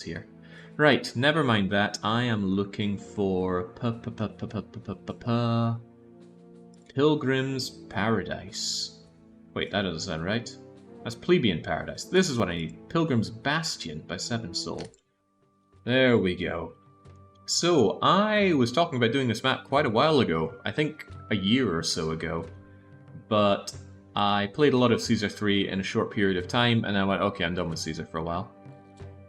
here. Right, never mind that. I am looking for Pilgrim's Paradise. Wait, that doesn't sound right. That's Plebeian Paradise. This is what I need. Pilgrim's Bastion by 7 Soul. There we go. So, I was talking about doing this map quite a while ago. I think a year or so ago. But I played a lot of Caesar 3 in a short period of time, and I went, okay, I'm done with Caesar for a while.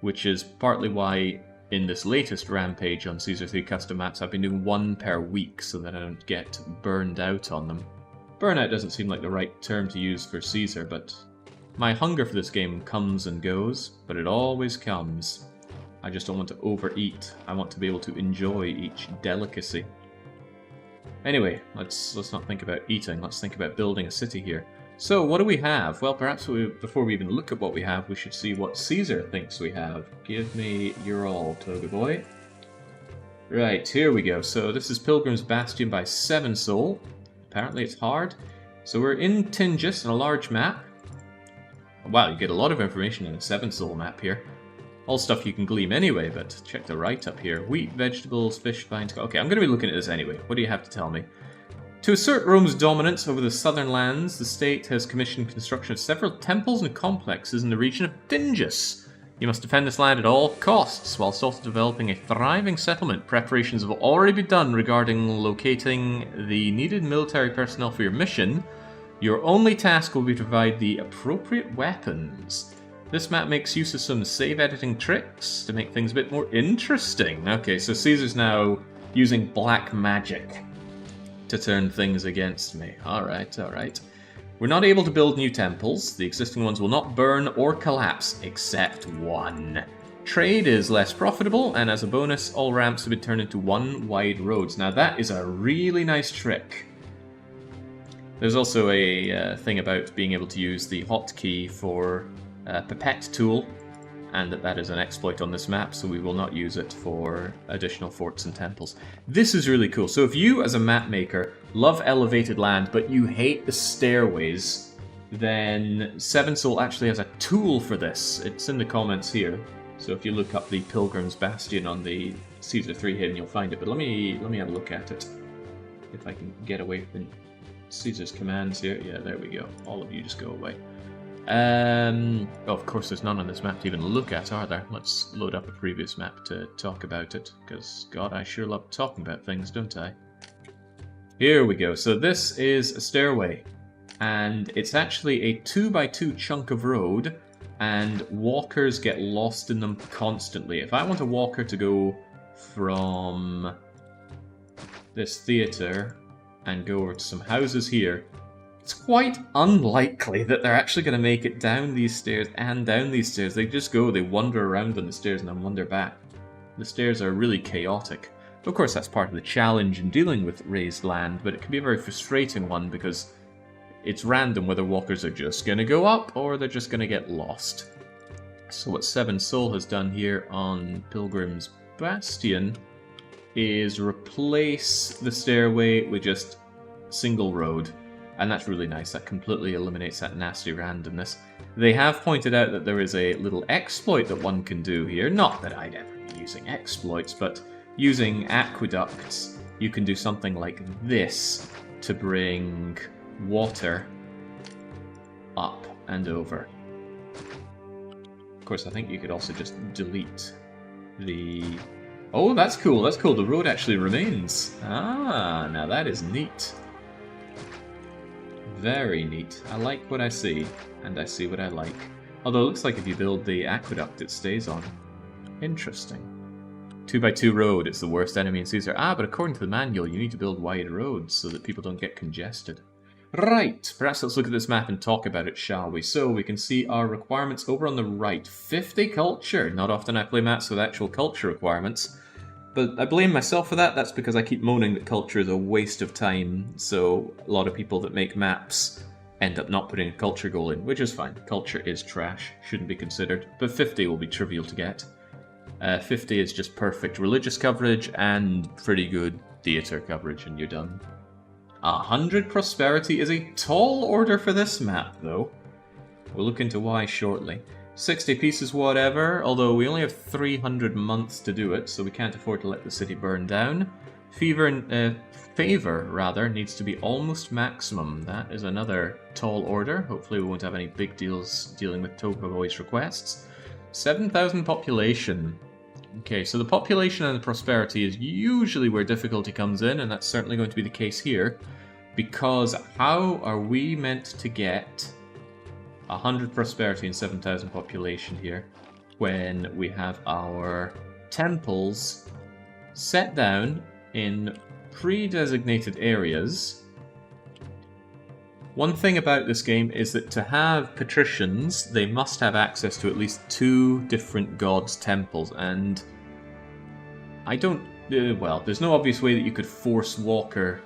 Which is partly why in this latest rampage on Caesar 3 custom maps, I've been doing one per week so that I don't get burned out on them. Burnout doesn't seem like the right term to use for Caesar, but my hunger for this game comes and goes, but it always comes. I just don't want to overeat. I want to be able to enjoy each delicacy. Anyway, let's not think about eating, let's think about building a city here. So, what do we have? Well, perhaps before we even look at what we have, we should see what Caesar thinks we have. Give me your all, Toga boy. Right, here we go. So, this is Pilgrim's Bastion by 7 Soul. Apparently it's hard. So, we're in Tingis on a large map. Wow, you get a lot of information in a 7 Soul map here. All stuff you can glean anyway, but check the write-up here. Wheat, vegetables, fish, vines... Okay, I'm going to be looking at this anyway. What do you have to tell me? To assert Rome's dominance over the southern lands, the state has commissioned construction of several temples and complexes in the region of Tingis. You must defend this land at all costs, whilst also developing a thriving settlement. Preparations have already been done regarding locating the needed military personnel for your mission. Your only task will be to provide the appropriate weapons. This map makes use of some save editing tricks to make things a bit more interesting. Okay, so Caesar's now using black magic to turn things against me. Alright, alright. We're not able to build new temples. The existing ones will not burn or collapse, except one. Trade is less profitable, and as a bonus, all ramps have been turned into one wide roads. Now that is a really nice trick. There's also a thing about being able to use the hotkey for Pipette tool, and that is an exploit on this map, so we will not use it for additional forts and temples. This is really cool. So if you, as a map maker, love elevated land, but you hate the stairways, then 7 Soul actually has a tool for this. It's in the comments here. So if you look up the Pilgrim's Bastion on the Caesar 3 hidden, you'll find it. But let me have a look at it. If I can get away from Caesar's commands here. Yeah, there we go. All of you just go away. Oh, of course there's none on this map to even look at, are there? Let's load up a previous map to talk about it, because, God, I sure love talking about things, don't I? Here we go. So this is a stairway, and it's actually a 2x2 chunk of road, and walkers get lost in them constantly. If I want a walker to go from this theatre and go over to some houses here, it's quite unlikely that they're actually going to make it down these stairs and down these stairs. They just go, they wander around on the stairs and then wander back. The stairs are really chaotic. Of course, that's part of the challenge in dealing with raised land, but it can be a very frustrating one because it's random whether walkers are just going to go up or they're just going to get lost. So what 7 Soul has done here on Pilgrim's Bastion is replace the stairway with just single road. And that's really nice. That completely eliminates that nasty randomness. They have pointed out that there is a little exploit that one can do here. Not that I'd ever be using exploits, but using aqueducts, you can do something like this to bring water up and over. Of course, I think you could also just delete the... Oh, that's cool. That's cool. The road actually remains. Ah, now that is neat. Very neat. I like what I see, and I see what I like. Although it looks like if you build the aqueduct, it stays on. Interesting. 2x2 road is the worst enemy in Caesar. Ah, but according to the manual, you need to build wide roads so that people don't get congested. Right, perhaps let's look at this map and talk about it, shall we? So we can see our requirements over on the right. 50 culture. Not often I play maps with actual culture requirements. But I blame myself for that. That's because I keep moaning that culture is a waste of time, so a lot of people that make maps end up not putting a culture goal in, which is fine. Culture is trash, shouldn't be considered, but 50 will be trivial to get. 50 is just perfect religious coverage and pretty good theatre coverage, and you're done. 100 prosperity is a tall order for this map, though. We'll look into why shortly. 60 pieces, whatever, although we only have 300 months to do it, so we can't afford to let the city burn down. Favor rather, needs to be almost maximum. That is another tall order. Hopefully we won't have any big deals dealing with Topaboy's requests. 7,000 population. Okay, so the population and the prosperity is usually where difficulty comes in, and that's certainly going to be the case here. Because how are we meant to get 100 prosperity and 7,000 population here when we have our temples set down in pre-designated areas? One thing about this game is that to have patricians, they must have access to at least 2 different gods' temples, and I don't... well, there's no obvious way that you could force Walker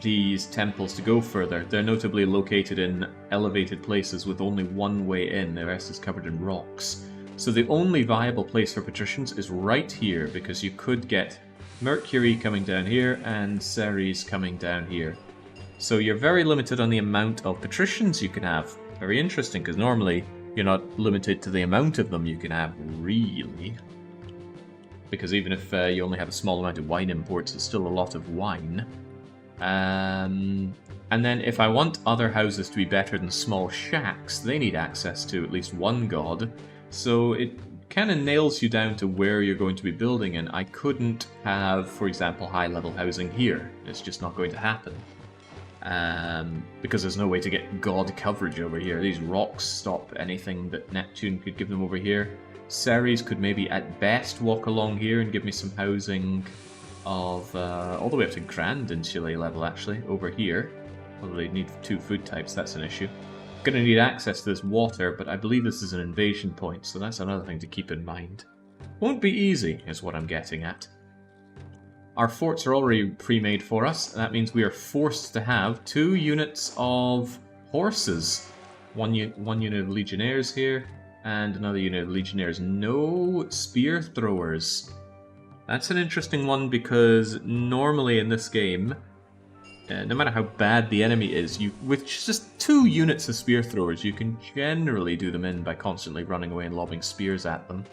these temples to go further. They're notably located in elevated places with only one way in, the rest is covered in rocks. So the only viable place for patricians is right here, because you could get Mercury coming down here and Ceres coming down here. So you're very limited on the amount of patricians you can have. Very interesting, because normally you're not limited to the amount of them you can have, really. Because even if you only have a small amount of wine imports, it's still a lot of wine. And then if I want other houses to be better than small shacks, they need access to at least one god. So it kind of nails you down to where you're going to be building, and I couldn't have, for example, high-level housing here. It's just not going to happen. Because there's no way to get god coverage over here. These rocks stop anything that Neptune could give them over here. Ceres could maybe at best walk along here and give me some housing of all the way up to Grand Insulae level, actually, over here. Although they need 2 food types, that's an issue. Gonna need access to this water, but I believe this is an invasion point, so that's another thing to keep in mind. Won't be easy, is what I'm getting at. Our forts are already pre-made for us, and that means we are forced to have 2 units of horses. One unit of legionnaires here, and another unit of legionnaires. No spear throwers. That's an interesting one, because normally in this game, no matter how bad the enemy is, with just 2 units of spear throwers, you can generally do them in by constantly running away and lobbing spears at them.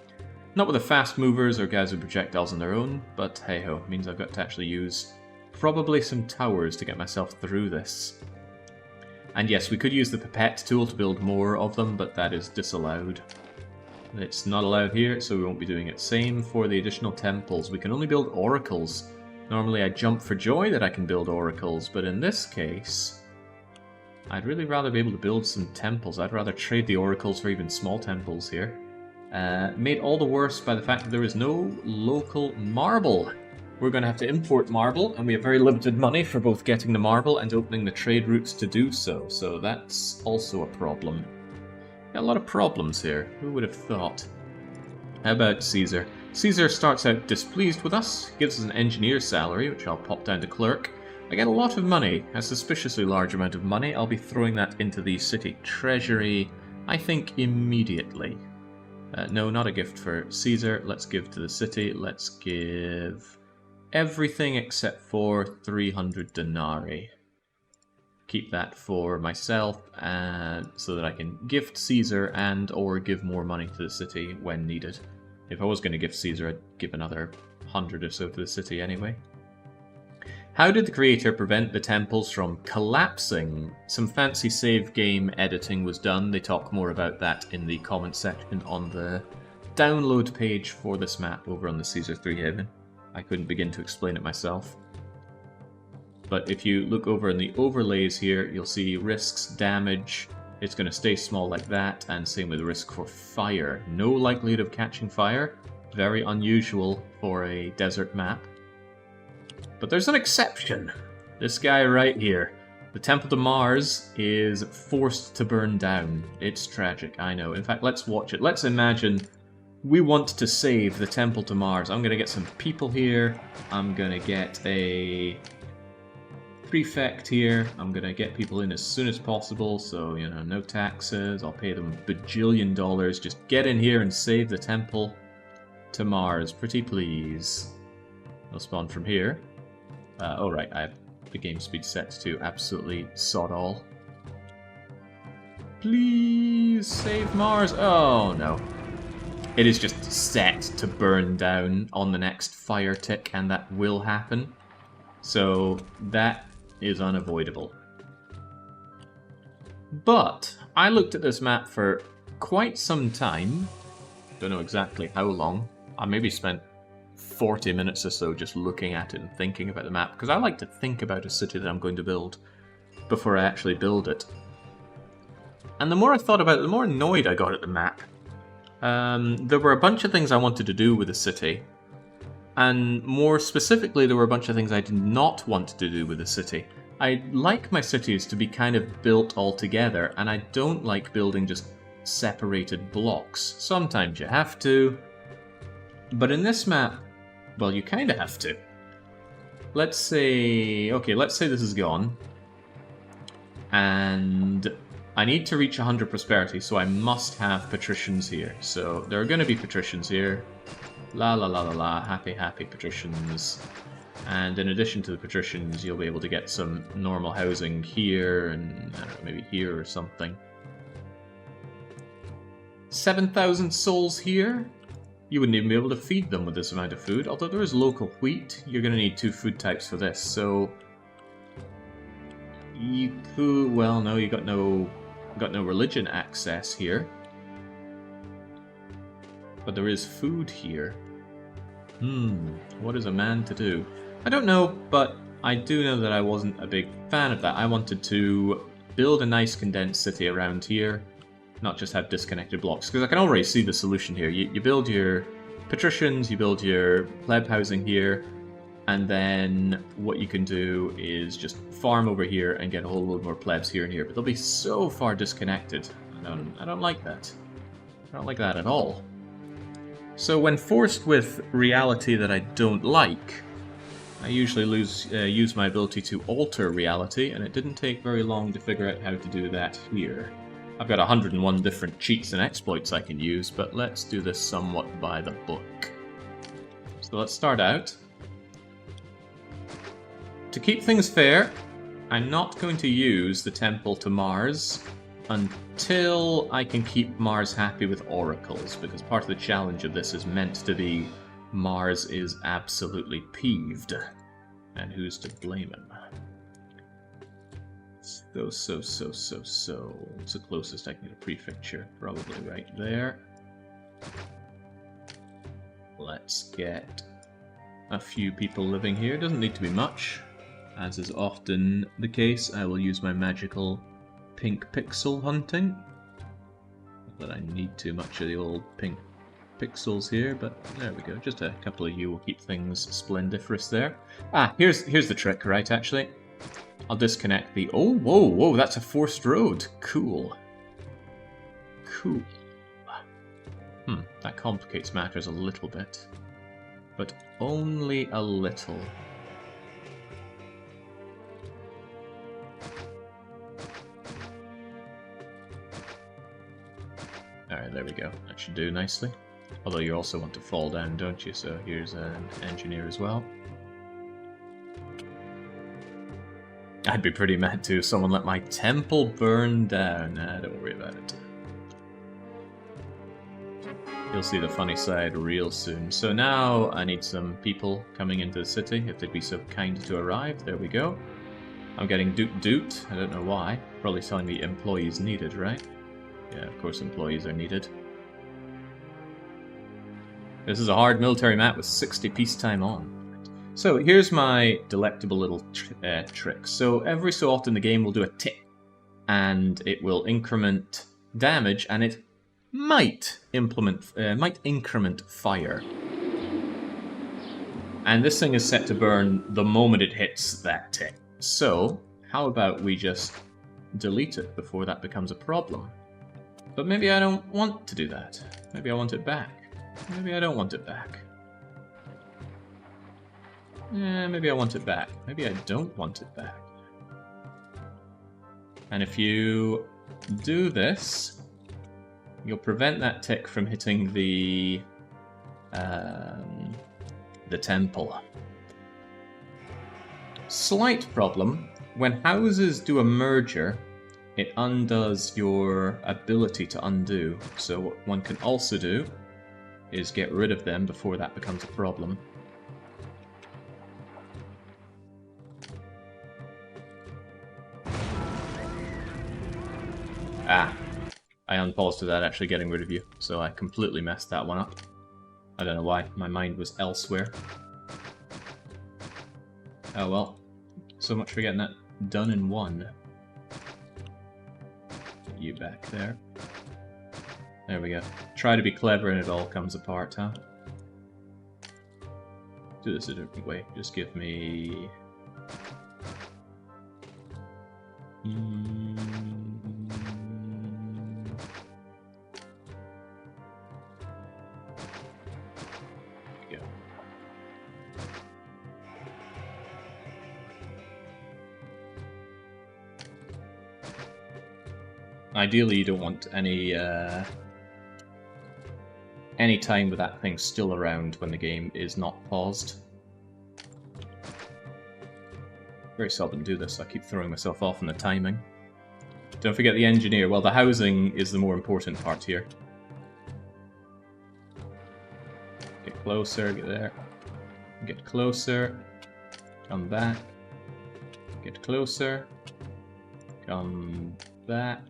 Not with the fast movers or guys with projectiles on their own, but hey-ho, it means I've got to actually use probably some towers to get myself through this. And yes, we could use the pipette tool to build more of them, but that is disallowed. It's not allowed here, so we won't be doing it. Same for the additional temples. We can only build oracles. Normally I jump for joy that I can build oracles, but in this case, I'd really rather be able to build some temples. I'd rather trade the oracles for even small temples here. Made all the worse by the fact that there is no local marble. We're going to have to import marble, and we have very limited money for both getting the marble and opening the trade routes to do so, so that's also a problem. Got a lot of problems here. Who would have thought? How about Caesar? Caesar starts out displeased with us, gives us an engineer salary, which I'll pop down to clerk. I get a lot of money, a suspiciously large amount of money. I'll be throwing that into the city treasury, I think, immediately. No, not a gift for Caesar. Let's give to the city. Let's give everything except for 300 denarii. Keep that for myself, so that I can gift Caesar and or give more money to the city when needed. If I was going to gift Caesar, I'd give another 100 or so to the city anyway. How did the creator prevent the temples from collapsing? Some fancy save game editing was done. They talk more about that in the comment section on the download page for this map over on the Caesar 3 Haven. I couldn't begin to explain it myself. But if you look over in the overlays here, you'll see risks, damage. It's going to stay small like that, and same with risk for fire. No likelihood of catching fire. Very unusual for a desert map. But there's an exception. This guy right here. The Temple to Mars is forced to burn down. It's tragic, I know. In fact, let's watch it. Let's imagine we want to save the Temple to Mars. I'm going to get some people here. I'm going to get a prefect here. I'm going to get people in as soon as possible, so, you know, no taxes. I'll pay them $1 bajillion. Just get in here and save the Temple to Mars, pretty please. They'll spawn from here. Oh right, I have the game speed set to absolutely sod all. Please save Mars. Oh no. It is just set to burn down on the next fire tick, and that will happen. So that is unavoidable. But I looked at this map for quite some time. Don't know exactly how long. I maybe spent 40 minutes or so just looking at it and thinking about the map, because I like to think about a city that I'm going to build before I actually build it. And the more I thought about it, the more annoyed I got at the map. There were a bunch of things I wanted to do with the city, and more specifically, there were a bunch of things I did not want to do with the city. I like my cities to be kind of built all together, and I don't like building just separated blocks. Sometimes you have to, but in this map, well, you kind of have to. Let's say, okay, let's say this is gone, and I need to reach 100 prosperity, so I must have patricians here. So there are going to be patricians here. La la la la la, happy happy patricians. And in addition to the patricians, you'll be able to get some normal housing here, and I don't know, maybe here or something. 7,000 souls here? You wouldn't even be able to feed them with this amount of food, although there is local wheat. You're going to need 2 food types for this, so... You could... well, no, you got no religion access here. But there is food here. What is a man to do? I don't know, but I do know that I wasn't a big fan of that. I wanted to build a nice condensed city around here, not just have disconnected blocks, because I can already see the solution here. You build your patricians, you build your pleb housing here, and then what you can do is just farm over here and get a whole load more plebs here and here, but they'll be so far disconnected. I don't like that. I don't like that at all. So when forced with reality that I don't like, I usually use my ability to alter reality, and it didn't take very long to figure out how to do that here. I've got 101 different cheats and exploits I can use, but let's do this somewhat by the book. So let's start out. To keep things fair, I'm not going to use the temple to Mars until I can keep Mars happy with oracles, because part of the challenge of this is meant to be Mars is absolutely peeved. And who's to blame him? So. What's the closest I can get a prefecture? Probably right there. Let's get a few people living here. Doesn't need to be much. As is often the case, I will use my magical pink pixel hunting. Not that I need too much of the old pink pixels here, but there we go. Just a couple of you will keep things splendiferous there. Ah, here's the trick, right, actually. I'll disconnect the... oh, whoa, that's a forced road. Cool. Cool. That complicates matters a little bit. But only a little. Alright, there we go. That should do nicely. Although you also want to fall down, don't you? So here's an engineer as well. I'd be pretty mad too if someone let my temple burn down. Nah, don't worry about it. You'll see the funny side real soon. So now I need some people coming into the city, if they'd be so kind to arrive. There we go. I'm getting doot. I don't know why. Probably telling me employees needed, right? Yeah, of course employees are needed. This is a hard military map with 60 peacetime on. So here's my delectable little trick. So every so often the game will do a tick, and it will increment damage, and it might increment fire. And this thing is set to burn the moment it hits that tick. So how about we just delete it before that becomes a problem? But maybe I don't want to do that. Maybe I want it back. Maybe I don't want it back. Maybe I want it back. Maybe I don't want it back. And if you do this, you'll prevent that tick from hitting the temple. Slight problem. When houses do a merger, it undoes your ability to undo. So what one can also do is get rid of them before that becomes a problem. Ah, I unpaused without actually getting rid of you, so I completely messed that one up. I don't know why, my mind was elsewhere. Oh well, so much for getting that done in one. Get you back there. There we go. Try to be clever and it all comes apart, huh? Do this a different way. Just give me... Go. Ideally, you don't want any time with that thing still around when the game is not paused. Very seldom do this, so I keep throwing myself off on the timing. Don't forget the engineer. Well, the housing is the more important part here. Get closer, get there. Get closer. Come back. Get closer. Come back.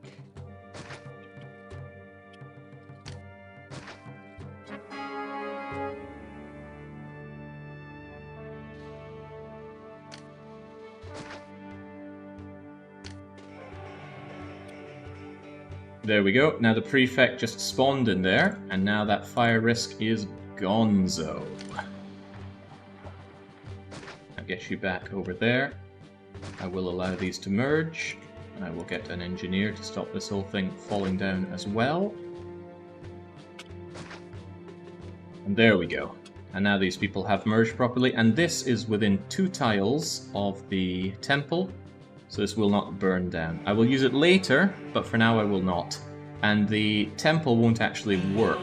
There we go. Now the prefect just spawned in there, and now that fire risk is gonzo. I'll get you back over there. I will allow these to merge. I will get an engineer to stop this whole thing falling down as well. And there we go. And now these people have merged properly, and this is within 2 tiles of the temple. So this will not burn down. I will use it later, but for now I will not. And the temple won't actually work,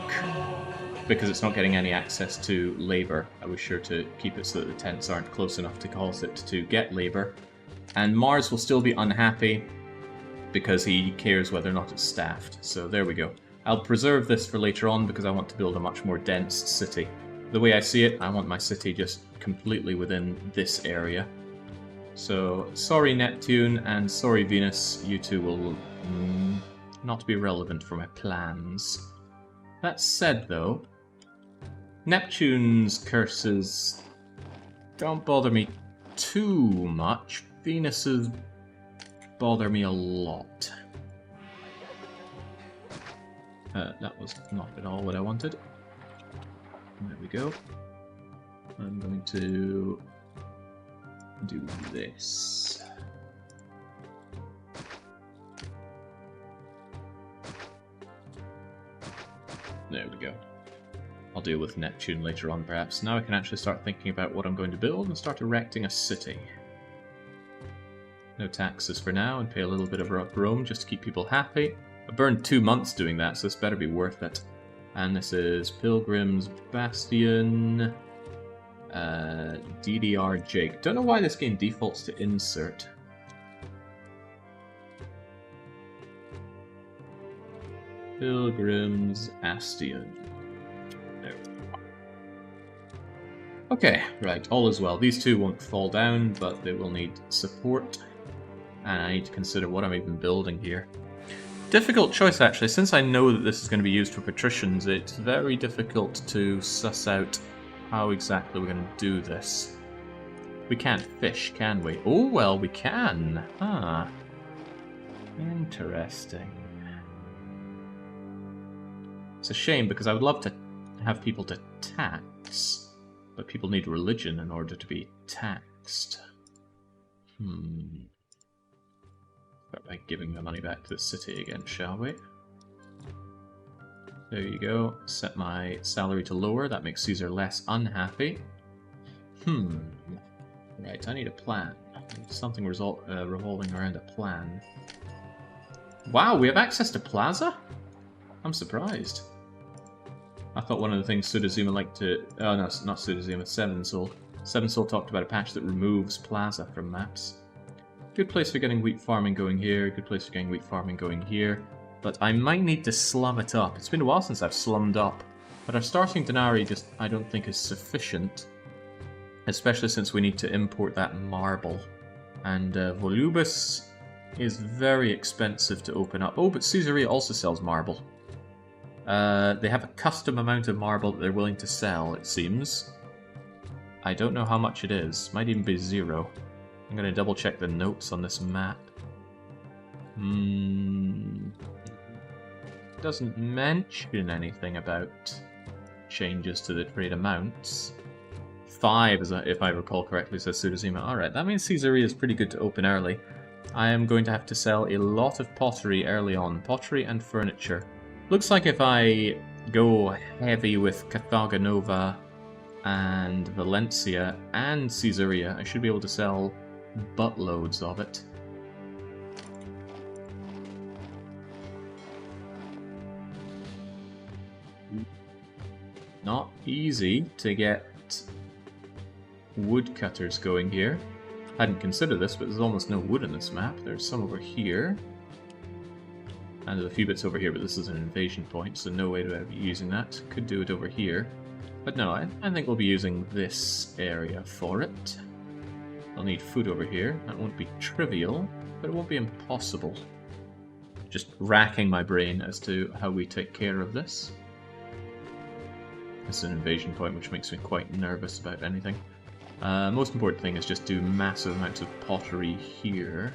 because it's not getting any access to labor. I was sure to keep it so that the tents aren't close enough to cause it to get labor. And Mars will still be unhappy, because he cares whether or not it's staffed. So there we go. I'll preserve this for later on, because I want to build a much more dense city. The way I see it, I want my city just completely within this area. So, sorry Neptune, and sorry Venus, you two will not be relevant for my plans. That said though, Neptune's curses don't bother me too much. Venus's bother me a lot. That was not at all what I wanted. There we go. I'm going to do this. There we go. I'll deal with Neptune later on perhaps. Now I can actually start thinking about what I'm going to build and start erecting a city. No taxes for now, and pay a little bit of Rome just to keep people happy. I burned 2 months doing that, so this better be worth it. And this is Pilgrim's Bastion. DDR Jake. Don't know why this game defaults to insert. Pilgrim's Bastion. There. Okay, right, all is well. These two won't fall down, but they will need support. And I need to consider what I'm even building here. Difficult choice, actually. Since I know that this is going to be used for patricians, it's very difficult to suss out how exactly we're going to do this. We can't fish, can we? Oh, well, we can. Ah. Interesting. It's a shame, because I would love to have people to tax, but people need religion in order to be taxed. Start by giving the money back to the city again, shall we? There you go. Set my salary to lower. That makes Caesar less unhappy. Right, I need a plan. Something revolving around a plan. Wow, we have access to Plaza? I'm surprised. I thought one of the things Sudazuma liked to... Oh no, not Sudazuma, Seven Soul. Seven Soul talked about a patch that removes Plaza from maps. Good place for getting wheat farming going here, good place for getting wheat farming going here. But I might need to slum it up. It's been a while since I've slummed up. But our starting denarii just, I don't think, is sufficient. Especially since we need to import that marble. And Volubis is very expensive to open up. Oh, but Caesarea also sells marble. They have a custom amount of marble that they're willing to sell, it seems. I don't know how much it is. Might even be 0. I'm going to double check the notes on this map. Doesn't mention anything about changes to the trade amounts. 5, if I recall correctly, says Sudazima. Alright, that means Caesarea is pretty good to open early. I am going to have to sell a lot of pottery early on. Pottery and furniture. Looks like if I go heavy with Carthago Nova and Valencia and Caesarea, I should be able to sell buttloads of it. Not easy to get woodcutters going here. Hadn't considered this, but there's almost no wood in this map. There's some over here. And there's a few bits over here, but this is an invasion point, so no way to be using that. Could do it over here. But no, I think we'll be using this area for it. I'll need food over here. That won't be trivial, but it won't be impossible. Just racking my brain as to how we take care of this. This is an invasion point, which makes me quite nervous about anything. Most important thing is just do massive amounts of pottery here.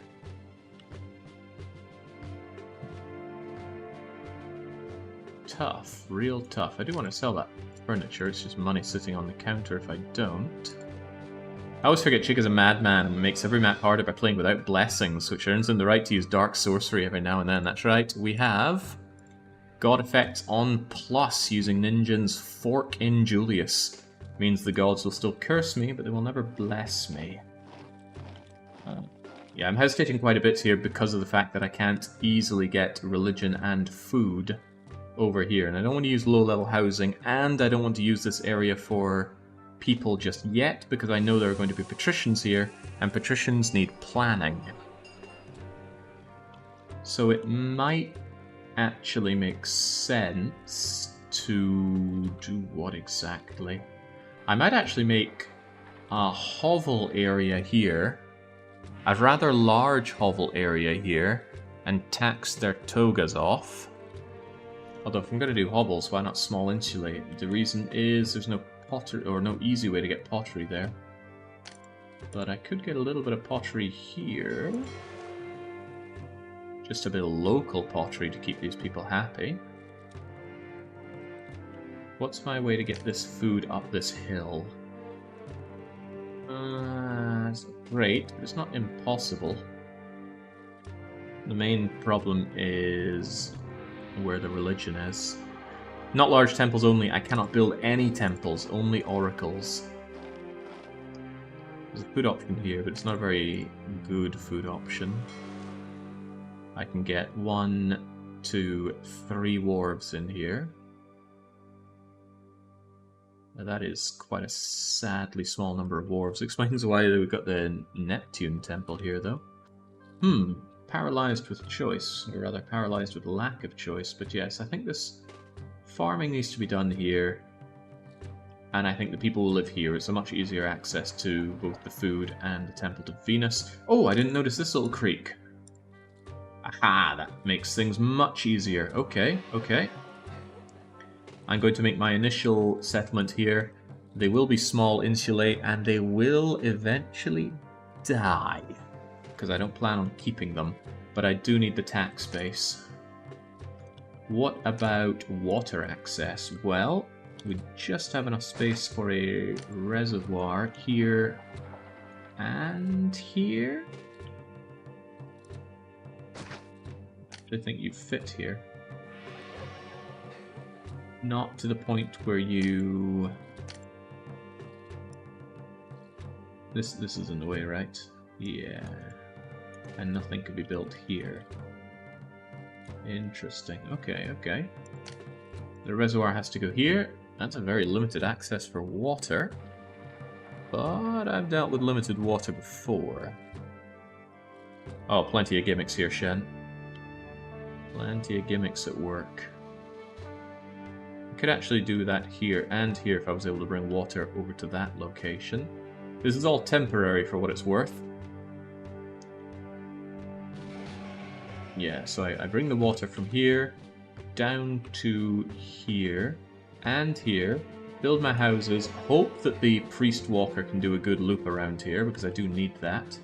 Tough, real tough. I do want to sell that furniture, it's just money sitting on the counter if I don't. I always forget Chick is a madman and makes every map harder by playing without blessings, which earns him the right to use dark sorcery every now and then. That's right, we have God effects on plus using Ninjin's Fork in Julius. Means the gods will still curse me, but they will never bless me. Yeah, I'm hesitating quite a bit here because of the fact that I can't easily get religion and food over here. And I don't want to use low-level housing, and I don't want to use this area for people just yet, because I know there are going to be patricians here, and patricians need planning. So it might actually make sense to do what exactly? I might actually make a hovel area here, a rather large hovel area here, and tax their togas off. Although if I'm going to do hovels, why not small insulate? The reason is there's no pottery, or no easy way to get pottery there. But I could get a little bit of pottery here. Just a bit of local pottery to keep these people happy. What's my way to get this food up this hill? It's great, but it's not impossible. The main problem is where the religion is. Not large temples only. I cannot build any temples, only oracles. There's a food option here, but it's not a very good food option. I can get 1, 2, 3 wharves in here. Now that is quite a sadly small number of wharves. Explains why we've got the Neptune temple here, though. Paralyzed with choice, or rather paralyzed with lack of choice. But yes, I think this farming needs to be done here. And I think the people will live here. It's a much easier access to both the food and the temple to Venus. Oh, I didn't notice this little creek. Aha, that makes things much easier. Okay, okay. I'm going to make my initial settlement here. They will be small insulate, and they will eventually die. Because I don't plan on keeping them. But I do need the tax base. What about water access? Well, we just have enough space for a reservoir here and here. I think you fit here. Not to the point where you... This is in the way, right? Yeah. And nothing could be built here. Interesting. Okay, okay. The reservoir has to go here. That's a very limited access for water. But I've dealt with limited water before. Oh, plenty of gimmicks here, Shen. Plenty of gimmicks at work. I could actually do that here and here if I was able to bring water over to that location. This is all temporary for what it's worth. Yeah, so I bring the water from here down to here and here, build my houses, hope that the priest walker can do a good loop around here because I do need that.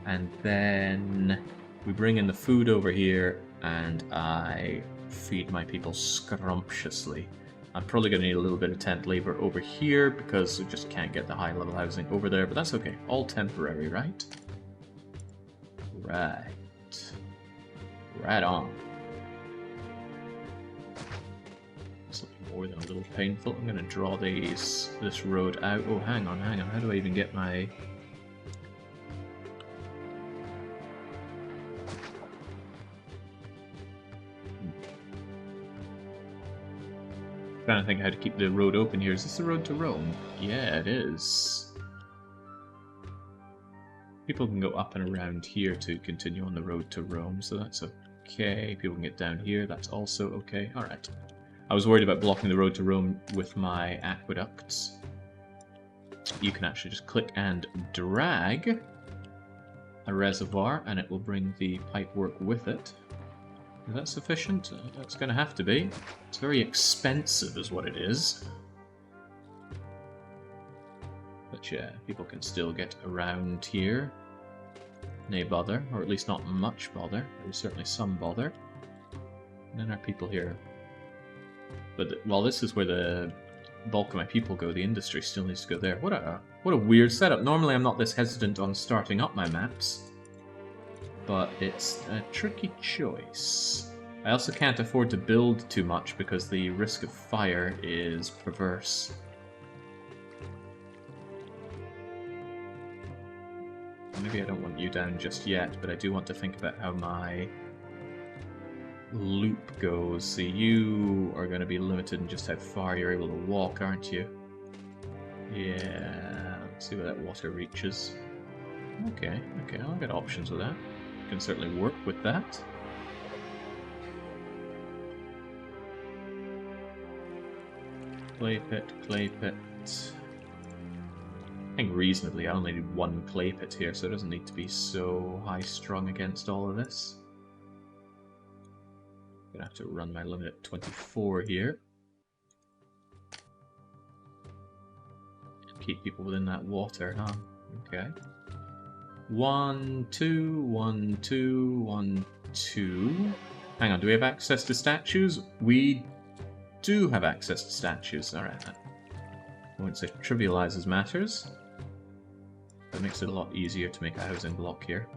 And then we bring in the food over here and I feed my people scrumptiously. I'm probably going to need a little bit of tent labor over here because we just can't get the high level housing over there, but that's okay. All temporary, right? Right. Right on. It's looking more than a little painful. I'm going to draw this road out. Oh, hang on. How do I even get my... Trying to think how to keep the road open here. Is this the road to Rome? Yeah, it is. People can go up and around here to continue on the road to Rome, so that's okay. People can get down here, that's also okay. Alright. I was worried about blocking the road to Rome with my aqueducts. You can actually just click and drag a reservoir, and it will bring the pipework with it. Is that sufficient? That's going to have to be. It's very expensive is what it is. But yeah, people can still get around here. Nay bother, or at least not much bother. There's certainly some bother. And then our people here. But while this is where the bulk of my people go, the industry still needs to go there. What a weird setup. Normally I'm not this hesitant on starting up my maps. But it's a tricky choice. I also can't afford to build too much because the risk of fire is perverse. Maybe I don't want you down just yet, but I do want to think about how my loop goes. So you are going to be limited in just how far you're able to walk, aren't you? Yeah, let's see where that water reaches. Okay, I'll get options with that. Can certainly work with that. Clay pit, clay pit. I think reasonably I only need one clay pit here, so it doesn't need to be so high-strung against all of this. I'm gonna have to run my limit at 24 here. Keep people within that water, huh? Okay. 1, 2, 1, 2, 1, 2. Hang on, do we have access to statues? We do have access to statues. Alright. I won't say trivializes matters. That makes it a lot easier to make a housing block here.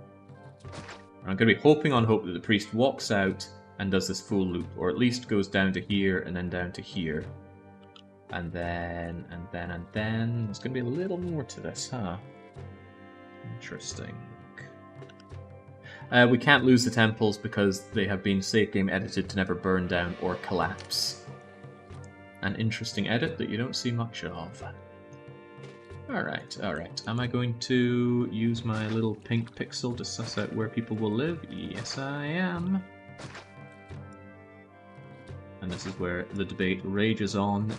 I'm going to be hoping on hope that the priest walks out and does this full loop, or at least goes down to here and then down to here. And then, there's going to be a little more to this, huh? Interesting. We can't lose the temples because they have been save game edited to never burn down or collapse. An interesting edit that you don't see much of. Alright. Am I going to use my little pink pixel to suss out where people will live? Yes, I am. And this is where the debate rages on.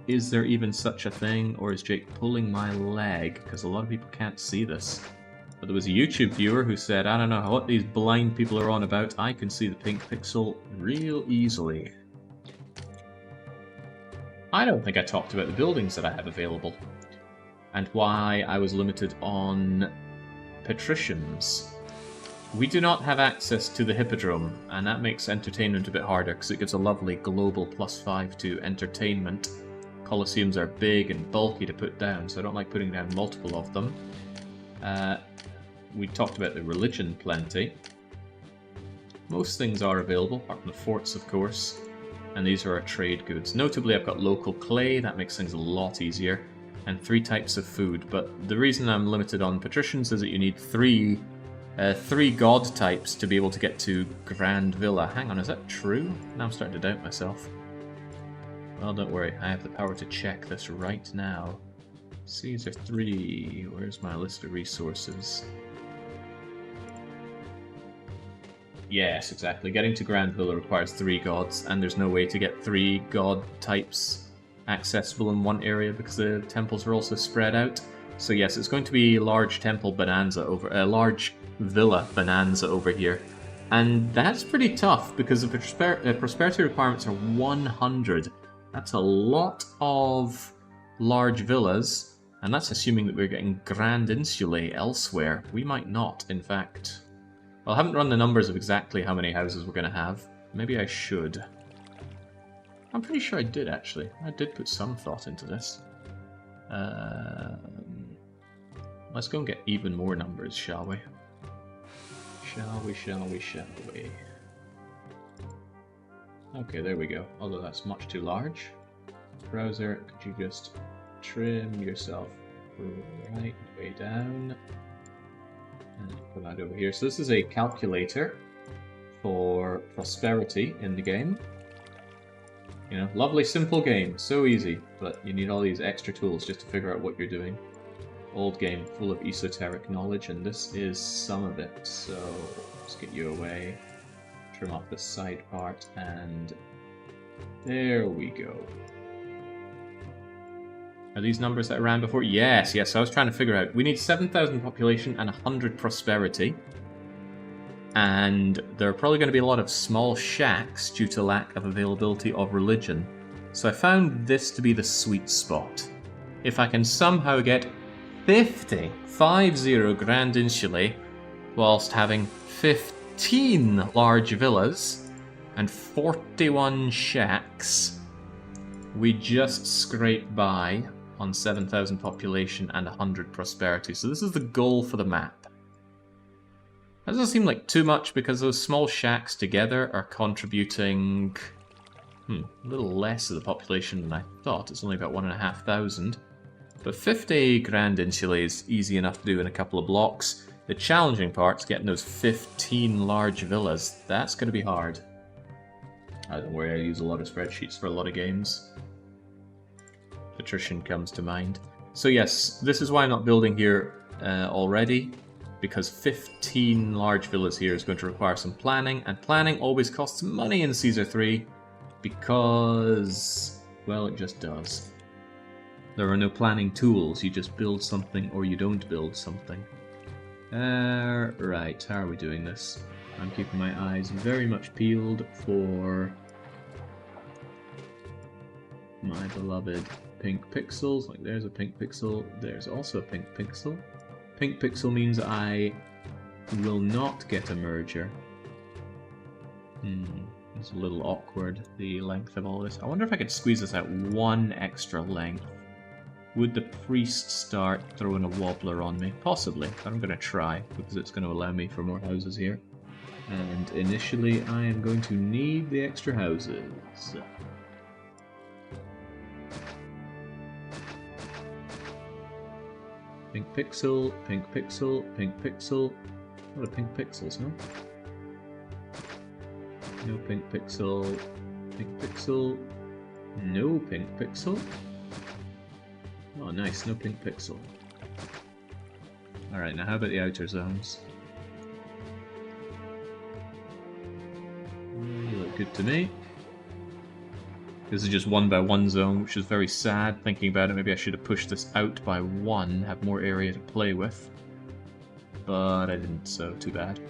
Is there even such a thing, or is Jake pulling my leg? Because a lot of people can't see this. But there was a YouTube viewer who said, I don't know what these blind people are on about, I can see the pink pixel real easily. I don't think I talked about the buildings that I have available, and why I was limited on patricians. We do not have access to the Hippodrome, and that makes entertainment a bit harder, because it gives a lovely global +5 to entertainment. Colosseums are big and bulky to put down, so I don't like putting down multiple of them. We talked about the religion plenty. Most things are available, apart from the forts, of course. And these are our trade goods. Notably, I've got local clay, that makes things a lot easier. And 3 types of food, but the reason I'm limited on patricians is that you need 3 god types to be able to get to Grand Villa. Hang on, is that true? Now I'm starting to doubt myself. Well, don't worry, I have the power to check this right now. Caesar 3, where's my list of resources? Yes, exactly. Getting to Grand Villa requires 3 gods, and there's no way to get 3 god types accessible in one area because the temples are also spread out. So yes, it's going to be large temple bonanza over a large villa bonanza over here. And that's pretty tough because the prosperity requirements are 100. That's a lot of large villas, and that's assuming that we're getting Grand Insulae elsewhere. We might not, in fact. Well, I haven't run the numbers of exactly how many houses we're going to have. Maybe I should. I'm pretty sure I did, actually. I did put some thought into this. Let's go and get even more numbers, shall we? Shall we? Okay, there we go. Although that's much too large. Browser, could you just trim yourself right way down? And put that over here. So this is a calculator for prosperity in the game. You know, lovely simple game, so easy, but you need all these extra tools just to figure out what you're doing. Old game, full of esoteric knowledge, and this is some of it. So let's get you away, trim off the side part, and there we go. Are these numbers that I ran before? Yes, yes. So I was trying to figure out. We need 7,000 population and 100 prosperity. And there are probably going to be a lot of small shacks due to lack of availability of religion. So I found this to be the sweet spot. If I can somehow get 50 Grand Insulae, whilst having 15 large villas and 41 shacks, we just scrape by on 7,000 population and 100 prosperity. So this is the goal for the map. That doesn't seem like too much because those small shacks together are contributing a little less of the population than I thought. It's only about 1,500. But 50 Grand Insulae is easy enough to do in a couple of blocks. The challenging part's getting those 15 large villas. That's going to be hard. Don't worry, I use a lot of spreadsheets for a lot of games. Patrician comes to mind. So yes, this is why I'm not building here already, because 15 large villas here is going to require some planning, and planning always costs money in Caesar 3, because, well, it just does. There are no planning tools, you just build something or you don't build something. Right, how are we doing this? I'm keeping my eyes very much peeled for my beloved pink pixels. Like, there's a pink pixel, there's also a pink pixel. Pink pixel means I will not get a merger. It's a little awkward, the length of all this. I wonder if I could squeeze this out one extra length. Would the priest start throwing a wobbler on me? Possibly, but I'm going to try, because it's going to allow me for more houses here. And initially, I am going to need the extra houses. Pink pixel, pink pixel, pink pixel. A lot of pink pixels, no? No pink pixel, no pink pixel. Oh, nice, no pink pixel. Alright, now how about the outer zones? You look good to me. This is just 1 by 1 zone, which is very sad. Thinking about it, maybe I should have pushed this out by 1, have more area to play with. But I didn't, so too bad.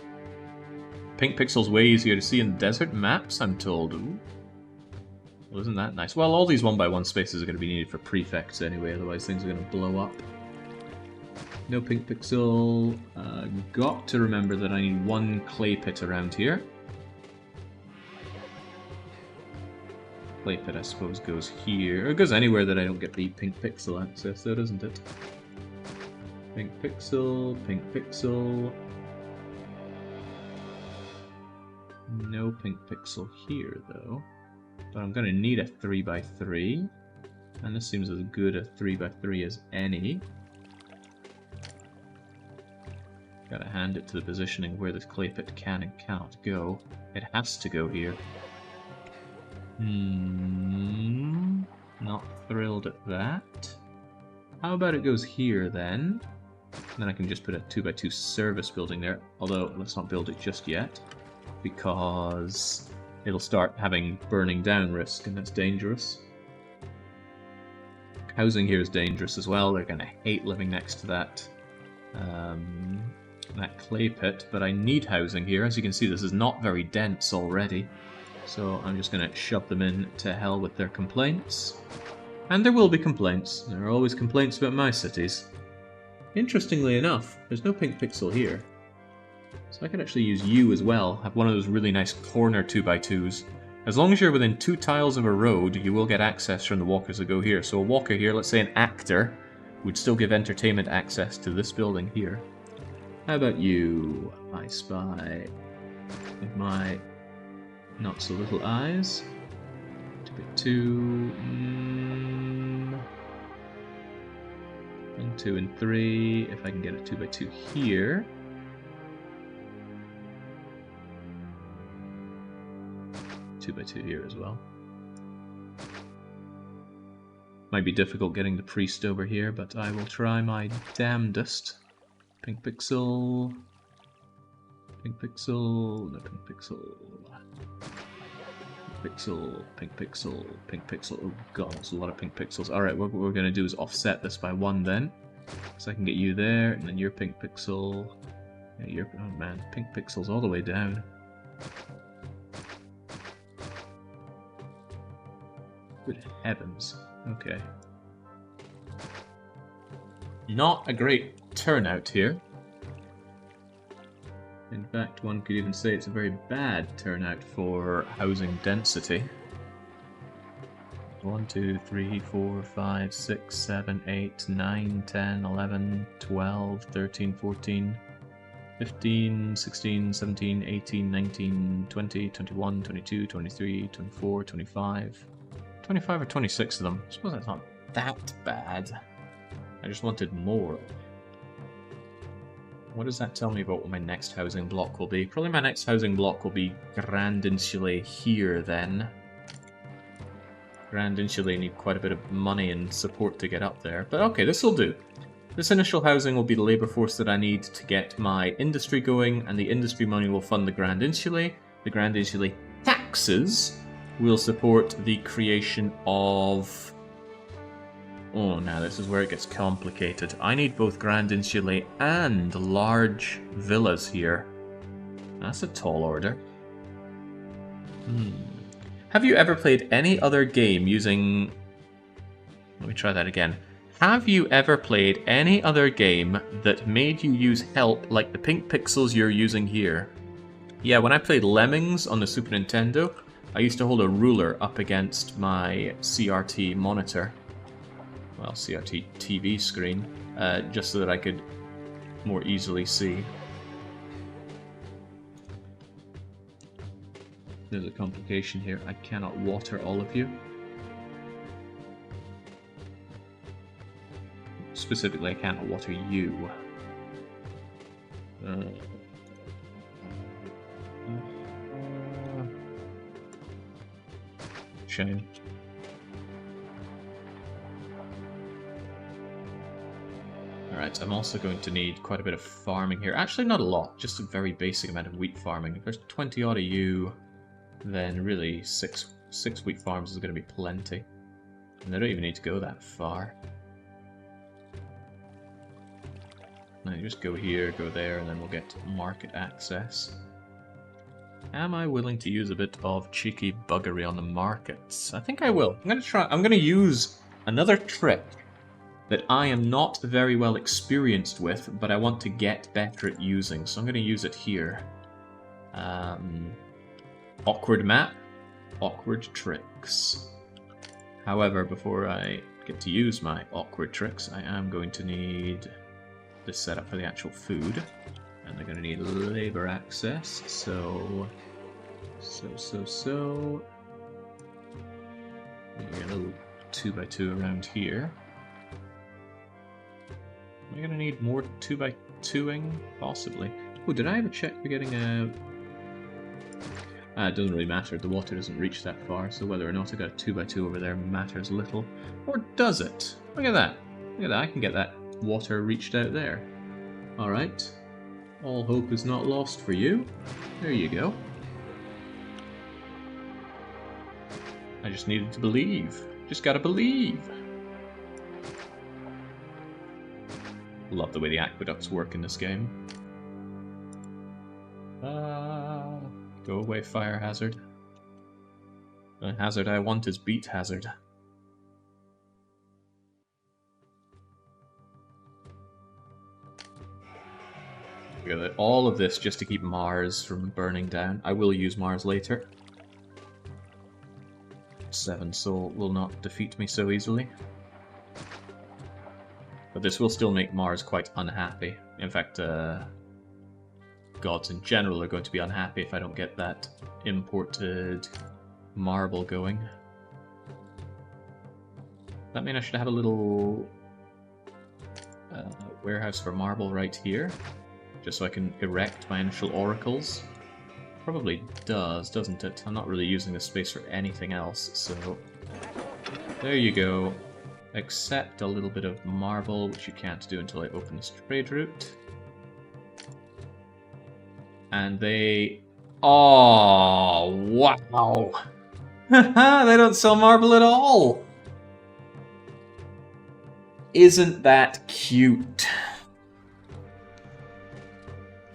Pink pixel's way easier to see in desert maps, I'm told. Ooh. Well, isn't that nice? Well, all these 1 by 1 spaces are going to be needed for prefects anyway, otherwise things are going to blow up. No pink pixel. Got to remember that I need 1 clay pit around here. Clay pit, I suppose, goes here. It goes anywhere that I don't get the pink pixel access, though, doesn't it? Pink pixel, pink pixel. No pink pixel here, though. But I'm going to need a 3 by 3. And this seems as good a 3 by 3 as any. Gotta hand it to the positioning where this clay pit can and cannot go. It has to go here. Not thrilled at that. How about it goes here then? And then I can just put a 2 by 2 service building there. Although, let's not build it just yet. because it'll start having burning down risk, and that's dangerous. Housing here is dangerous as well. They're going to hate living next to that clay pit, but I need housing here. As you can see, this is not very dense already, so I'm just going to shove them in to hell with their complaints. And there will be complaints. There are always complaints about my cities. Interestingly enough, there's no pink pixel here. So I could actually use you as well, have one of those really nice corner 2x2s. As long as you're within 2 tiles of a road, you will get access from the walkers that go here. So a walker here, let's say an actor, would still give entertainment access to this building here. How about you, I spy, with my not so little eyes? 2x2, 1, 2, and 3. If I can get a 2x2 here. Two by two here as well. Might be difficult getting the priest over here, but I will try my damnedest. Pink pixel. Pink pixel. No pink pixel. Pink pixel. Pink pixel. Pink pixel. Oh god, that's a lot of pink pixels. Alright, what we're going to do is offset this by 1 then. So I can get you there, and then your pink pixel. Yeah, your, oh man, pink pixels all the way down. Good heavens. Okay. Not a great turnout here. In fact, one could even say it's a very bad turnout for housing density. 1, 2, 3, 4, 5, 6, 7, 8, 9, 10, 11, 12, 13, 14, 15, 16, 17, 18, 19, 20, 21, 22, 23, 24, 25... 25 or 26 of them. I suppose that's not that bad. I just wanted more. What does that tell me about what my next housing block will be? Probably my next housing block will be Grand Insulé here then. Grand Insulé need quite a bit of money and support to get up there. But okay, this will do. This initial housing will be the labour force that I need to get my industry going, and the industry money will fund the Grand Insulé. The Grand Insulé taxes will support the creation of... Oh, now this is where it gets complicated. I need both Grand Insulé and large villas here. That's a tall order. Have you ever played any other game using... Let me try that again. Have you ever played any other game that made you use help like the pink pixels you're using here? Yeah, when I played Lemmings on the Super Nintendo, I used to hold a ruler up against my CRT monitor, well, CRT TV screen, just so that I could more easily see. There's a complication here. I cannot water all of you. Specifically, I cannot water you. Shame. Alright, I'm also going to need quite a bit of farming here. Actually, not a lot, just a very basic amount of wheat farming. If there's 20 odd of you, then really 6 wheat farms is going to be plenty. And they don't even need to go that far. Now you just go here, go there, and then we'll get market access. Am I willing to use a bit of cheeky buggery on the markets? I think I will. I'm going to use another trick that I am not very well experienced with, but I want to get better at using. So I'm going to use it here. Awkward map, awkward tricks. However, before I get to use my awkward tricks, I am going to need this setup for the actual food. And they're going to need labor access, so... Maybe a little 2x2 around here. Am I going to need more 2x2ing? Possibly. Oh, did I ever check for getting a... it doesn't really matter, the water doesn't reach that far, so whether or not I got a 2x2 over there matters little. Or does it? Look at that. Look at that, I can get that water reached out there. Alright. All hope is not lost for you. There you go. I just needed to believe. Just gotta believe. Love the way the aqueducts work in this game. Go away, fire hazard. The hazard I want is beat hazard. We got all of this just to keep Mars from burning down. I will use Mars later. 7 soul will not defeat me so easily. But this will still make Mars quite unhappy. In fact, gods in general are going to be unhappy if I don't get that imported marble going. That means I should have a little warehouse for marble right here, just so I can erect my initial oracles. Probably does, doesn't it? I'm not really using this space for anything else, so there you go. Except a little bit of marble, which you can't do until I open this trade route. And they... Oh, wow! They don't sell marble at all! Isn't that cute?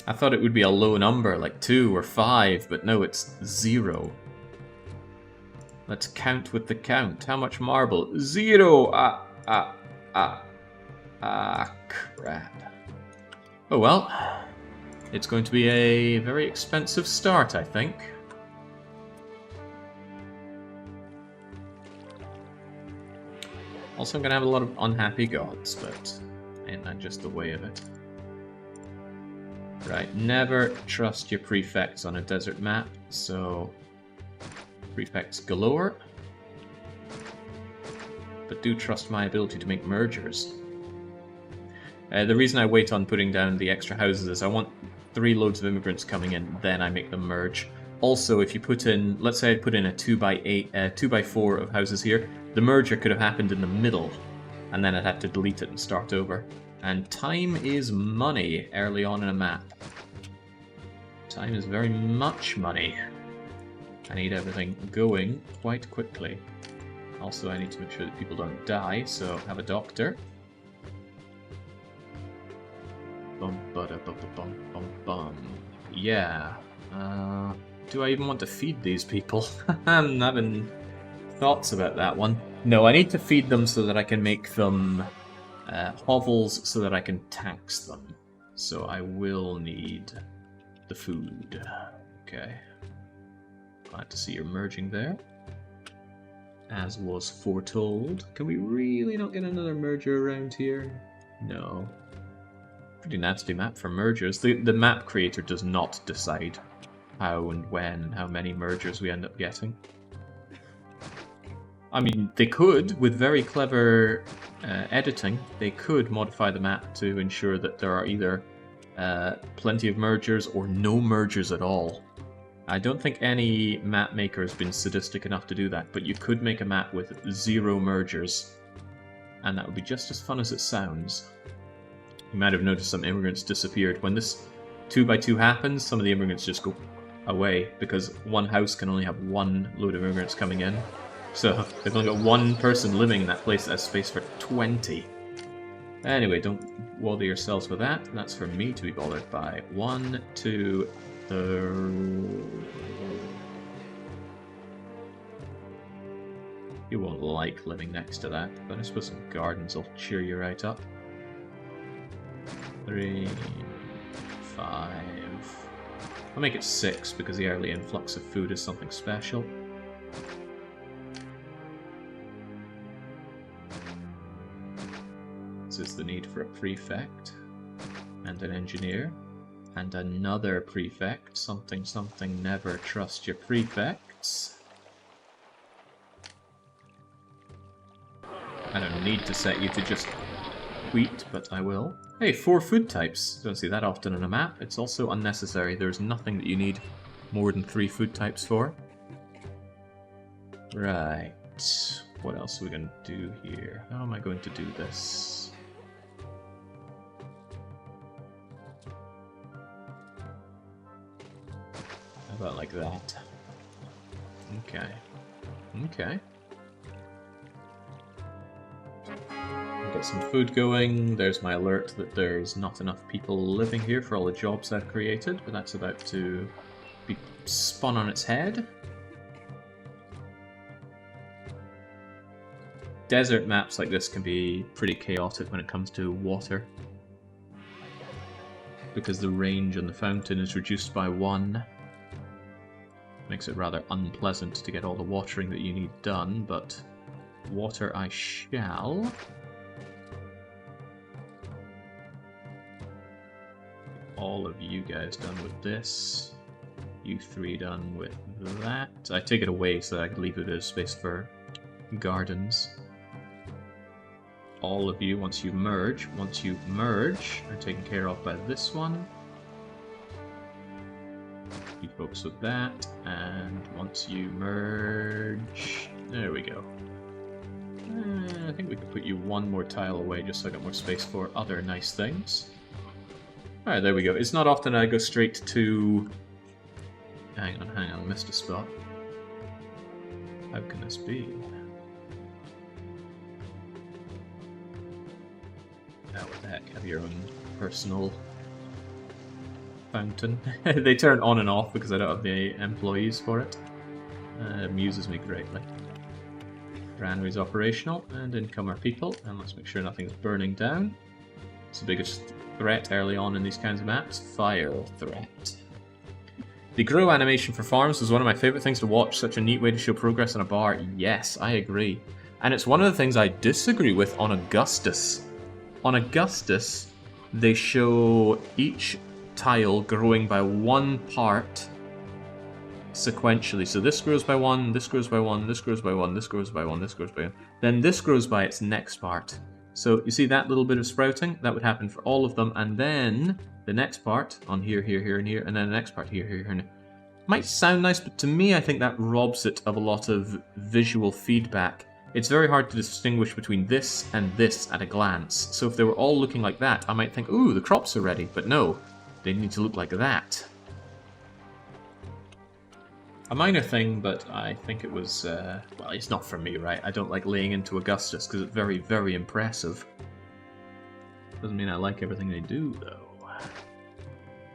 I thought it would be a low number, like 2 or 5, but no, it's 0. Let's count with the count. How much marble? 0! Crap. Oh well. It's going to be a very expensive start, I think. Also, I'm going to have a lot of unhappy gods, but ain't that just the way of it? Right, never trust your prefects on a desert map, so prefects galore. But do trust my ability to make mergers. The reason I wait on putting down the extra houses is I want 3 loads of immigrants coming in, then I make them merge. Also, if you put in, let's say I put in a 2x8, 2x4 of houses here, the merger could have happened in the middle, and then I'd have to delete it and start over. And time is money early on in a map. Time is very much money. I need everything going quite quickly. Also, I need to make sure that people don't die, so have a doctor. Bum ba da bum bum bum bum. Yeah. Do I even want to feed these people? I'm having thoughts about that one. No, I need to feed them so that I can make them hovels so that I can tax them. So I will need the food. Okay. Glad to see you're merging there. As was foretold. Can we really not get another merger around here? No. Pretty nasty map for mergers. The map creator does not decide how and when and how many mergers we end up getting. I mean, they could, with very clever editing, they could modify the map to ensure that there are either plenty of mergers or no mergers at all. I don't think any map maker has been sadistic enough to do that, but you could make a map with 0 mergers, and that would be just as fun as it sounds. You might have noticed some immigrants disappeared. When this 2x2 happens, some of the immigrants just go away, because one house can only have 1 load of immigrants coming in. So they've only got 1 person living in that place that has space for 20. Anyway, don't bother yourselves with that. That's for me to be bothered by. 1, 2, 3. You won't like living next to that, but I suppose some gardens will cheer you right up. 3, 5. I'll make it 6 because the early influx of food is something special. This is the need for a prefect and an engineer and another prefect. Something, something, never trust your prefects. I don't need to set you to just wheat, but I will. Hey, 4 food types. Don't see that often on a map. It's also unnecessary. There's nothing that you need more than 3 food types for. Right. What else are we going to do here? How am I going to do this? How about like that? Okay. Okay. Get some food going. There's my alert that there's not enough people living here for all the jobs I've created, but that's about to be spun on its head. Desert maps like this can be pretty chaotic when it comes to water, because the range on the fountain is reduced by 1. Makes it rather unpleasant to get all the watering that you need done, but water I shall. All of you guys done with this. You 3 done with that. I take it away so that I can leave a bit of space for gardens. All of you, once you merge, are taken care of by this one. You folks with that, and once you merge, there we go. I think we could put you 1 more tile away just so I got more space for other nice things. Alright, there we go. It's not often I go straight to... Hang on, I missed a spot. How can this be? What the heck, have your own personal fountain. They turn on and off because I don't have the employees for it. Amuses me greatly. Granary's operational, and income our people, and let's make sure nothing's burning down. It's the biggest threat early on in these kinds of maps. Fire threat. The grow animation for farms was one of my favourite things to watch, such a neat way to show progress on a bar. Yes, I agree. And it's one of the things I disagree with on Augustus. On Augustus, they show each tile growing by 1 part sequentially. So this grows by 1, this grows by 1, this grows by 1, this grows by 1, this grows by 1. Then this grows by its next part. So you see that little bit of sprouting? That would happen for all of them. And then the next part on here, here, here, and here, and then the next part here, here, here, and here. Might sound nice, but to me I think that robs it of a lot of visual feedback. It's very hard to distinguish between this and this at a glance. So if they were all looking like that, I might think, ooh, the crops are ready. But no, they need to look like that. A minor thing, but I think it was, well, it's not for me, right? I don't like laying into Augustus because it's very, very impressive. Doesn't mean I like everything they do, though.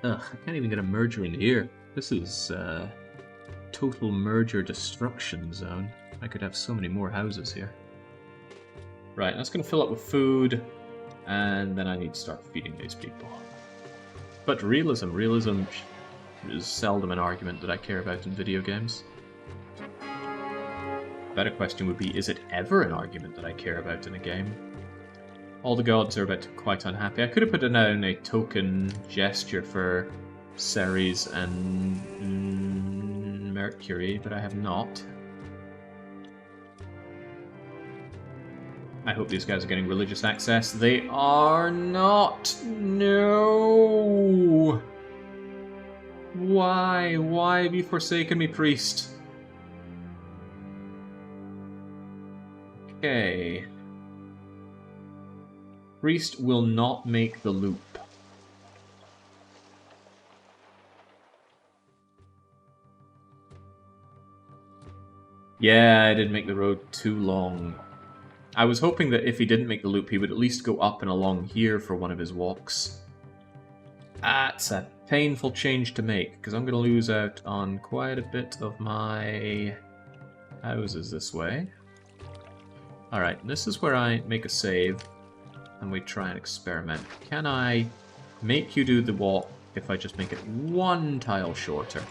Ugh, I can't even get a merger in here. This is, total merger destruction zone. I could have so many more houses here. Right, that's going to fill up with food, and then I need to start feeding these people. But realism is seldom an argument that I care about in video games. A better question would be, is it ever an argument that I care about in a game? All the gods are about to be quite unhappy. I could have put down a token gesture for Ceres and Mercury, but I have not. I hope these guys are getting religious access. They are not! No! Why? Why have you forsaken me, priest? Okay. Priest will not make the loop. Yeah, I didn't make the road too long. I was hoping that if he didn't make the loop, he would at least go up and along here for one of his walks. That's a painful change to make, because I'm going to lose out on quite a bit of my houses this way. Alright, this is where I make a save, and we try and experiment. Can I make you do the walk if I just make it 1 tile shorter?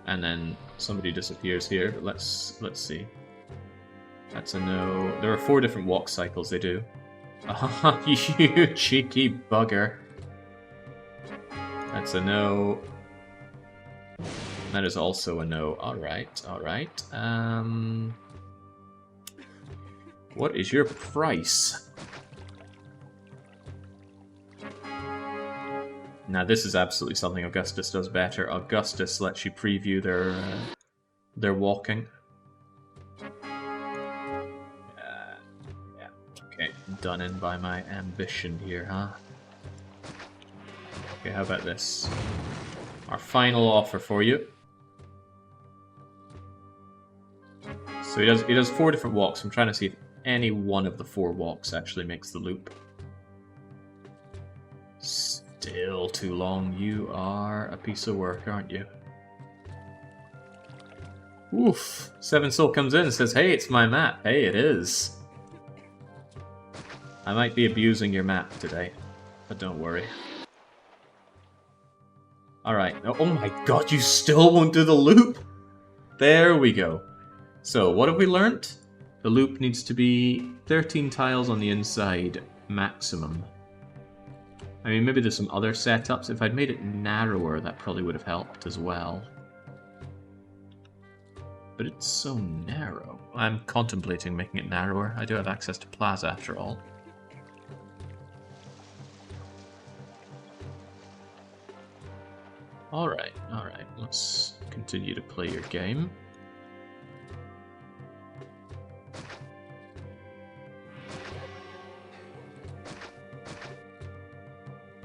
And then somebody disappears here, but let's see. That's a no. There are 4 different walk cycles they do. Ah, you cheeky bugger. That's a no. That is also a no. Alright, alright. What is your price? Now this is absolutely something Augustus does better. Augustus lets you preview their walking. Okay, done in by my ambition here, huh? Okay, how about this? Our final offer for you. So he does 4 different walks. I'm trying to see if any one of the 4 walks actually makes the loop. Still too long. You are a piece of work, aren't you? Oof. 7 Soul comes in and says, hey, it's my map. Hey, it is. I might be abusing your map today, but don't worry. Alright. Oh my god, you still won't do the loop? There we go. So, what have we learnt? The loop needs to be 13 tiles on the inside, maximum. I mean, maybe there's some other setups. If I'd made it narrower, that probably would have helped as well. But it's so narrow. I'm contemplating making it narrower. I do have access to Plaza after all. Alright, alright. Let's continue to play your game.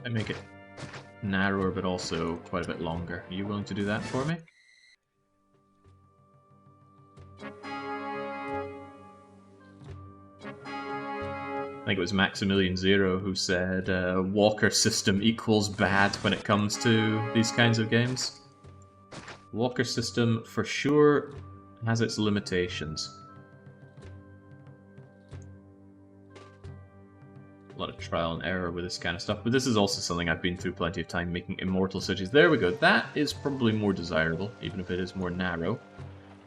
I make it narrower, but also quite a bit longer. Are you willing to do that for me? I think it was Maximilian Zero who said Walker system equals bad when it comes to these kinds of games. Walker system for sure has its limitations. A lot of trial and error with this kind of stuff, but this is also something I've been through plenty of time making immortal cities. There we go. That is probably more desirable, even if it is more narrow.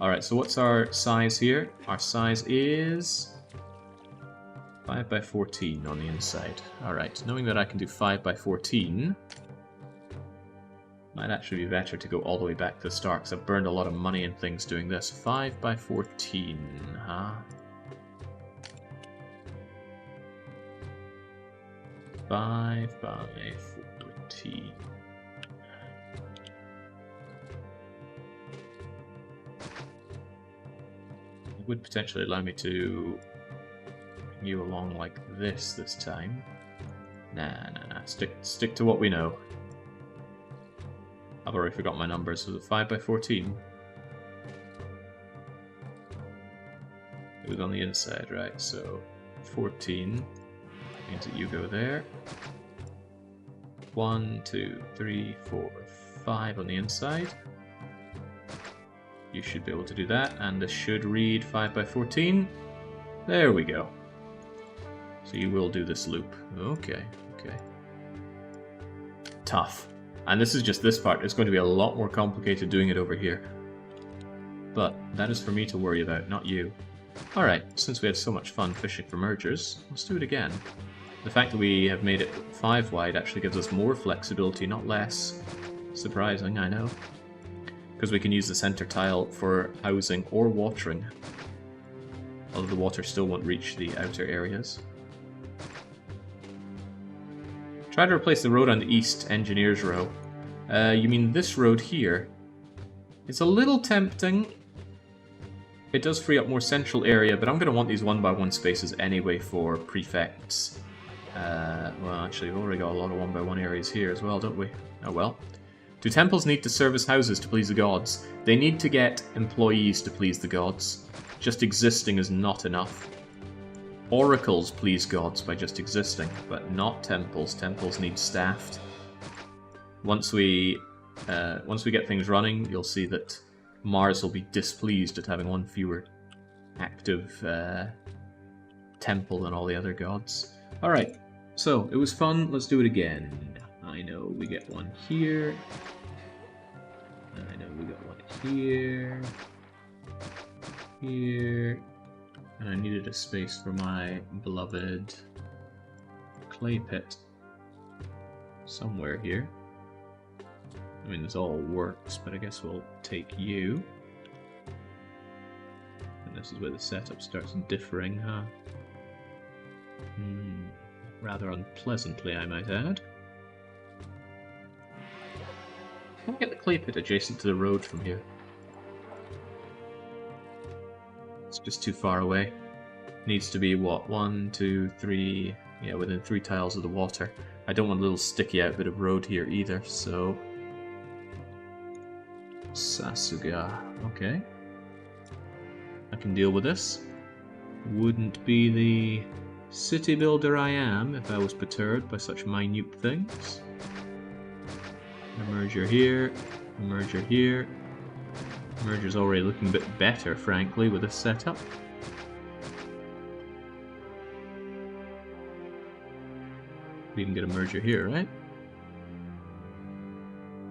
Alright, so what's our size here? Our size is 5 by 14 on the inside. Alright, knowing that I can do 5 by 14, might actually be better to go all the way back to the start, because I've burned a lot of money and things doing this. 5 by 14, huh? 5 by 14. It would potentially allow me to bring you along like this time. Nah. Stick to what we know. I've already forgot my numbers. Was it 5 by 14? It was on the inside, right? So 14 means that you go there. 1, 2, 3, 4, 5 on the inside. You should be able to do that, and this should read 5 by 14. There we go. So you will do this loop. Okay. Tough. And this is just this part. It's going to be a lot more complicated doing it over here. But that is for me to worry about, not you. Alright, since we had so much fun fishing for mergers, let's do it again. The fact that we have made it 5 wide actually gives us more flexibility, not less. Surprising, I know. Because we can use the center tile for housing or watering. Although the water still won't reach the outer areas. Try to replace the road on the east, Engineers Row. You mean this road here? It's a little tempting. It does free up more central area, but I'm going to want these 1x1 spaces anyway for prefects. Well, actually, we've already got a lot of 1x1 areas here as well, don't we? Oh well. Do temples need to service houses to please the gods? They need to get employees to please the gods. Just existing is not enough. Oracles please gods by just existing, but not temples. Temples need staffed. Once we get things running, you'll see that Mars will be displeased at having one fewer active temple than all the other gods. Alright, so it was fun. Let's do it again. I know we get one here. I know we got one here. Here. And I needed a space for my beloved clay pit. Somewhere here. I mean, this all works, but I guess we'll take you. And this is where the setup starts differing, huh? Rather unpleasantly, I might add. Can I get the clay pit adjacent to the road from here? It's just too far away. Needs to be, what, 1, 2, 3... Yeah, within 3 tiles of the water. I don't want a little sticky out bit of road here either, so... Sasuga. Okay. I can deal with this. Wouldn't be the city builder I am if I was perturbed by such minute things. A merger here, a merger here. Merger's already looking a bit better, frankly, with this setup. We can get a merger here, right?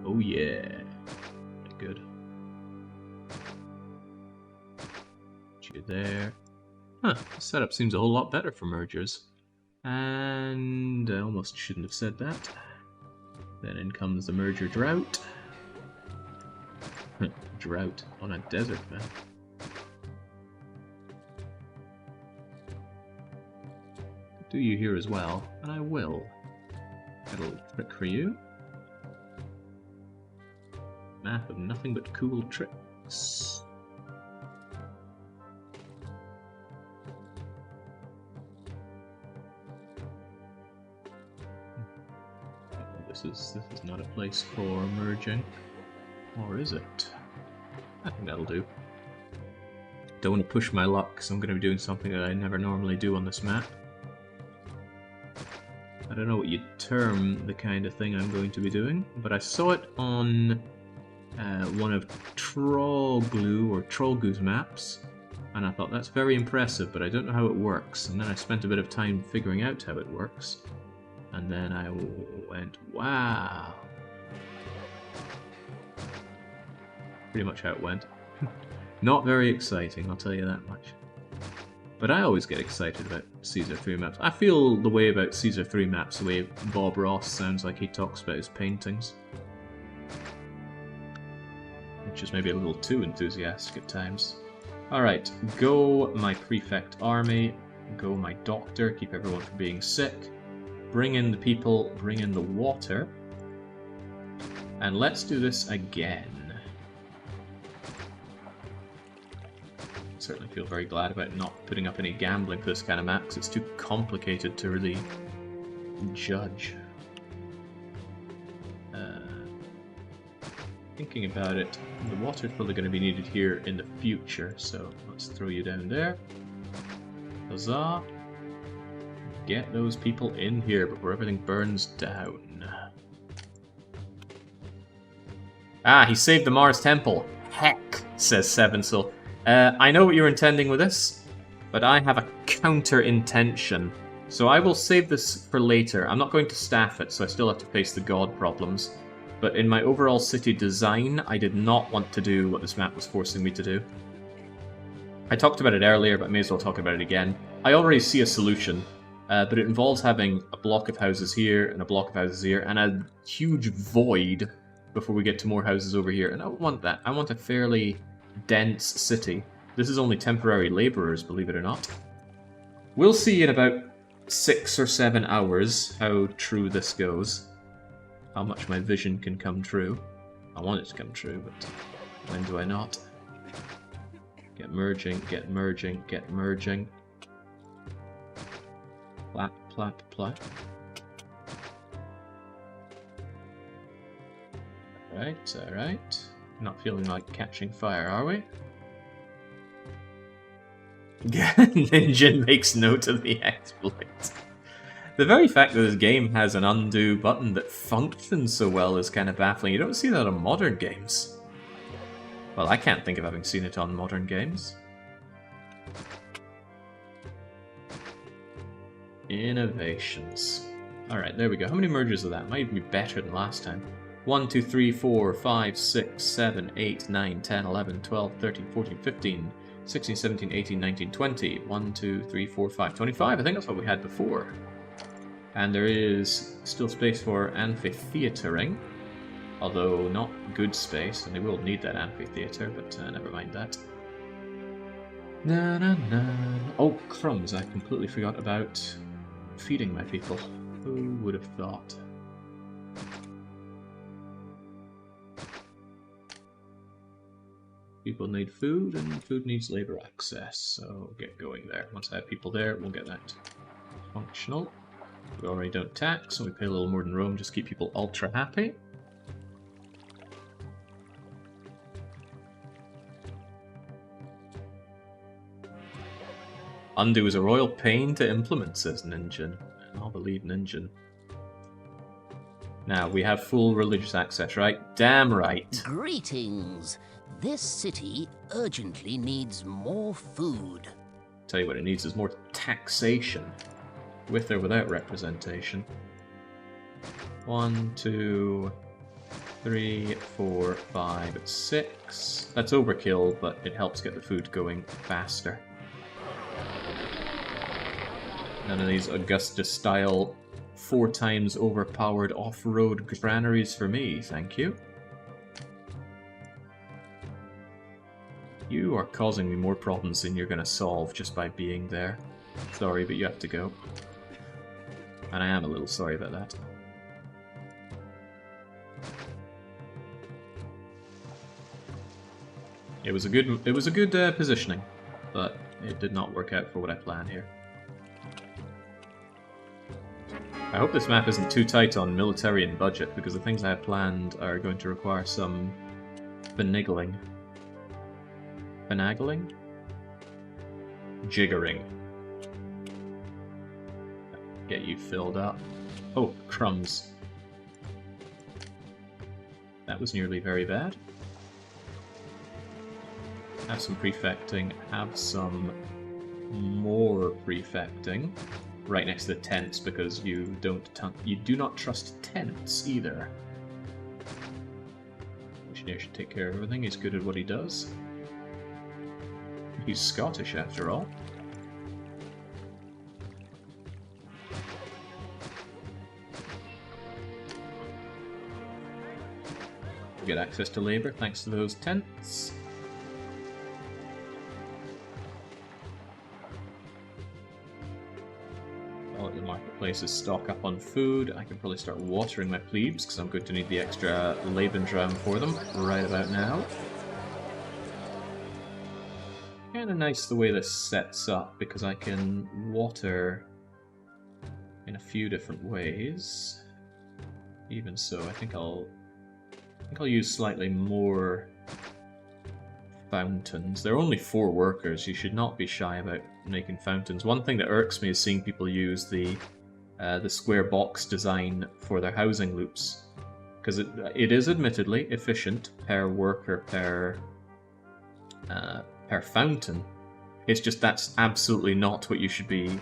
Oh yeah. Good. Put you there. Huh, the setup seems a whole lot better for mergers. And I almost shouldn't have said that. Then in comes the merger drought. Drought on a desert, man. Do you here as well? And I will. Got a little trick for you. Map of nothing but cool tricks. This is not a place for merging. Or is it? I think that'll do. Don't want to push my luck, because I'm going to be doing something that I never normally do on this map. I don't know what you'd term the kind of thing I'm going to be doing, but I saw it on one of Trollglu's maps, and I thought that's very impressive, but I don't know how it works. And then I spent a bit of time figuring out how it works, and then I went, wow. Pretty much how it went. Not very exciting, I'll tell you that much. But I always get excited about Caesar 3 maps. I feel the way about Caesar 3 maps the way Bob Ross sounds like he talks about his paintings. Which is maybe a little too enthusiastic at times. Alright, go my prefect army, go my doctor, keep everyone from being sick, bring in the people, bring in the water, and let's do this again. Certainly feel very glad about not putting up any gambling for this kind of map, because it's too complicated to really judge. Thinking about it, the water's probably going to be needed here in the future, so let's throw you down there. Huzzah! Get those people in here before everything burns down. Ah, he saved the Mars Temple. Heck, says Sevensil. I know what you're intending with this, but I have a counter-intention. So I will save this for later. I'm not going to staff it, so I still have to face the god problems. But in my overall city design, I did not want to do what this map was forcing me to do. I talked about it earlier, but I may as well talk about it again. I already see a solution, but it involves having a block of houses here, and a block of houses here, and a huge void before we get to more houses over here. And I don't want that. I want a fairly dense city. This is only temporary laborers, believe it or not. We'll see in about 6 or 7 hours how true this goes. How much my vision can come true. I want it to come true, but when do I not? Get merging, get merging, get merging. Plap, plap, plap. Alright, alright. Not feeling like catching fire, are we? Ninja makes note of the exploit. The very fact that this game has an undo button that functions so well is kind of baffling. You don't see that on modern games. Well, I can't think of having seen it on modern games. Innovations. Alright, there we go. How many mergers are that? Might even be better than last time. 1, 2, 3, 4, 5, 6, 7, 8, 9, 10, 11, 12, 13, 14, 15, 16, 17, 18, 19, 20. 1, 2, 3, 4, 5, 25. I think that's what we had before. And there is still space for amphitheatering, although not good space, and they will need that amphitheater, but never mind that. Na na na. Oh, crumbs, I completely forgot about feeding my people. Who would have thought? People need food, and food needs labor access, so get going there. Once I have people there, we'll get that functional. We already don't tax, so we pay a little more than Rome, just keep people ultra happy. Undo is a royal pain to implement, says Ninjin. I'll believe Ninjin. Now, we have full religious access, right? Damn right. Greetings. This city urgently needs more food. Tell you what it needs is more taxation. With or without representation. 1, 2, 3, 4, 5, 6. That's overkill, but it helps get the food going faster. None of these Augustus-style 4 times overpowered off-road granaries for me, thank you. You are causing me more problems than you're going to solve just by being there. Sorry, but you have to go. And I am a little sorry about that. It was a good positioning, but it did not work out for what I planned here. I hope this map isn't too tight on military and budget, because the things I have planned are going to require some finagling. Finagling? Jiggering. Get you filled up. Oh, crumbs. That was nearly very bad. Have some prefecting, have some more prefecting. Right next to the tents, because you do not trust tents either. Engineer should take care of everything. He's good at what he does. He's Scottish after all. We get access to labor thanks to those tents. The marketplaces stock up on food. I can probably start watering my plebes because I'm going to need the extra Lebensraum for them right about now. Kind of nice the way this sets up because I can water in a few different ways. Even so, I think I'll use slightly more fountains. There are only 4 workers. You should not be shy about making fountains. One thing that irks me is seeing people use the square box design for their housing loops, because it is admittedly efficient per worker per fountain. It's just that's absolutely not what you should be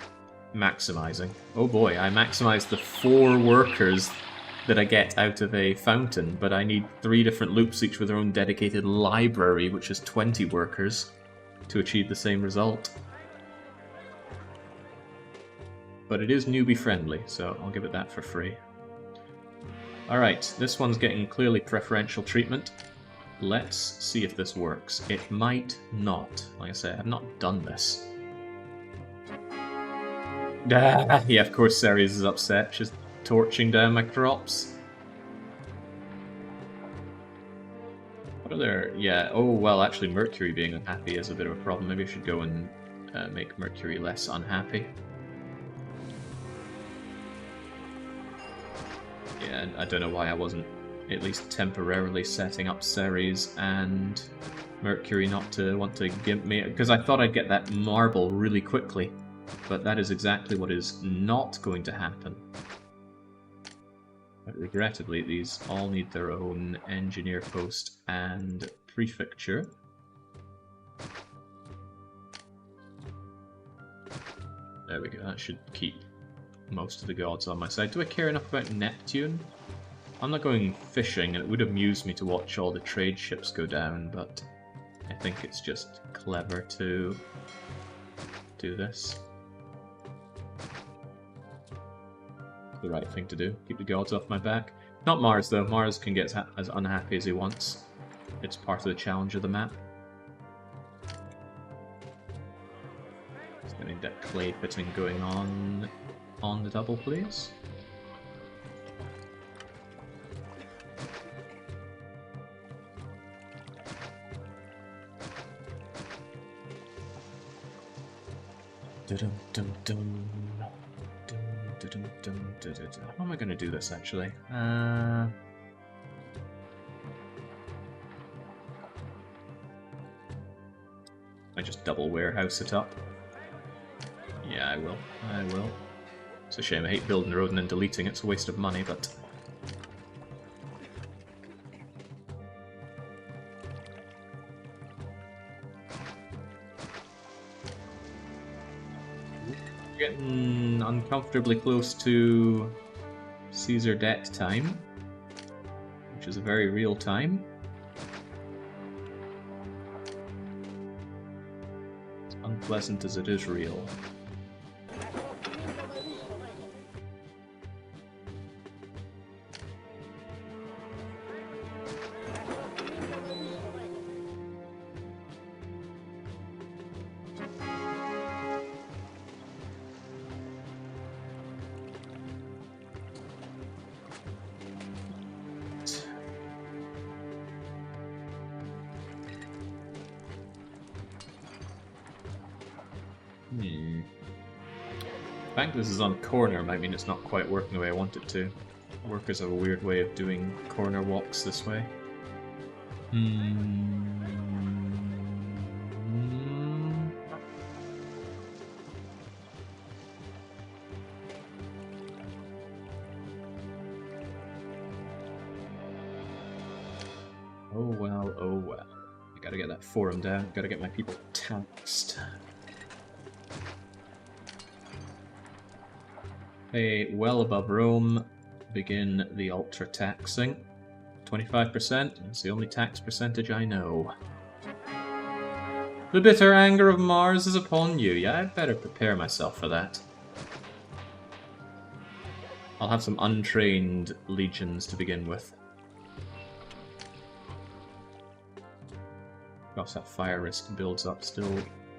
maximizing. Oh boy, I maximized the 4 workers that I get out of a fountain, but I need 3 different loops, each with their own dedicated library, which is 20 workers, to achieve the same result. But it is newbie friendly, so I'll give it that for free. Alright, this one's getting clearly preferential treatment. Let's see if this works. It might not. Like I say, I've not done this. Yeah, of course Ceres is upset. She's torching down my crops. What are there? Yeah, oh well, actually Mercury being unhappy is a bit of a problem. Maybe I should go and make Mercury less unhappy. Yeah, I don't know why I wasn't at least temporarily setting up Ceres and Mercury not to want to gimp me, because I thought I'd get that marble really quickly, but that is exactly what is not going to happen. But regrettably, these all need their own engineer post and prefecture. There we go, that should keep most of the gods on my side. Do I care enough about Neptune? I'm not going fishing, and it would amuse me to watch all the trade ships go down, but I think it's just clever to do this. The right thing to do. Keep the gods off my back. Not Mars, though. Mars can get as unhappy as he wants. It's part of the challenge of the map. Just getting that clay pitting going on the double, please. How am I going to do this, actually? I just double warehouse it up. Yeah, I will. I will. It's a shame. I hate building the road and then deleting it. It's a waste of money, but... Getting uncomfortably close to Caesar debt time, which is a very real time. As unpleasant as it is real. The fact this is on corner might mean it's not quite working the way I want it to. Workers have a weird way of doing corner walks this way. Oh well, oh well. I gotta get that forum down, gotta get my people taxed. Pay well above Rome, begin the ultra taxing. 25%, it's the only tax percentage I know. The bitter anger of Mars is upon you. Yeah, I'd better prepare myself for that. I'll have some untrained legions to begin with. Gosh, that fire risk builds up still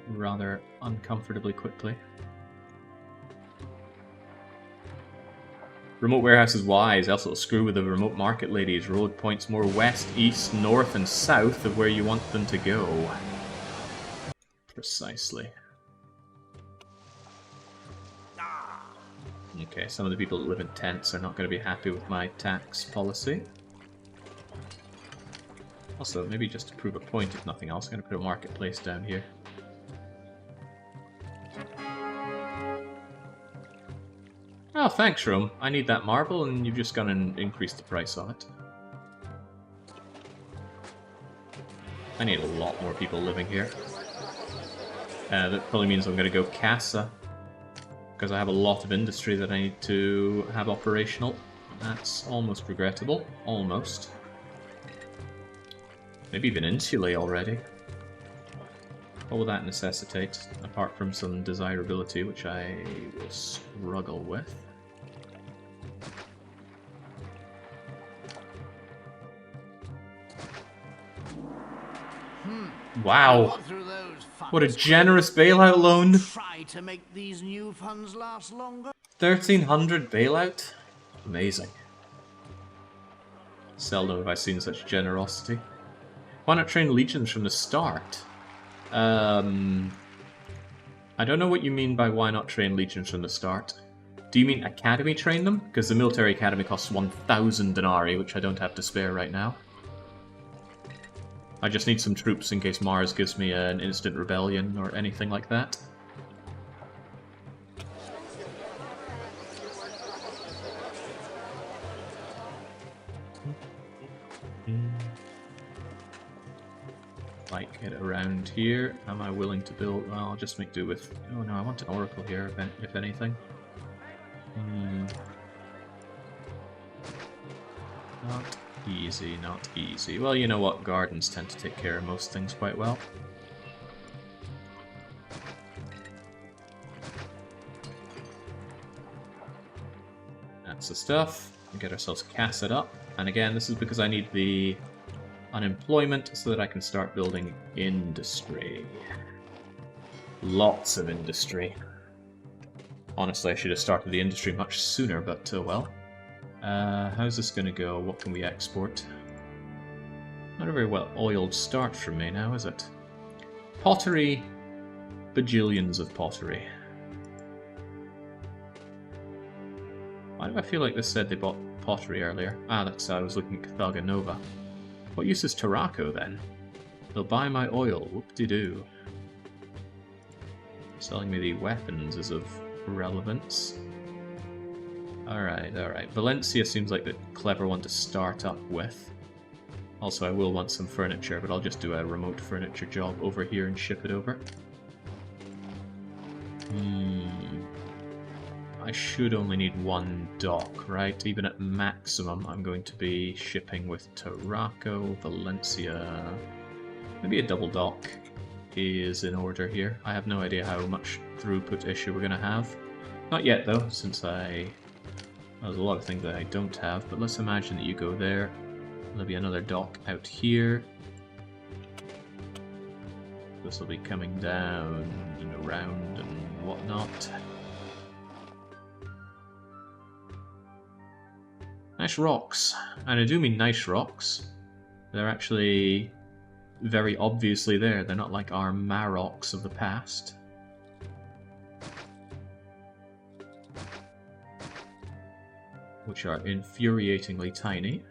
rather uncomfortably quickly. Remote warehouse is wise, else it'll screw with the remote market ladies. Road points more west, east, north, and south of where you want them to go. Precisely. Okay, some of the people that live in tents are not going to be happy with my tax policy. Also, maybe just to prove a point, if nothing else, I'm going to put a marketplace down here. Oh, thanks, Rome. I need that marble, and you've just gone and increased the price on it. I need a lot more people living here. That probably means I'm going to go Casa, because I have a lot of industry that I need to have operational. That's almost regrettable. Almost. Maybe even Insulae already. What will that necessitate, apart from some desirability, which I will struggle with? Wow! What a generous bailout loan! Try to make these new funds last longer. 1,300 bailout? Amazing. Seldom have I seen such generosity. Why not train legions from the start? I don't know what you mean by why not train legions from the start. Do you mean academy train them? Because the military academy costs 1,000 denarii, which I don't have to spare right now. I just need some troops in case Mars gives me an instant rebellion or anything like that. Like, get around here. Am I willing to build? Well, I'll just make do with... Oh no, I want an oracle here, if anything. Not easy, not easy. Well, you know what? Gardens tend to take care of most things quite well. That's the stuff. We get ourselves casted up. And again, this is because I need the unemployment so that I can start building industry. Lots of industry. Honestly, I should have started the industry much sooner, but well. How's this going to go? What can we export? Not a very well oiled start from me now, is it? Pottery. Bajillions of pottery. Why do I feel like this said they bought pottery earlier? Ah, that's I was looking at Cathalga Nova. What use is Tarraco then? They'll buy my oil. Whoop-de-doo. Selling me the weapons is of relevance. Alright, alright. Valencia seems like the clever one to start up with. Also, I will want some furniture, but I'll just do a remote furniture job over here and ship it over. I should only need one dock, right? Even at maximum, I'm going to be shipping with Tarraco, Valencia... Maybe a double dock is in order here. I have no idea how much throughput issue we're going to have. Not yet, though, since there's a lot of things that I don't have, but let's imagine that you go there. There'll be another dock out here. This will be coming down and around and whatnot. Nice rocks. And I do mean nice rocks. They're actually very obviously there. They're not like our Marocs of the past. Which are infuriatingly tiny.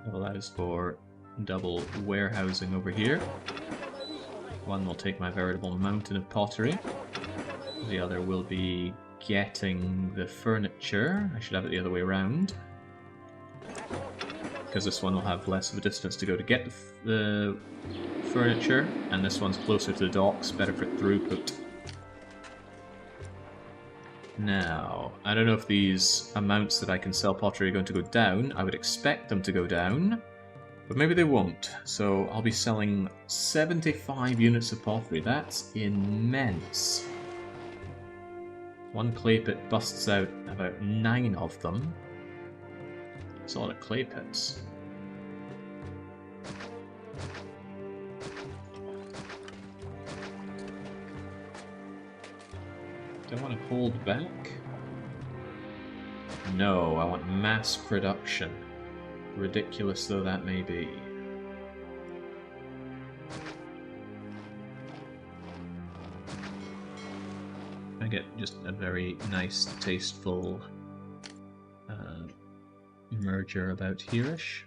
Well, that is for double warehousing over here. One will take my veritable mountain of pottery. The other will be getting the furniture. I should have it the other way around. Because this one will have less of a distance to go to get the furniture, and this one's closer to the docks, better for throughput. Now, I don't know if these amounts that I can sell pottery are going to go down. I would expect them to go down, but maybe they won't. So I'll be selling 75 units of pottery. That's immense. One clay pit busts out about 9 of them. That's a lot of clay pits. Do I want to hold back? No, I want mass production. Ridiculous though that may be. I get just a very nice, tasteful merger about here-ish.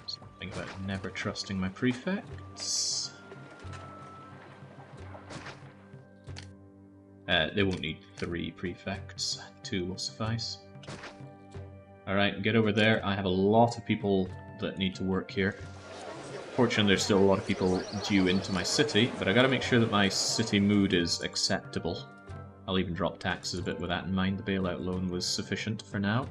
Something about never trusting my prefects. They won't need 3 prefects. 2 will suffice. Alright, get over there. I have a lot of people that need to work here. Fortunately, there's still a lot of people due into my city, but I gotta make sure that my city mood is acceptable. I'll even drop taxes a bit with that in mind. The bailout loan was sufficient for now.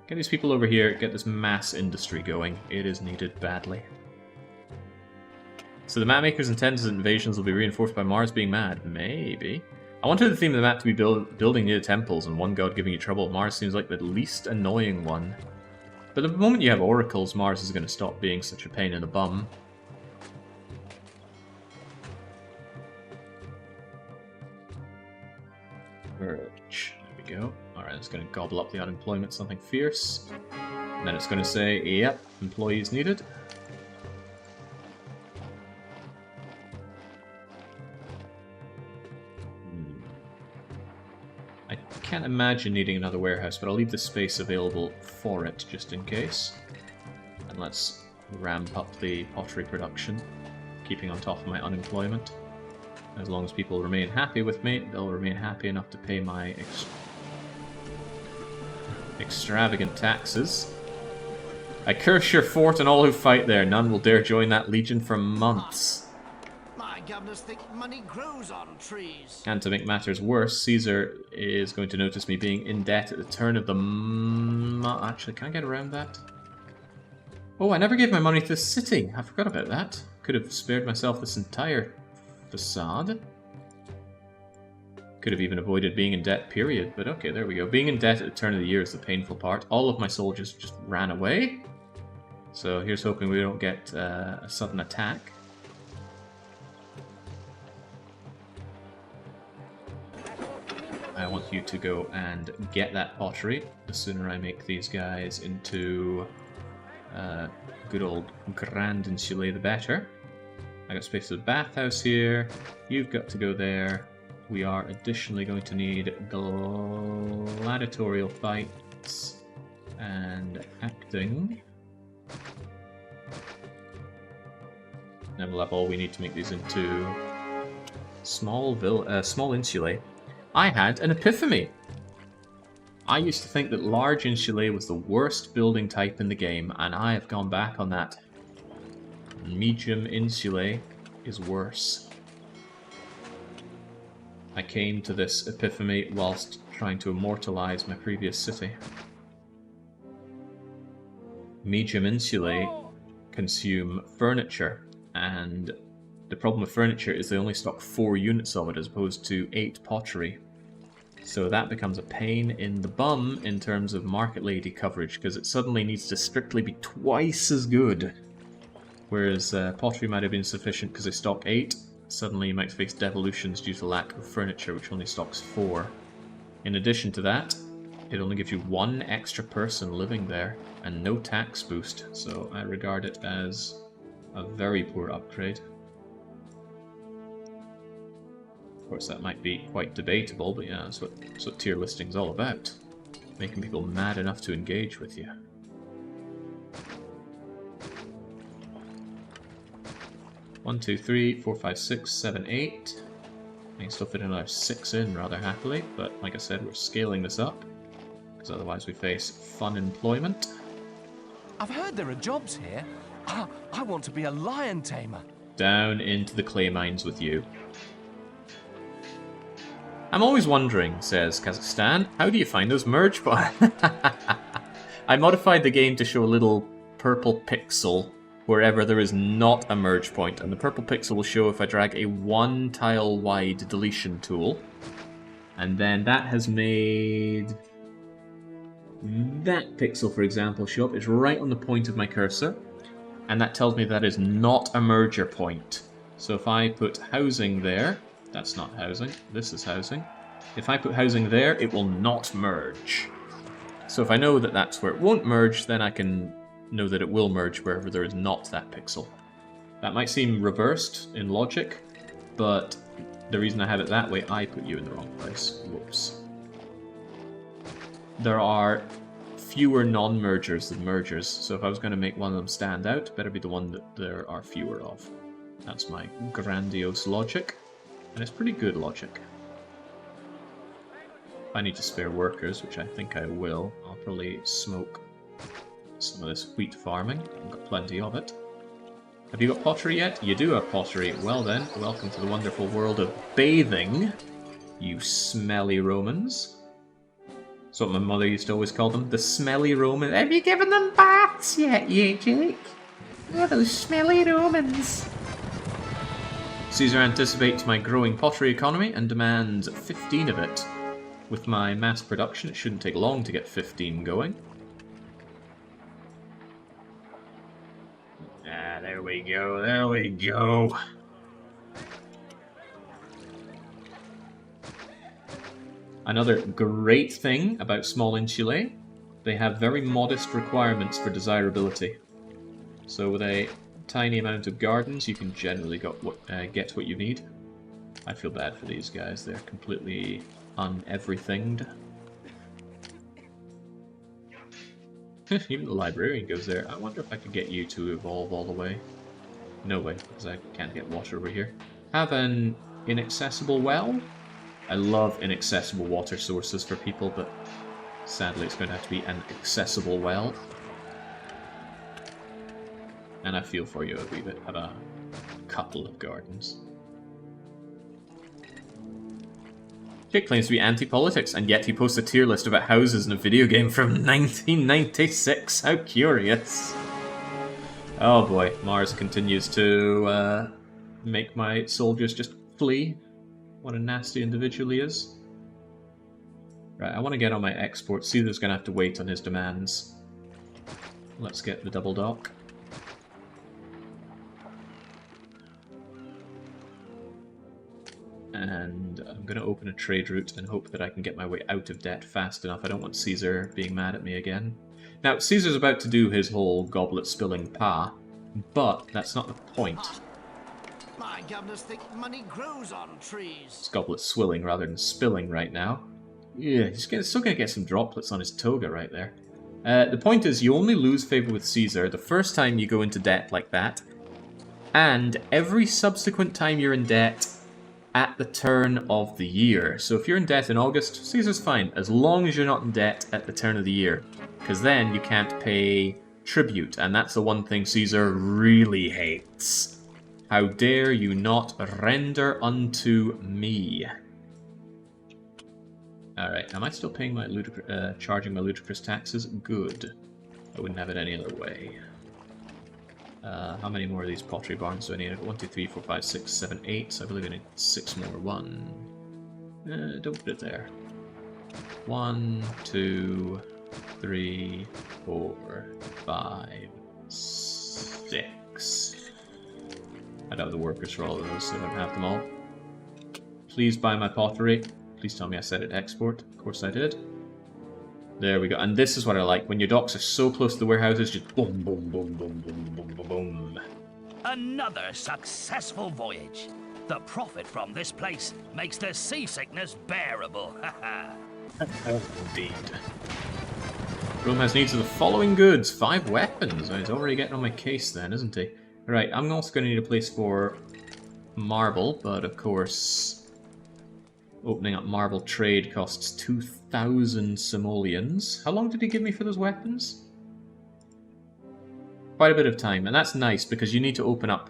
Get these people over here, get this mass industry going. It is needed badly. So the mapmakers intend that invasions will be reinforced by Mars being mad. Maybe. I wanted the theme of the map to be building near the temples and one god giving you trouble. Mars seems like the least annoying one. But the moment you have oracles, Mars is going to stop being such a pain in the bum. Merge. There we go. Alright, it's going to gobble up the unemployment, something fierce. And then it's going to say, yep, employees needed. I can't imagine needing another warehouse, but I'll leave the space available for it just in case. And let's ramp up the pottery production, keeping on top of my unemployment. As long as people remain happy with me, they'll remain happy enough to pay my extravagant taxes. I curse your fort and all who fight there. None will dare join that legion for months. My governors think money grows on trees. And to make matters worse, Caesar is going to notice me being in debt at the turn of the Actually, can I get around that? Oh, I never gave my money to the city. I forgot about that. Could have spared myself this entire facade. Could have even avoided being in debt, period. But okay, there we go. Being in debt at the turn of the year is the painful part. All of my soldiers just ran away. So here's hoping we don't get a sudden attack. I want you to go and get that pottery. The sooner I make these guys into good old Grand Insulet, the better. I got space for the bathhouse here. You've got to go there. We are additionally going to need gladiatorial fights. And acting. And we'll have all we need to make these into small insulae. I had an epiphany! I used to think that large insulae was the worst building type in the game, and I have gone back on that. Medium insulae is worse. I came to this epiphany whilst trying to immortalize my previous city. Medium insulae consume furniture, and the problem with furniture is they only stock 4 units of it as opposed to 8 pottery. So that becomes a pain in the bum in terms of market lady coverage, because it suddenly needs to strictly be twice as good. Whereas pottery might have been sufficient because they stock 8, suddenly you might face devolutions due to lack of furniture, which only stocks 4. In addition to that, it only gives you 1 extra person living there, and no tax boost, so I regard it as a very poor upgrade. Of course, that might be quite debatable, but yeah, that's what tier listing's all about. Making people mad enough to engage with you. One, 2, 3, 4, 5, 6, 7, 8. I can still fit another 6 in rather happily, but like I said, we're scaling this up, because otherwise we face fun employment. I've heard there are jobs here. I want to be a lion tamer. Down into the clay mines with you. I'm always wondering, says Kazakhstan, how do you find those merge points? I modified the game to show a little purple pixel wherever there is not a merge point, and the purple pixel will show if I drag a 1 tile wide deletion tool, and then that has made that pixel, for example, show up. It's right on the point of my cursor, and that tells me that is not a merger point. So if I put housing there, that's not housing, this is housing. If I put housing there, it will not merge. So if I know that that's where it won't merge, then I can know that it will merge wherever there is not that pixel. That might seem reversed in logic, but the reason I have it that way, I put you in the wrong place. Whoops. There are fewer non-mergers than mergers, so if I was going to make one of them stand out, better be the one that there are fewer of. That's my grandiose logic, and it's pretty good logic. If I need to spare workers, which I think I will, I'll probably smoke some of this wheat farming. I've got plenty of it. Have you got pottery yet? You do have pottery. Well then, welcome to the wonderful world of bathing, you smelly Romans. That's what my mother used to always call them, the smelly Romans. Have you given them baths yet, you Jake? Oh, those smelly Romans. Caesar anticipates my growing pottery economy and demands 15 of it. With my mass production, it shouldn't take long to get 15 going. Ah, there we go, there we go. Another great thing about small insulae, they have very modest requirements for desirability. So with a tiny amount of gardens, you can generally get what you need. I feel bad for these guys, they're completely un-everythinged. Even the librarian goes there. I wonder if I could get you to evolve all the way. No way, because I can't get water over here. Have an inaccessible well? I love inaccessible water sources for people, but sadly it's going to have to be an accessible well. And I feel for you a wee bit. Have a couple of gardens. Jake claims to be anti-politics, and yet he posts a tier list about houses in a video game from 1996. How curious. Oh boy, Mars continues to make my soldiers just flee. What a nasty individual he is. Right, I want to get on my export. Caesar's going to have to wait on his demands. Let's get the double dock. And I'm going to open a trade route and hope that I can get my way out of debt fast enough. I don't want Caesar being mad at me again. Now, Caesar's about to do his whole goblet spilling pa, but that's not the point. My governors think money grows on trees. It's goblet swilling rather than spilling right now. Yeah, he's still going to get some droplets on his toga right there. The point is, you only lose favor with Caesar the first time you go into debt like that, and every subsequent time you're in debt at the turn of the year. So if you're in debt in August, Caesar's fine, as long as you're not in debt at the turn of the year, because then you can't pay tribute, and that's the one thing Caesar really hates. How dare you not render unto me? Alright, am I still paying my charging my ludicrous taxes? Good. I wouldn't have it any other way. How many more of these pottery barns do I need? 1, 2, 3, 4, 5, 6, 7, 8. So I believe I need 6 more. 1. Don't put it there. 1, 2, 3, 4, 5, 6. I'd have the workers for all of those, so I don't have them all. Please buy my pottery. Please tell me I set it to export. Of course I did. There we go. And this is what I like. When your docks are so close to the warehouses, just boom, boom, boom, boom, boom, boom, boom, boom. Another successful voyage. The profit from this place makes the seasickness bearable. Indeed. Rome has needs of the following goods. 5 weapons. He's already getting on my case then, isn't he? Right, I'm also going to need a place for marble, but of course opening up marble trade costs 2,000 simoleons. How long did he give me for those weapons? Quite a bit of time, and that's nice because you need to open up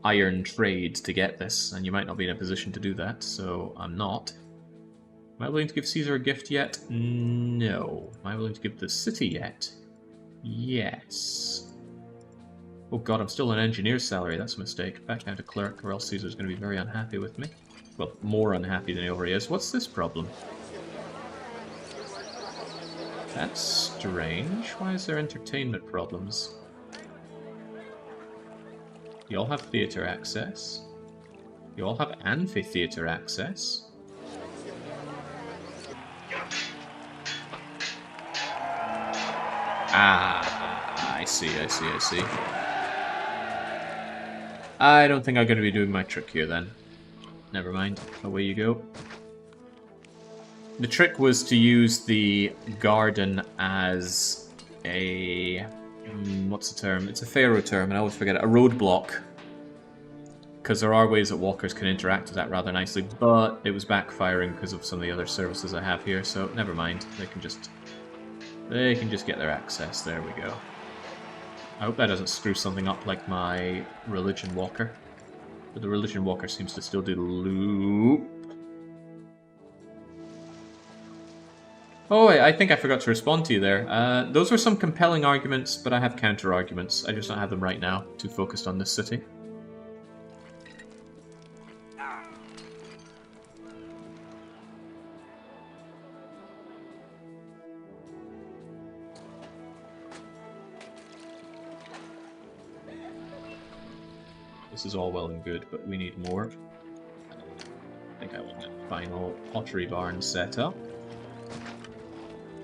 iron trade to get this, and you might not be in a position to do that, so I'm not. Am I willing to give Caesar a gift yet? No. Am I willing to give the city yet? Yes. Oh god, I'm still on engineer's salary, that's a mistake. Back down to clerk, or else Caesar's going to be very unhappy with me. Well, more unhappy than he already is. What's this problem? That's strange. Why is there entertainment problems? You all have theatre access. You all have amphitheatre access. Ah, I see. I don't think I'm going to be doing my trick here then. Never mind. Away you go. The trick was to use the garden as a... what's the term? It's a pharaoh term, and I always forget it. A roadblock. Because there are ways that walkers can interact with that rather nicely, but it was backfiring because of some of the other services I have here, so never mind. They can just get their access. There we go. I hope that doesn't screw something up like my religion walker. But the religion walker seems to still do the loop. Oh, wait, I think I forgot to respond to you there. Those were some compelling arguments, but I have counter-arguments. I just don't have them right now. Too focused on this city. This is all well and good, but we need more. I think I want that final pottery barn set up.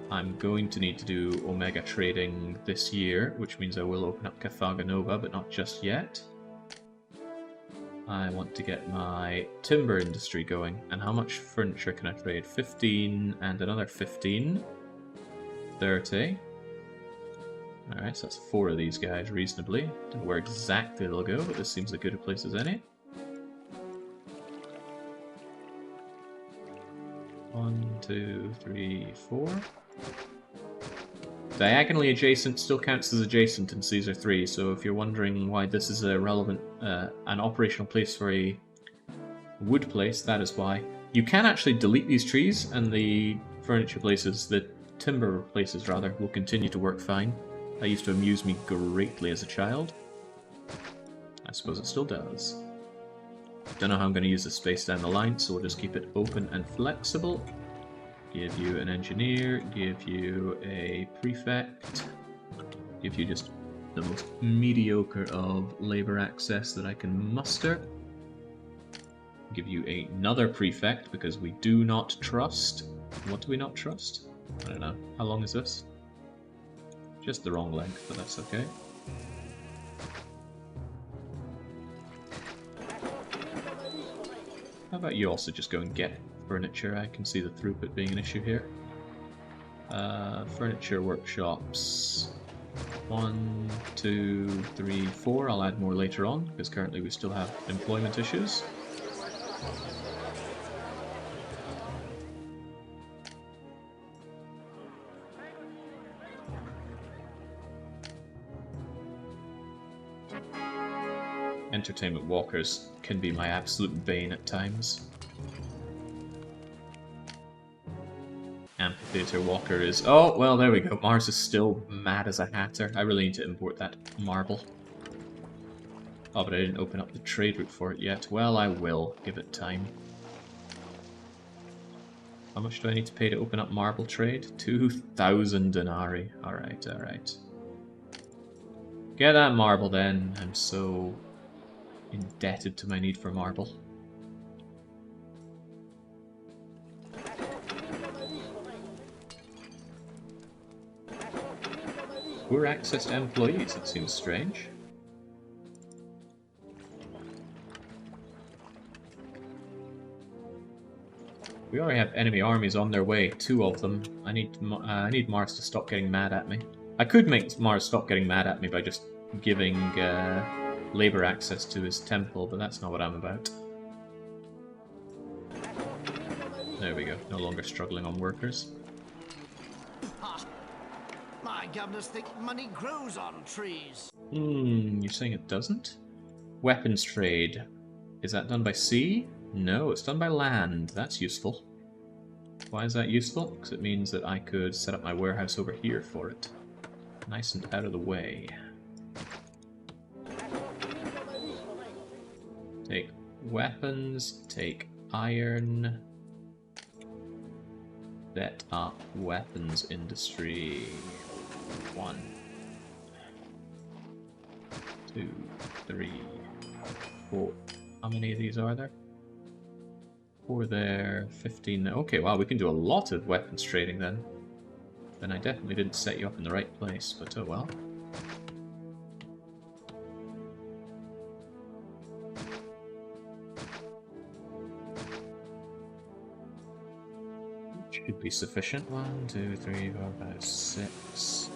I'm going to need to do Omega trading this year, which means I will open up Carthago Nova, but not just yet. I want to get my timber industry going. And how much furniture can I trade? 15 and another 15. 30. Alright, so that's 4 of these guys reasonably. Don't know where exactly they'll go, but this seems as good a place as any. 1, 2, 3, 4. Diagonally adjacent still counts as adjacent in Caesar 3, so if you're wondering why this is a relevant, an operational place for a wood place, that is why. You can actually delete these trees, and the furniture places, the timber places rather, will continue to work fine. That used to amuse me greatly as a child. I suppose it still does. Don't know how I'm going to use this space down the line, so we'll just keep it open and flexible. Give you an engineer, give you a prefect, give you just the most mediocre of labor access that I can muster. Give you another prefect, because we do not trust. What do we not trust? I don't know. How long is this? Just the wrong length, but that's okay. How about you also just go and get furniture? I can see the throughput being an issue here. Furniture workshops. 1, 2, 3, 4. I'll add more later on, because currently we still have employment issues. Entertainment walkers can be my absolute bane at times. Amphitheater walker is... Oh, well, there we go. Mars is still mad as a hatter. I really need to import that marble. Oh, but I didn't open up the trade route for it yet. Well, I will. Give it time. How much do I need to pay to open up marble trade? 2,000 denarii. Alright, alright. Get that marble then. I'm so indebted to my need for marble. Poor access to employees, it seems strange. We already have enemy armies on their way, 2 of them. I need Mars to stop getting mad at me. I could make Mars stop getting mad at me by just giving labor access to his temple, but that's not what I'm about. There we go, no longer struggling on workers. My governors think money grows on trees. You're saying it doesn't? Weapons trade. Is that done by sea? No, it's done by land. That's useful. Why is that useful? Because it means that I could set up my warehouse over here for it. Nice and out of the way. Take weapons, take iron. Set up weapons industry. 1, 2, 3, 4. How many of these are there? 4 there, 15 there. Okay, wow, we can do a lot of weapons trading then. Then I definitely didn't set you up in the right place, but oh well. Should be sufficient. 1, 2, 3, 4, 5, 6.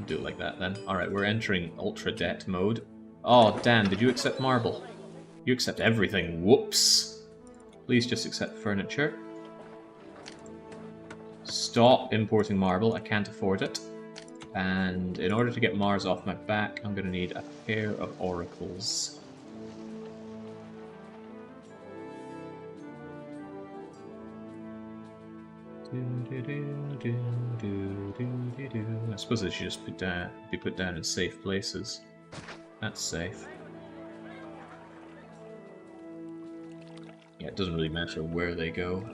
Do it like that then. Alright, we're entering ultra debt mode. Oh, Dan, did you accept marble? You accept everything. Whoops. Please just accept furniture. Stop importing marble. I can't afford it. And in order to get Mars off my back, I'm going to need a pair of oracles. I suppose they should just be put down in safe places. That's safe. Yeah, it doesn't really matter where they go.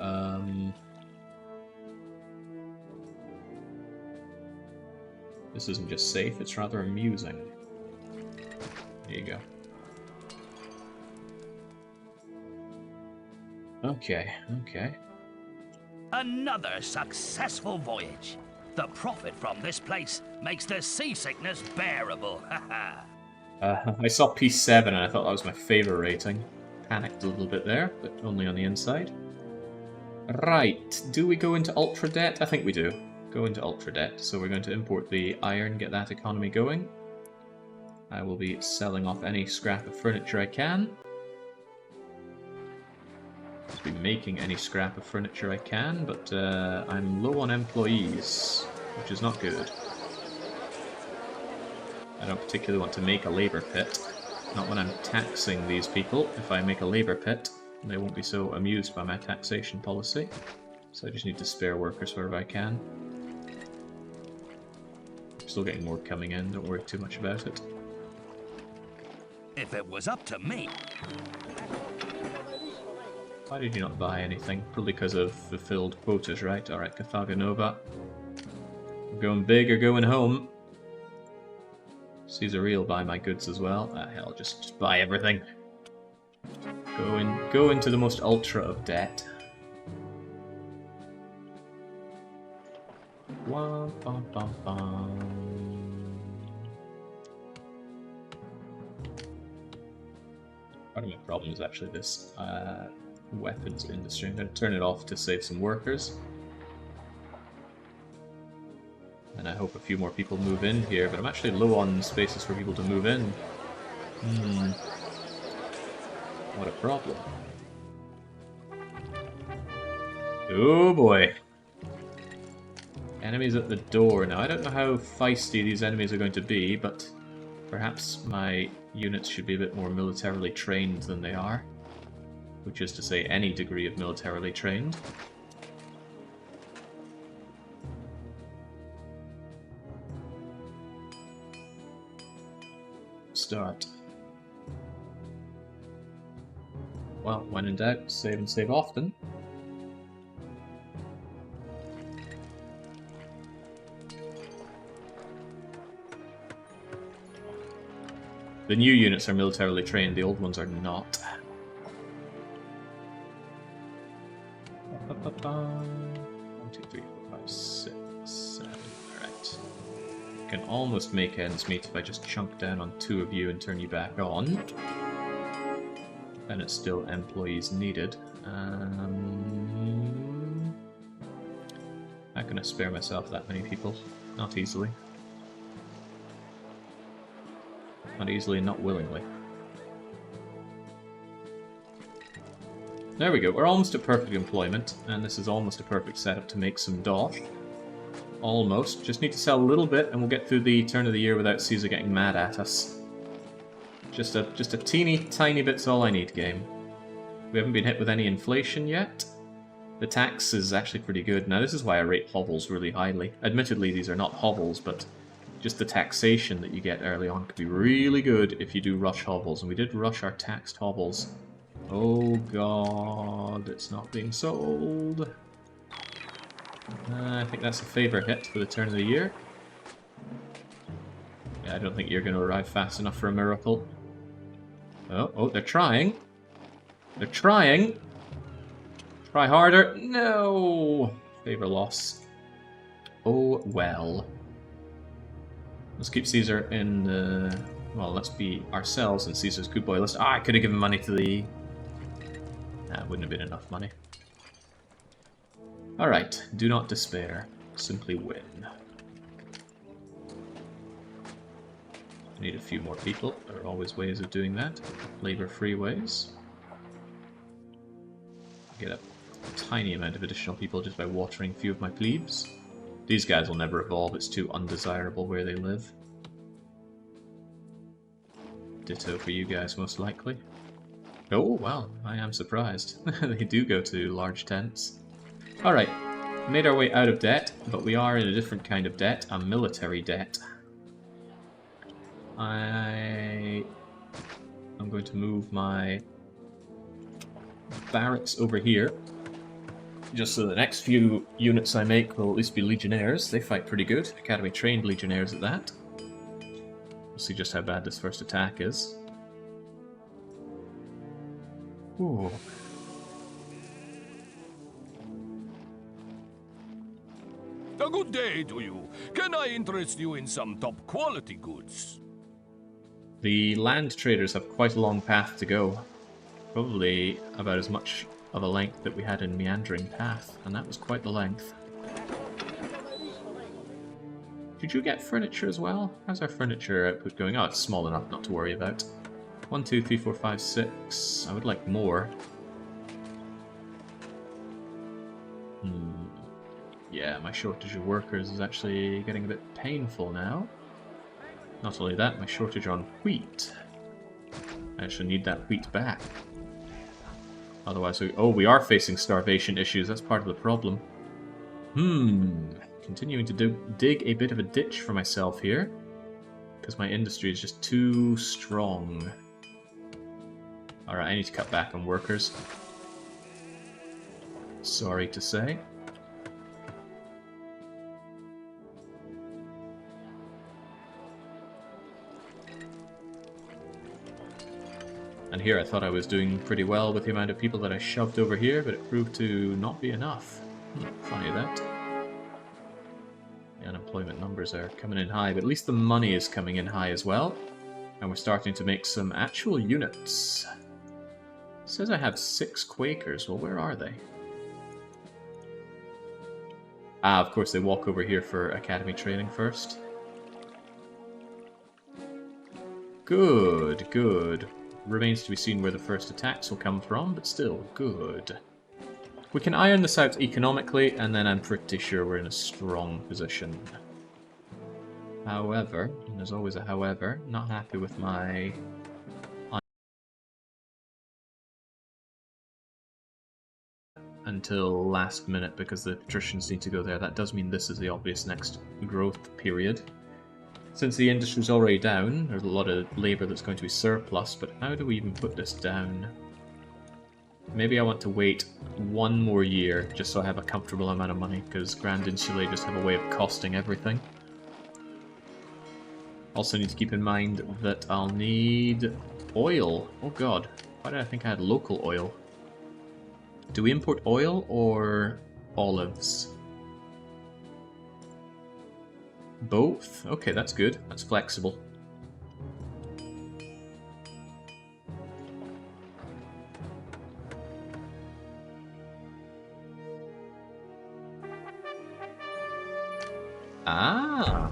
This isn't just safe, it's rather amusing. There you go. Okay, okay. Another successful voyage. The profit from this place makes the seasickness bearable. I saw P7 and I thought that was my favourite rating. Panicked a little bit there, but only on the inside. Right, do we go into ultra debt? I think we do. Go into ultra debt. So we're going to import the iron, get that economy going. I will be selling off any scrap of furniture I can. Be making any scrap of furniture I can, but I'm low on employees, which is not good. I don't particularly want to make a labour pit. Not when I'm taxing these people. If I make a labour pit, they won't be so amused by my taxation policy. So I just need to spare workers wherever I can. I'm still getting more coming in, don't worry too much about it. If it was up to me... Why did you not buy anything? Probably because of fulfilled quotas, right? Alright, Carthago Nova. We're going big or going home. Caesarea will buy my goods as well. Ah, hell, just buy everything. Go into the most ultra of debt. Wah, bum, bum, bum. Part of my problem is actually this. weapons industry. I'm going to turn it off to save some workers. And I hope a few more people move in here, but I'm actually low on spaces for people to move in. What a problem. Oh boy. Enemies at the door. Now, I don't know how feisty these enemies are going to be, but perhaps my units should be a bit more militarily trained than they are. Which is to say, any degree of militarily trained. Start. Well, when in doubt, save and save often. The new units are militarily trained, the old ones are not. 1, 2, 3, 4, 5, 6, 7. Alright. Can almost make ends meet if I just chunk down on 2 of you and turn you back on. Then it's still employees needed. Not gonna spare myself that many people. Not easily. Not easily, not willingly. There we go, we're almost at perfect employment, and this is almost a perfect setup to make some dosh. Almost. Just need to sell a little bit, and we'll get through the turn of the year without Caesar getting mad at us. Just a teeny tiny bit's all I need, game. We haven't been hit with any inflation yet. The tax is actually pretty good. Now this is why I rate hovels really highly. Admittedly, these are not hovels, but just the taxation that you get early on could be really good if you do rush hovels. And we did rush our taxed hovels. Oh god, it's not being sold. I think that's a favor hit for the turn of the year. Yeah, I don't think you're going to arrive fast enough for a miracle. Oh, they're trying. They're trying. Try harder. No! Favor loss. Oh, well. Let's keep Caesar in the... Well, let's be ourselves in Caesar's good boy list. Ah, I could have given money to the... Nah, it wouldn't have been enough money. Alright, do not despair. Simply win. I need a few more people. There are always ways of doing that. Labor-free ways. Get a tiny amount of additional people just by watering a few of my plebes. These guys will never evolve, it's too undesirable where they live. Ditto for you guys, most likely. Oh, well, I am surprised. They do go to large tents. Alright, made our way out of debt, but we are in a different kind of debt, a military debt. I'm going to move my barracks over here, just so the next few units I make will at least be legionnaires. They fight pretty good. Academy trained legionnaires at that. We'll see just how bad this first attack is. Ooh. A good day to you. Can I interest you in some top quality goods? The land traders have quite a long path to go. Probably about as much of a length that we had in Meandering Path, and that was quite the length. Did you get furniture as well? How's our furniture output going? Oh, it's small enough not to worry about. 1, 2, 3, 4, 5, 6. I would like more. Yeah, my shortage of workers is actually getting a bit painful now. Not only that, my shortage on wheat. I actually need that wheat back. Otherwise, we are facing starvation issues. That's part of the problem. Continuing to dig a bit of a ditch for myself here. Because my industry is just too strong. Alright, I need to cut back on workers. Sorry to say. And here I thought I was doing pretty well with the amount of people that I shoved over here, but it proved to not be enough. Funny that. The unemployment numbers are coming in high, but at least the money is coming in high as well. And we're starting to make some actual units. says I have 6 Quakers. Well, where are they? Ah, of course they walk over here for academy training first. Good, good. Remains to be seen where the first attacks will come from, but still, good. We can iron this out economically, and then I'm pretty sure we're in a strong position. However, and there's always a however, not happy with my... until last minute because the patricians need to go there. That does mean this is the obvious next growth period. Since the industry's already down, there's a lot of labour that's going to be surplus, but how do we even put this down? Maybe I want to wait 1 more year just so I have a comfortable amount of money, because Grand Insulae just have a way of costing everything. Also need to keep in mind that I'll need oil. Oh god, why did I think I had local oil? Do we import oil or olives? Both? Okay, that's good. That's flexible. Ah!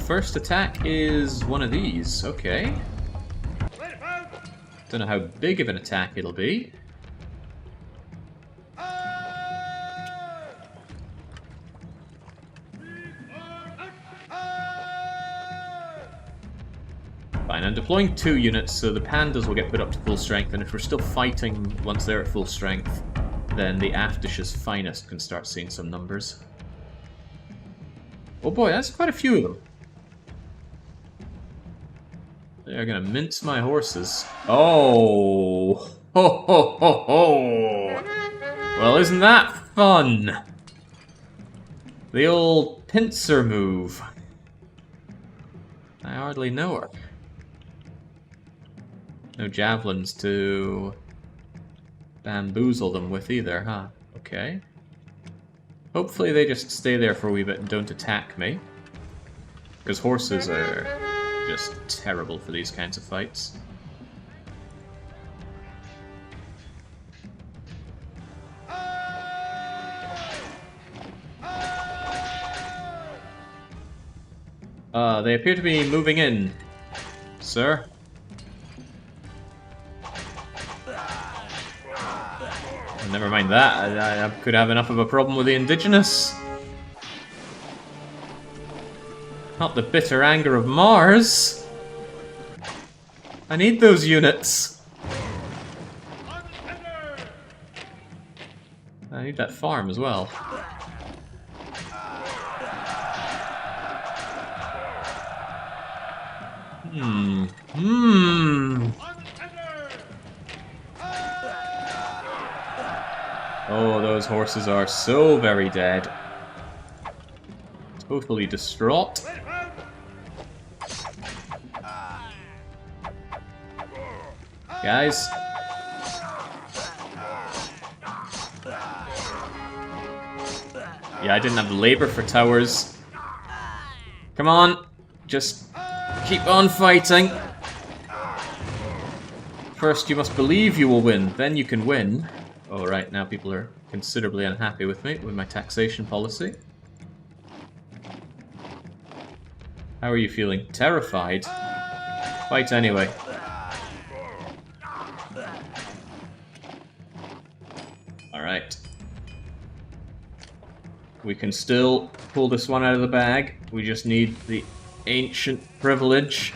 First attack is one of these. Okay. Don't know how big of an attack it'll be. Fine, I'm deploying 2 units, so the pandas will get put up to full strength, and if we're still fighting once they're at full strength, then the Aftish's finest can start seeing some numbers. Oh boy, that's quite a few of them. They're gonna mince my horses. Oh! Ho ho ho ho! Well, isn't that fun? The old pincer move. I hardly know her. No javelins to bamboozle them with either, huh? Okay. Hopefully they just stay there for a wee bit and don't attack me. Because horses are just terrible for these kinds of fights. They appear to be moving in, sir. Never mind that, I could have enough of a problem with the indigenous. Not the bitter anger of Mars. I need those units. I need that farm as well. Oh, those horses are so very dead. Totally distraught. Guys. Yeah, I didn't have the labor for towers. Come on, just keep on fighting. First, you must believe you will win, then you can win. Oh, right, now people are considerably unhappy with me, with my taxation policy. How are you feeling? Terrified? Fight anyway. Alright. We can still pull this one out of the bag. We just need the ancient privilege.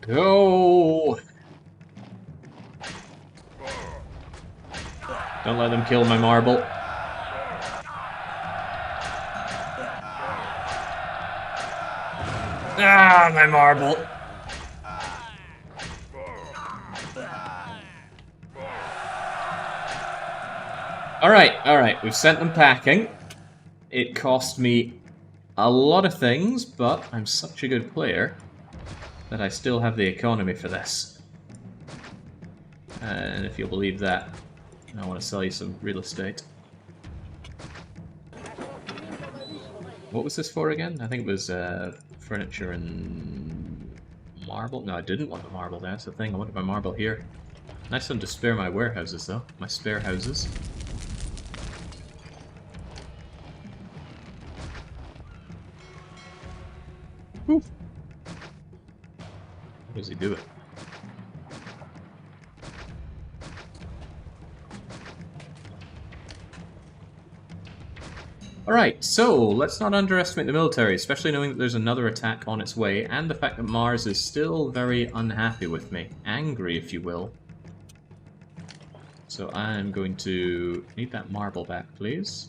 Go! Don't let them kill my marble. Ah, my marble! Alright, we've sent them packing. It cost me a lot of things, but I'm such a good player that I still have the economy for this. And if you'll believe that, I want to sell you some real estate. What was this for again? I think it was furniture and marble. No, I didn't want the marble. That's the thing. I wanted my marble here. Nice of them to spare my warehouses, though. My spare houses. Whew. What does he do it? Alright, so let's not underestimate the military, especially knowing that there's another attack on its way, and the fact that Mars is still very unhappy with me. Angry, if you will. So I'm going to need that marble back, please.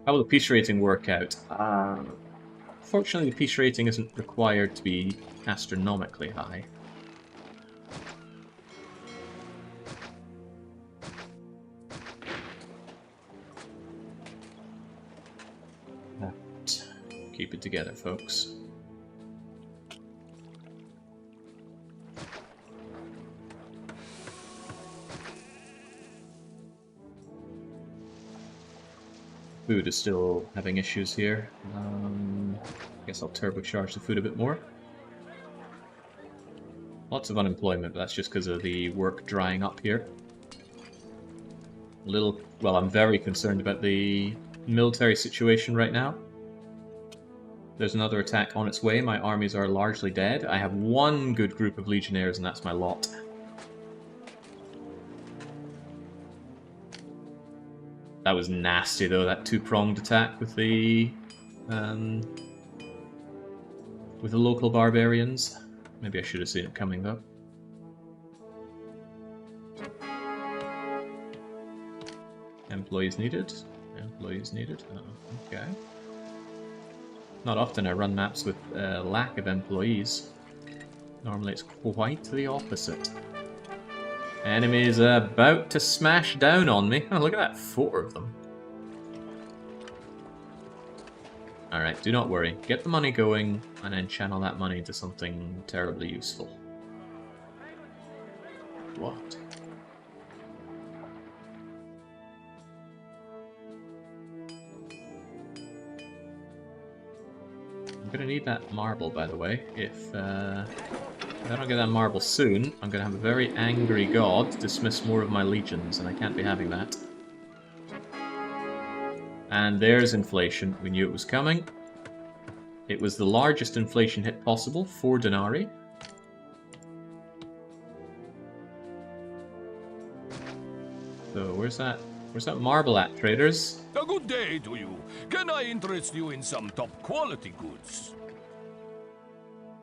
How will the peace rating work out? Fortunately, the peace rating isn't required to be astronomically high. Keep it together, folks. Food is still having issues here. I guess I'll turbocharge the food a bit more. Lots of unemployment, but that's just because of the work drying up here. Well, I'm very concerned about the military situation right now. There's another attack on its way. My armies are largely dead. I have one good group of legionnaires, and that's my lot. That was nasty, though, that two-pronged attack with the local barbarians. Maybe I should have seen it coming, though. Employees needed. Employees needed. Oh, okay. Not often I run maps with lack of employees. Normally it's quite the opposite. Enemies about to smash down on me. Oh, look at that, 4 of them. Alright, do not worry. Get the money going, and then channel that money into something terribly useful. What? I'm gonna need that marble, by the way. If I don't get that marble soon, I'm gonna have a very angry god dismiss more of my legions, and I can't be having that. And there's inflation. We knew it was coming. It was the largest inflation hit possible, 4 denarii. So where's that marble at, traders? A good day to you. Can I interest you in some top quality goods?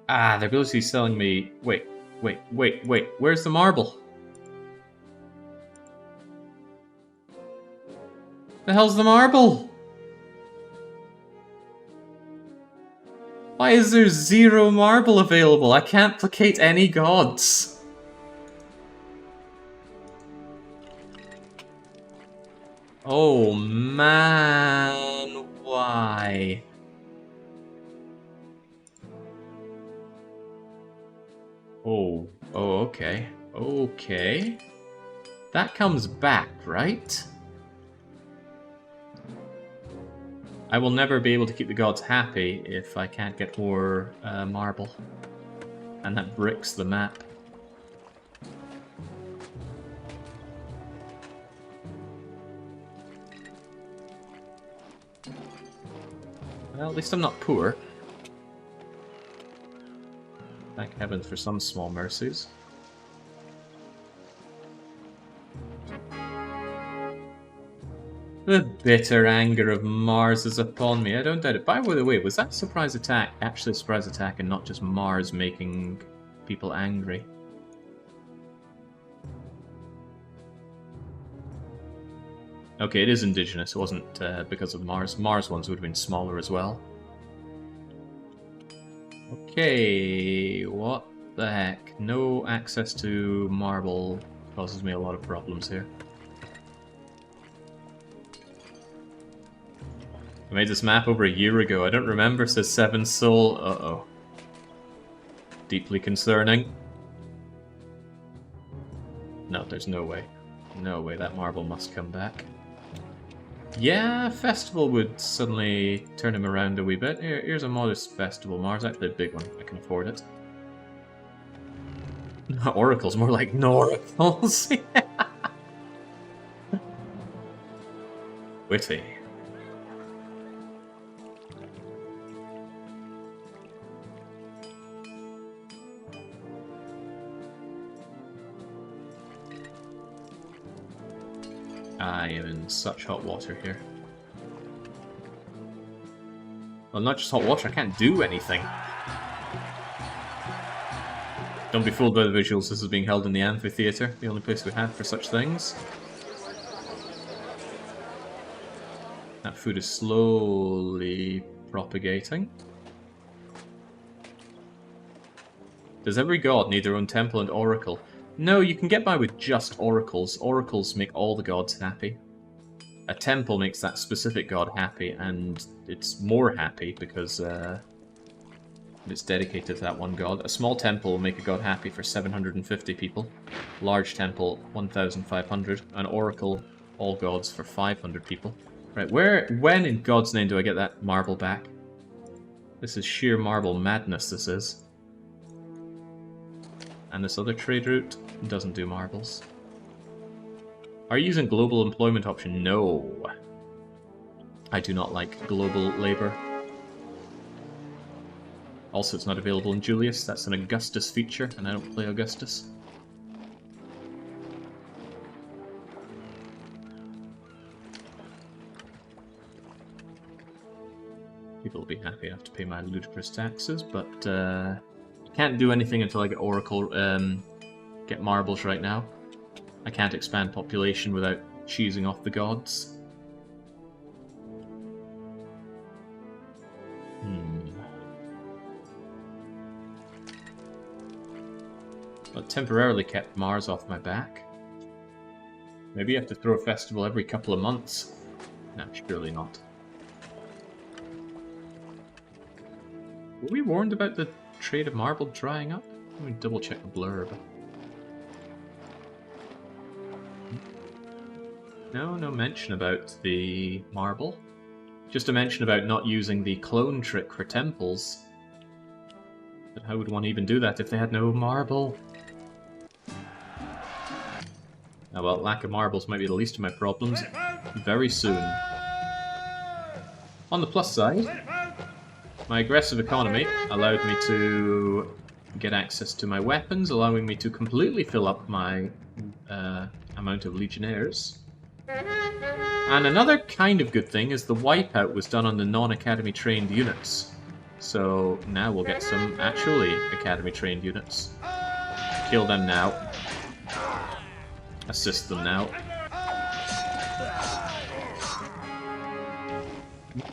Ah, they're basically selling me... Wait. Where's the marble? The hell's the marble? Why is there 0 marble available? I can't placate any gods. Oh man, why? Oh, okay. Okay. That comes back, right? I will never be able to keep the gods happy if I can't get more marble. And that bricks the map. Well, at least I'm not poor. Thank heavens for some small mercies. The bitter anger of Mars is upon me. I don't doubt it. By the way, was that surprise attack actually a surprise attack and not just Mars making people angry? Okay, it is indigenous. It wasn't because of Mars. Mars ones would have been smaller as well. Okay, what the heck? No access to marble causes me a lot of problems here. I made this map over a year ago. I don't remember, says 7 Soul. Uh-oh. Deeply concerning. No, there's no way. No way, that marble must come back. Yeah, festival would suddenly turn him around a wee bit. Here's a modest festival. Mars, actually a big one. I can afford it. Oracles, more like Noracles. Witty. I am in such hot water here. Well, not just hot water, I can't do anything. Don't be fooled by the visuals, this is being held in the amphitheater, the only place we have for such things. That food is slowly propagating. Does every god need their own temple and oracle? No, you can get by with just oracles. Oracles make all the gods happy. A temple makes that specific god happy, and it's more happy because it's dedicated to that one god. A small temple will make a god happy for 750 people. Large temple, 1,500. An oracle, all gods for 500 people. Right, when in God's name do I get that marble back? This is sheer marble madness, this is. And this other trade route doesn't do marbles. Are you using global employment option? No. I do not like global labor. Also, it's not available in Julius. That's an Augustus feature, and I don't play Augustus. People will be happy I have to pay my ludicrous taxes, but can't do anything until I get Oracle, get marbles right now. I can't expand population without cheesing off the gods. Well, it temporarily kept Mars off my back. Maybe you have to throw a festival every couple of months. No, surely not. Were we warned about the trade of marble drying up? Let me double check the blurb. No mention about the marble. Just a mention about not using the clone trick for temples. But how would one even do that if they had no marble? Oh well, lack of marbles might be the least of my problems very soon. On the plus side, my aggressive economy allowed me to get access to my weapons, allowing me to completely fill up my amount of legionnaires. And another kind of good thing is the wipeout was done on the non-academy trained units. So now we'll get some actually academy trained units. Kill them now. Assist them now.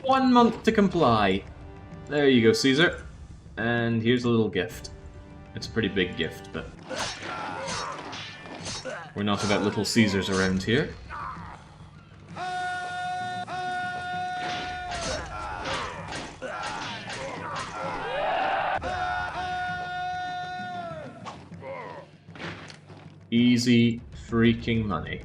1 month to comply. There you go, Caesar. And here's a little gift. It's a pretty big gift, but we're not about little Caesars around here. Easy freaking money.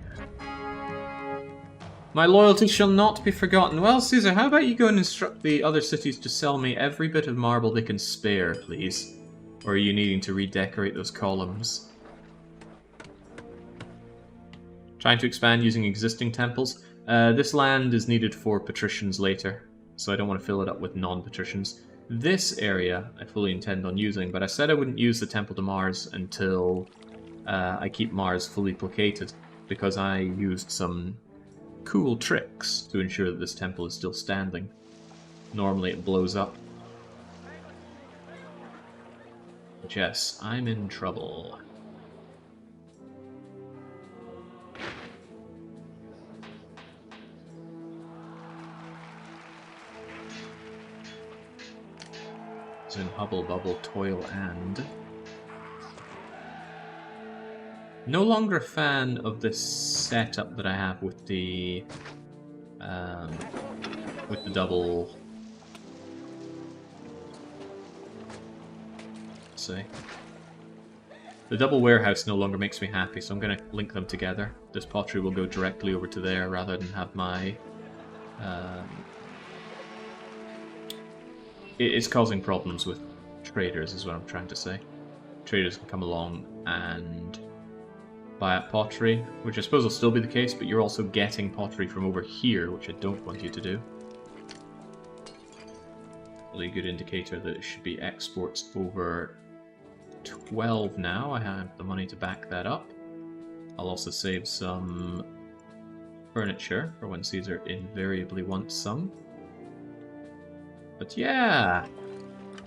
My loyalty shall not be forgotten. Well, Caesar, how about you go and instruct the other cities to sell me every bit of marble they can spare, please? Or are you needing to redecorate those columns? Trying to expand using existing temples. This land is needed for patricians later, so I don't want to fill it up with non-patricians. This area I fully intend on using, but I said I wouldn't use the Temple to Mars until I keep Mars fully placated, because I used some cool tricks to ensure that this temple is still standing. Normally it blows up. But yes, I'm in trouble. It's in Hubble Bubble, Toil and... No longer a fan of this setup that I have with the double. Let's see. The double warehouse no longer makes me happy, so I'm going to link them together. This pottery will go directly over to there rather than have my... It's causing problems with traders, is what I'm trying to say. Traders can come along and buy up pottery, which I suppose will still be the case, but you're also getting pottery from over here, which I don't want you to do. Really good indicator that it should be exports over 12 now. I have the money to back that up. I'll also save some furniture for when Caesar invariably wants some. But yeah,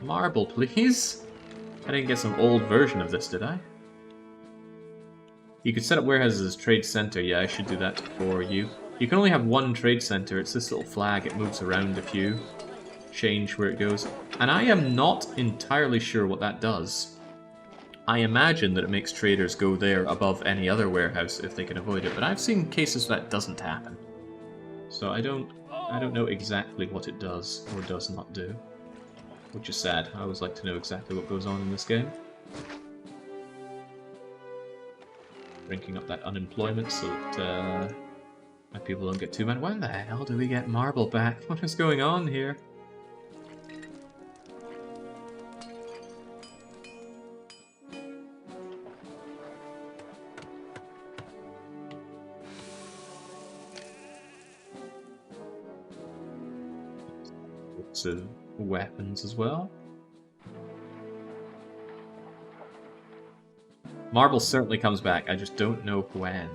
marble please. I didn't get some old version of this, did I? You could set up warehouses as trade center. Yeah, I should do that for you. You can only have one trade center. It's this little flag. It moves around if you change where it goes. And I am not entirely sure what that does. I imagine that it makes traders go there above any other warehouse if they can avoid it, but I've seen cases that doesn't happen. So I don't know exactly what it does or does not do. Which is sad. I always like to know exactly what goes on in this game. Drinking up that unemployment so that my people don't get too mad. Why the hell do we get marble back? What is going on here? Lots of weapons as well. Marble certainly comes back, I just don't know when.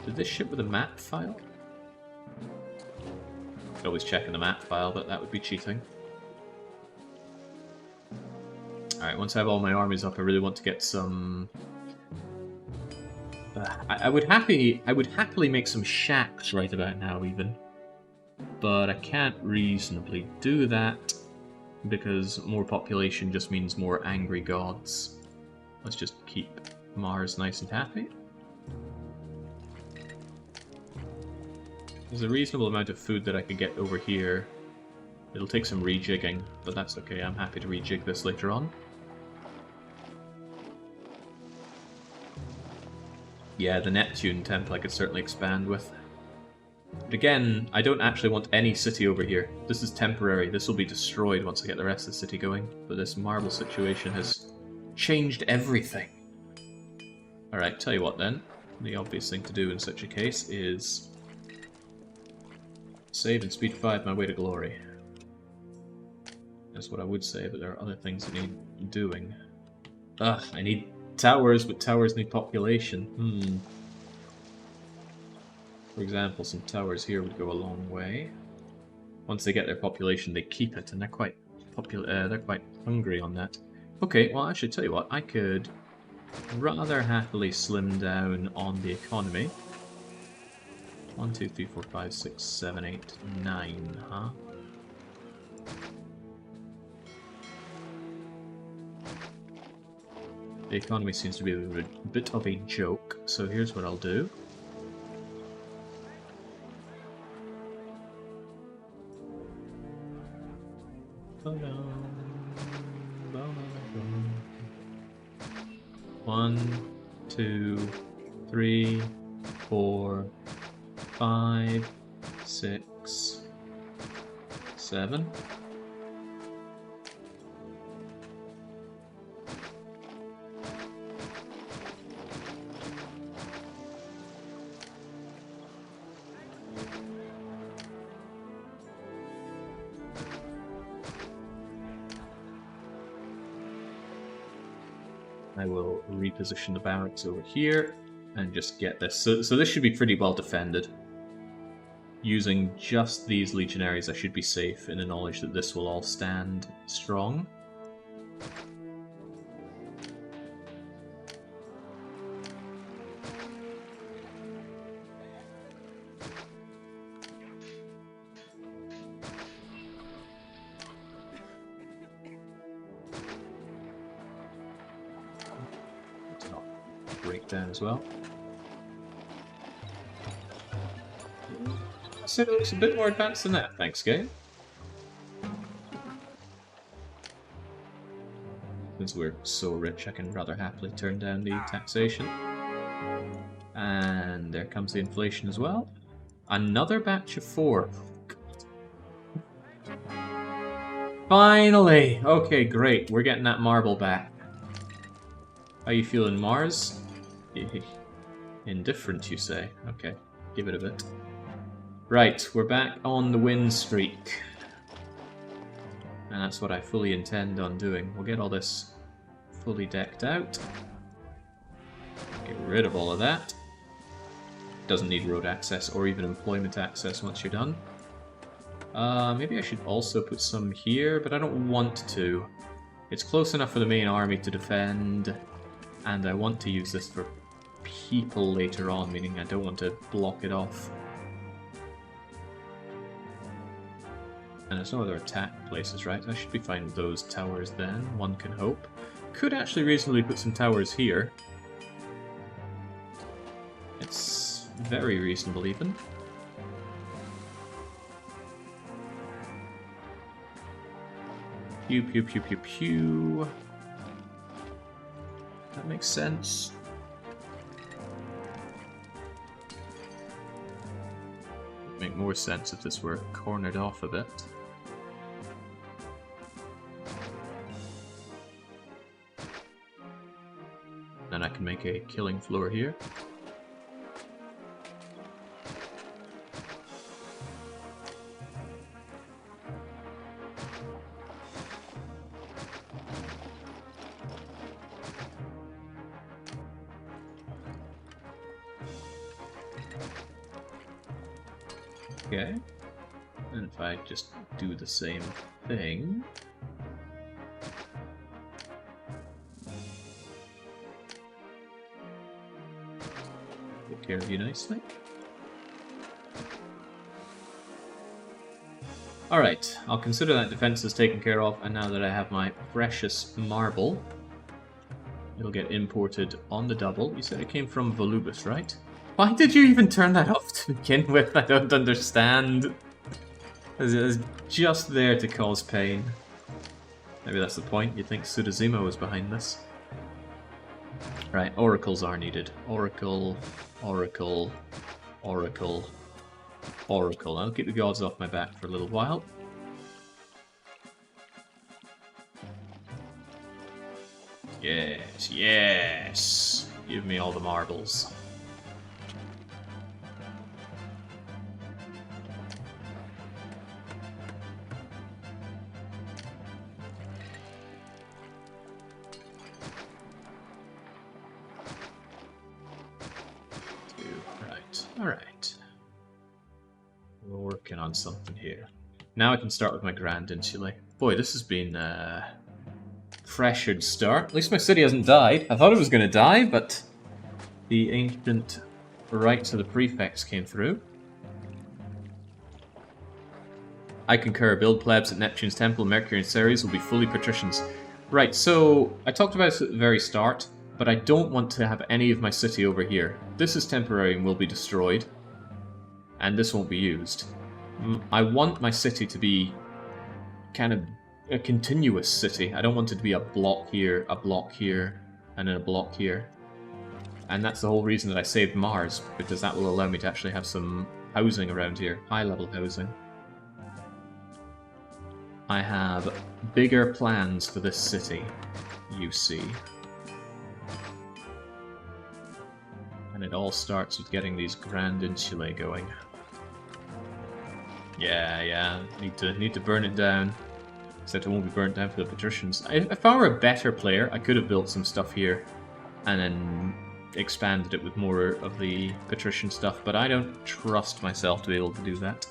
Did this ship with a map file? Could always check in the map file, but that would be cheating. Alright, once I have all my armies up, I really want to get some... I would happily make some shacks right about now, even. But I can't reasonably do that, because more population just means more angry gods. Let's just keep Mars nice and happy. There's a reasonable amount of food that I could get over here. It'll take some rejigging, but that's okay. I'm happy to rejig this later on. Yeah, the Neptune temple I could certainly expand with. But again, I don't actually want any city over here. This is temporary. This will be destroyed once I get the rest of the city going. But this marble situation has changed everything. Alright, tell you what then. The obvious thing to do in such a case is save and speed 5 my way to glory. That's what I would say, but there are other things that need doing. Ugh, I need towers, but towers need population. For example, some towers here would go a long way. Once they get their population, they keep it, and they're quite hungry on that. Okay, well, actually, tell you what, I could rather happily slim down on the economy. 1, 2, 3, 4, 5, 6, 7, 8, 9, huh? The economy seems to be a bit of a joke, so here's what I'll do. One, 2, 3, 4, 5, 6, 7. I will reposition the barracks over here and just get this. So this should be pretty well defended. Using just these legionaries, I should be safe in the knowledge that this will all stand strong. Down as well. So it looks a bit more advanced than that, thanks game. Since we're so rich, I can rather happily turn down the taxation. And there comes the inflation as well. Another batch of 4. Finally! Okay, great. We're getting that marble back. How you feeling, Mars? Indifferent, you say? Okay, give it a bit. Right, we're back on the win streak. And that's what I fully intend on doing. We'll get all this fully decked out. Get rid of all of that. Doesn't need road access or even employment access once you're done. Maybe I should also put some here, but I don't want to. It's close enough for the main army to defend, and I want to use this for people later on, meaning I don't want to block it off. And there's no other attack places, right? I should be fine with those towers then, one can hope. Could actually reasonably put some towers here. It's very reasonable even. Pew pew pew pew pew. That makes sense. It'd make more sense if this were cornered off a bit. Then I can make a killing floor here. Okay, and if I just do the same thing... Take care of you nicely. Alright, I'll consider that defense is taken care of, and now that I have my precious marble, it'll get imported on the double. You said it came from Volubis, right? Why did you even turn that off to begin with? I don't understand. It's just there to cause pain. Maybe that's the point. You think Sudazima was behind this. Right, oracles are needed. Oracle, oracle, oracle, oracle. I'll keep the gods off my back for a little while. Yes, yes! Give me all the marbles. Alright. We're working on something here. Now I can start with my Grand Insulae. Boy, this has been a pressured start. At least my city hasn't died. I thought it was going to die, but the ancient rights of the prefects came through. I concur. Build plebs at Neptune's temple, Mercury and Ceres will be fully patricians. Right, so I talked about this at the very start, but I don't want to have any of my city over here. This is temporary and will be destroyed, and this won't be used. I want my city to be kind of a continuous city. I don't want it to be a block here, and then a block here. And that's the whole reason that I saved Mars, because that will allow me to actually have some housing around here, high-level housing. I have bigger plans for this city, you see. And it all starts with getting these Grand Insulae going. Yeah, need to burn it down. Except it won't be burnt down for the patricians. If I were a better player, I could have built some stuff here and then expanded it with more of the patrician stuff, but I don't trust myself to be able to do that.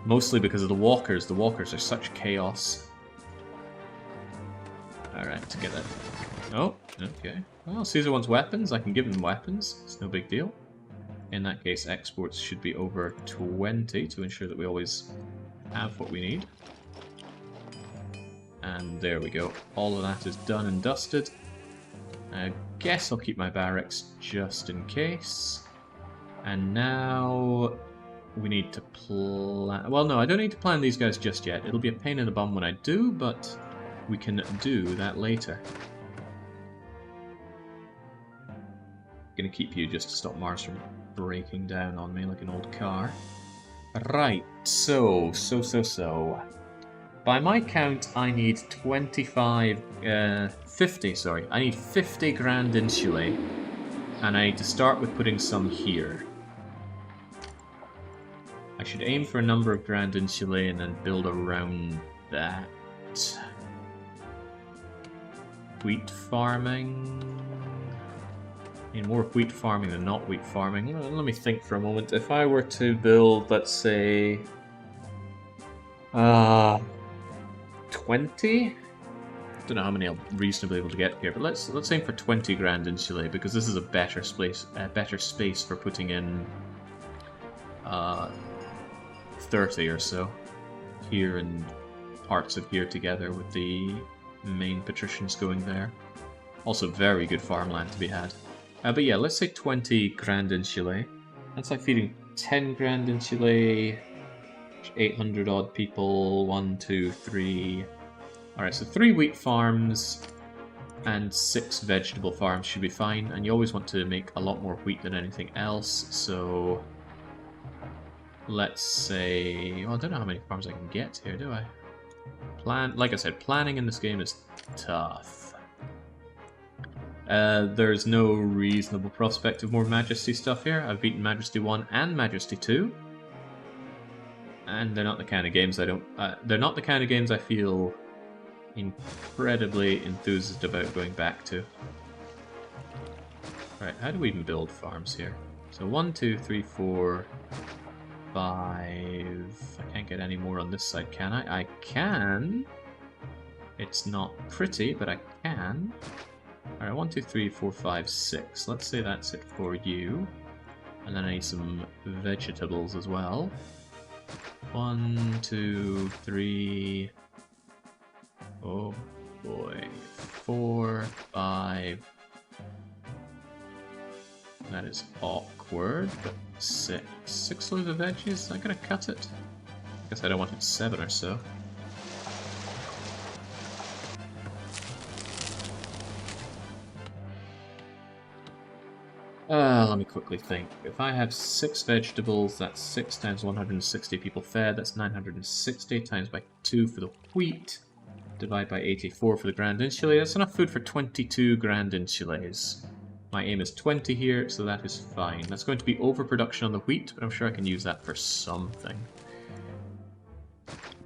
Mostly because of the walkers. The walkers are such chaos. Alright, to get that. Oh, okay. Well, Caesar wants weapons. I can give him weapons. It's no big deal. In that case, exports should be over 20 to ensure that we always have what we need. And there we go. All of that is done and dusted. I guess I'll keep my barracks just in case. And now we need to plan... Well, no, I don't need to plan these guys just yet. It'll be a pain in the bum when I do, but we can do that later. Gonna keep you just to stop Mars from breaking down on me like an old car. Right, so. By my count, I need 50, sorry. I need 50 Grand Insulae, and I need to start with putting some here. I should aim for a number of Grand Insulae and then build around that. Wheat farming... I mean, more wheat farming than not wheat farming. Let me think for a moment. If I were to build, let's say... 20? Don't know how many I'll reasonably able to get here, but let's aim for 20 Grand Insulae, because this is a better space for putting in 30 or so here and parts of here together with the main patricians going there. Also very good farmland to be had. But yeah, let's say 20 Grand Insulae. That's like feeding 10 Grand Insulae, 800 odd people, 1, 2, 3... Alright, so 3 wheat farms and 6 vegetable farms should be fine, and you always want to make a lot more wheat than anything else, so... Let's say... Well, I don't know how many farms I can get here, do I? Like I said, planning in this game is tough. There's no reasonable prospect of more Majesty stuff here. I've beaten Majesty 1 and Majesty 2. And they're not the kind of games I don't... they're not the kind of games I feel incredibly enthused about going back to. Right, how do we even build farms here? So 1, 2, 3, 4, 5... I can't get any more on this side, can I? I can! It's not pretty, but I can. Alright, 1, 2, 3, 4, 5, 6. Let's say that's it for you. And then I need some vegetables as well. 1, 2, 3... Oh boy. 4, 5... That is awkward, but 6. 6 loads of veggies? Is that gonna cut it? I guess I don't want it 7 or so. Let me quickly think. If I have 6 vegetables, that's 6 times 160 people fed, that's 960 times by 2 for the wheat, divide by 84 for the Grand Insulae. That's enough food for 22 Grand Insulaes. My aim is 20 here, so that is fine. That's going to be overproduction on the wheat, but I'm sure I can use that for something.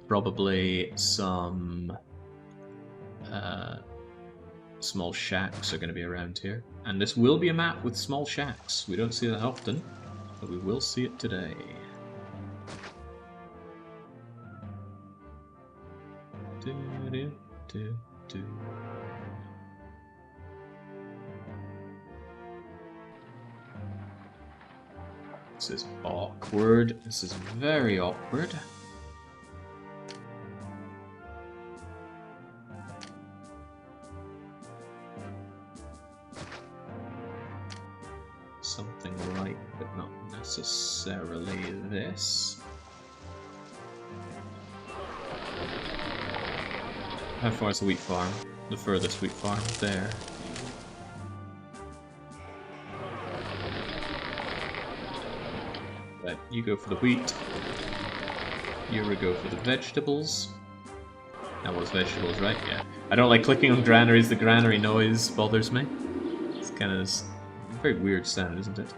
Probably some... small shacks are going to be around here. And this will be a map with small shacks. We don't see that often, but we will see it today. This is awkward. This is very awkward. Something like, but not necessarily this. How far is the wheat farm? The furthest wheat farm? There. Right, you go for the wheat. You go for the vegetables. That was vegetables, right? Yeah. I don't like clicking on granaries. The granary noise bothers me. It's kind of this very weird sound, isn't it?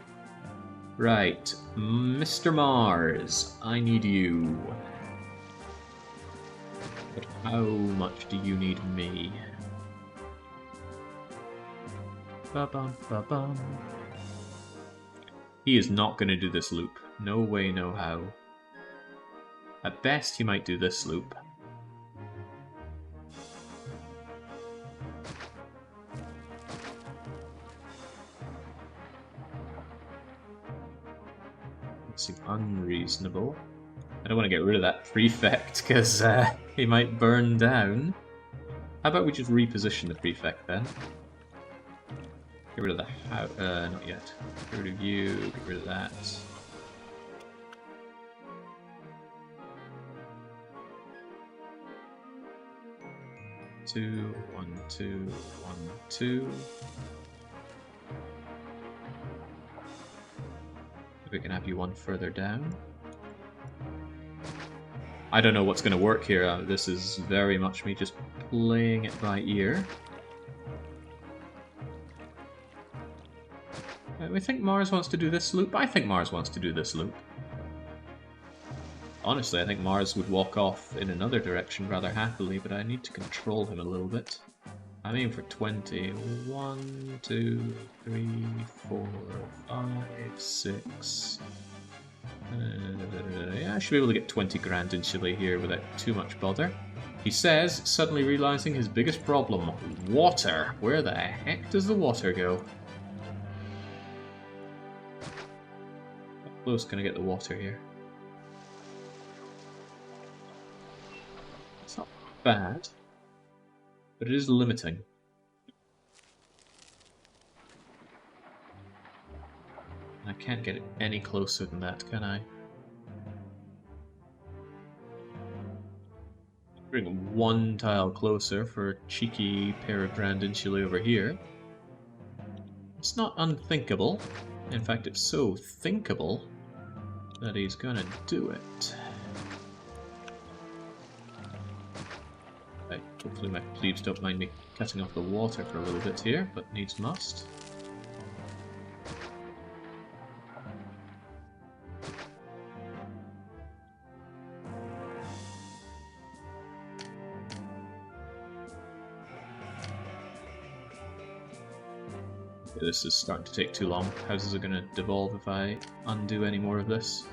Right, Mr. Mars, I need you. But how much do you need me? Ba-bum, ba-bum. He is not going to do this loop. No way, no how. At best, he might do this loop. Seem unreasonable. I don't want to get rid of that prefect because he might burn down. How about we just reposition the prefect then? Get rid of the how. Not yet. Get rid of you. Get rid of that. 2, 1, 2, 1, 2. If we can have you one further down. I don't know what's going to work here. This is very much me just playing it by ear. We think Mars wants to do this loop. I think Mars wants to do this loop. Honestly, I think Mars would walk off in another direction rather happily, but I need to control him a little bit. I'm aiming for 20. 1, 2, 3, 4, 5, 6. Yeah, I should be able to get 20 grand in Chile here without too much bother. He says, suddenly realizing his biggest problem, water. Where the heck does the water go? How close can I get the water here? It's not bad, but it is limiting. I can't get it any closer than that, can I? Bring one tile closer for a cheeky pair of grand insulae over here. It's not unthinkable. In fact, it's so thinkable that he's gonna do it. Right, hopefully my plebes don't mind me cutting off the water for a little bit here, but needs must. This is starting to take too long. Houses are going to devolve if I undo any more of this.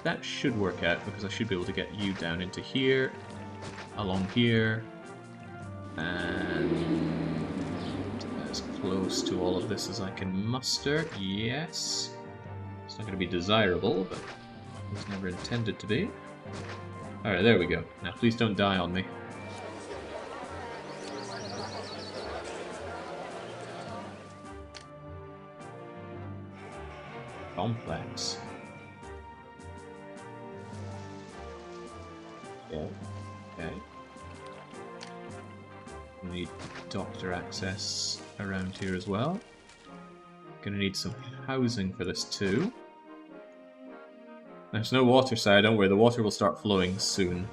That should work out because I should be able to get you down into here, along here, and as close to all of this as I can muster. Yes. It's not going to be desirable, but it was never intended to be. Alright, there we go. Now please don't die on me. Complex. Yeah. Okay. We need doctor access around here as well. Gonna need some housing for this too. There's no water side, don't worry, the water will start flowing soon.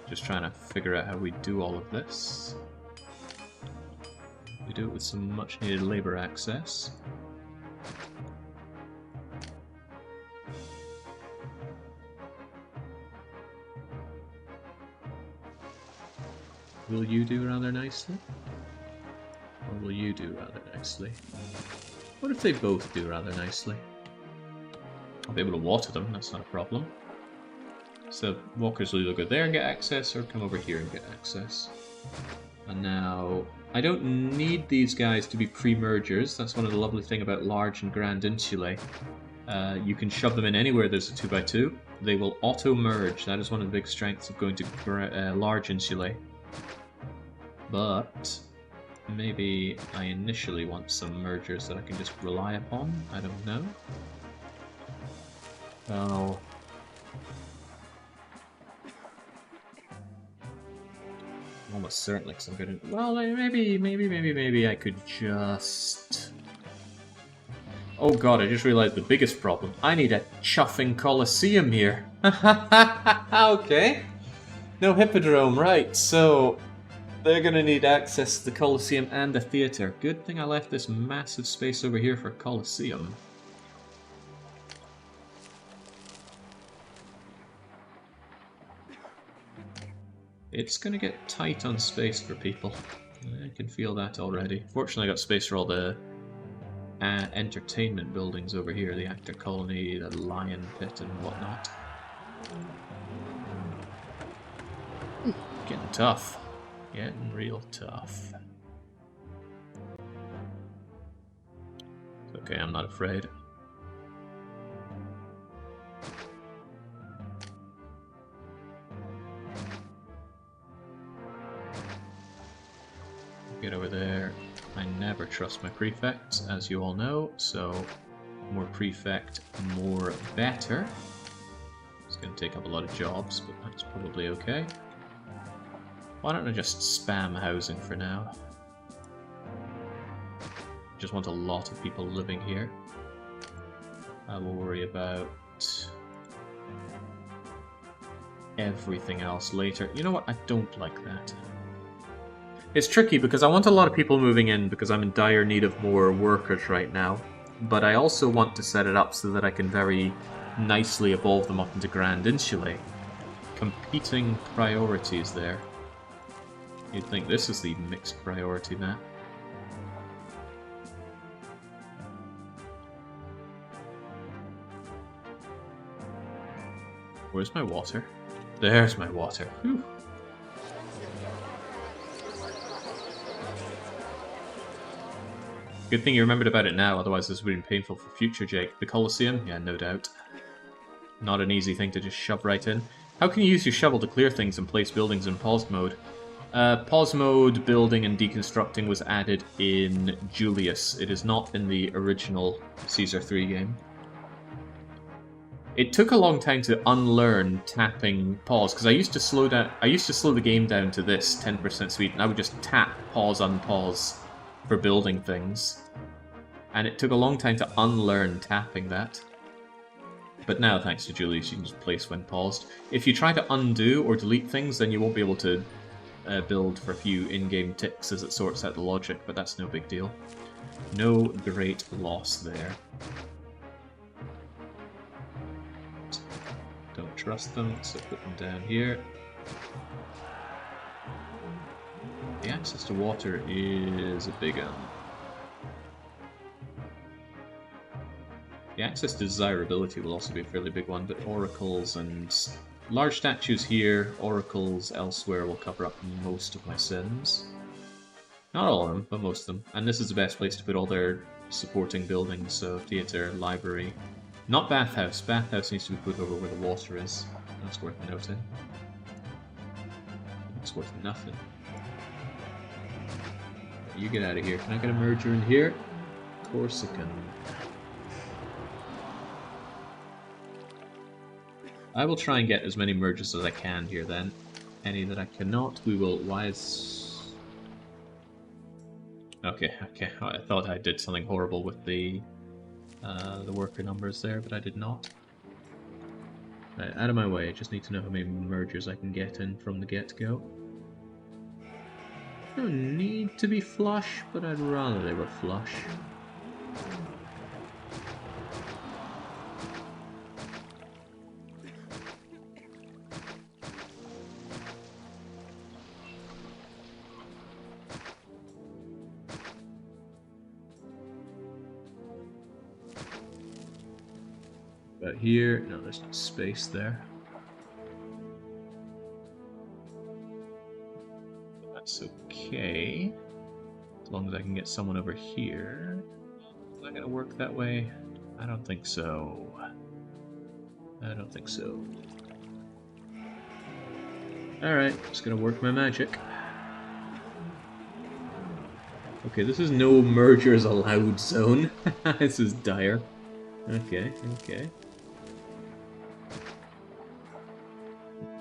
Just trying to figure out how we do all of this. We do it with some much needed labor access. Will you do rather nicely? Or will you do rather nicely? What if they both do rather nicely? I'll be able to water them, that's not a problem. So walkers will either go there and get access, or come over here and get access. And now, I don't need these guys to be pre-mergers. That's one of the lovely things about large and grand insulae. You can shove them in anywhere there's a 2x2. They will auto-merge. That is one of the big strengths of going to large insulae. But maybe I initially want some mergers that I can just rely upon. I don't know. Oh. Almost certainly, because I'm gonna. Well, maybe I could just. Oh god! I just realized the biggest problem. I need a chuffing coliseum here. Okay. No hippodrome, right? So. They're going to need access to the Colosseum and the theatre. Good thing I left this massive space over here for Colosseum. It's going to get tight on space for people. I can feel that already. Fortunately I got space for all the entertainment buildings over here. The actor colony, the lion pit and whatnot. Getting tough. Getting real tough. It's okay, I'm not afraid. Get over there. I never trust my prefects, as you all know, so more prefect, more better. going to take up a lot of jobs, but that's probably okay. Why don't I just spam housing for now? Just want a lot of people living here. I will worry about everything else later. You know what? I don't like that. It's tricky because I want a lot of people moving in because I'm in dire need of more workers right now. But I also want to set it up so that I can very nicely evolve them up into Grand Insulae. Competing priorities there. You'd think this is the mixed priority map. Where's my water? There's my water. Whew. Good thing you remembered about it now, otherwise this would have been painful for future, Jake. The Colosseum? Yeah, no doubt. Not an easy thing to just shove right in. How can you use your shovel to clear things and place buildings in pause mode? Pause mode, building and deconstructing was added in Julius. It is not in the original Caesar 3 game. It took a long time to unlearn tapping pause, because I used to slow the game down to this 10% speed, and I would just tap pause, unpause for building things. And it took a long time to unlearn tapping that. But now, thanks to Julius, you can just place when paused. If you try to undo or delete things, then you won't be able to build for a few in-game ticks as it sorts out the logic, but that's no big deal. No great loss there. Don't trust them, so put them down here. The access to water is a big one. The access to desirability will also be a fairly big one, but oracles and large statues here, oracles elsewhere will cover up most of my sins. Not all of them, but most of them. And this is the best place to put all their supporting buildings, so theatre, library. Not bathhouse. Bathhouse needs to be put over where the water is. That's worth noting. It's worth nothing. You get out of here. Can I get a merger in here? Of course I can. I will try and get as many mergers as I can here then. Any that I cannot, we will... Why is... Okay. I thought I did something horrible with the worker numbers there, but I did not. Right, out of my way. I just need to know how many mergers I can get in from the get-go. No need to be flush, but I'd rather they were flush. But here, no, there's no space there. That's okay. As long as I can get someone over here. Am I gonna work that way? I don't think so. I don't think so. Alright, just gonna work my magic. Okay, this is no mergers allowed zone. This is dire. Okay.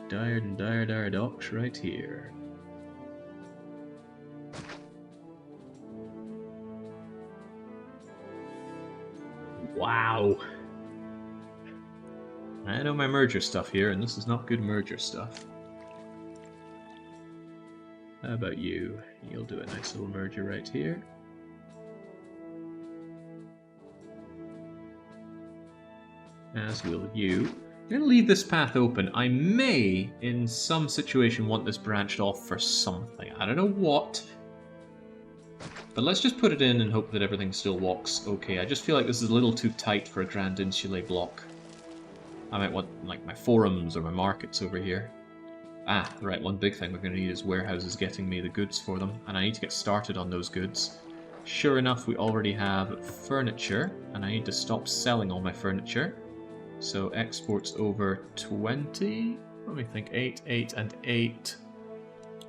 Dire and dire docks right here. Wow! I know my merger stuff here, and this is not good merger stuff. How about you? You'll do a nice little merger right here. As will you. I'm going to leave this path open. I may, in some situation, want this branched off for something. I don't know what. But let's just put it in and hope that everything still walks okay. I just feel like this is a little too tight for a Grand Insulae block. I might want, like, my forums or my markets over here. Ah, right, one big thing we're going to need is warehouses getting me the goods for them. And I need to get started on those goods. Sure enough, we already have furniture. And I need to stop selling all my furniture. So exports over 20, let me think, 8, 8, and 8.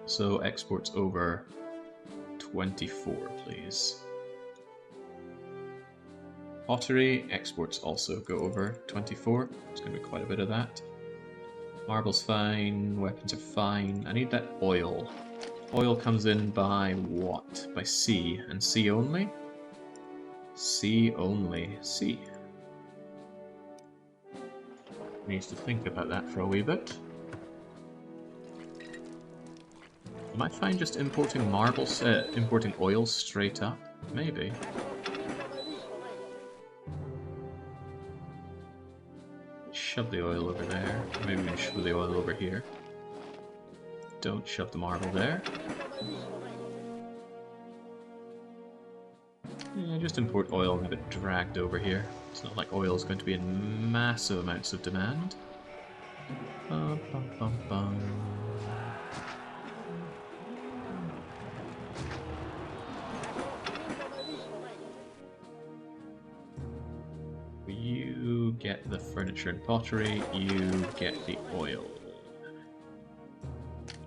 So exports over 24, please. Pottery, exports also go over 24. There's going to be quite a bit of that. Marble's fine, weapons are fine. I need that oil. Oil comes in by what? By sea, and sea only? Sea only. Sea. Needs to think about that for a wee bit. I might find just importing marbles, importing oil straight up. Maybe. Shove the oil over there. Maybe we can shove the oil over here. Don't shove the marble there. Yeah, just import oil and have it dragged over here. It's not like oil is going to be in massive amounts of demand. Bum, bum, bum, bum. You get the furniture and pottery, you get the oil.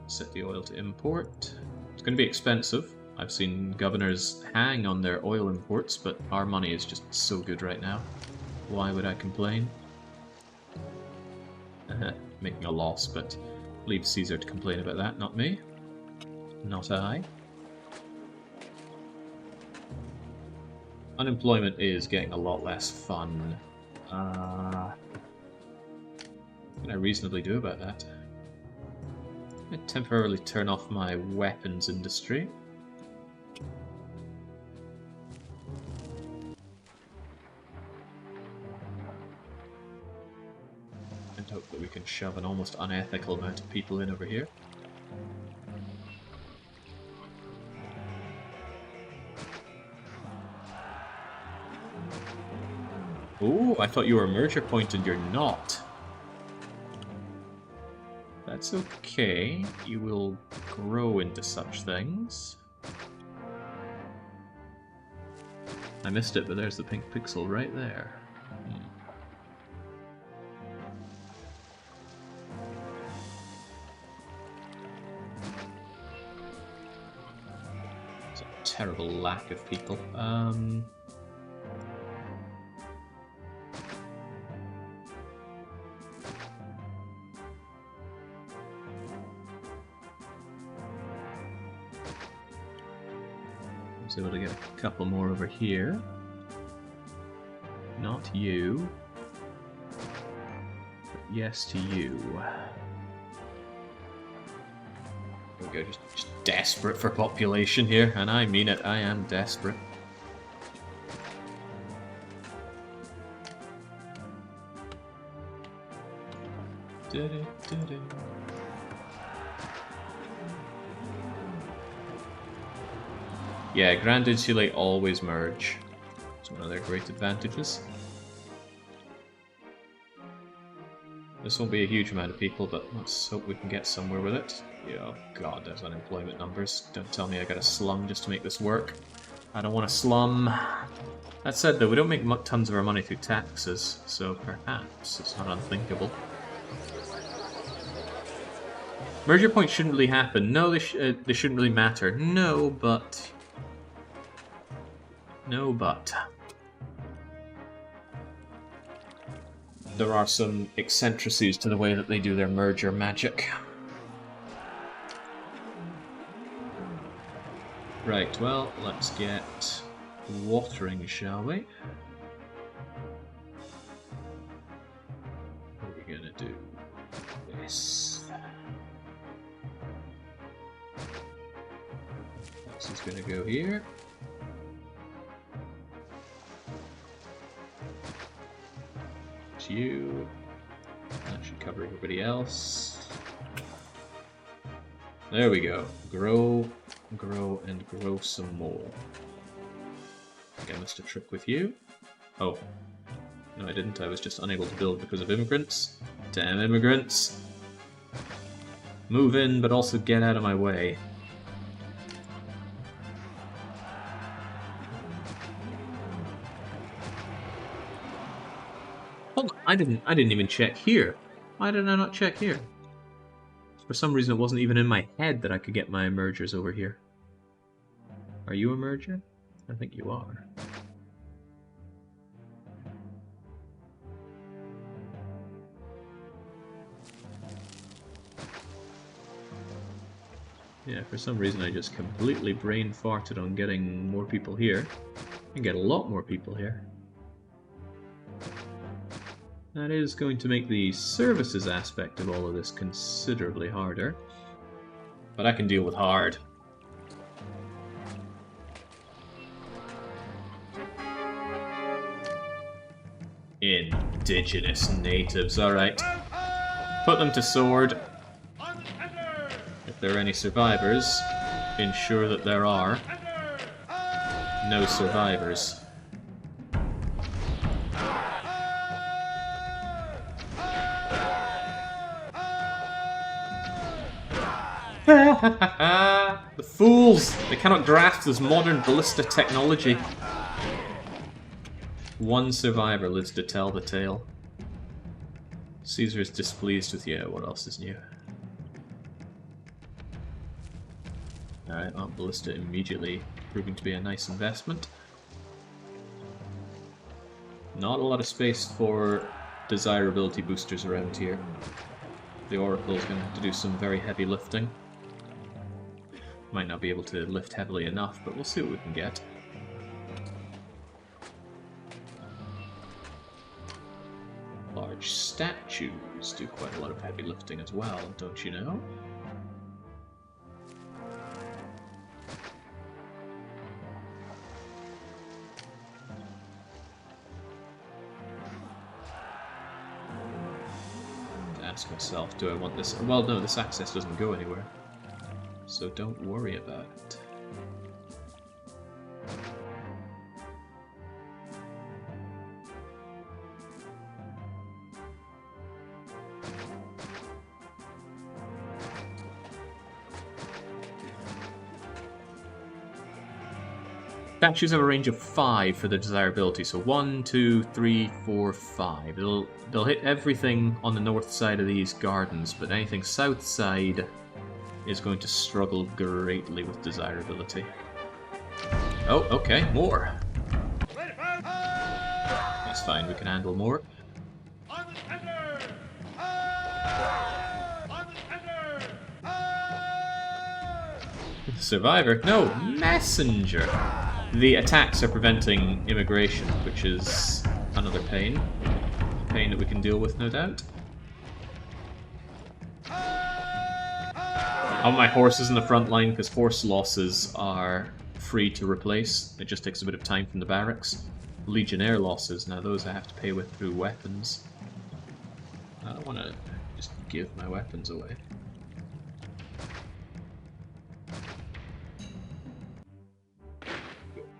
Set the oil to import. It's going to be expensive. I've seen governors hang on their oil imports, but our money is just so good right now. Why would I complain? Making a loss, but leave Caesar to complain about that, not me. Not I. Unemployment is getting a lot less fun. What can I reasonably do about that? I temporarily turn off my weapons industry. And hope that we can shove an almost unethical amount of people in over here. Oh, I thought you were a merger point and you're not. That's okay. You will grow into such things. I missed it, but there's the pink pixel right there. It's a terrible lack of people. I was able to get a couple more over here. Not you. But yes to you. There we go, just desperate for population here, and I mean it, I am desperate. Yeah, Grand Insulae always merge. It's one of their great advantages. This won't be a huge amount of people, but let's hope we can get somewhere with it. Yeah, oh god, there's unemployment numbers. Don't tell me I got a slum just to make this work. I don't want a slum. That said, though, we don't make tons of our money through taxes, so perhaps it's not unthinkable. Merger points shouldn't really happen. No, they shouldn't really matter. No, but... No, but... There are some eccentricities to the way that they do their merger magic. Right, well, let's get watering, shall we? What are we gonna do? This. This is gonna go here. You. That should cover everybody else. There we go. Grow, grow, and grow some more. I think I missed a trick with you. Oh. No, I didn't. I was just unable to build because of immigrants. Damn immigrants. Move in, but also get out of my way. Hold on, I didn't even check here. Why did I not check here? For some reason it wasn't even in my head that I could get my mergers over here. Are you a merger? I think you are. Yeah, for some reason I just completely brain farted on getting more people here. I can get a lot more people here. That is going to make the services aspect of all of this considerably harder. But I can deal with hard. Indigenous natives, alright. Put them to sword. If there are any survivors, ensure that there are no survivors. The fools! They cannot grasp this modern ballista technology. One survivor lives to tell the tale. Caesar is displeased with you. What else is new? Alright, well, ballista immediately proving to be a nice investment. Not a lot of space for desirability boosters around here. The Oracle is going to have to do some very heavy lifting. Might not be able to lift heavily enough, but we'll see what we can get. Large statues do quite a lot of heavy lifting as well, don't you know? Ask myself, do I want this? Well, no, this access doesn't go anywhere, so don't worry about it. Statues have a range of 5 for the desirability, so 1, 2, 3, 4, 5. They'll hit everything on the north side of these gardens, but anything south side is going to struggle greatly with desirability. Oh, okay, more. That's fine, we can handle more. Survivor? No, messenger! The attacks are preventing immigration, which is another pain. A pain that we can deal with, no doubt. I want my horses in the front line because horse losses are free to replace. It just takes a bit of time from the barracks. Legionnaire losses, now those I have to pay with through weapons. I don't want to just give my weapons away.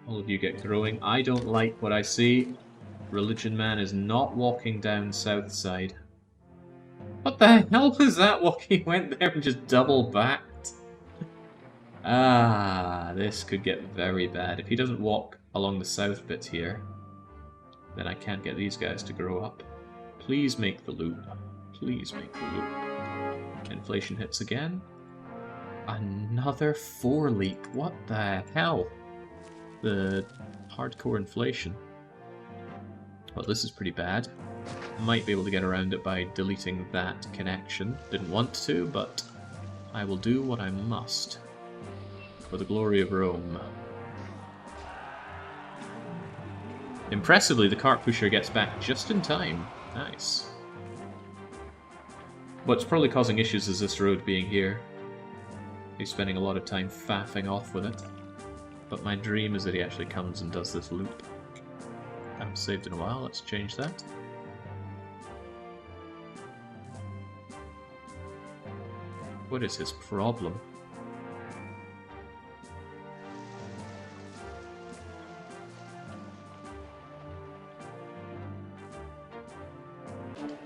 All of you get growing. I don't like what I see. Religion Man is not walking down south side. What the hell was that walk? He went there and just double backed. Ah, this could get very bad. If he doesn't walk along the south bit here, then I can't get these guys to grow up. Please make the loop. Please make the loop. Inflation hits again. Another 4 leap. What the hell? The hardcore inflation. Well, this is pretty bad. Might be able to get around it by deleting that connection. Didn't want to, but I will do what I must. For the glory of Rome. Impressively, the cart pusher gets back just in time. Nice. What's probably causing issues is this road being here. He's spending a lot of time faffing off with it. But my dream is that he actually comes and does this loop. I haven't saved in a while, let's change that. What is his problem?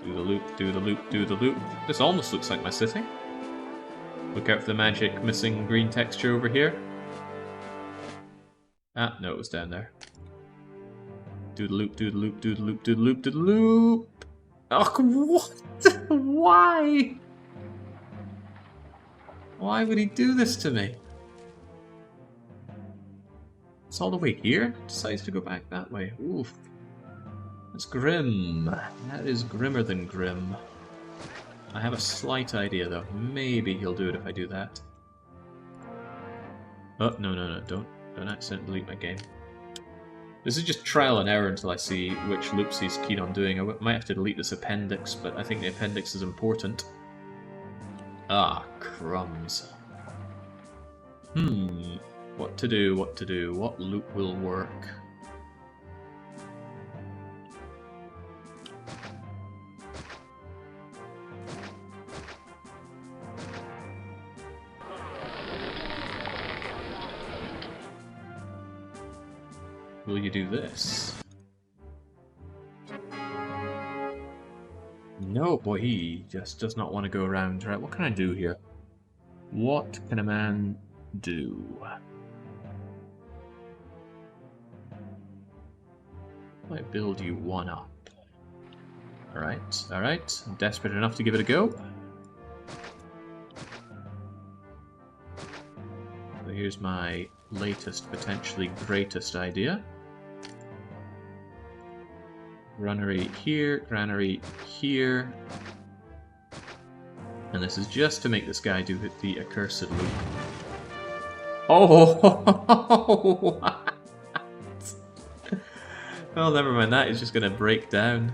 Do the loop, do the loop, do the loop. This almost looks like my city. Look out for the magic missing green texture over here. Ah, no, it was down there. Do the loop, do the loop, do the loop, do the loop, do the loop! Oh, what? Why? Why would he do this to me? It's all the way here? Decides to go back that way. Oof. That's grim. That is grimmer than grim. I have a slight idea, though. Maybe he'll do it if I do that. Oh, no, no, no, don't accidentally delete my game. This is just trial and error until I see which loops he's keen on doing. I might have to delete this appendix, but I think the appendix is important. Ah, crumbs. What to do, what to do, what loop will work? Will you do this? No, boy, he just does not want to go around. Right, what can I do here? What can a man do? Might build you one up. Alright, alright. I'm desperate enough to give it a go. So here's my latest, potentially greatest idea. Granary here, granary here. And this is just to make this guy do the accursed loop. Oh! What? Well, never mind that. He's just going to break down.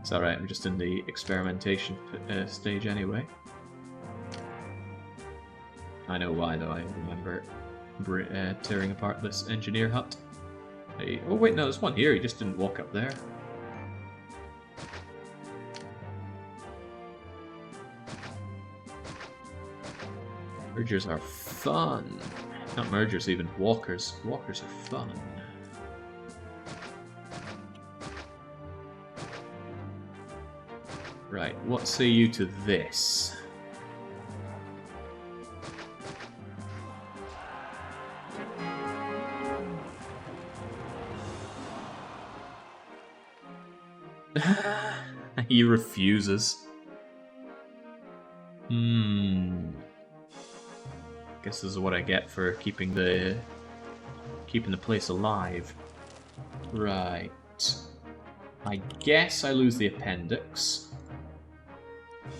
It's alright, I'm just in the experimentation stage anyway. I know why, though. I remember tearing apart this engineer hut. Hey, oh wait, no, there's one here. He just didn't walk up there. Mergers are fun. Not mergers, even. Walkers. Walkers are fun. Right, what say you to this? He refuses. Guess this is what I get for keeping the place alive. Right. I guess I lose the appendix.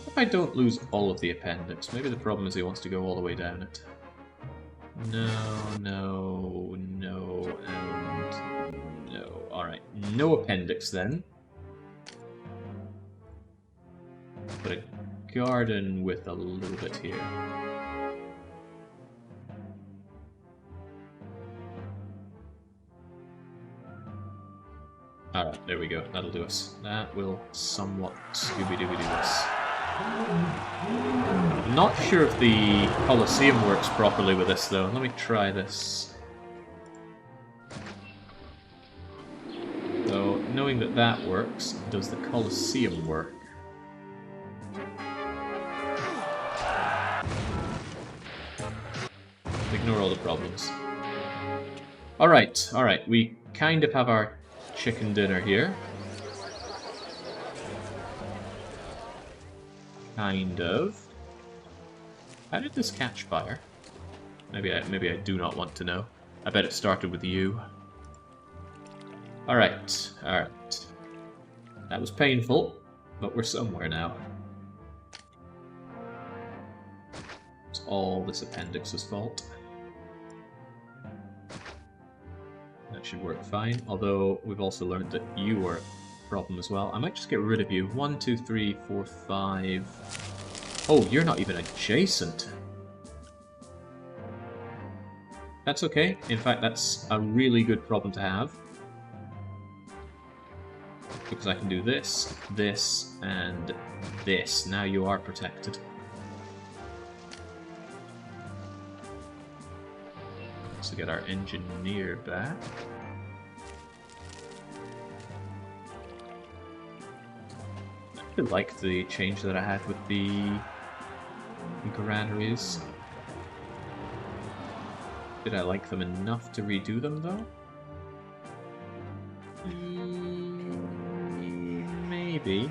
If I don't lose all of the appendix, maybe the problem is he wants to go all the way down it. No, no, no, and no. Alright, no appendix then. But a garden with a little bit here. Alright, there we go. That'll do us. That will somewhat Scooby-Dooby do this. I'm not sure if the Colosseum works properly with this, though. Let me try this. So, knowing that that works, does the Colosseum work? Ignore all the problems. Alright, alright. We kind of have our chicken dinner here. Kind of. How did this catch fire? Maybe I do not want to know. I bet it started with you. Alright, alright. That was painful, but we're somewhere now. It's all this appendix's fault. That should work fine, although we've also learned that you were a problem as well. I might just get rid of you. 1, 2, 3, 4, 5... Oh, you're not even adjacent! That's okay. In fact, that's a really good problem to have. Because I can do this, this, and this. Now you are protected. So get our engineer back. I really like the change that I had with the granaries. Did I like them enough to redo them, though? Maybe.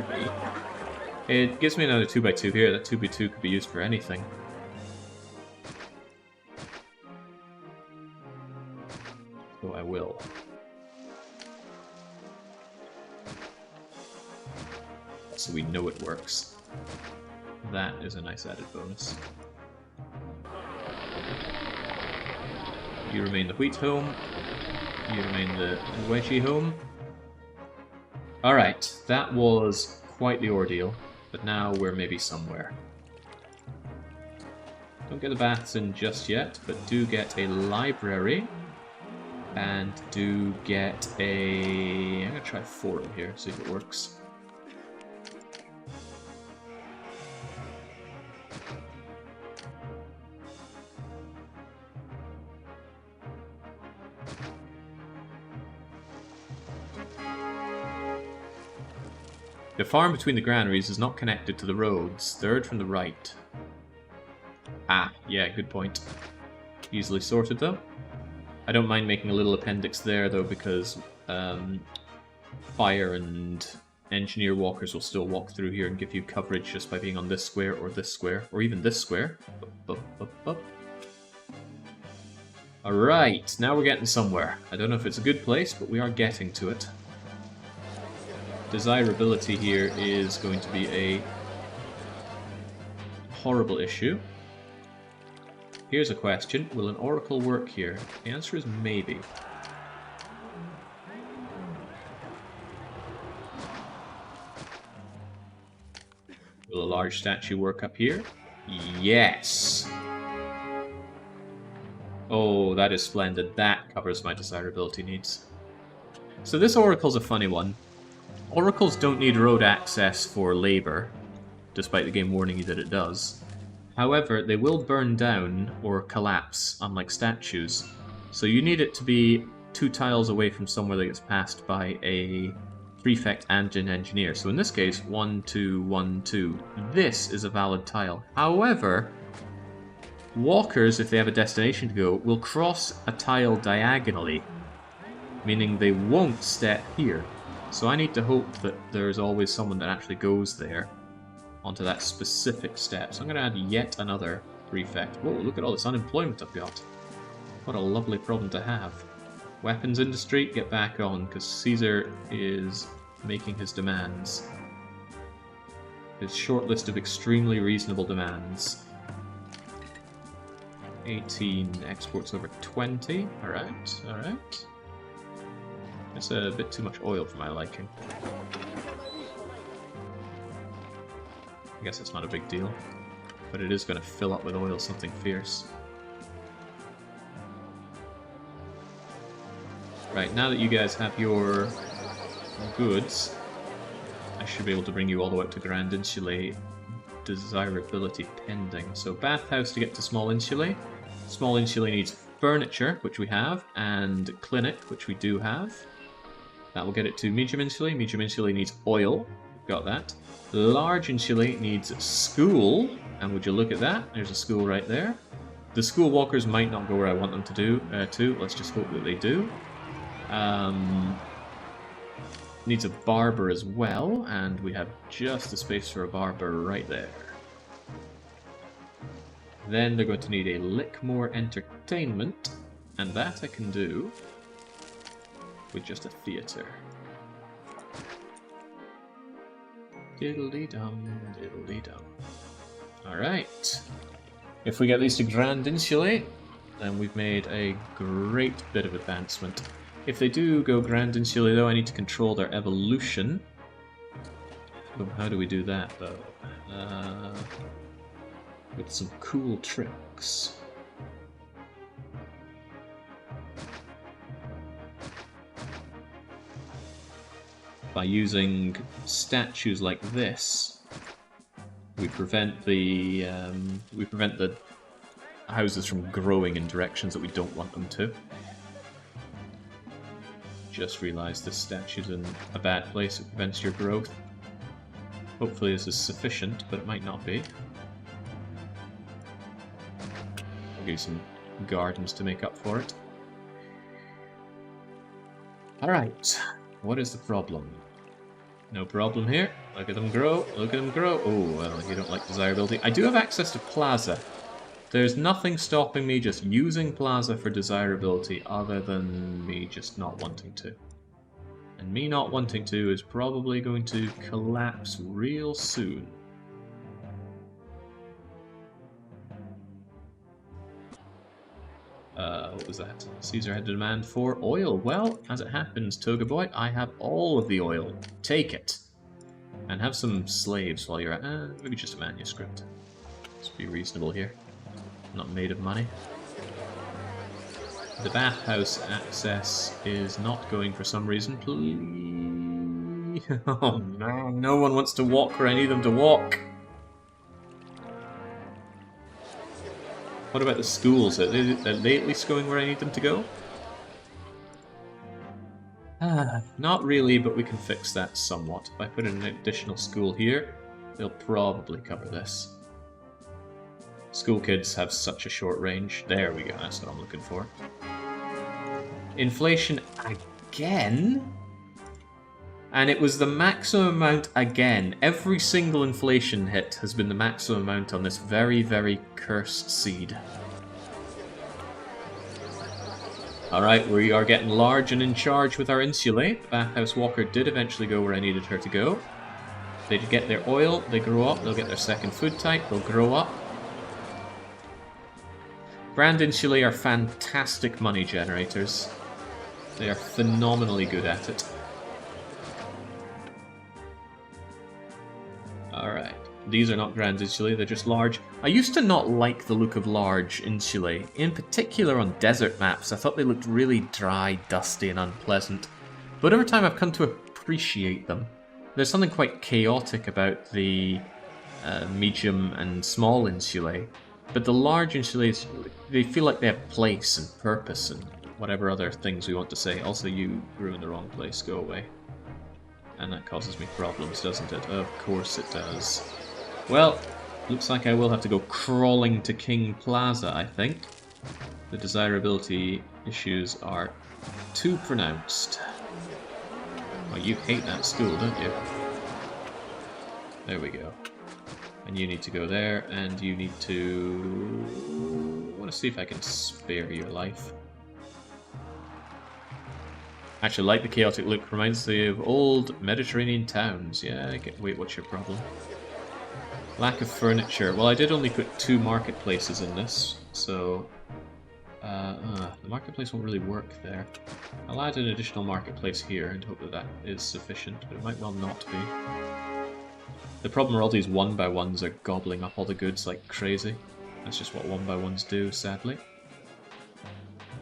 Maybe. It gives me another 2x2 here. That 2x2 could be used for anything. So I will. So we know it works. That is a nice added bonus. You remain the wheat home. You remain the wedgie home. Alright, that was quite the ordeal, but now we're maybe somewhere. Don't get the baths in just yet, but do get a library. And do get a... I'm going to try a forum here, see if it works. The farm between the granaries is not connected to the roads. Third from the right. Ah, yeah, good point. Easily sorted, though. I don't mind making a little appendix there, though, because fire and engineer walkers will still walk through here and give you coverage just by being on this square, or even this square. Alright, now we're getting somewhere. I don't know if it's a good place, but we are getting to it. Desirability here is going to be a horrible issue. Here's a question. Will an oracle work here? The answer is maybe. Will a large statue work up here? Yes! Oh, that is splendid. That covers my desirability needs. So this oracle's a funny one. Oracles don't need road access for labor, despite the game warning you that it does. However, they will burn down or collapse, unlike statues. So you need it to be 2 tiles away from somewhere that gets passed by a prefect and an engineer. So in this case, 1, 2, 1, 2. This is a valid tile. However, walkers, if they have a destination to go, will cross a tile diagonally, meaning they won't step here. So I need to hope that there's always someone that actually goes there onto that specific step. So I'm going to add yet another prefect. Whoa, look at all this unemployment I've got. What a lovely problem to have. Weapons industry, get back on, because Caesar is making his demands. His short list of extremely reasonable demands. 18 exports over 20. Alright, alright. That's a bit too much oil for my liking. I guess it's not a big deal, but it is going to fill up with oil something fierce. Right, now that you guys have your goods, I should be able to bring you all the way up to Grand Insulae, desirability pending. So bathhouse to get to Small Insulae. Small Insulae needs furniture, which we have, and clinic, which we do have. That will get it to Medium Insulae. Medium Insulae needs oil. We've got that. Large Insulae needs school, and would you look at that? There's a school right there. The school walkers might not go where I want them to do. Let's just hope that they do. Needs a barber as well, and we have just the space for a barber right there. Then they're going to need a lick more entertainment, and that I can do with just a theatre. Diddly-dum, diddly-dum. Alright. If we get these to Grand Insulae, then we've made a great bit of advancement. If they do go Grand Insulae, though, I need to control their evolution. So how do we do that, though? With some cool tricks. By using statues like this, we prevent the houses from growing in directions that we don't want them to. Just realised this statue's in a bad place. It prevents your growth. Hopefully this is sufficient, but it might not be. I'll give you some gardens to make up for it. Alright, what is the problem? No problem here. Look at them grow, look at them grow. Oh, well, you don't like desirability. I do have access to Plaza. There's nothing stopping me just using Plaza for desirability other than me just not wanting to. And me not wanting to is probably going to collapse real soon. what was that? Caesar had a demand for oil. Well, as it happens, Toga Boy, I have all of the oil. Take it. And have some slaves while you're at... maybe just a manuscript. Let's be reasonable here. I'm not made of money. The bathhouse access is not going for some reason. Please... Oh no, no one wants to walk where I need them to walk. What about the schools? Are they at least going where I need them to go? Not really, but we can fix that somewhat. If I put in an additional school here, they'll probably cover this. School kids have such a short range. There we go, that's what I'm looking for. Inflation again? And it was the maximum amount again. Every single inflation hit has been the maximum amount on this very, very cursed seed. Alright, we are getting large and in charge with our insulae. The Bathhouse Walker did eventually go where I needed her to go. They get their oil, they grow up, they'll get their second food type, they'll grow up. Grand Insulae are fantastic money generators. They are phenomenally good at it. Alright, these are not Grand Insulae, they're just large. I used to not like the look of large insulae, in particular on desert maps. I thought they looked really dry, dusty and unpleasant. But over time I've come to appreciate them. There's something quite chaotic about the medium and small insulae. But the large insulae, they feel like they have place and purpose and whatever other things we want to say. Also, you grew in the wrong place, go away. And that causes me problems, doesn't it? Of course it does. Well, looks like I will have to go crawling to King Plaza, I think. The desirability issues are too pronounced. Well, you hate that school, don't you? There we go. And you need to go there, and you need to... I want to see if I can spare your life. Actually, like the chaotic look, reminds me of old Mediterranean towns. Yeah, I get... Wait, what's your problem? Lack of furniture. Well, I did only put 2 marketplaces in this, so... the marketplace won't really work there. I'll add an additional marketplace here and hope that that is sufficient, but it might well not be. The problem are all these 1x1s are gobbling up all the goods like crazy. That's just what 1x1s do, sadly.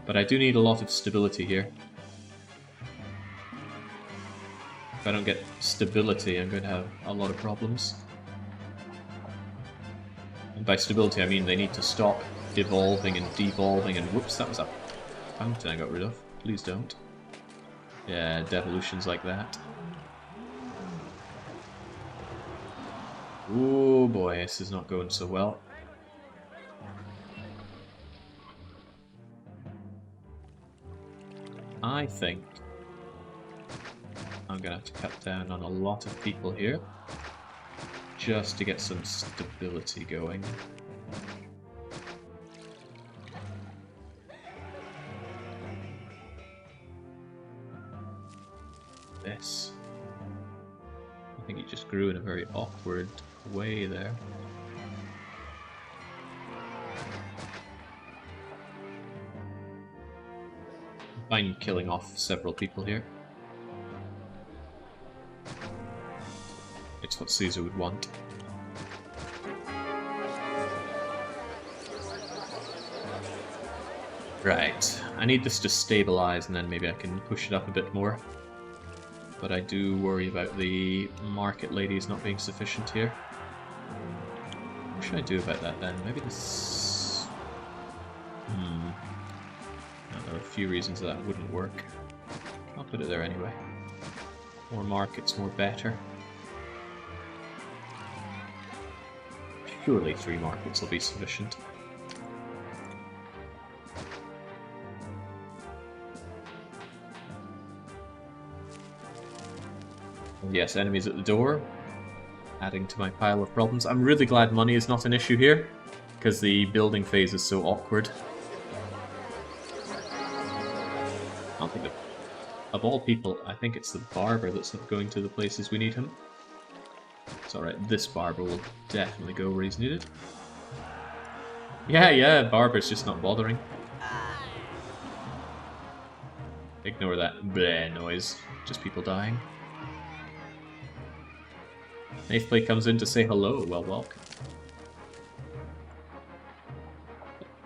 But I do need a lot of stability here. If I don't get stability, I'm going to have a lot of problems. And by stability, I mean they need to stop evolving and devolving and whoops, that was a fountain I got rid of. Please don't. Yeah, devolutions like that. Oh boy, this is not going so well. I think I'm gonna have to cut down on a lot of people here just to get some stability going. This. I think it just grew in a very awkward way there. I'm fine killing off several people here. It's what Caesar would want. Right, I need this to stabilize and then maybe I can push it up a bit more. But I do worry about the market ladies not being sufficient here. What should I do about that then? Maybe this... No, there are a few reasons that wouldn't work. I'll put it there anyway. More markets, more better. Surely 3 markets will be sufficient. Yes, enemies at the door, adding to my pile of problems. I'm really glad money is not an issue here, because the building phase is so awkward. I don't think that, of all people, I think it's the barber that's not going to the places we need him. It's alright, this barber will definitely go where he's needed. Yeah, barber's just not bothering. Ignore that bleh noise. Just people dying. 8th plate comes in to say hello. Well, welcome.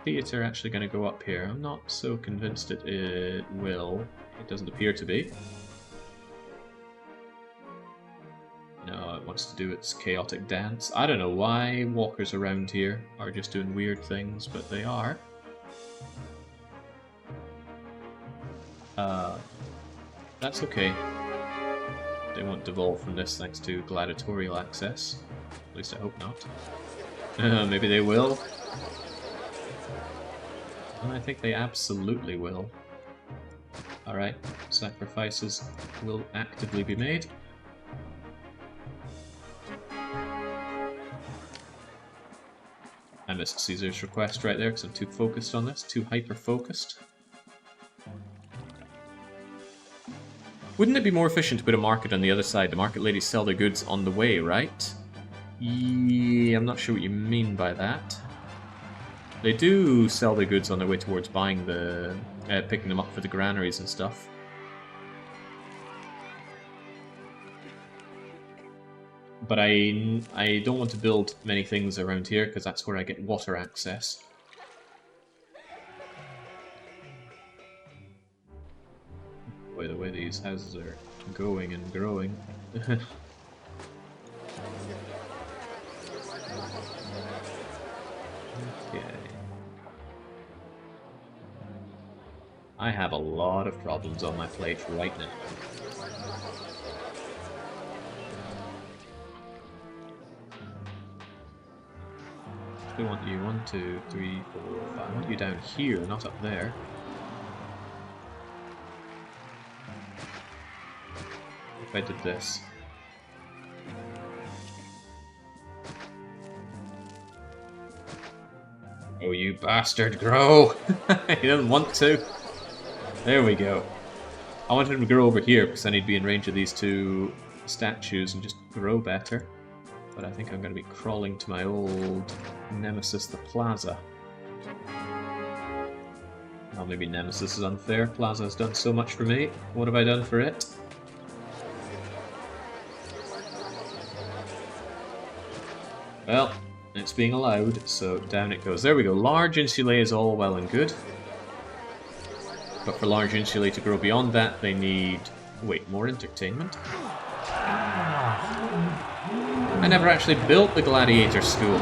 Theatre actually going to go up here. I'm not so convinced it will. It doesn't appear to be. No, it wants to do its chaotic dance. I don't know why walkers around here are just doing weird things, but they are. That's okay. They won't devolve from this thanks to gladiatorial access. At least I hope not. Maybe they will. I think they absolutely will. Alright, sacrifices will actively be made. I missed Caesar's request right there because I'm too focused on this, too hyper-focused. Wouldn't it be more efficient to put a market on the other side? The market ladies sell their goods on the way, right? Yeah, I'm not sure what you mean by that. They do sell their goods on their way towards buying the... picking them up for the granaries and stuff. But I don't want to build many things around here because that's where I get water access. Boy, the way these houses are going and growing. Okay. I have a lot of problems on my plate right now. I want you 1, 2, 3, 4, 5. I want you down here, not up there. If I did this. Oh, you bastard, grow! He doesn't want to. There we go. I wanted him to grow over here because then he'd be in range of these two statues and just grow better. But I think I'm going to be crawling to my old nemesis, the Plaza. Well, maybe Nemesis is unfair. Plaza has done so much for me. What have I done for it? Well, it's being allowed, so down it goes. There we go. Large insulae is all well and good. But for large insulae to grow beyond that, they need... Wait, more entertainment? I never actually built the gladiator school.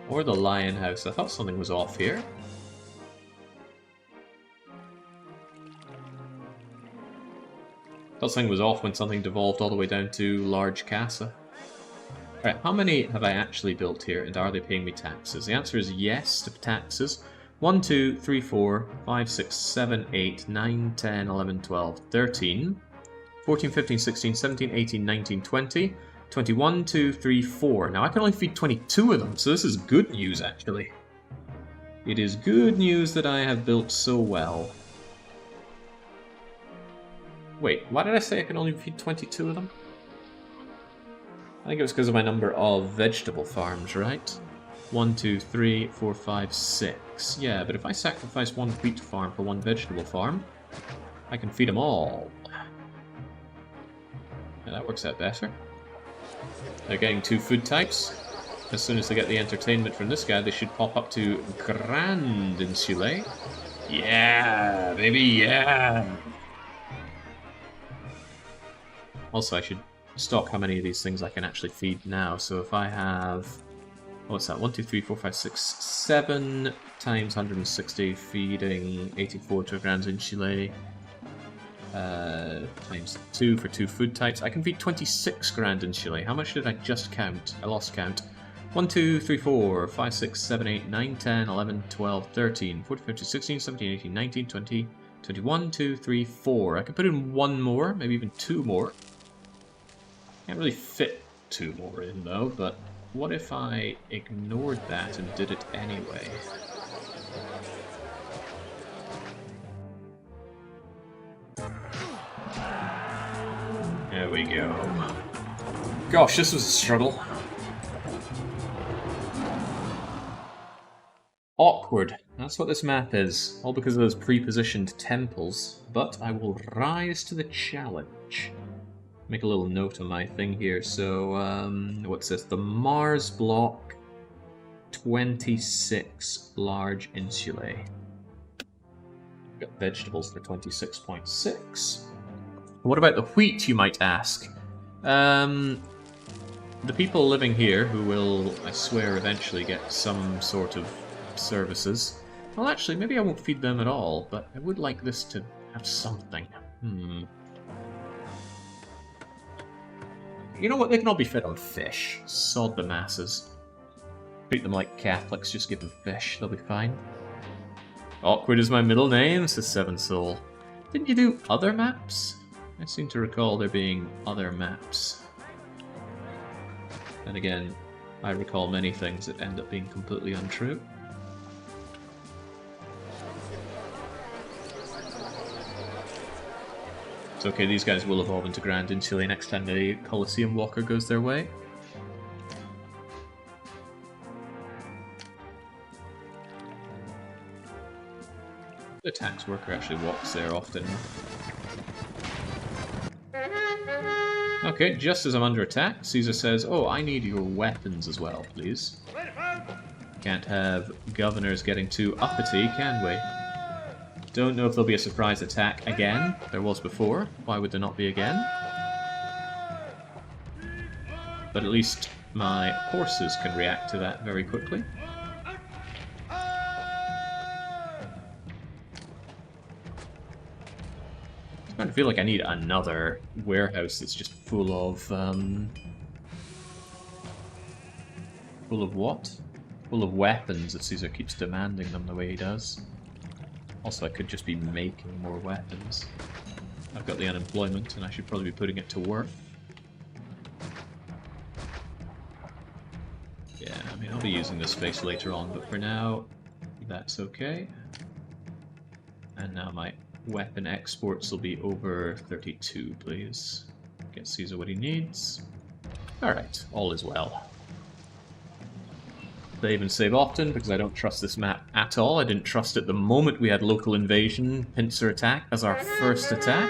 Or the lion house. I thought something was off here. Thought something was off when something devolved all the way down to large casa. Alright, how many have I actually built here, and are they paying me taxes? The answer is yes to taxes. 1, 2, 3, 4, 5, 6, 7, 8, 9, 10, 11, 12, 13, 14, 15, 16, 17, 18, 19, 20, 21, 2, 3, 4. Now I can only feed 22 of them, so this is good news actually. It is good news that I have built so well. Wait, why did I say I can only feed 22 of them? I think it was because of my number of vegetable farms, right? 1, 2, 3, 4, 5, 6. Yeah, but if I sacrifice one wheat farm for one vegetable farm, I can feed them all. Yeah, that works out better. They're getting 2 food types. As soon as they get the entertainment from this guy, they should pop up to Grand Insulae. Yeah, baby, yeah! Also, I should stock how many of these things I can actually feed now. So if I have... What's that? 1, 2, 3, 4, 5, 6, 7 times 160, feeding 84 to a Grand Insulae. Times 2 for 2 food types. I can feed 26 Grand Insulae. How much did I just count? I lost count. 1, 2, 3, 4, 5, 6, 7, 8, 9, 10, 11, 12, 13, 14, 15, 16, 17, 18, 19, 20, 21, 2, 3, 4. I could put in 1 more, maybe even 2 more. Can't really fit 2 more in though, but what if I ignored that and did it anyway? There we go. Gosh, this was a struggle. Awkward. That's what this map is. All because of those pre-positioned temples. But I will rise to the challenge. Make a little note on my thing here. So, what's this? The Mars block 26 large insulae. Got vegetables for 26.6. What about the wheat, you might ask? The people living here, who will, I swear, eventually get some sort of services. Well, actually, maybe I won't feed them at all, but I would like this to have something. You know what? They can all be fed on fish. Sod the masses. Treat them like Catholics, just give them fish. They'll be fine. Awkward is my middle name, says Seven Soul. Didn't you do other maps? I seem to recall there being other maps. And again, I recall many things that end up being completely untrue. It's okay, these guys will evolve into Grand Insulae next time the Colosseum Walker goes their way. The tax worker actually walks there often. Okay, just as I'm under attack, Caesar says, "Oh, I need your weapons as well, please." Can't have governors getting too uppity, can we? Don't know if there'll be a surprise attack again. There was before. Why would there not be again? But at least my horses can react to that very quickly. I kind of feel like I need another warehouse that's just full of what? Full of weapons if Caesar keeps demanding them the way he does. Also, I could just be making more weapons. I've got the unemployment, and I should probably be putting it to work. Yeah, I mean, I'll be using this space later on, but for now, that's okay. And now my weapon exports will be over 32, please. Get Caesar what he needs. Alright, all is well. Save and save often, because I don't trust this map at all. I didn't trust it the moment we had local invasion, pincer attack, as our first attack.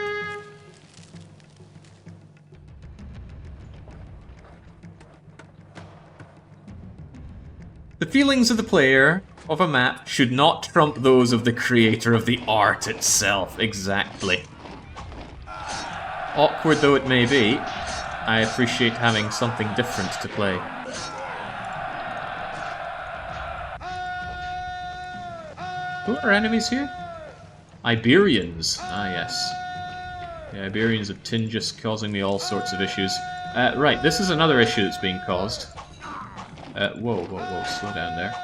The feelings of the player of a map should not trump those of the creator of the art itself. Exactly. Awkward though it may be, I appreciate having something different to play. Who are enemies here? Iberians. Ah, yes. The Iberians of Tingis causing me all sorts of issues. Right, this is another issue that's being caused. Whoa, slow down there.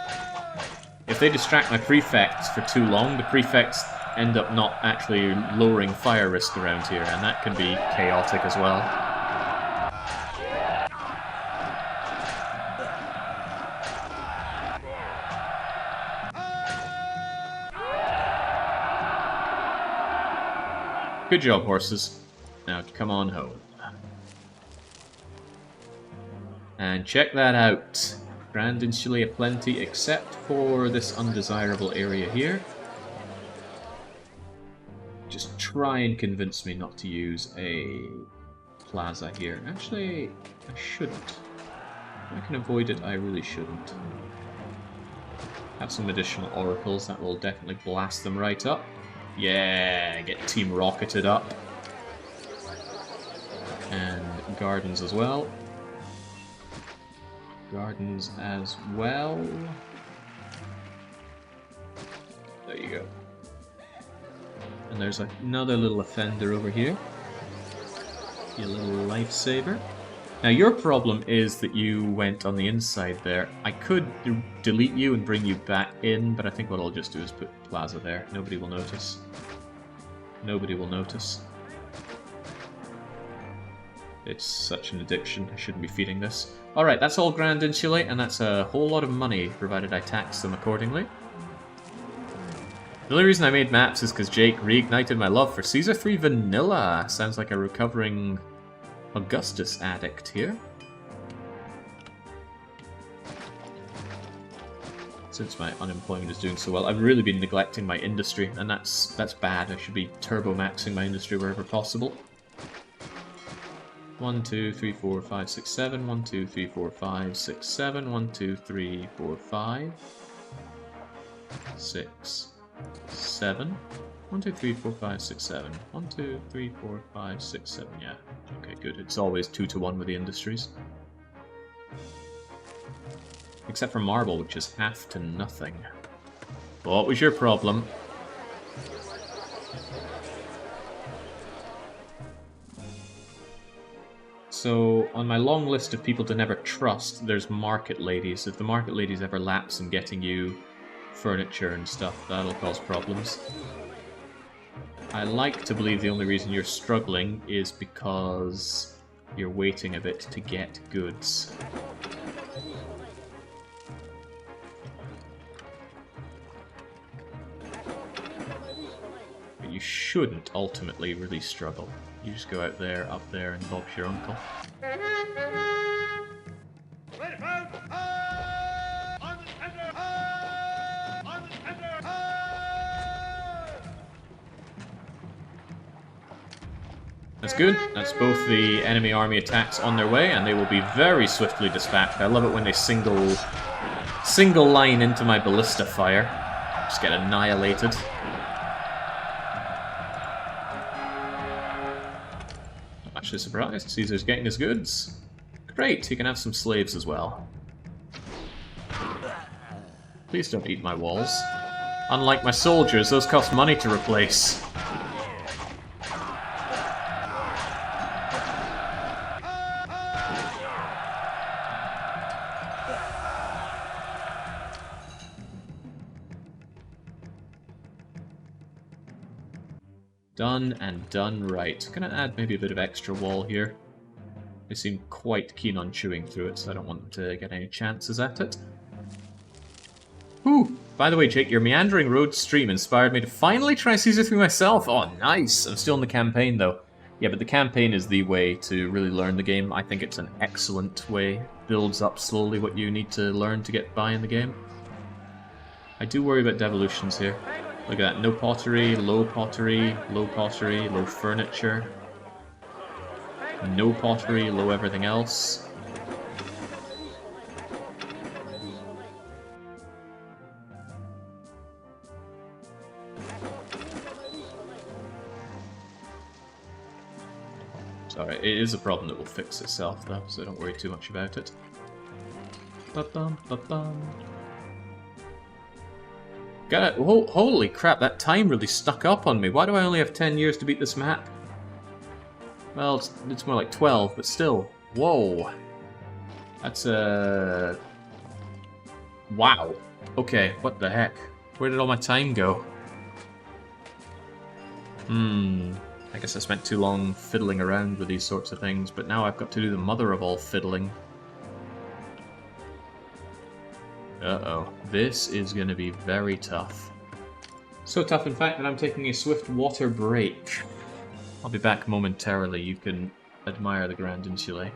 If they distract my prefects for too long, the prefects end up not actually lowering fire risk around here, and that can be chaotic as well. Good job, horses. Now come on home. And check that out. Grand Insulae aplenty, except for this undesirable area here. Just try and convince me not to use a plaza here. Actually, I shouldn't. If I can avoid it, I really shouldn't. Have some additional oracles, that will definitely blast them right up. Yeah, get Team Rocketed up. And gardens as well. Gardens as well. There you go. And there's another little offender over here. You little lifesaver. Now your problem is that you went on the inside there. I could delete you and bring you back in, but I think what I'll just do is put Plaza there. Nobody will notice. Nobody will notice. It's such an addiction. I shouldn't be feeding this. Alright, that's all Grand Insulae, and that's a whole lot of money, provided I tax them accordingly. The only reason I made maps is because Jake reignited my love for Caesar 3 Vanilla. Sounds like a recovering Augustus addict here. since my unemployment is doing so well. I've really been neglecting my industry, and that's bad. I should be turbo-maxing my industry wherever possible. 1, 2, 3, 4, 5, 6, 7. 1, 2, 3, 4, 5, 6, 7. 1, 2, 3, 4, 5, 6, 7. 1, 2, 3, 4, 5, 6, 7. 1, 2, 3, 4, 5, 6, 7. Yeah. Okay, good. It's always 2 to 1 with the industries. Except for marble, which is half to nothing. What was your problem? So, on my long list of people to never trust, there's market ladies. If the market ladies ever lapse in getting you furniture and stuff, that'll cause problems. I like to believe the only reason you're struggling is because you're waiting a bit to get goods. But you shouldn't ultimately really struggle. You just go out there, up there, and Bob's your uncle. That's good. That's both the enemy army attacks on their way, and they will be very swiftly dispatched. I love it when they single line into my ballista fire. Just get annihilated. I'm actually surprised. Caesar's getting his goods. Great, he can have some slaves as well. Please don't eat my walls. Unlike my soldiers, those cost money to replace. Done and done right. Gonna add maybe a bit of extra wall here. They seem quite keen on chewing through it, so I don't want them to get any chances at it. Whew! By the way, Jake, your Meandering Road stream inspired me to finally try Caesar 3 myself. Oh, nice! I'm still in the campaign, though. Yeah, but the campaign is the way to really learn the game. I think it's an excellent way. Builds up slowly what you need to learn to get by in the game. I do worry about devolutions here. Look at that, no pottery, low pottery, low pottery, low furniture. No pottery, low everything else. Sorry, it is a problem that will fix itself though, so don't worry too much about it. Ba-bum, ba-bum. Got it. Oh, holy crap, that time really stuck up on me. Why do I only have 10 years to beat this map? Well, it's more like 12, but still. Whoa. That's a... Wow. Okay, what the heck? Where did all my time go? I guess I spent too long fiddling around with these sorts of things, but now I've got to do the mother of all fiddling. Uh-oh. This is going to be very tough. So tough, in fact, that I'm taking a swift water break. I'll be back momentarily. You can admire the Grand Insulae.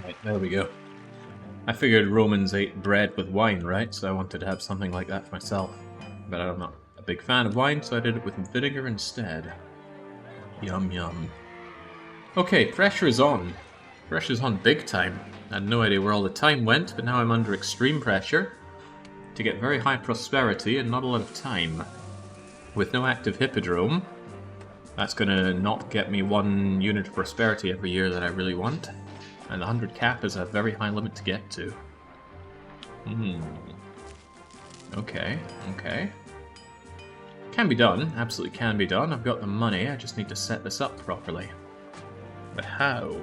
Right, there we go. I figured Romans ate bread with wine, right? So I wanted to have something like that for myself. But I'm not a big fan of wine, so I did it with vinegar instead. Yum yum. Okay, pressure is on. Pressure's on big time. I had no idea where all the time went, but now I'm under extreme pressure to get very high prosperity and not a lot of time. With no active hippodrome, that's gonna not get me 1 unit of prosperity every year that I really want. And the 100 cap is a very high limit to get to. Okay, okay. Can be done, absolutely can be done. I've got the money, I just need to set this up properly. But how?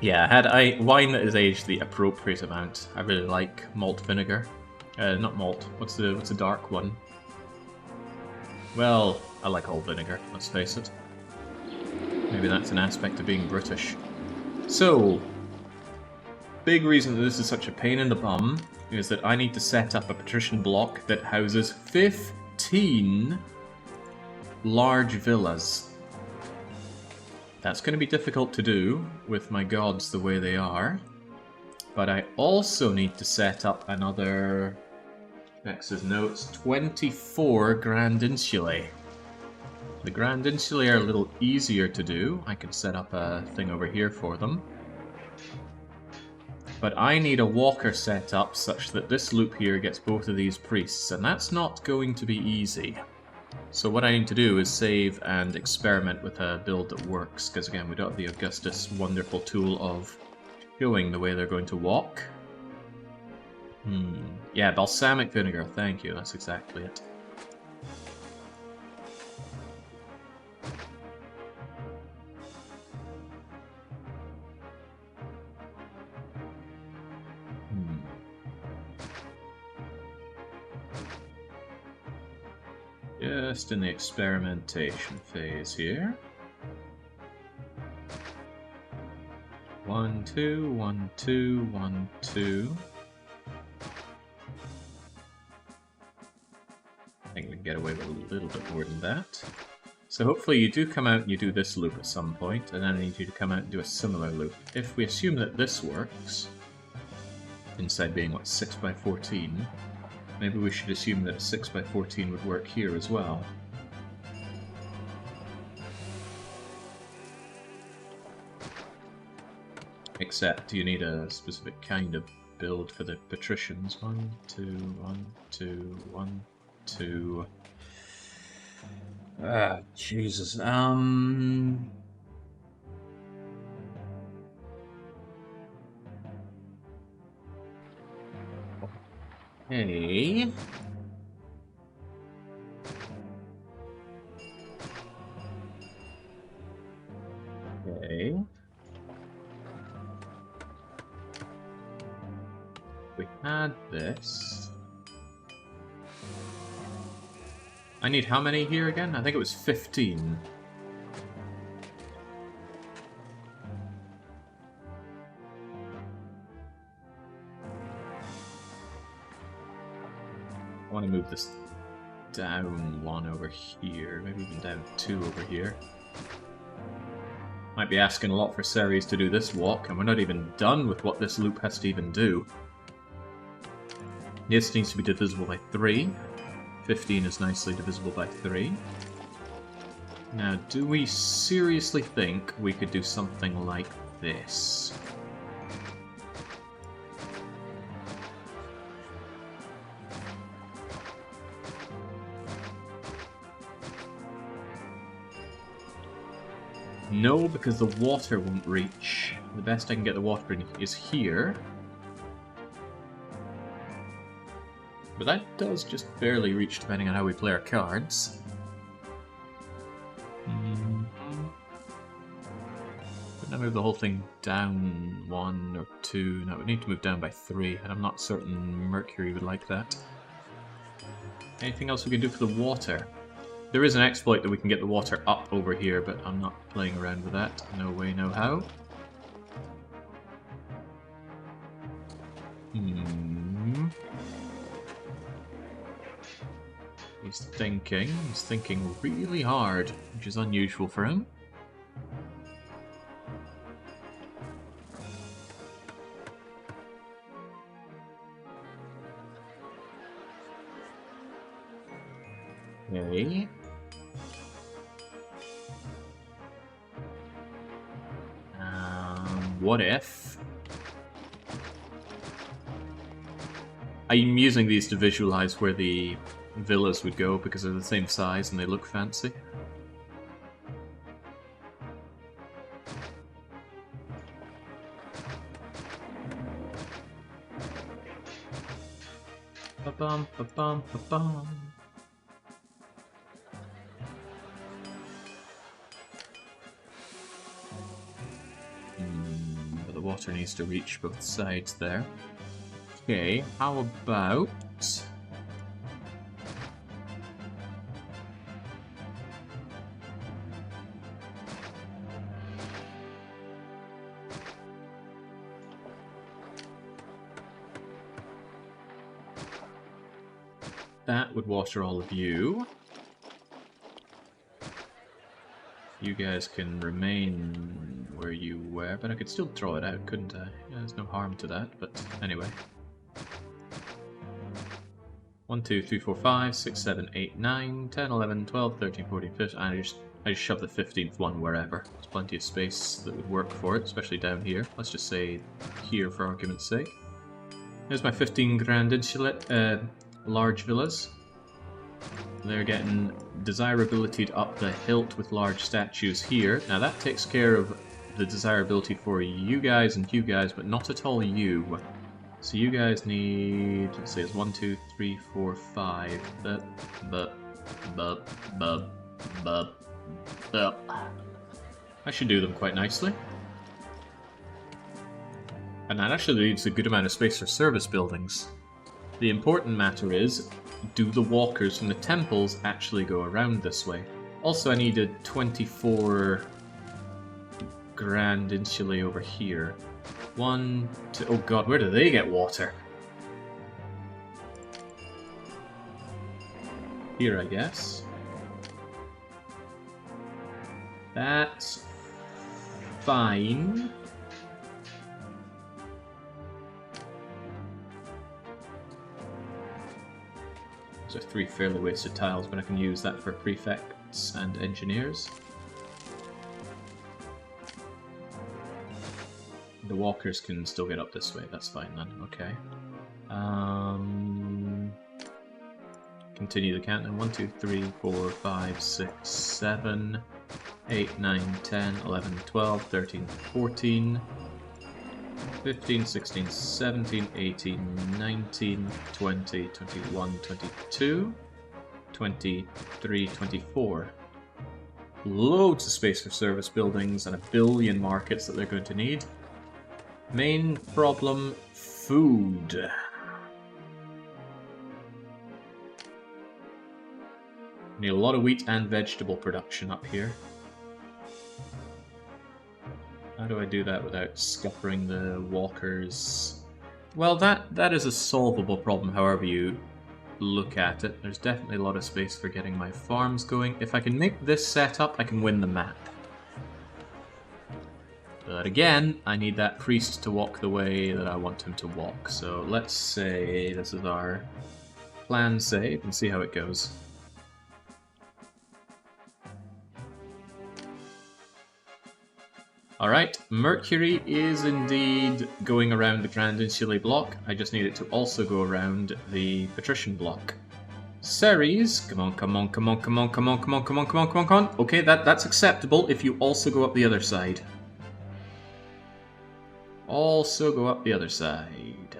Yeah, had I wine that is aged the appropriate amount. I really like malt vinegar. Not malt. What's the dark one? Well, I like all vinegar, let's face it. Maybe that's an aspect of being British. So, big reason that this is such a pain in the bum is that I need to set up a patrician block that houses 15 large villas. That's going to be difficult to do with my gods the way they are. But I also need to set up another, X's notes, 24 Grand Insulae. The Grand Insulae are a little easier to do. I can set up a thing over here for them. But I need a walker set up such that this loop here gets both of these priests, and that's not going to be easy. So what I need to do is save and experiment with a build that works, because again, we don't have the Augustus wonderful tool of showing the way they're going to walk. Yeah, balsamic vinegar, thank you, that's exactly it. Just in the experimentation phase here. 1, 2, 1, 2, 1, 2. I think we can get away with a little bit more than that. So hopefully you do come out and you do this loop at some point, and then I need you to come out and do a similar loop. If we assume that this works, inside being, what, 6 by 14, maybe we should assume that a 6 by 14 would work here as well. Except you need a specific kind of build for the patricians. 1, 2, 1, 2, 1, 2. Ah, Jesus. Hey. Okay. We had this. I need how many here again? I think it was 15. I want to move this down 1 over here, maybe even down 2 over here. Might be asking a lot for Ceres to do this walk, and we're not even done with what this loop has to even do. This needs to be divisible by 3. 15 is nicely divisible by 3. Now, do we seriously think we could do something like this? No, because the water won't reach. The best I can get the water in is here. But that does just barely reach depending on how we play our cards. Couldn't I move the whole thing down 1 or 2? No, we need to move down by 3, and I'm not certain Mercury would like that. Anything else we can do for the water? There is an exploit that we can get the water up over here, but I'm not playing around with that. No way, no how. He's thinking really hard, which is unusual for him. Okay. What if... I'm using these to visualize where the villas would go because they're the same size and they look fancy. Ba-bum, ba-bum, ba-bum. But the water needs to reach both sides there. Okay, how about... that would water all of you. You guys can remain where you were, but I could still throw it out, couldn't I? Yeah, there's no harm to that, but anyway. 1, 2, 3, 4, 5, 6, 7, 8, 9, 10, 11, 12, 13, 14, 15. I just shove the 15th one wherever. There's plenty of space that would work for it, especially down here. Let's just say here for argument's sake. Here's my 15 grand insulate, large villas. They're getting desirability up the hilt with large statues here. Now that takes care of the desirability for you guys, but not at all you. So you guys need, let's say it's 1, 2, 3, 4, 5. I should do them quite nicely. And that actually leaves a good amount of space for service buildings. The important matter is, do the walkers from the temples actually go around this way? Also, I needed 24 grand insulae over here. 1, 2... oh god, where do they get water? Here, I guess. That's fine. Those are 3 fairly wasted tiles, but I can use that for prefects and engineers. The walkers can still get up this way, that's fine then, okay. Continue the countdown. 1, 2, 3, 4, 5, 6, 7, 8, 9, 10, 11, 12, 13, 14, 15, 16, 17, 18, 19, 20, 21, 22, 23, 24. Loads of space for service buildings and a billion markets that they're going to need. Main problem, food. Need a lot of wheat and vegetable production up here. How do I do that without scuppering the walkers? Well, that is a solvable problem, however you look at it. There's definitely a lot of space for getting my farms going. If I can make this setup, I can win the map. But again, I need that priest to walk the way that I want him to walk. So let's say this is our plan save and see how it goes. Alright, Mercury is indeed going around the Grand Insulae block. I just need it to also go around the Patrician block. Ceres, come on, come on, come on, come on, come on, come on, come on, come on, come on, come on. Okay, that's acceptable if you also go up the other side. Also go up the other side.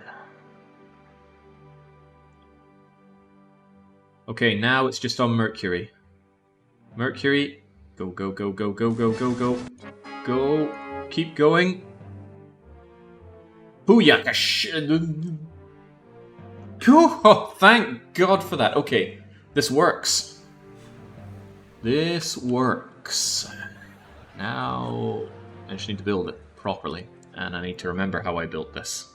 Okay, now it's just on Mercury. Mercury, go, go, go, go, go, go, go, go. Go. Keep going. Booyah! Oh, thank God for that. Okay, this works. This works. Now, I just need to build it properly. And I need to remember how I built this.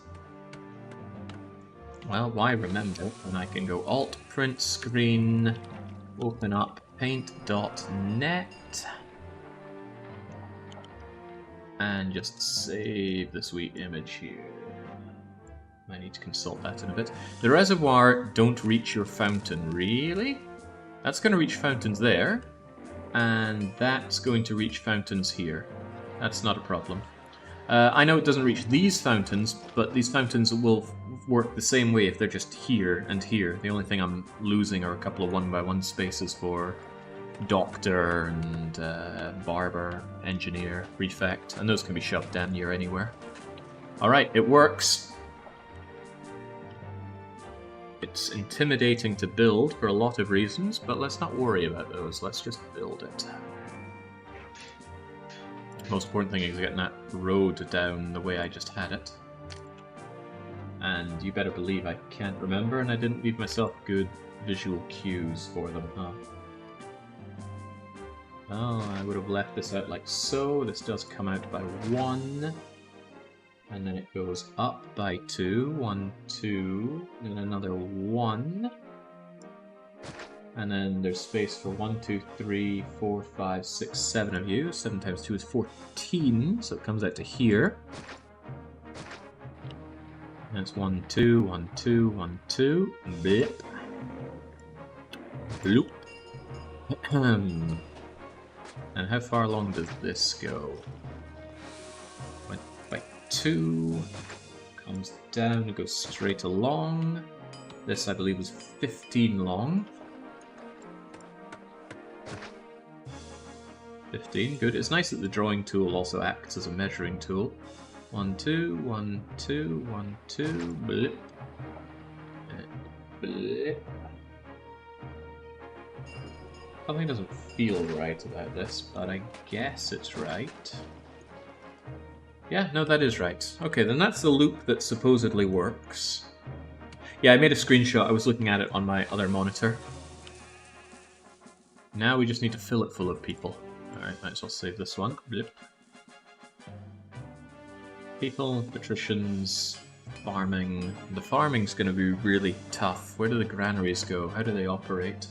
Well, why remember when I can go Alt, Print Screen, open up paint.net. And just save the sweet image here. I need to consult that in a bit. The reservoir don't reach your fountain, really? That's going to reach fountains there. And that's going to reach fountains here. That's not a problem. I know it doesn't reach these fountains, but these fountains will work the same way if they're just here and here. The only thing I'm losing are a couple of 1x1 spaces for doctor and barber, engineer, prefect, and those can be shoved damn near anywhere. Alright, it works. It's intimidating to build for a lot of reasons, but let's not worry about those. Let's just build it. The most important thing is getting that road down the way I just had it. And you better believe I can't remember, and I didn't leave myself good visual cues for them, huh? Oh, I would have left this out like so. This does come out by 1. And then it goes up by 2. 1, 2. Then another 1. And then there's space for 1, 2, 3, 4, 5, 6, 7 of you. 7 times 2 is 14, so it comes out to here. And it's 1, 2, 1, 2, 1, 2. Blip. Bloop. And how far along does this go? Went by 2. Comes down and goes straight along. This, I believe, is 15 long. 15, good. It's nice that the drawing tool also acts as a measuring tool. 1, 2, 1, 2, 1, 2, blip. Blip. Something doesn't feel right about this, but I guess it's right. Yeah, no, that is right. Okay, then that's the loop that supposedly works. Yeah, I made a screenshot. I was looking at it on my other monitor. Now we just need to fill it full of people. Alright, might as well save this one. Blip. People, patricians, farming. The farming's going to be really tough. Where do the granaries go? How do they operate?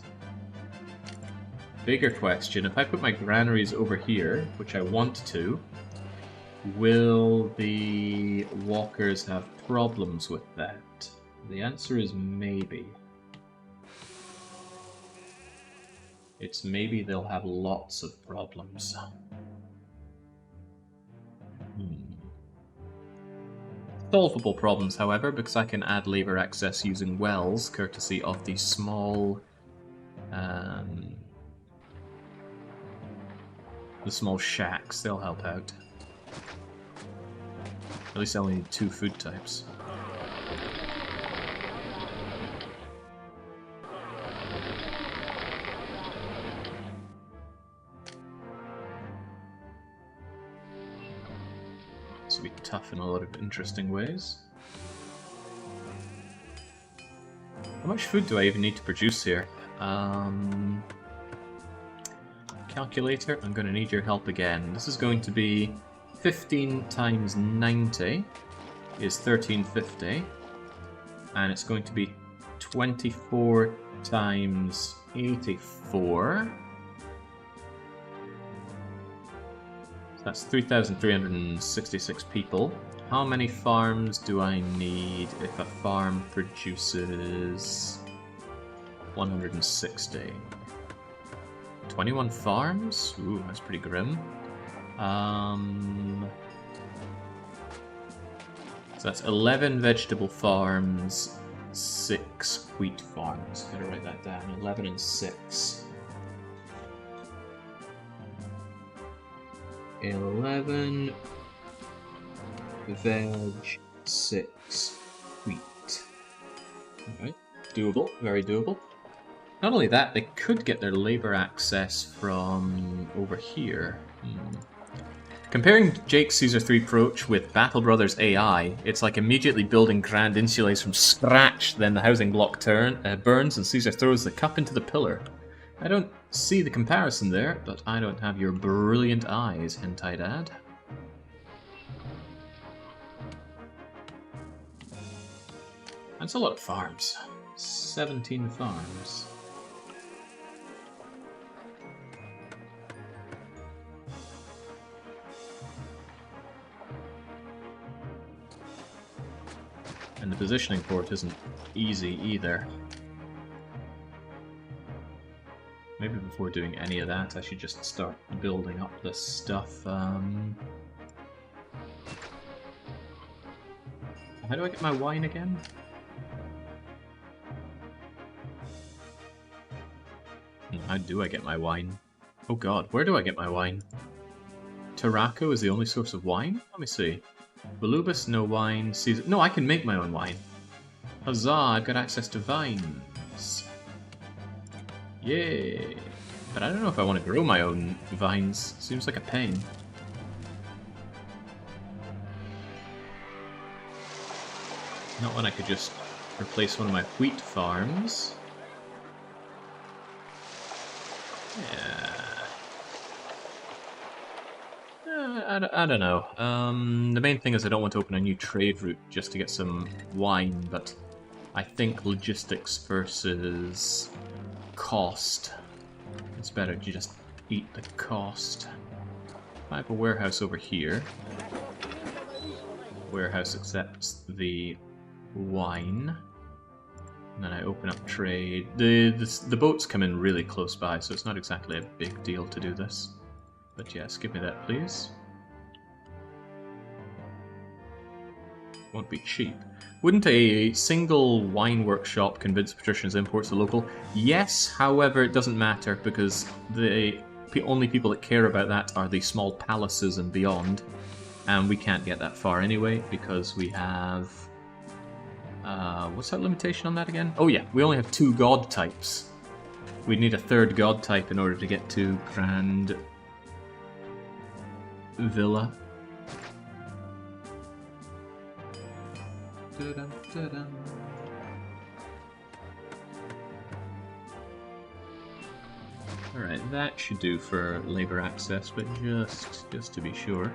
Bigger question, if I put my granaries over here, which I want to, will the walkers have problems with that? The answer is maybe. It's maybe they'll have lots of problems. Solvable problems, however, because I can add labour access using wells, courtesy of the small... the small shacks. They'll help out. At least I only need 2 food types. This will be tough in a lot of interesting ways. How much food do I even need to produce here? Calculator, I'm going to need your help again. This is going to be 15 times 90 is 1350, and it's going to be 24 times 84. So that's 3,366 people. How many farms do I need if a farm produces 160? 21 farms? Ooh, that's pretty grim. So that's 11 vegetable farms, 6 wheat farms. Gotta write that down. 11 and 6. 11 veg, 6 wheat. Alright, doable, very doable. Not only that, they could get their labour access from over here. Comparing Jake Caesar 3 approach with Battle Brothers AI, it's like immediately building Grand Insulates from scratch, then the housing block burns and Caesar throws the cup into the pillar. I don't see the comparison there, but I don't have your brilliant eyes, hentai dad. That's a lot of farms. 17 farms. And the positioning port isn't easy either. Maybe before doing any of that, I should just start building up this stuff. How do I get my wine again? How do I get my wine? Oh god, where do I get my wine? Tarraco is the only source of wine? Let me see. Volubus, no wine. Caesar. No, I can make my own wine. Huzzah, I've got access to vines. Yay! But I don't know if I want to grow my own vines. Seems like a pain. Not when I could just replace one of my wheat farms. Yeah. I don't know. The main thing is I don't want to open a new trade route just to get some wine, but I think logistics versus cost. It's better to just eat the cost. I have a warehouse over here. Warehouse accepts the wine. And then I open up trade. The boats come in really close by, so it's not exactly a big deal to do this. But yes, give me that, please. Won't be cheap. Wouldn't a single wine workshop convince patricians imports are local? Yes, however, it doesn't matter because the only people that care about that are the small palaces and beyond. And we can't get that far anyway because we have... what's that limitation on that again? Oh yeah, we only have 2 god types. We'd need a 3rd god type in order to get to Grand Villa. Alright, that should do for labor access, but just to be sure.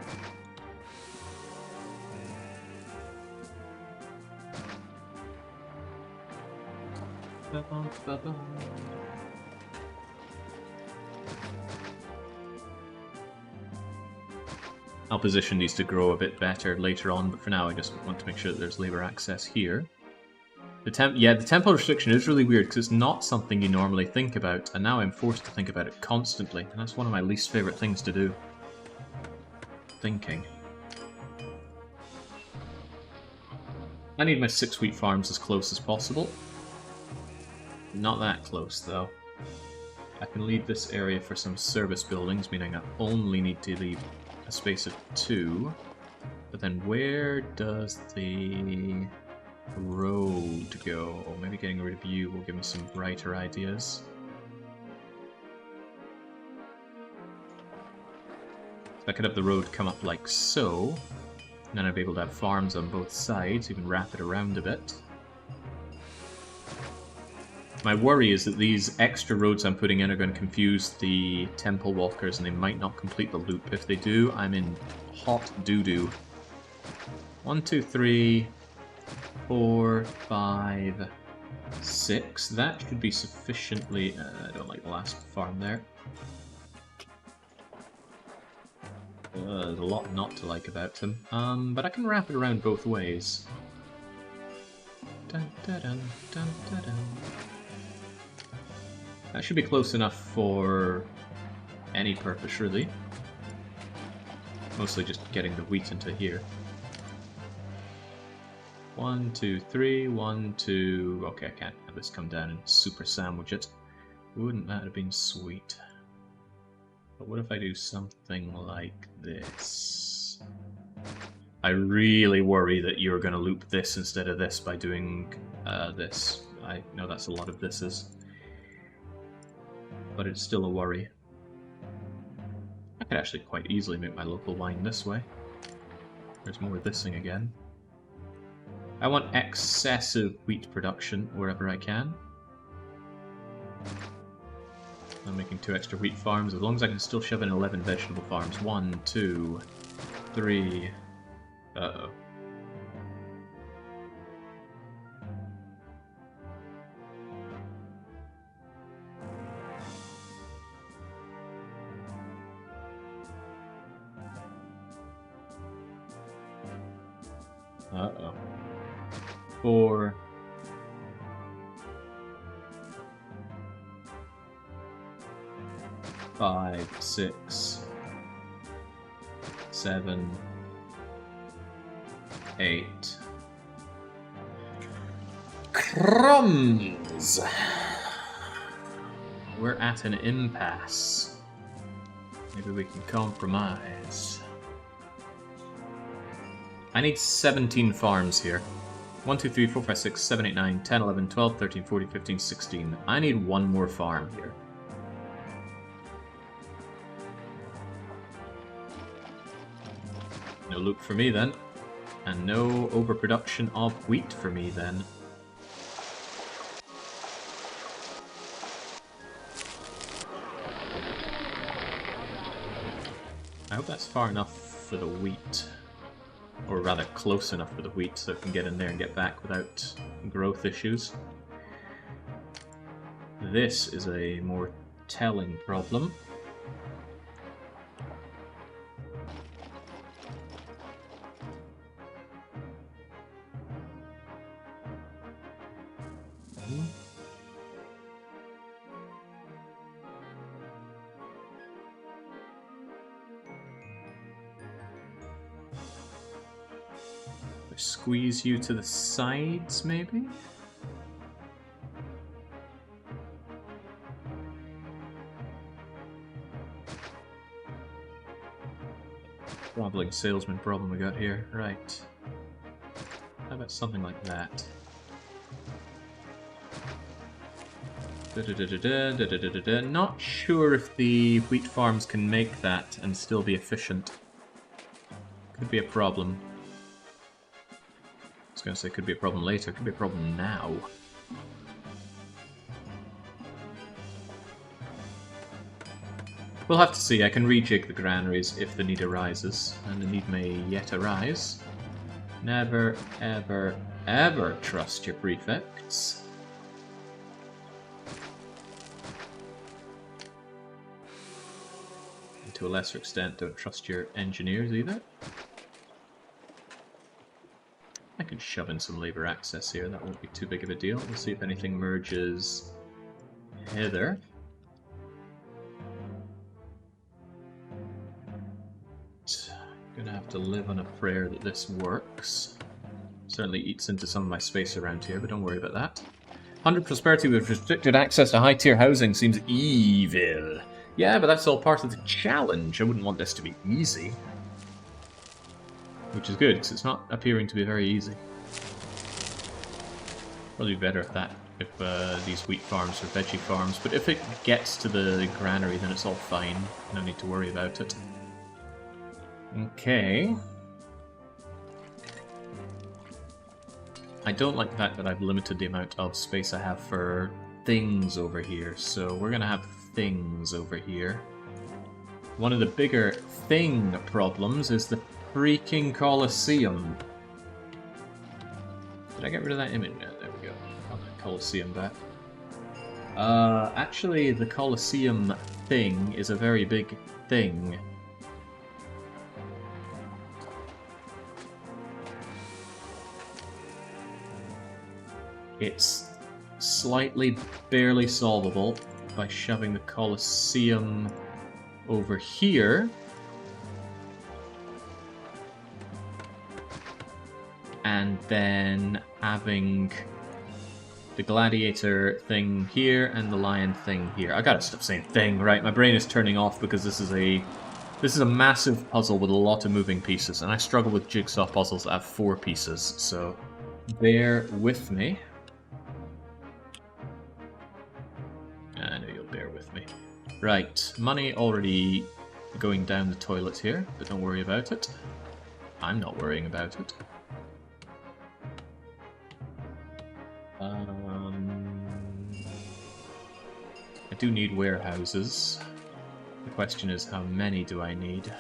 I'll position these to grow a bit better later on, but for now I just want to make sure that there's labor access here. The temple restriction is really weird because it's not something you normally think about, and now I'm forced to think about it constantly, and that's one of my least favorite things to do. Thinking. I need my 6 wheat farms as close as possible. Not that close, though. I can leave this area for some service buildings, meaning I only need to leave a space of 2. But then where does the road go? Or maybe getting rid of you will give me some brighter ideas. So I could have the road come up like so, and then I'd be able to have farms on both sides, even wrap it around a bit. My worry is that these extra roads I'm putting in are going to confuse the temple walkers and they might not complete the loop. If they do, I'm in hot doo-doo. 1, 2, 3, 4, 5, 6. That should be sufficiently... I don't like the last farm there. There's a lot not to like about him. But I can wrap it around both ways. Dun, dun, dun, dun, dun, dun. That should be close enough for any purpose, really. Mostly just getting the wheat into here. 1, 2, 3, 1, 2... Okay, I can't have this come down and super sandwich it. Wouldn't that have been sweet? But what if I do something like this? I really worry that you're going to loop this instead of this by doing this. I know that's a lot of thises. But it's still a worry. I could actually quite easily make my local wine this way. There's more of this thing again. I want excessive wheat production wherever I can. I'm making 2 extra wheat farms, as long as I can still shove in 11 vegetable farms. 1, 2, 3... Uh-oh. Uh-oh. 4... 5, 6, 7, 8. Crumbs! We're at an impasse. Maybe we can compromise. I need 17 farms here. 1, 2, 3, 4, 5, 6, 7, 8, 9, 10, 11, 12, 13, 14, 15, 16. I need 1 more farm here. No loop for me then. And no overproduction of wheat for me then. I hope that's far enough for the wheat. Or rather close enough for the wheat so it can get in there and get back without growth issues. This is a more telling problem. Squeeze you to the sides, maybe? Traveling salesman problem we got here. Right. How about something like that? Not sure if the wheat farms can make that and still be efficient. Could be a problem. I was going to say could be a problem later, could be a problem now. We'll have to see. I can rejig the granaries if the need arises, and the need may yet arise. Never, ever, ever trust your prefects. And to a lesser extent, don't trust your engineers either. I can shove in some labor access here, that won't be too big of a deal. We'll see if anything merges hither. Gonna have to live on a prayer that this works. Certainly eats into some of my space around here, but don't worry about that. 100 prosperity with restricted access to high-tier housing seems evil. Yeah, but that's all part of the challenge. I wouldn't want this to be easy. Which is good, because it's not appearing to be very easy. Probably better if these wheat farms are veggie farms, but if it gets to the granary, then it's all fine. No need to worry about it. Okay. I don't like the fact that I've limited the amount of space I have for things over here, so we're gonna have things over here. One of the bigger thing problems is the freaking Colosseum. Did I get rid of that image? Yeah, there we go. Got that Colosseum back. Actually, the Colosseum thing is a very big thing. It's slightly, barely solvable by shoving the Colosseum over here. And then having the gladiator thing here and the lion thing here. I gotta stop saying thing, right? My brain is turning off because this is a massive puzzle with a lot of moving pieces, and I struggle with jigsaw puzzles that have 4 pieces, so bear with me. I know you'll bear with me. Right, money already going down the toilet here, but don't worry about it. I'm not worrying about it. I do need warehouses. The question is, how many do I need?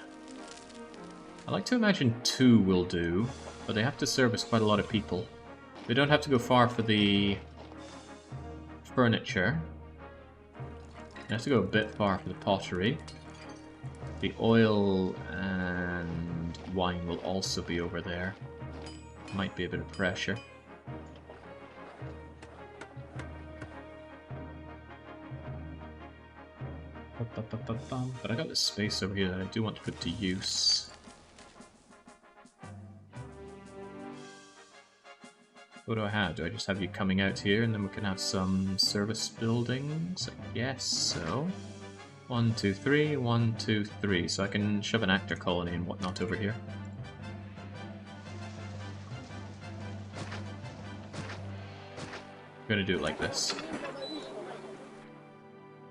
I like to imagine 2 will do, but they have to service quite a lot of people. They don't have to go far for the furniture. They have to go a bit far for the pottery. The oil and wine will also be over there. Might be a bit of pressure. But I got this space over here that I do want to put to use. What do I have? Do I just have you coming out here and then we can have some service buildings? I guess so. 1, 2, 3, 1, 2, 3. So I can shove an actor colony and whatnot over here. I'm gonna do it like this.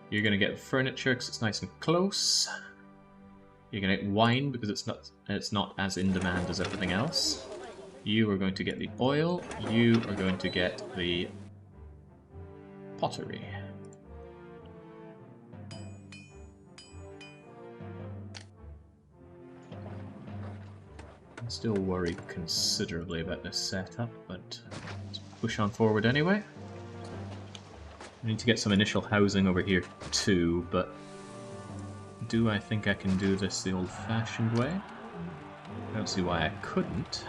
You're gonna get furniture because it's nice and close. You're gonna get wine because it's not as in demand as everything else. You are going to get the oil. You are going to get the pottery. I'm still worried considerably about this setup, but let's push on forward anyway. I need to get some initial housing over here too, but do I think I can do this the old-fashioned way? I don't see why I couldn't.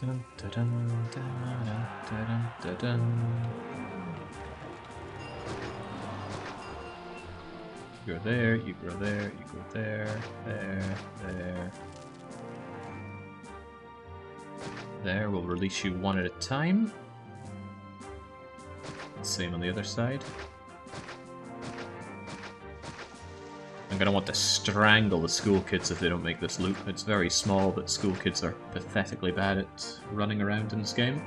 Dun, dun, dun, dun, dun, dun, dun. You go there, you go there, you go there, there. There, we'll release you one at a time. Same on the other side. I'm gonna want to strangle the school kids if they don't make this loop. It's very small, but school kids are pathetically bad at running around in this game.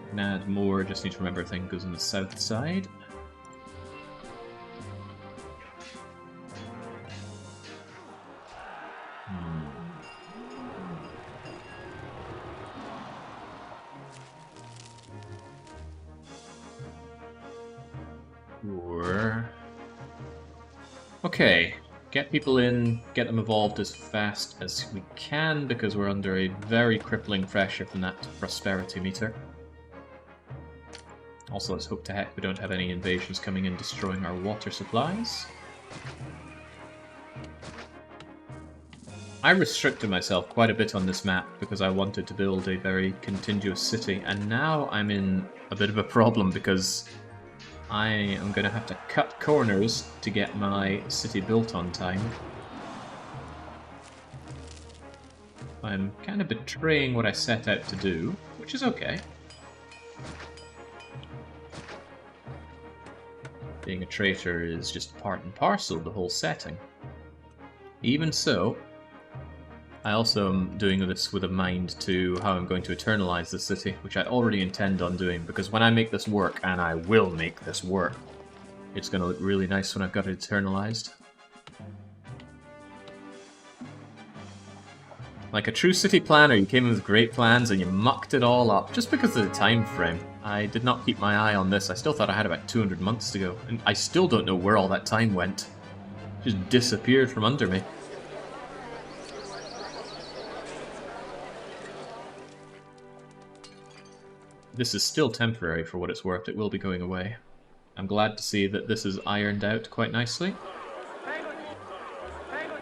Can add more, just need to remember everything goes on the south side. Okay, get people in, get them evolved as fast as we can, because we're under a very crippling pressure from that prosperity meter. Also, let's hope to heck we don't have any invasions coming in destroying our water supplies. I restricted myself quite a bit on this map because I wanted to build a very contiguous city, and now I'm in a bit of a problem because I am going to have to cut corners to get my city built on time. I'm kind of betraying what I set out to do, which is okay. Being a traitor is just part and parcel of the whole setting. Even so, I also am doing this with a mind to how I'm going to eternalize the city, which I already intend on doing, because when I make this work, and I will make this work, it's going to look really nice when I've got it eternalized. Like a true city planner, you came in with great plans and you mucked it all up, just because of the time frame. I did not keep my eye on this. I still thought I had about 200 months to go, and I still don't know where all that time went. It just disappeared from under me. This is still temporary for what it's worth. It will be going away. I'm glad to see that this is ironed out quite nicely.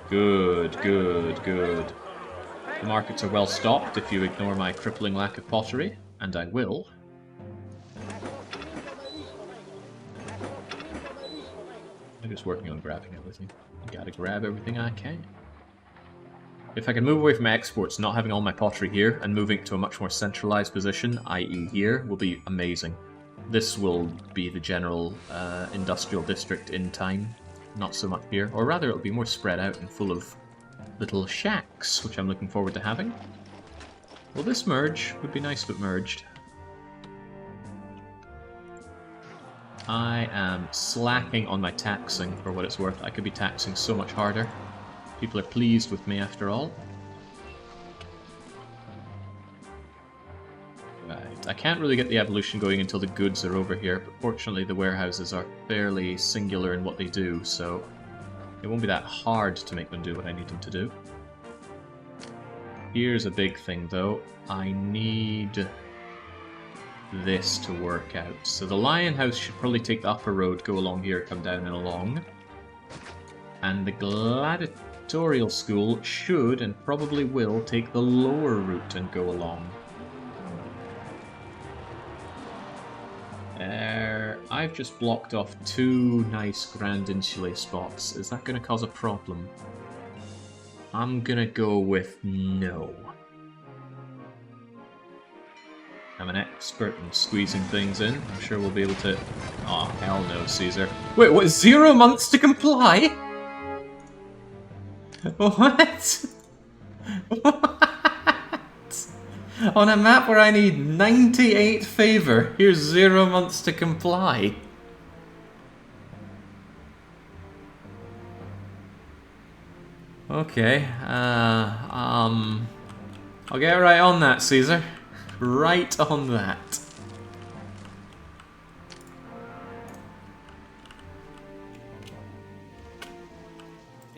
Good, good, good. The markets are well stocked if you ignore my crippling lack of pottery, and I will. I'm just working on grabbing everything. Gotta grab everything I can. If I can move away from exports, not having all my pottery here, and moving to a much more centralized position, i.e. here, will be amazing. This will be the general industrial district in time, not so much here. Or rather, it'll be more spread out and full of little shacks, which I'm looking forward to having. Will this merge? Would be nice if it merged. I am slacking on my taxing for what it's worth. I could be taxing so much harder. People are pleased with me after all. Right, I can't really get the evolution going until the goods are over here, but fortunately the warehouses are fairly singular in what they do, so it won't be that hard to make them do what I need them to do. Here's a big thing though. I need this to work out. So the Lion House should probably take the upper road, go along here, come down and along. And the Gladiatorial School should and probably will take the lower route and go along. I've just blocked off 2 nice Grand Insulae spots. Is that going to cause a problem? I'm going to go with no. I'm an expert in squeezing things in. I'm sure we'll be able to... Oh, hell no, Caesar. Wait, what? 0 months to comply? What? What? On a map where I need 98 favor, here's 0 months to comply. Okay, I'll get right on that, Caesar. Right on that.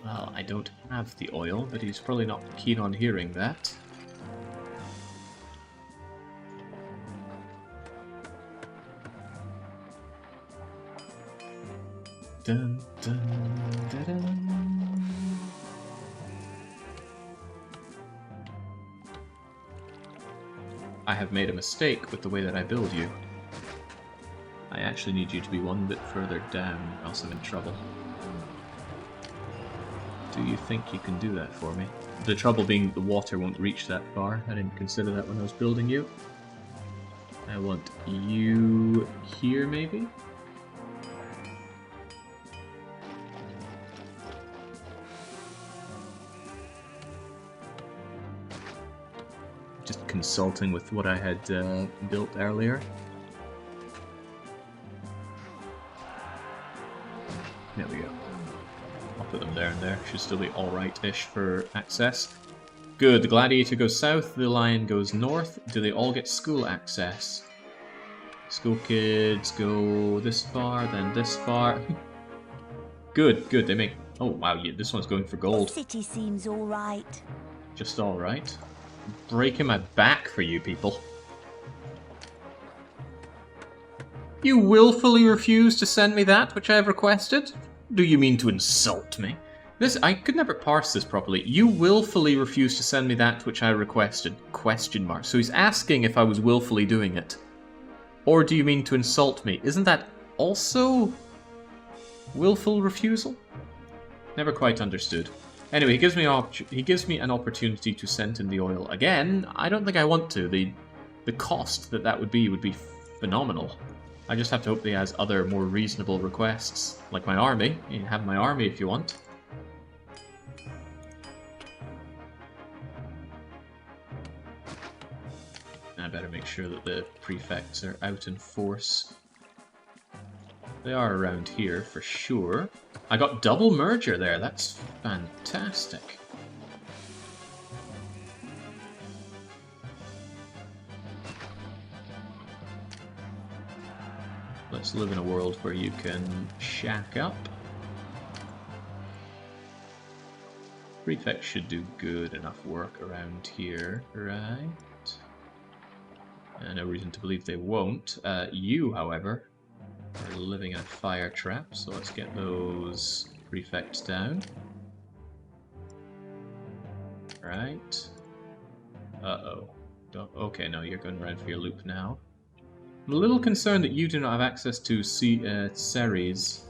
Well, I don't have the oil, but he's probably not keen on hearing that. Dun, dun, dun, dun. I have made a mistake with the way that I build you. I actually need you to be one bit further down, or else I'm in trouble. Do you think you can do that for me? The trouble being the water won't reach that far. I didn't consider that when I was building you. I want you here, maybe? Just consulting with what I had built earlier. There we go. I'll put them there and there. Should still be alright-ish for access. Good, the Gladiator goes south, the Lion goes north. Do they all get school access? School kids go this far, then this far. Good, good, they make... Oh wow, yeah, this one's going for gold. The city seems alright. Just alright. Breaking my back for you people. You willfully refuse to send me that which I have requested? Do you mean to insult me? I could never parse this properly. You willfully refuse to send me that which I requested? Question mark. So he's asking if I was willfully doing it. Or do you mean to insult me? Isn't that also willful refusal? Never quite understood. Anyway, he gives me an opportunity to send in the oil again. I don't think I want to. The cost that would be phenomenal. I just have to hope that he has other more reasonable requests, like my army. You can have my army if you want. I better make sure that the prefects are out in force. They are around here for sure. I got double merger there. That's fantastic. Let's live in a world where you can shack up. Prefects should do good enough work around here, right? No reason to believe they won't. You, however, are living in a fire trap, so let's get those prefects down. Right. Uh-oh. Okay, no, you're going around for your loop now. I'm a little concerned that you do not have access to Ceres.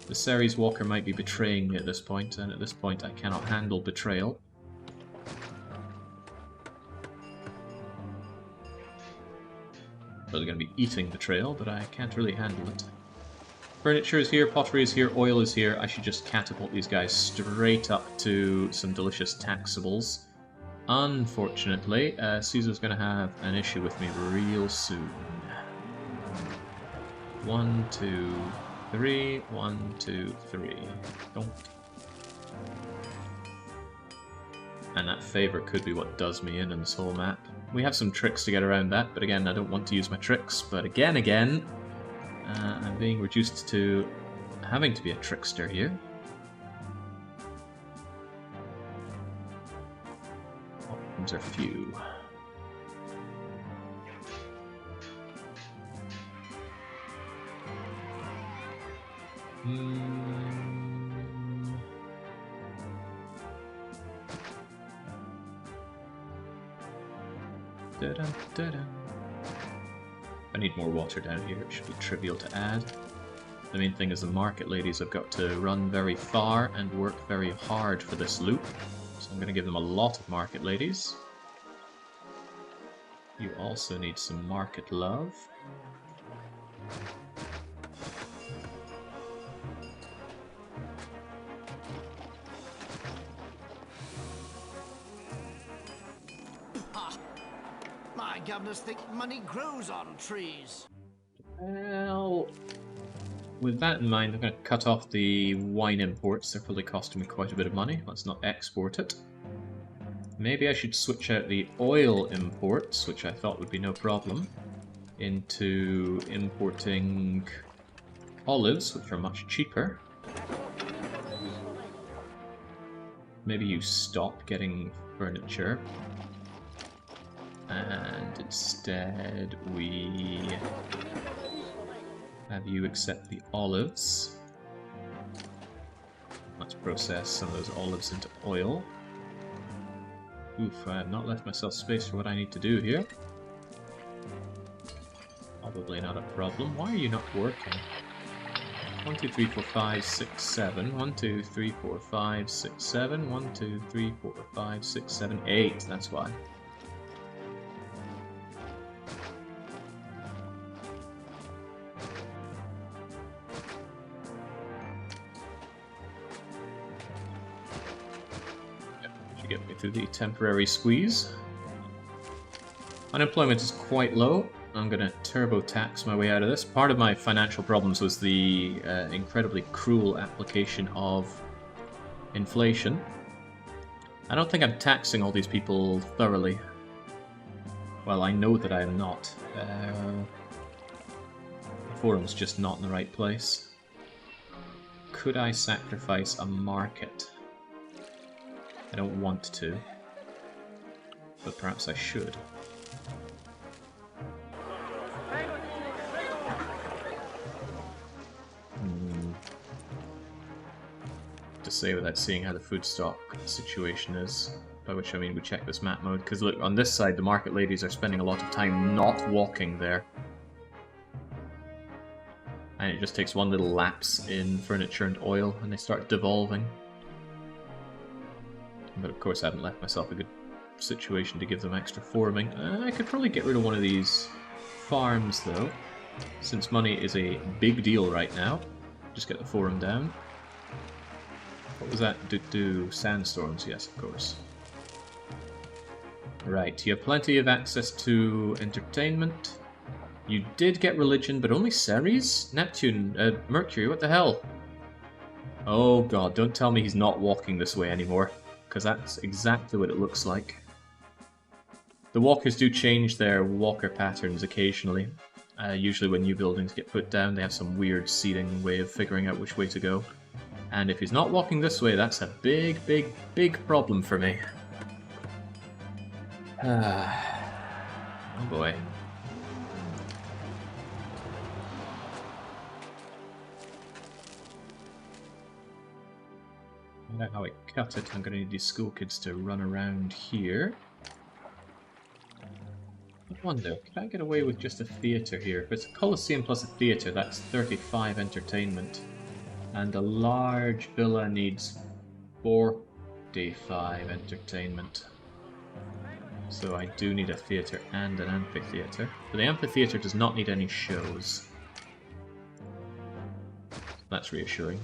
The Ceres Walker might be betraying me at this point, and at this point I cannot handle betrayal. Really going to be eating betrayal, but I can't really handle it. Furniture is here, pottery is here, oil is here. I should just catapult these guys straight up to some delicious taxables. Unfortunately, Caesar's going to have an issue with me real soon. 1, 2, 3, 1, 2, 3. Don't. And that favour could be what does me in this whole map. We have some tricks to get around that, but again, I don't want to use my tricks. But again, I'm being reduced to having to be a trickster here. Options are few. I need more water down here, it should be trivial to add. The main thing is the market ladies have got to run very far and work very hard for this loop. So I'm going to give them a lot of market ladies. You also need some market love. My governors think money grows on trees. Well, with that in mind, I'm going to cut off the wine imports. They're probably costing me quite a bit of money. Let's not export it. Maybe I should switch out the oil imports, which I thought would be no problem, into importing olives, which are much cheaper. Maybe you stop getting furniture. And instead we have you accept the olives. Let's process some of those olives into oil. Oof, I have not left myself space for what I need to do here. Probably not a problem. Why are you not working? 1, 2, 3, 4, 5, 6, 7. 1, 2, 3, 4, 5, 6, 7. 1, 2, 3, 4, 5, 6, 7, 8. That's why. Get me through the temporary squeeze. Unemployment is quite low. I'm going to turbo tax my way out of this. Part of my financial problems was the incredibly cruel application of inflation. I don't think I'm taxing all these people thoroughly. Well, I know that I am not. The forum's just not in the right place. Could I sacrifice a market? I don't want to, but perhaps I should. to say without seeing how the food stock situation is. By which I mean we check this map mode, because look, on this side the market ladies are spending a lot of time not walking there. And it just takes one little lapse in furniture and oil and they start devolving. But of course I haven't left myself a good situation to give them extra forming. I could probably get rid of one of these farms though, since money is a big deal right now. Just get the forum down. What was that? Do sandstorms? Yes, of course. Right, you have plenty of access to entertainment. You did get religion, but only Ceres? Neptune, Mercury, what the hell? Oh god, don't tell me he's not walking this way anymore, because that's exactly what it looks like. The walkers do change their walker patterns occasionally. Usually when new buildings get put down, they have some weird seeding way of figuring out which way to go. And if he's not walking this way, that's a big, big, big problem for me. Oh boy. I don't know how I cut it. I'm going to need these school kids to run around here. I wonder, can I get away with just a theatre here? If it's a Colosseum plus a theatre, that's 35 entertainment. And a large villa needs 45 entertainment. So I do need a theatre and an amphitheatre. But the amphitheatre does not need any shows. That's reassuring.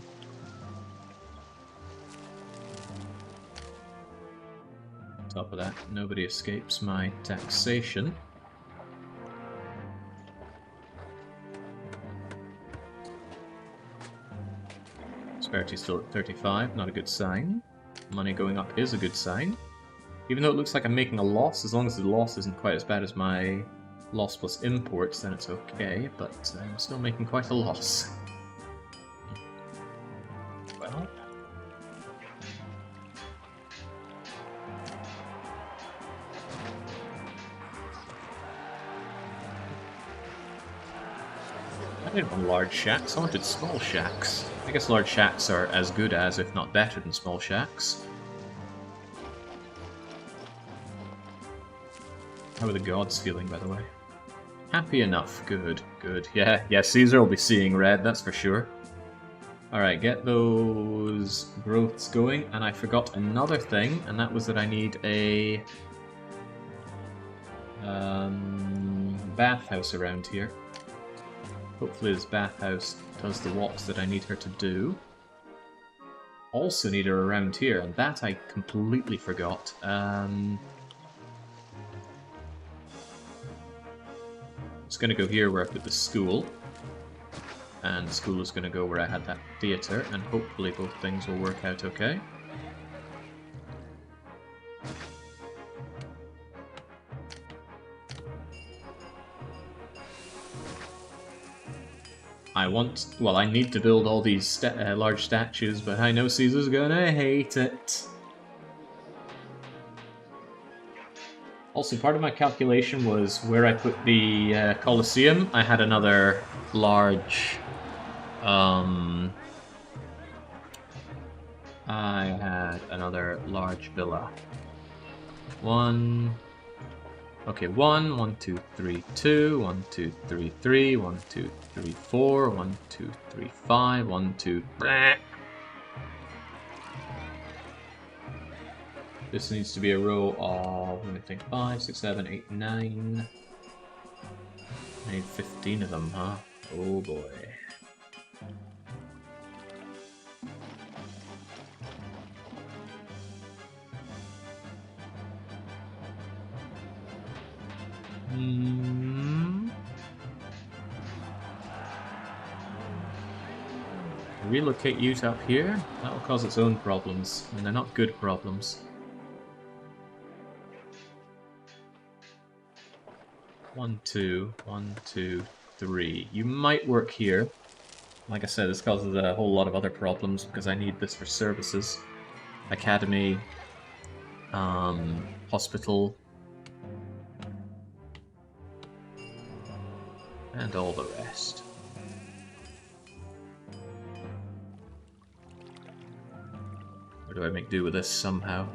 On top of that, nobody escapes my taxation. Prosperity still at 35, not a good sign. Money going up is a good sign. Even though it looks like I'm making a loss, as long as the loss isn't quite as bad as my loss plus imports, then it's okay, but I'm still making quite a loss. Well... I didn't want large shacks, I wanted small shacks. I guess large shacks are as good as, if not better than small shacks. How are the gods feeling, by the way? Happy enough. Good, good. Yeah, Caesar will be seeing red, that's for sure. Alright, get those growths going, and I forgot another thing, and that was that I need a... bathhouse around here. Hopefully this bathhouse does the walks that I need her to do. Also need her around here, and that I completely forgot. It's going to go here where I put the school, and the school is going to go where I had that theatre, and hopefully both things will work out okay. I need to build all these large statues, but I know Caesar's gonna hate it. Also, part of my calculation was where I put the Colosseum. I had another large... villa. Okay, 1, 1, 2, 3, 2, 1, 2, 3, 3, 1, 2, 3, 4, 1, 2, 3, 5, 1, 2... This needs to be a row of, let me think, 5, 6, 7, 8, 9... I need 15 of them, huh? Oh boy. Relocate you to up here? That will cause its own problems, and they're not good problems. 1, 2, 1, 2, 3. You might work here. Like I said, this causes a whole lot of other problems because I need this for services. Academy, hospital, and all the rest. I make do with this somehow.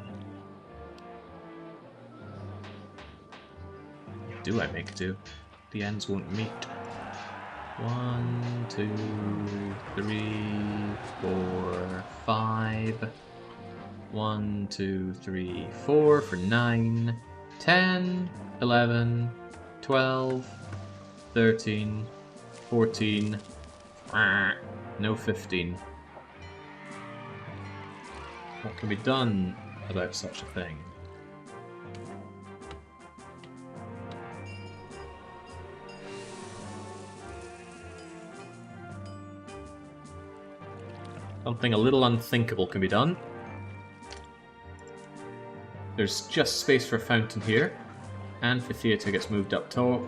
Do I make do? The ends won't meet. 1, 2, 3, 4, 5. 1, 2, 3, 4 for 9. 10, 11, 12, 13, 14. No 15. What can be done about such a thing? Something a little unthinkable can be done. There's just space for a fountain here. Amphitheater gets moved up top.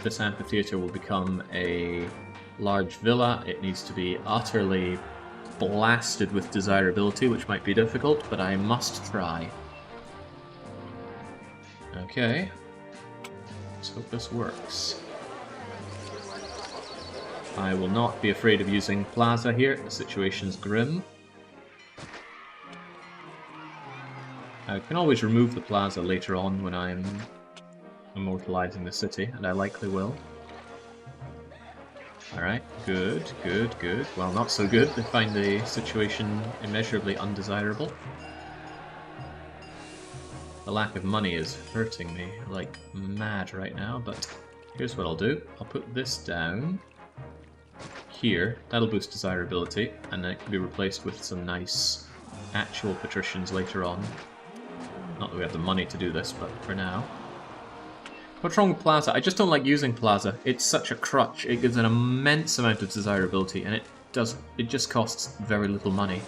This amphitheater will become a large villa. It needs to be utterly blasted with desirability, which might be difficult, but I must try. Okay. Let's hope this works. I will not be afraid of using Plaza here. The situation's grim. I can always remove the Plaza later on when I'm immortalizing the city, and I likely will. Alright, good, good, good. Well, not so good. They find the situation immeasurably undesirable. The lack of money is hurting me like mad right now, but here's what I'll do. I'll put this down here. That'll boost desirability, and then it can be replaced with some nice actual patricians later on. Not that we have the money to do this, but for now. What's wrong with Plaza? I just don't like using Plaza. It's such a crutch. It gives an immense amount of desirability, and it just costs very little money.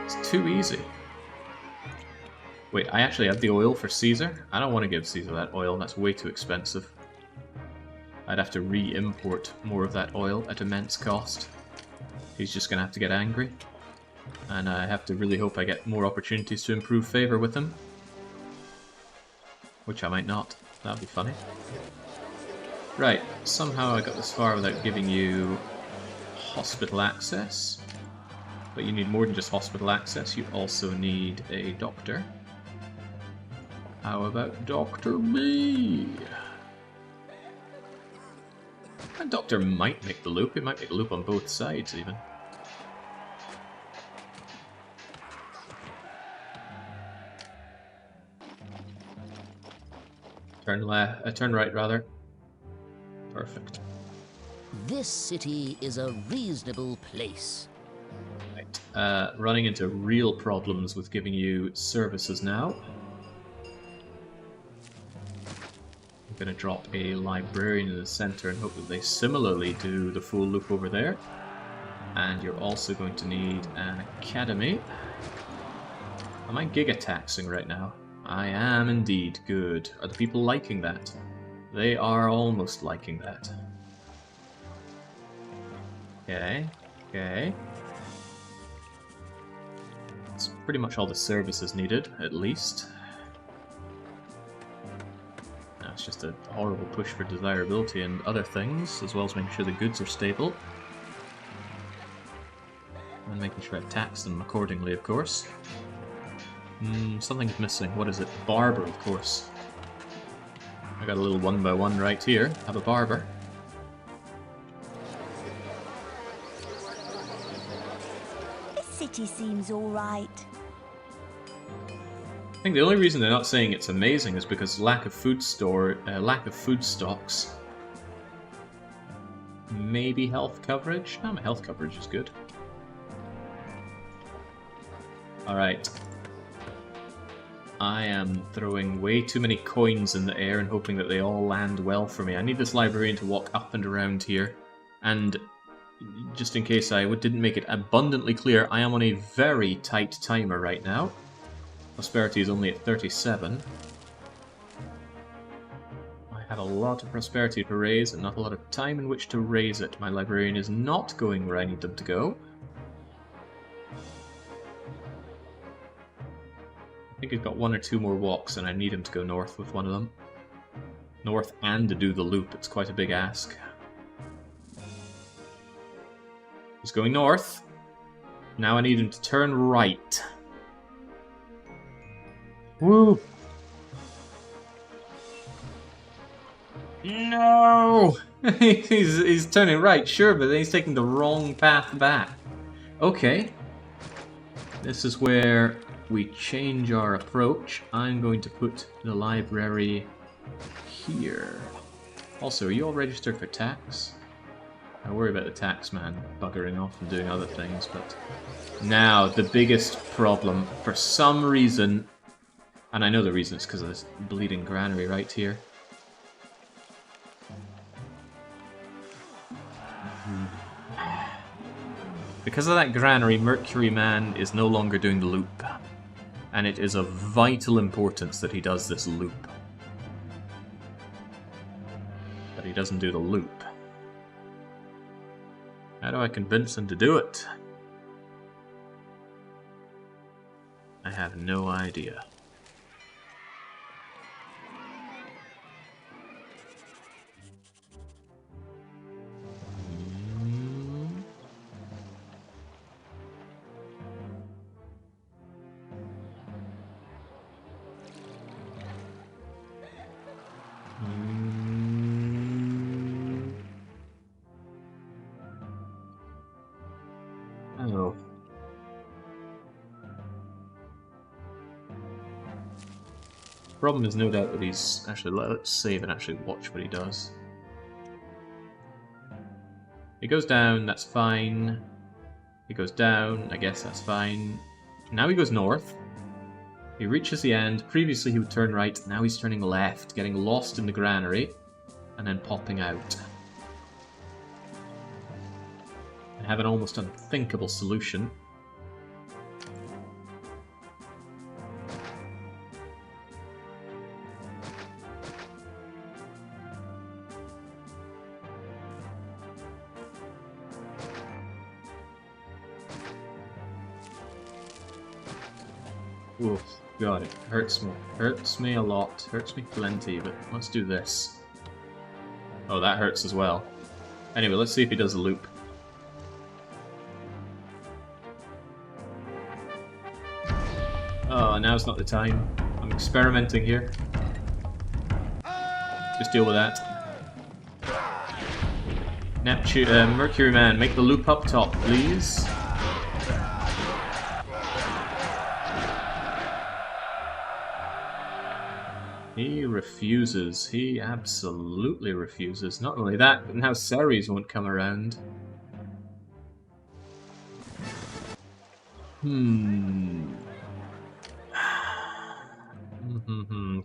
It's too easy. Wait, I actually have the oil for Caesar? I don't want to give Caesar that oil. That's way too expensive. I'd have to re-import more of that oil at immense cost. He's just going to have to get angry. And I have to really hope I get more opportunities to improve favour with him. Which I might not. That'd be funny. Right, somehow I got this far without giving you hospital access. But you need more than just hospital access, you also need a doctor. How about Dr. B? And Doctor might make the loop. It might make the loop on both sides, even. Turn right, rather. Perfect. This city is a reasonable place. Right. Running into real problems with giving you services now. I'm going to drop a librarian in the center and hope that they similarly do the full loop over there. And you're also going to need an academy. Am I giga-taxing right now? I am indeed. Good. Are the people liking that? They are almost liking that. Okay. Okay. That's pretty much all the services needed, at least. Now it's just a horrible push for desirability and other things, as well as making sure the goods are stable. And making sure I tax them accordingly, of course. Something's missing. What is it? Barber, of course. I got a little 1x1 right here. Have a barber. This city seems all right. I think the only reason they're not saying it's amazing is because lack of food stocks. Maybe health coverage? No, my health coverage is good. Alright. I am throwing way too many coins in the air and hoping that they all land well for me. I need this librarian to walk up and around here. And just in case I didn't make it abundantly clear, I am on a very tight timer right now. Prosperity is only at 37. I have a lot of prosperity to raise and not a lot of time in which to raise it. My librarian is not going where I need them to go. I think he's got 1 or 2 more walks and I need him to go north with one of them. North and to do the loop, it's quite a big ask. going north. Now I need him to turn right. Woo! No! he's turning right, sure, but then he's taking the wrong path back. Okay. This is where we change our approach. I'm going to put the library here. Also, are you all registered for tax? I worry about the tax man buggering off and doing other things, but... Now, the biggest problem, for some reason, and I know the reason it's because of this bleeding granary right here. Because of that granary, Mercury Man is no longer doing the loop. And it is of vital importance that he does this loop. But he doesn't do the loop. How do I convince him to do it? I have no idea. Oh. Problem is no doubt that he's actually, let's save and actually watch what he does. He goes down, that's fine. He goes down, I guess that's fine. Now he goes north. He reaches the end. Previously he would turn right, now he's turning left, getting lost in the granary, and then popping out. I have an almost unthinkable solution. Oof, God, it hurts me. Hurts me a lot. Hurts me plenty, but let's do this. Oh, that hurts as well. Anyway, let's see if he does the loop. Oh, now's not the time. I'm experimenting here. Just deal with that. Neptune, Mercury Man, make the loop up top, please. He refuses. He absolutely refuses. Not only that, but now Ceres won't come around.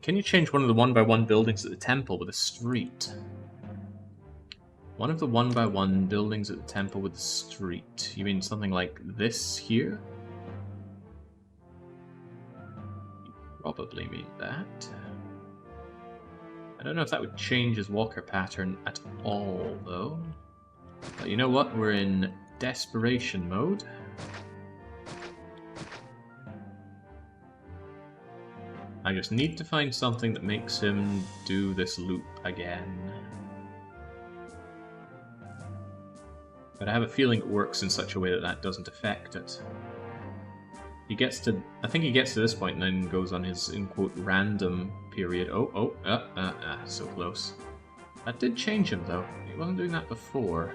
Can you change one of the 1x1 buildings at the temple with a street? One of the 1x1 buildings at the temple with a street. You mean something like this here? You probably mean that. I don't know if that would change his walker pattern at all, though. But you know what? We're in desperation mode. I just need to find something that makes him do this loop again. But I have a feeling it works in such a way that that doesn't affect it. He gets to... I think he gets to this point and then goes on his, in quote, random period. So close. That did change him, though. He wasn't doing that before.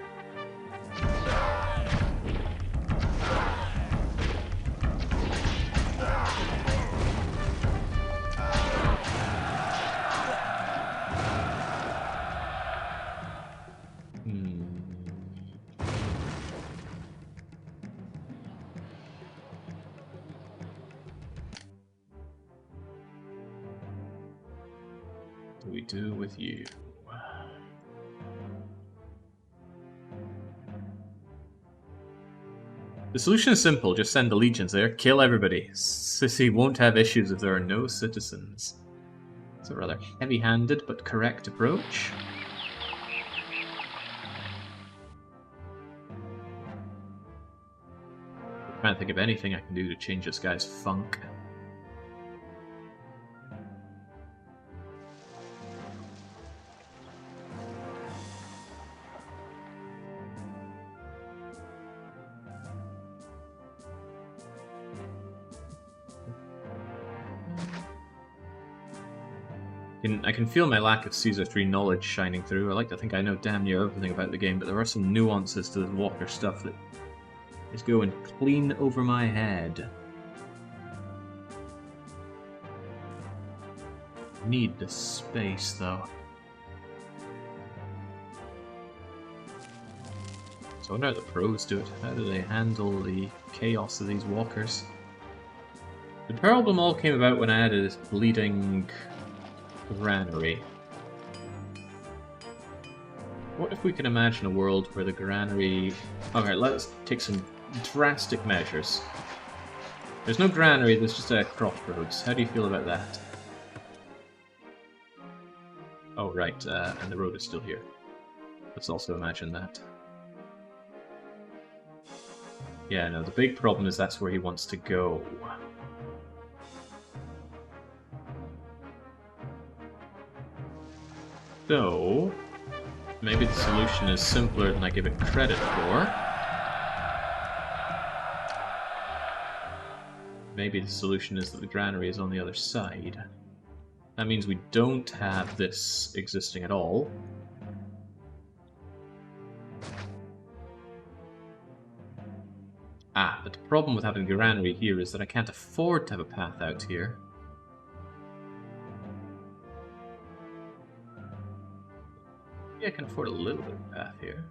What do we do with you? The solution is simple, just send the legions there, kill everybody. Sissy won't have issues if there are no citizens. It's a rather heavy-handed but correct approach. I can't think of anything I can do to change this guy's funk. I can feel my lack of Caesar 3 knowledge shining through. I like to think I know damn near everything about the game, but there are some nuances to the Walker stuff that is going clean over my head. Need the space, though. So I wonder how the pros do it. How do they handle the chaos of these walkers? The problem all came about when I added this bleeding granary. What if we can imagine a world where the granary... Okay, let's take some drastic measures. There's no granary, there's just a crossroads. How do you feel about that? Oh, right, and the road is still here. Let's also imagine that. Yeah, no, the big problem is that's where he wants to go. So, maybe the solution is simpler than I give it credit for. Maybe the solution is that the granary is on the other side. That means we don't have this existing at all. Ah, but the problem with having a granary here is that I can't afford to have a path out here. Yeah, I can afford a little bit of path here.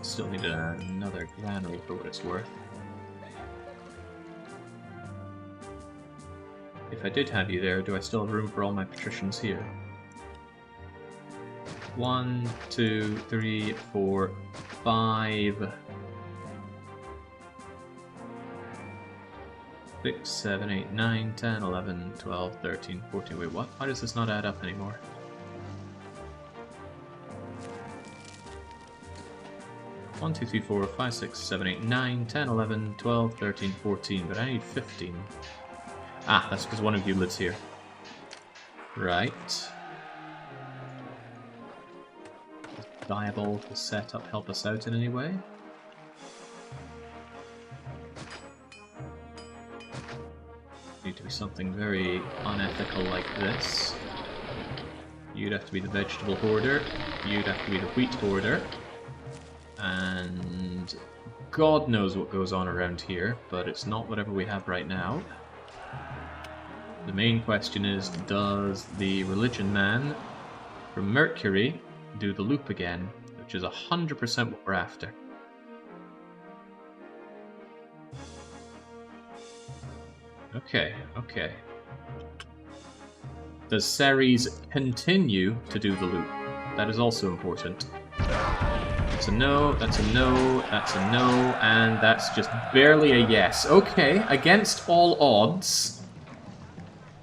Still need another granary for what it's worth. If I did have you there, do I still have room for all my patricians here? 1, 2, 3, 4, 5, 6, 7, 8, 9, 10, 11, 12, 13, 14. Wait, what? Why does this not add up anymore? 1, 2, 3, 4, 5, 6, 7, 8, 9, 10, 11, 12, 13, 14, but I need 15. Ah, that's because one of you lives here. Right. Does diabolical setup help us out in any way? Need to be something very unethical like this. You'd have to be the vegetable hoarder. You'd have to be the wheat hoarder. And God knows what goes on around here, but it's not whatever we have right now. The main question is, does the religion man from Mercury do the loop again? Which is 100% what we're after. Okay, okay. Does Ceres continue to do the loop? That is also important. That's a no, that's a no, that's a no, and that's just barely a yes. Okay, against all odds,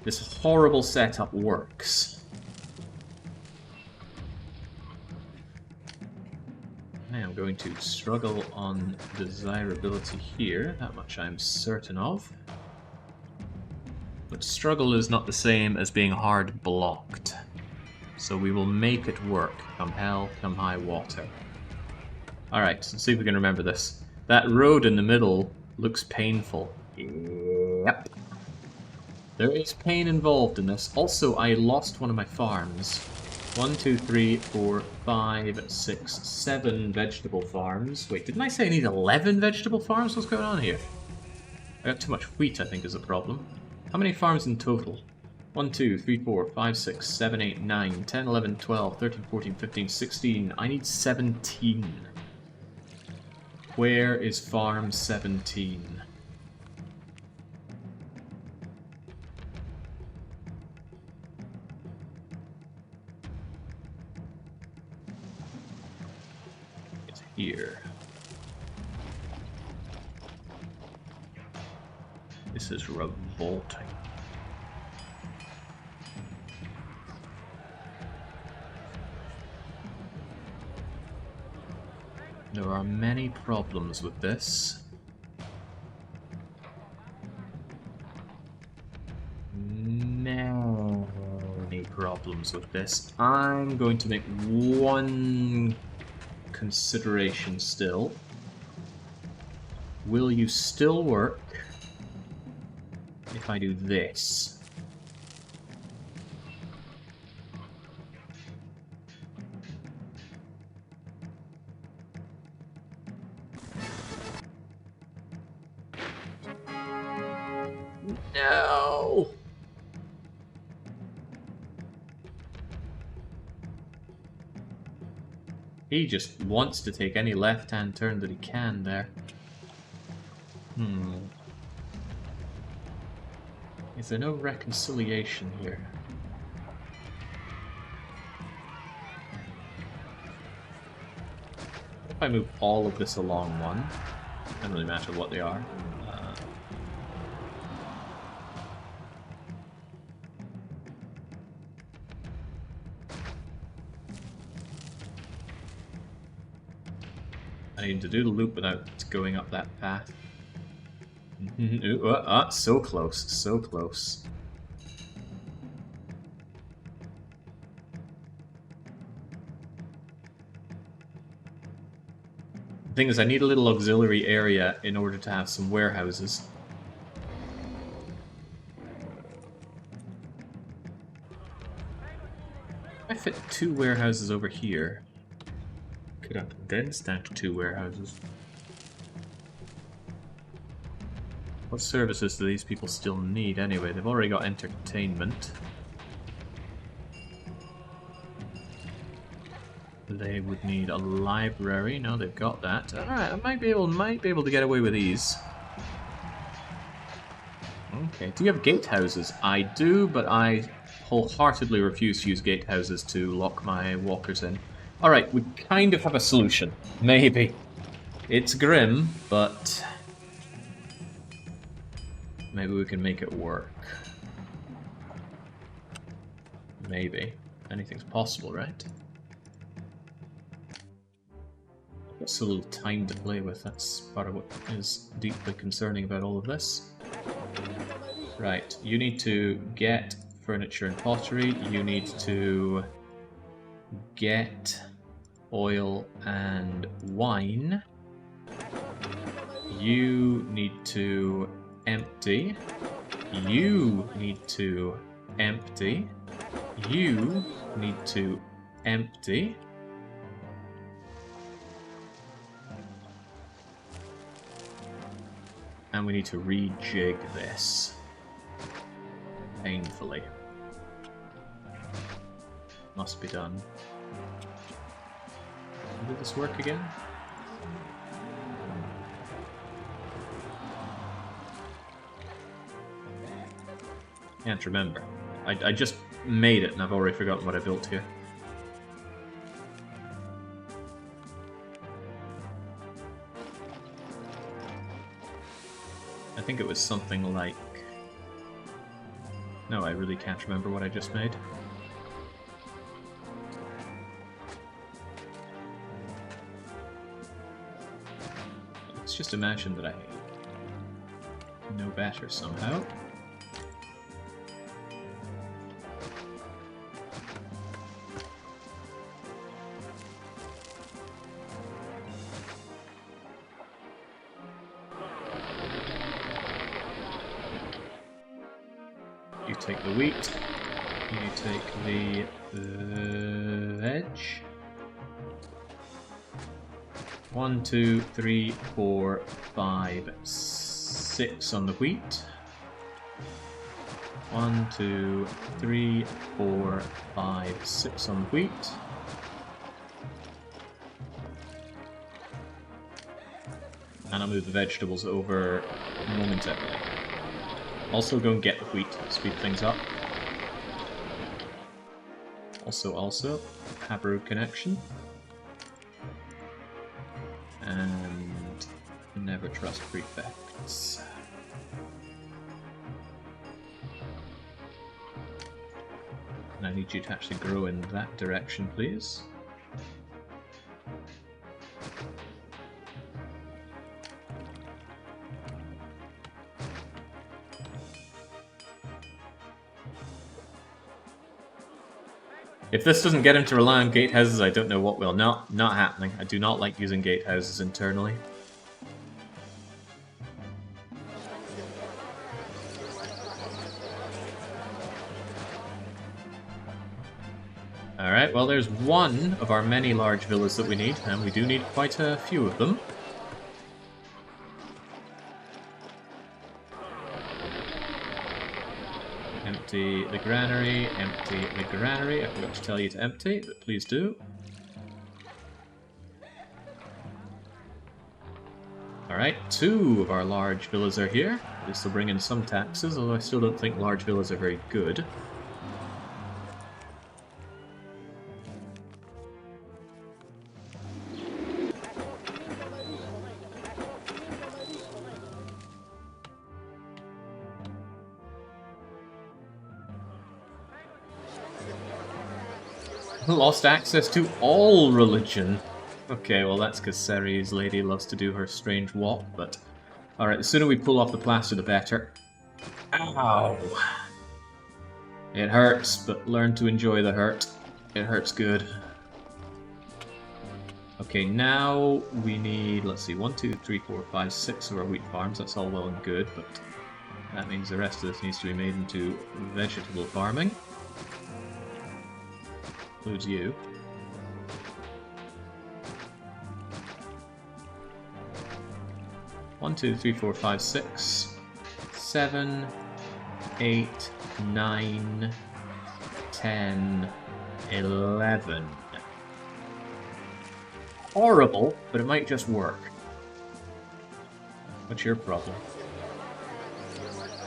this horrible setup works. I am going to struggle on desirability here, that much I'm certain of. But struggle is not the same as being hard blocked. So we will make it work, come hell, come high water. Alright, let's see if we can remember this. That road in the middle looks painful. Yep. There is pain involved in this. Also, I lost one of my farms. 1, 2, 3, 4, 5, 6, 7 vegetable farms. Wait, didn't I say I need 11 vegetable farms? What's going on here? I got too much wheat, I think, is the problem. How many farms in total? 1, 2, 3, 4, 5, 6, 7, 8, 9, 10, 11, 12, 13, 14, 15, 16. I need 17. Where is farm 17? It's here. This is revolting. There are many problems with this. Many problems with this. I'm going to make one consideration still. Will you still work if I do this? No! He just wants to take any left-hand turn that he can there. Is there no reconciliation here? If I move all of this along one, doesn't really matter what they are. I need to do the loop without going up that path. Ooh, so close, so close. The thing is, I need a little auxiliary area in order to have some warehouses. If I fit 2 warehouses over here, could I condense down to 2 warehouses? What services do these people still need anyway? They've already got entertainment. They would need a library. No, they've got that. Alright, I might be able to get away with these. Okay, do you have gatehouses? I do, but I wholeheartedly refuse to use gatehouses to lock my walkers in. Alright, we kind of have a solution. Maybe. It's grim, but maybe we can make it work. Maybe. Anything's possible, right? Got so little time to play with. That's part of what is deeply concerning about all of this. Right, you need to get furniture and pottery. You need to get oil and wine. You need to empty. You need to empty. You need to empty. And we need to rejig this. Painfully. Must be done. Did this work again? Can't remember. I just made it and I've already forgotten what I built here. I think it was something like... No, I really can't remember what I just made. Let's just imagine that I know better somehow. You take the wheat, you take the veg. 1, 2, 3, 4, 5, 6 on the wheat. 1, 2, 3, 4, 5, 6 on the wheat. And I'll move the vegetables over momentarily. Also go and get the wheat, speed things up. Also, Habaru connection. And never trust prefects. And I need you to actually grow in that direction, please. If this doesn't get him to rely on gatehouses, I don't know what will. Not happening. I do not like using gatehouses internally. Alright, well there's one of our many large villas that we need, and we do need quite a few of them. Empty the granary, empty the granary. I forgot to tell you to empty, but please do. Alright, 2 of our large villas are here. This will bring in some taxes, although I still don't think large villas are very good. Lost access to all religion. Okay, well that's because Ceri's lady loves to do her strange walk, but... Alright, the sooner we pull off the plaster, the better. Ow! It hurts, but learn to enjoy the hurt. It hurts good. Okay, now we need, let's see, 1, 2, 3, 4, 5, 6 of our wheat farms. That's all well and good, but that means the rest of this needs to be made into vegetable farming. Includes you. One, 2, 3, 4, 5, 6, 7, 8, 9, 10, 11. Horrible, but it might just work. What's your problem?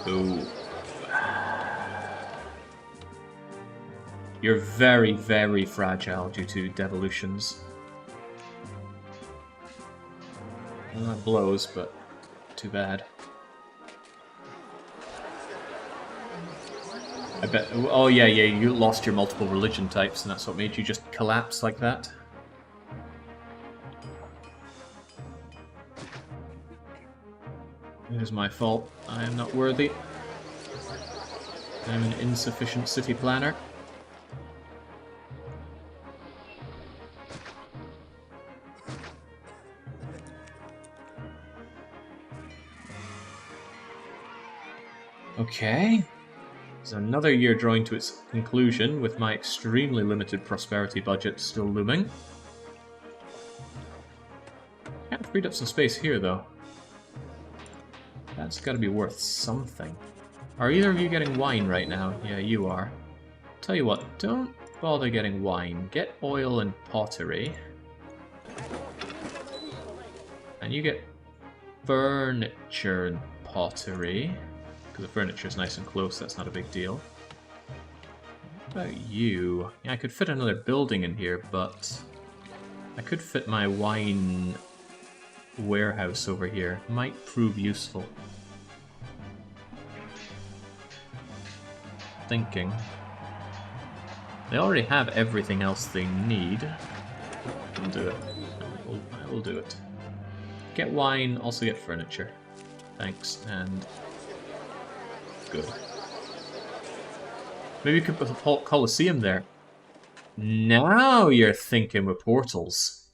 Ooh. You're very, very fragile due to devolutions. Well, that blows, but too bad. I bet... Oh yeah, you lost your multiple religion types, and that's what made you just collapse like that. It is my fault. I am not worthy. I am an insufficient city planner. Okay. There's another year drawing to its conclusion, with my extremely limited prosperity budget still looming. Kind of freed up some space here, though. That's got to be worth something. Are either of you getting wine right now? Yeah, you are. Tell you what, don't bother getting wine. Get oil and pottery. And you get furniture and pottery. Because the furniture's nice and close, that's not a big deal. What about you? Yeah, I could fit another building in here, but... I could fit my wine warehouse over here. Might prove useful. Thinking. They already have everything else they need. I'll do it. I will do it. Get wine, also get furniture. Thanks, and... Good. Maybe you could put a Colosseum there. Now you're thinking with portals.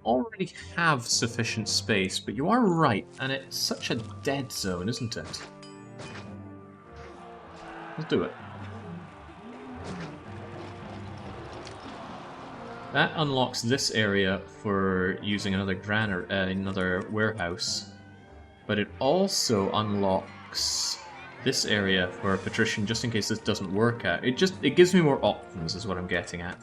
Already have sufficient space, but you are right, and it's such a dead zone, isn't it? Let's do it. That unlocks this area for using another warehouse, but it also unlocks this area for a patrician just in case this doesn't work out. It gives me more options, is what I'm getting at.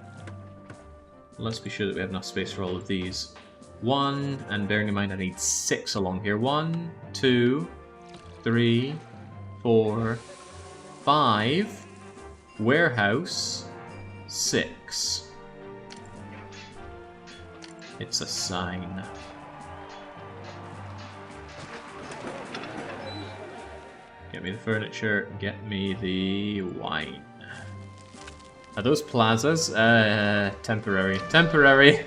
Let's be sure that we have enough space for all of these. 1, and bearing in mind I need 6 along here. 1, 2, 3, 4, 5, warehouse, 6. It's a sign. Get me the furniture, get me the wine. Are those plazas? Temporary. Temporary!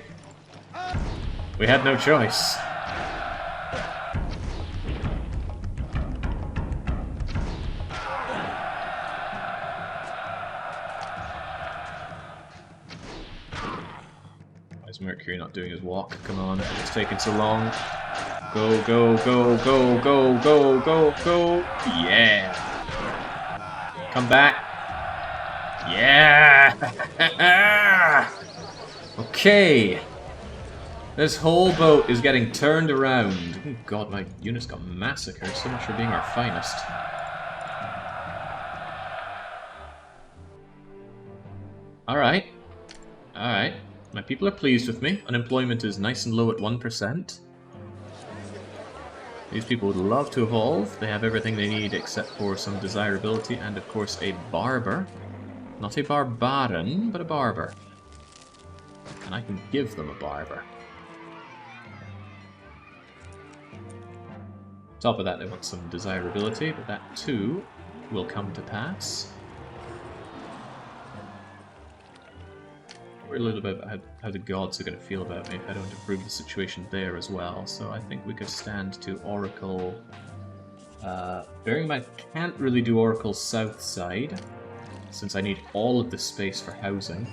We had no choice. Why is Mercury not doing his walk? Come on, it's taking so long. Go, go, go, go, go, go, go, go! Yeah! Come back! Yeah! Okay! This whole boat is getting turned around. Oh god, my units got massacred. So much for being our finest. Alright. Alright. My people are pleased with me. Unemployment is nice and low at 1%. These people would love to evolve. They have everything they need except for some desirability and, of course, a barber. Not a barbarian, but a barber. And I can give them a barber. On top of that, they want some desirability, but that too will come to pass. Worry a little bit about how the gods are going to feel about me if I don't improve the situation there as well. So I think we could stand to Oracle. Bearing in mind, I can't really do Oracle south side, since I need all of the space for housing.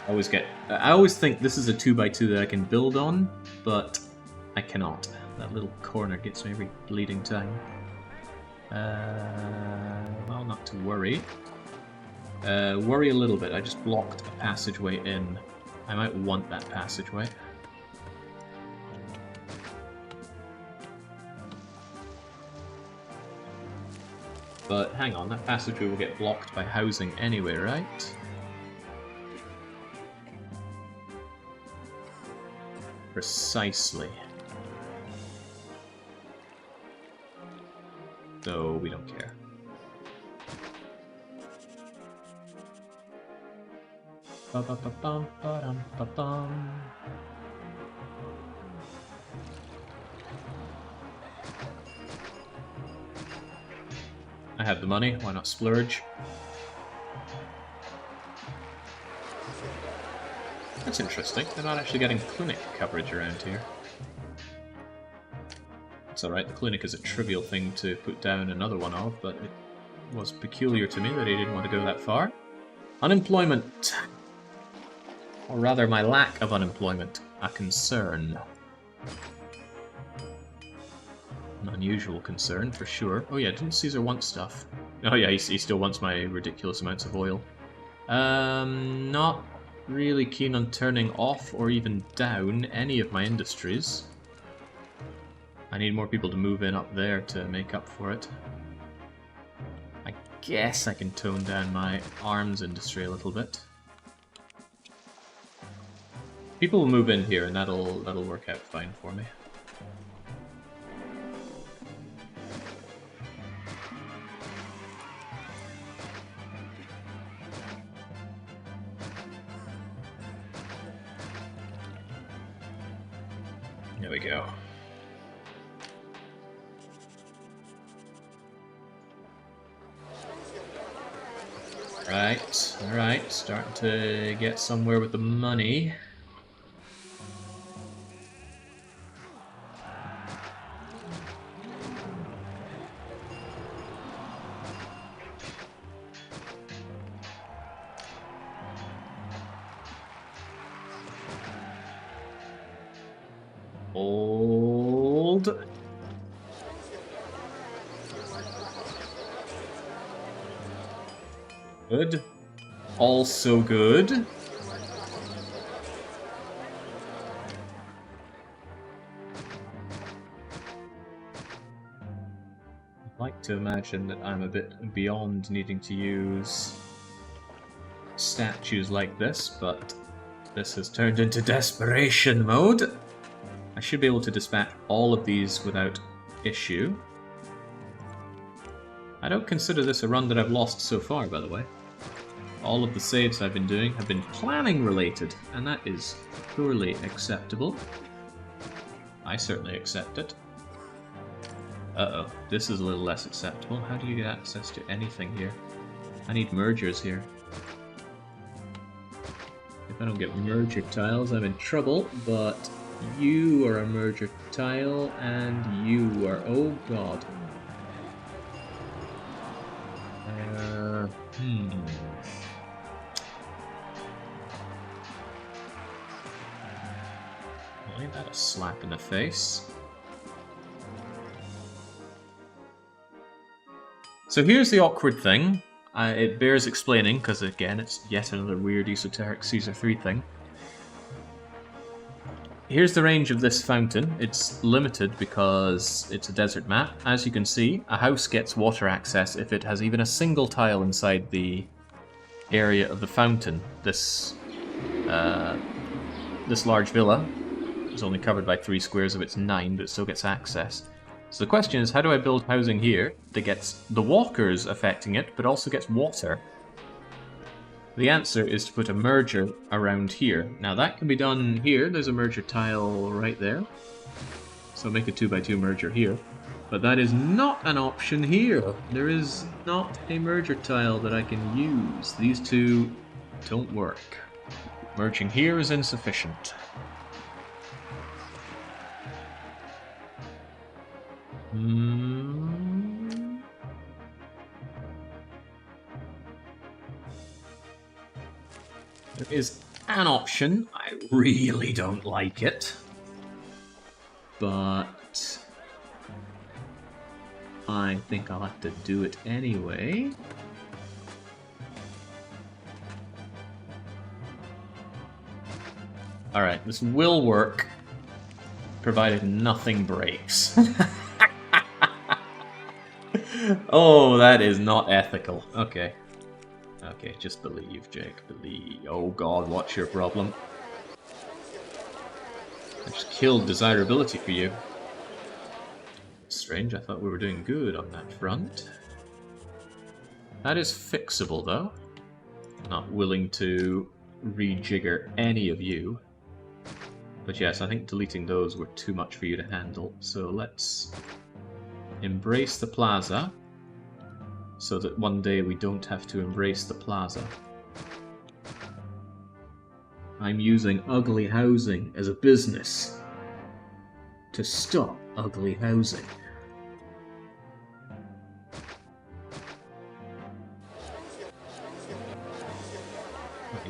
I always think this is a 2x2 that I can build on, but I cannot. That little corner gets me every bleeding time. Well, not to worry. Worry a little bit. I just blocked a passageway in. I might want that passageway. But hang on, that passageway will get blocked by housing anyway, right? Precisely. So we don't care. Ba-ba-ba-bum-ba-dum-ba-bum. I have the money, why not splurge? That's interesting. They're not actually getting clinic coverage around here. It's alright, the clinic is a trivial thing to put down another one of, but it was peculiar to me that he didn't want to go that far. Unemployment. Or rather, my lack of unemployment. A concern. An unusual concern, for sure. Oh yeah, didn't Caesar want stuff? Oh yeah, he still wants my ridiculous amounts of oil. Not really keen on turning off or even down any of my industries. I need more people to move in up there to make up for it. I guess I can tone down my arms industry a little bit. People will move in here and that'll work out fine for me. There we go. Alright, starting to get somewhere with the money. Hold. Good. Also good. I'd like to imagine that I'm a bit beyond needing to use statues like this, but this has turned into desperation mode. I should be able to dispatch all of these without issue. I don't consider this a run that I've lost so far, by the way. All of the saves I've been doing have been planning related, and that is purely acceptable. I certainly accept it. Uh-oh, this is a little less acceptable. How do you get access to anything here? I need mergers here. If I don't get merger tiles, I'm in trouble, but you are a merger tile, and you are... oh god. Well, ain't that a slap in the face? So here's the awkward thing. It bears explaining, because again, it's yet another weird esoteric Caesar 3 thing. Here's the range of this fountain. It's limited because it's a desert map. As you can see, a house gets water access if it has even a single tile inside the area of the fountain. This large villa is only covered by 3 squares of its 9, but it still gets access. So the question is, how do I build housing here that gets the walkers affecting it, but also gets water? The answer is to put a merger around here. Now that can be done here. There's a merger tile right there. So make a 2x2 merger here. But that is not an option here. There is not a merger tile that I can use. These two don't work. Merging here is insufficient. There is an option. I really don't like it. But I think I'll have to do it anyway. Alright, this will work, provided nothing breaks. Oh, that is not ethical. Okay. Okay, just believe, Jake. Believe. Oh god, what's your problem? I just killed desirability for you. Strange, I thought we were doing good on that front. That is fixable, though. I'm not willing to rejigger any of you. But yes, I think deleting those were too much for you to handle. So let's embrace the plaza, so that one day we don't have to embrace the plaza. I'm using ugly housing as a business to stop ugly housing.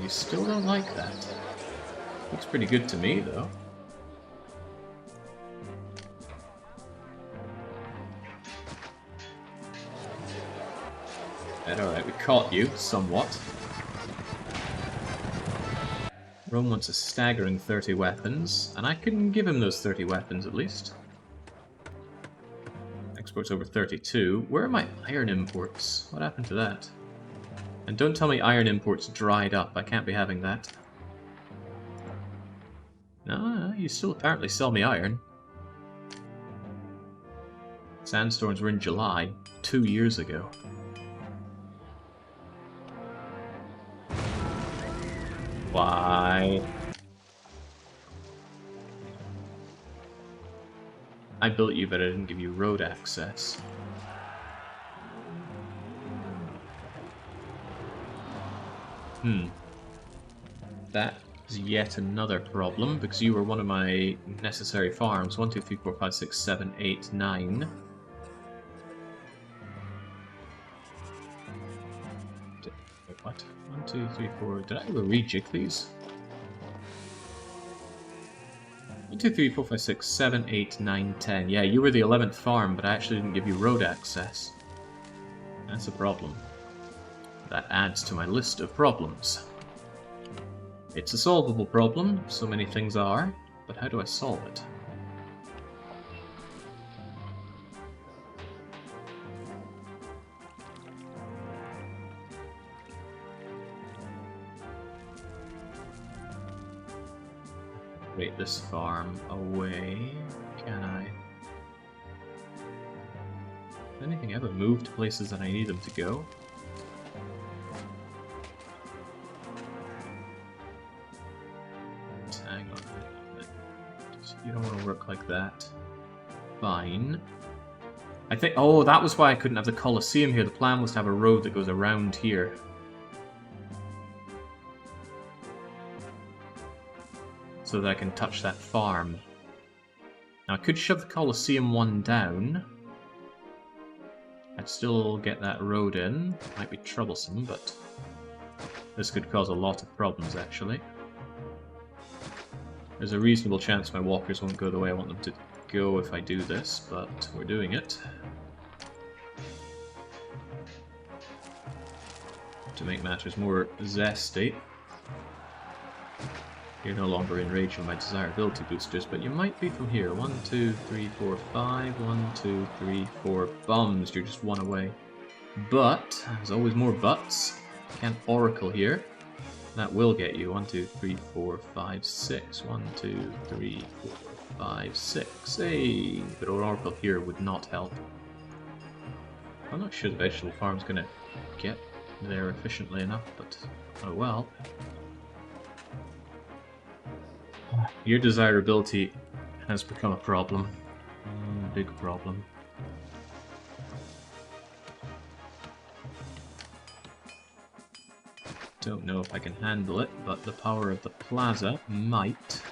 You still don't like that? Looks pretty good to me, though. Alright, we caught you, somewhat. Rome wants a staggering 30 weapons, and I can give him those 30 weapons at least. Exports over 32. Where are my iron imports? What happened to that? And don't tell me iron imports dried up. I can't be having that. No, you still apparently sell me iron. Sandstorms were in July, 2 years ago. Why? I built you, but I didn't give you road access. That is yet another problem, because you were one of my necessary farms. 1, 2, 3, 4, 5, 6, 7, 8, 9. Wait, what? 1, 2, 3, 4. Did I ever rejig these? 1, 2, 3, 4, 5, 6, 7, 8, 9, 10. Yeah, you were the 11th farm, but I actually didn't give you road access. That's a problem. That adds to my list of problems. It's a solvable problem, so many things are, but how do I solve it? Create this farm away, can I? Does anything ever move to places that I need them to go? Hang on. You don't want to work like that. Fine. I think... Oh, that was why I couldn't have the Colosseum here. The plan was to have a road that goes around here. So that I can touch that farm. Now, I could shove the Colosseum one down. I'd still get that road in. Might be troublesome, but this could cause a lot of problems, actually. There's a reasonable chance my walkers won't go the way I want them to go if I do this, but we're doing it. To make matters more zesty. You're no longer enraged with my desirability boosters, but you might be from here. 1, 2, 3, 4, 5. 1, 2, 3, 4. Bums, you're just one away. But, there's always more buts. Can't oracle here. That will get you. 1, 2, 3, 4, 5, 6. 1, 2, 3, 4, 5, 6. Hey! But an oracle here would not help. I'm not sure the vegetable farm's gonna get there efficiently enough, but oh well. Your desirability has become a problem. Big problem. Don't know if I can handle it, but the power of the plaza might.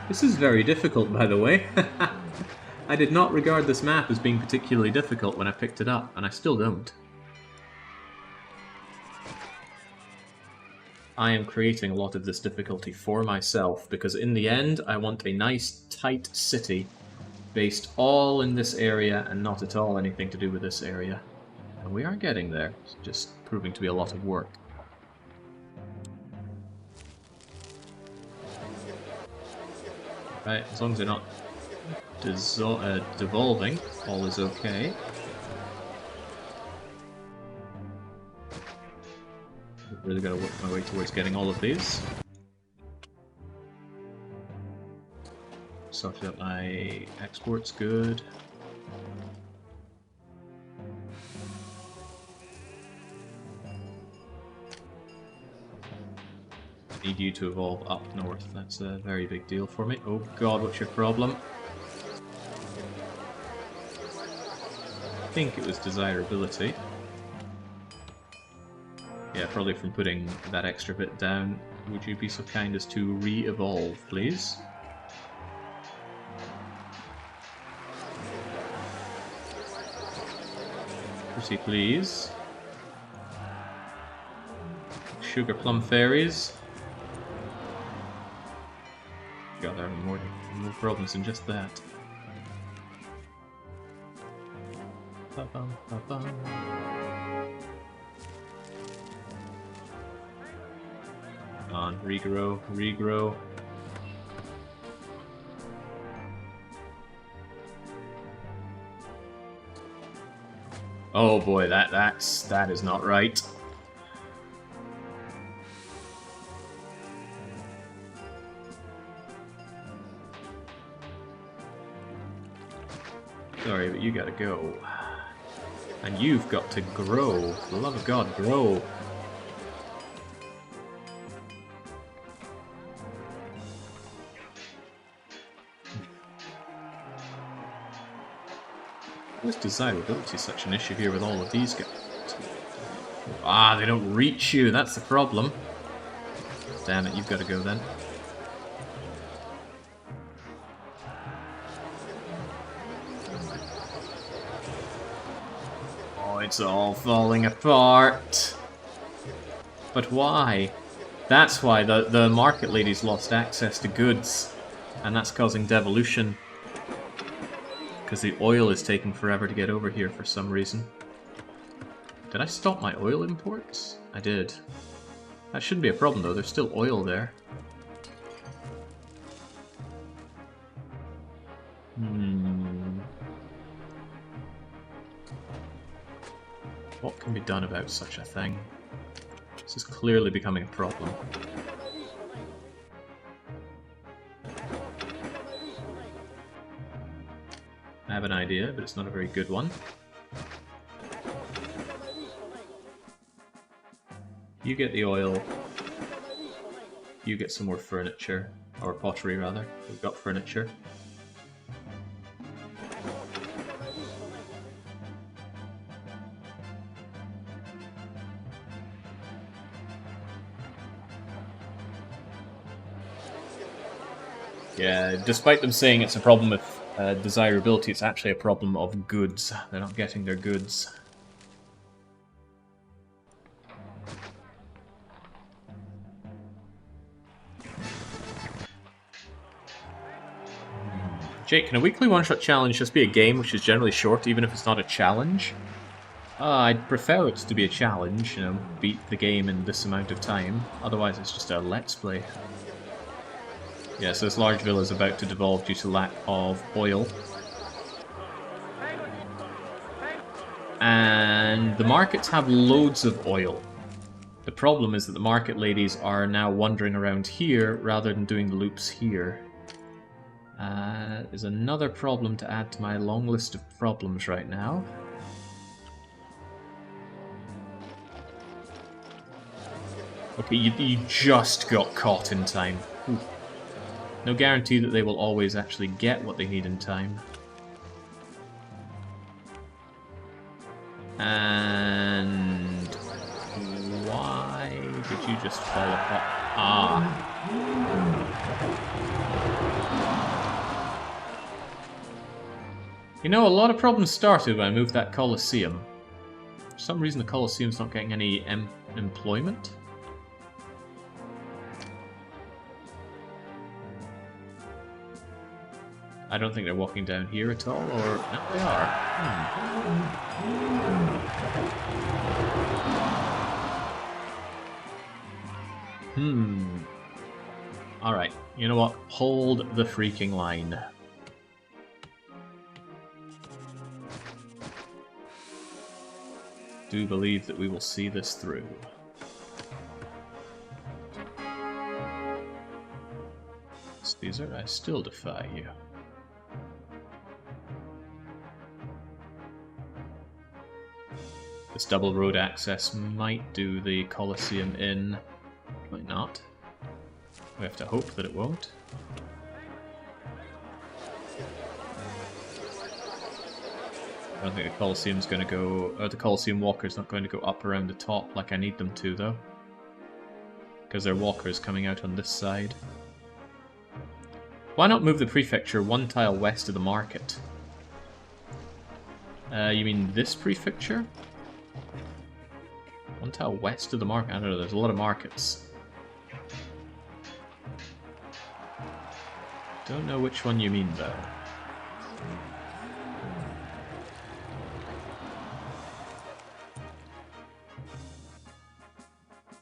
This is very difficult, by the way. I did not regard this map as being particularly difficult when I picked it up, and I still don't. I am creating a lot of this difficulty for myself, because in the end, I want a nice, tight city, based all in this area, and not at all anything to do with this area. And we are getting there. It's just proving to be a lot of work. Right, as long as they're not devolving, all is okay. I've really got to work my way towards getting all of these. Sorted out my exports, good. Need you to evolve up north. That's a very big deal for me. Oh god, what's your problem? I think it was desirability. Yeah, probably from putting that extra bit down. Would you be so kind as to re-evolve, please? Pretty please. Sugar plum fairies. God, there are more problems than just that. Ba-bum, ba-bum. Come on, regrow, regrow. Oh boy, that is not right. Sorry, but you gotta go. And you've got to grow. For the love of God, grow. Why is desirability such an issue here with all of these guys? Ah, they don't reach you, that's the problem. Damn it, you've got to go then. It's all falling apart. But why? That's why the market lady's lost access to goods. And that's causing devolution. Because the oil is taking forever to get over here for some reason. Did I stop my oil imports? I did. That shouldn't be a problem though, there's still oil there. What can be done about such a thing? This is clearly becoming a problem. I have an idea, but it's not a very good one. You get the oil. You get some more furniture. Or pottery, rather. We've got furniture. Yeah, despite them saying it's a problem with desirability, it's actually a problem of goods. They're not getting their goods. Jake, can a weekly one-shot challenge just be a game which is generally short, even if it's not a challenge? I'd prefer it to be a challenge, you know, beat the game in this amount of time. Otherwise it's just a let's play. Yeah, so this large villa is about to devolve due to lack of oil. And the markets have loads of oil. The problem is that the market ladies are now wandering around here rather than doing the loops here. Is another problem to add to my long list of problems right now. Okay, you just got caught in time. Ooh. No guarantee that they will always actually get what they need in time. And why did you just fall apart? Ah. You know, a lot of problems started when I moved that Colosseum. For some reason the Colosseum's not getting any employment. I don't think they're walking down here at all, or... no, they are. Alright, you know what? Hold the freaking line. Do believe that we will see this through. Caesar, I still defy you. This double road access might do the Colosseum in. Might not. We have to hope that it won't. I don't think the Colosseum's going to go... or the Colosseum walker's not going to go up around the top like I need them to, though. Because their walker is coming out on this side. Why not move the prefecture one tile west of the market? You mean this prefecture? One tile west of the market? I don't know, there's a lot of markets. Don't know which one you mean, though.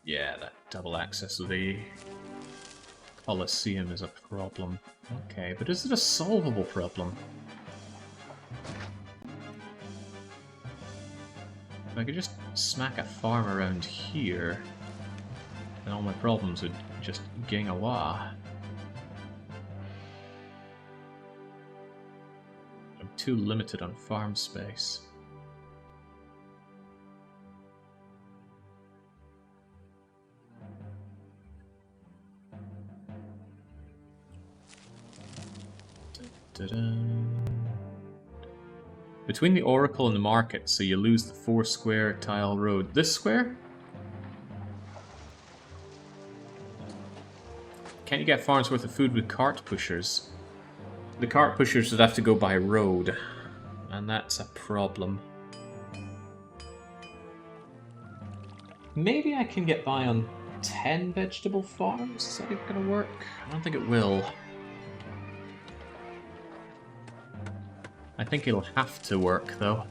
Yeah, that double access of the Colosseum is a problem. Okay, but is it a solvable problem? If I could just smack a farm around here, then all my problems would just ging away. I'm too limited on farm space. Between the Oracle and the market, so you lose the 4-square tile road. This square? Can't you get farms worth of food with cart pushers? The cart pushers would have to go by road, and that's a problem. Maybe I can get by on 10 vegetable farms? Is that even going to work? I don't think it will. I think it'll have to work, though.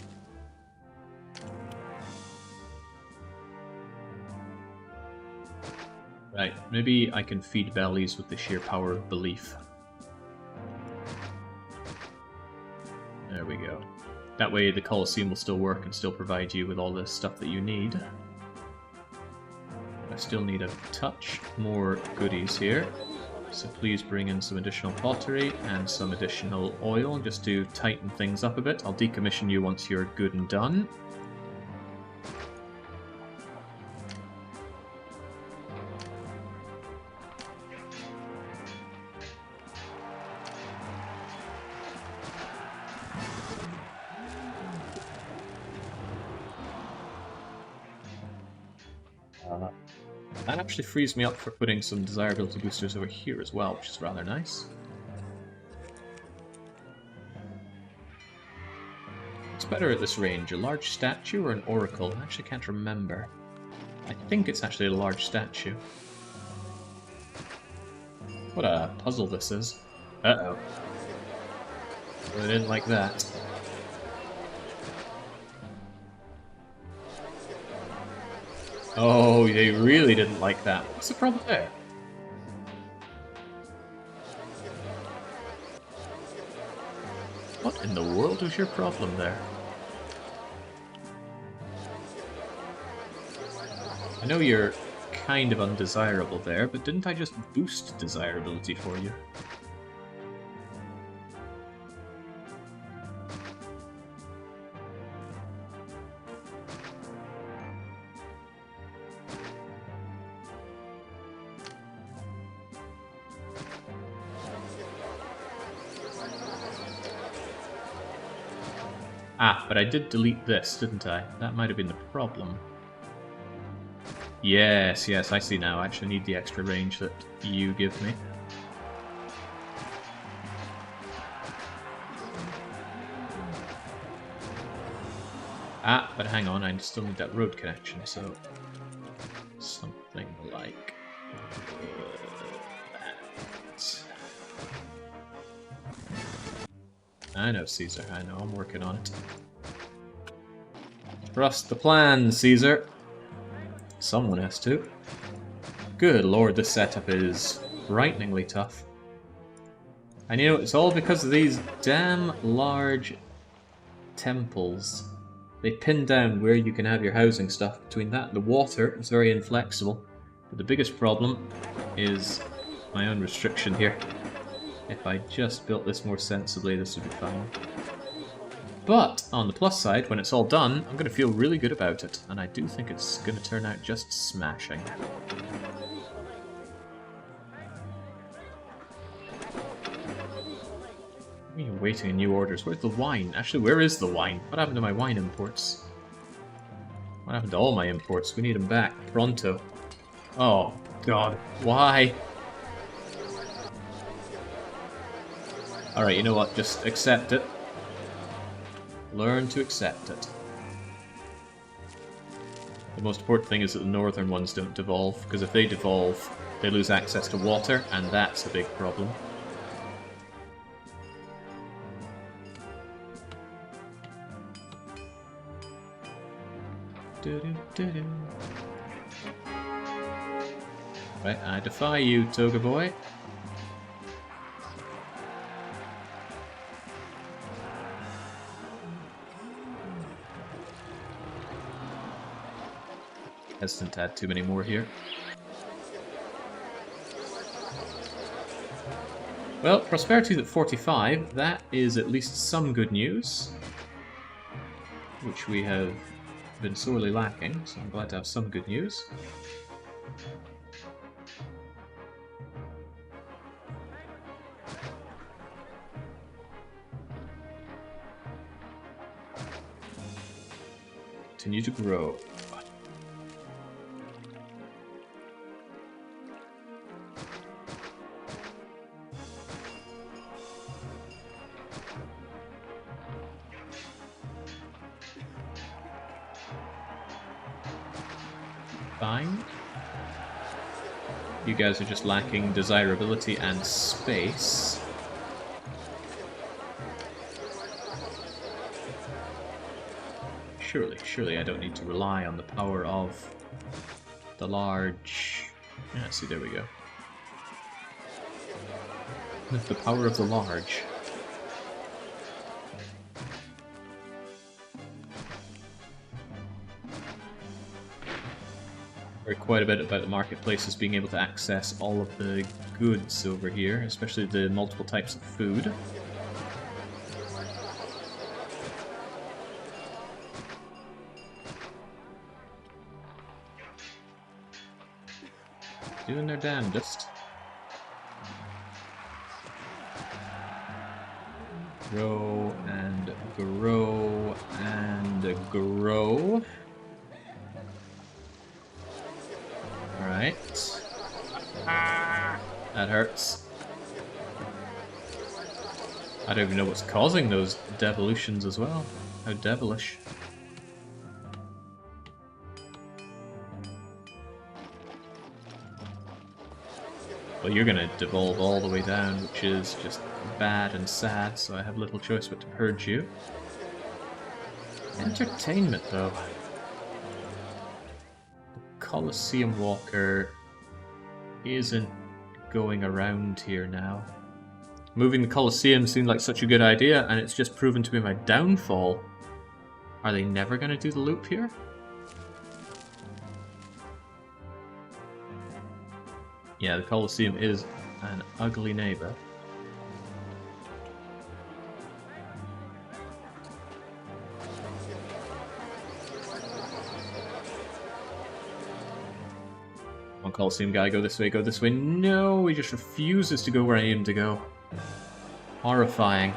Right, maybe I can feed bellies with the sheer power of belief. There we go. That way the Colosseum will still work and still provide you with all the stuff that you need. I still need a touch more goodies here. So please bring in some additional pottery and some additional oil just to tighten things up a bit. I'll decommission you once you're good and done. That actually frees me up for putting some desirability boosters over here as well, which is rather nice. What's better at this range, a large statue or an oracle? I actually can't remember. I think it's actually a large statue. What a puzzle this is. Uh-oh. I didn't like that. Oh, they really didn't like that. What's the problem there? What in the world was your problem there? I know you're kind of undesirable there, but didn't I just boost desirability for you? Ah, but I did delete this, didn't I? That might have been the problem. Yes, yes, I see now. I actually need the extra range that you give me. Ah, but hang on, I still need that road connection, so... something like... that. I know, Caesar, I know, I'm working on it. Trust the plan, Caesar. Someone has to. Good lord, this setup is frighteningly tough. And you know, it's all because of these damn large temples. They pin down where you can have your housing stuff. Between that and the water, it's very inflexible. But the biggest problem is my own restriction here. If I just built this more sensibly, this would be fine. But, on the plus side, when it's all done, I'm going to feel really good about it. And I do think it's going to turn out just smashing. You're waiting on new orders. Where's the wine? Actually, where is the wine? What happened to my wine imports? What happened to all my imports? We need them back. Pronto. Oh, God. Why? Alright, you know what? Just accept it. Learn to accept it. The most important thing is that the northern ones don't devolve, because if they devolve, they lose access to water, and that's a big problem. Right, I defy you, Toga Boy. Hesitant to add too many more here. Well, prosperity's at 45. That is at least some good news, which we have been sorely lacking, so I'm glad to have some good news. Continue to grow. Fine. You guys are just lacking desirability and space. Surely I don't need to rely on the power of the large... Yeah, see, there we go. The power of the large. Quite a bit about the marketplace is being able to access all of the goods over here, especially the multiple types of food. Doing their damnedest. Grow and grow and grow. Alright. That hurts. I don't even know what's causing those devolutions as well. How devilish. Well, you're gonna devolve all the way down, which is just bad and sad, so I have little choice but to purge you. Entertainment, though. The Colosseum Walker isn't going around here now. Moving the Colosseum seemed like such a good idea, and it's just proven to be my downfall. Are they never going to do the loop here? Yeah, the Colosseum is an ugly neighbor. One Colosseum guy, go this way, go this way. No, he just refuses to go where I aim to go. Horrifying.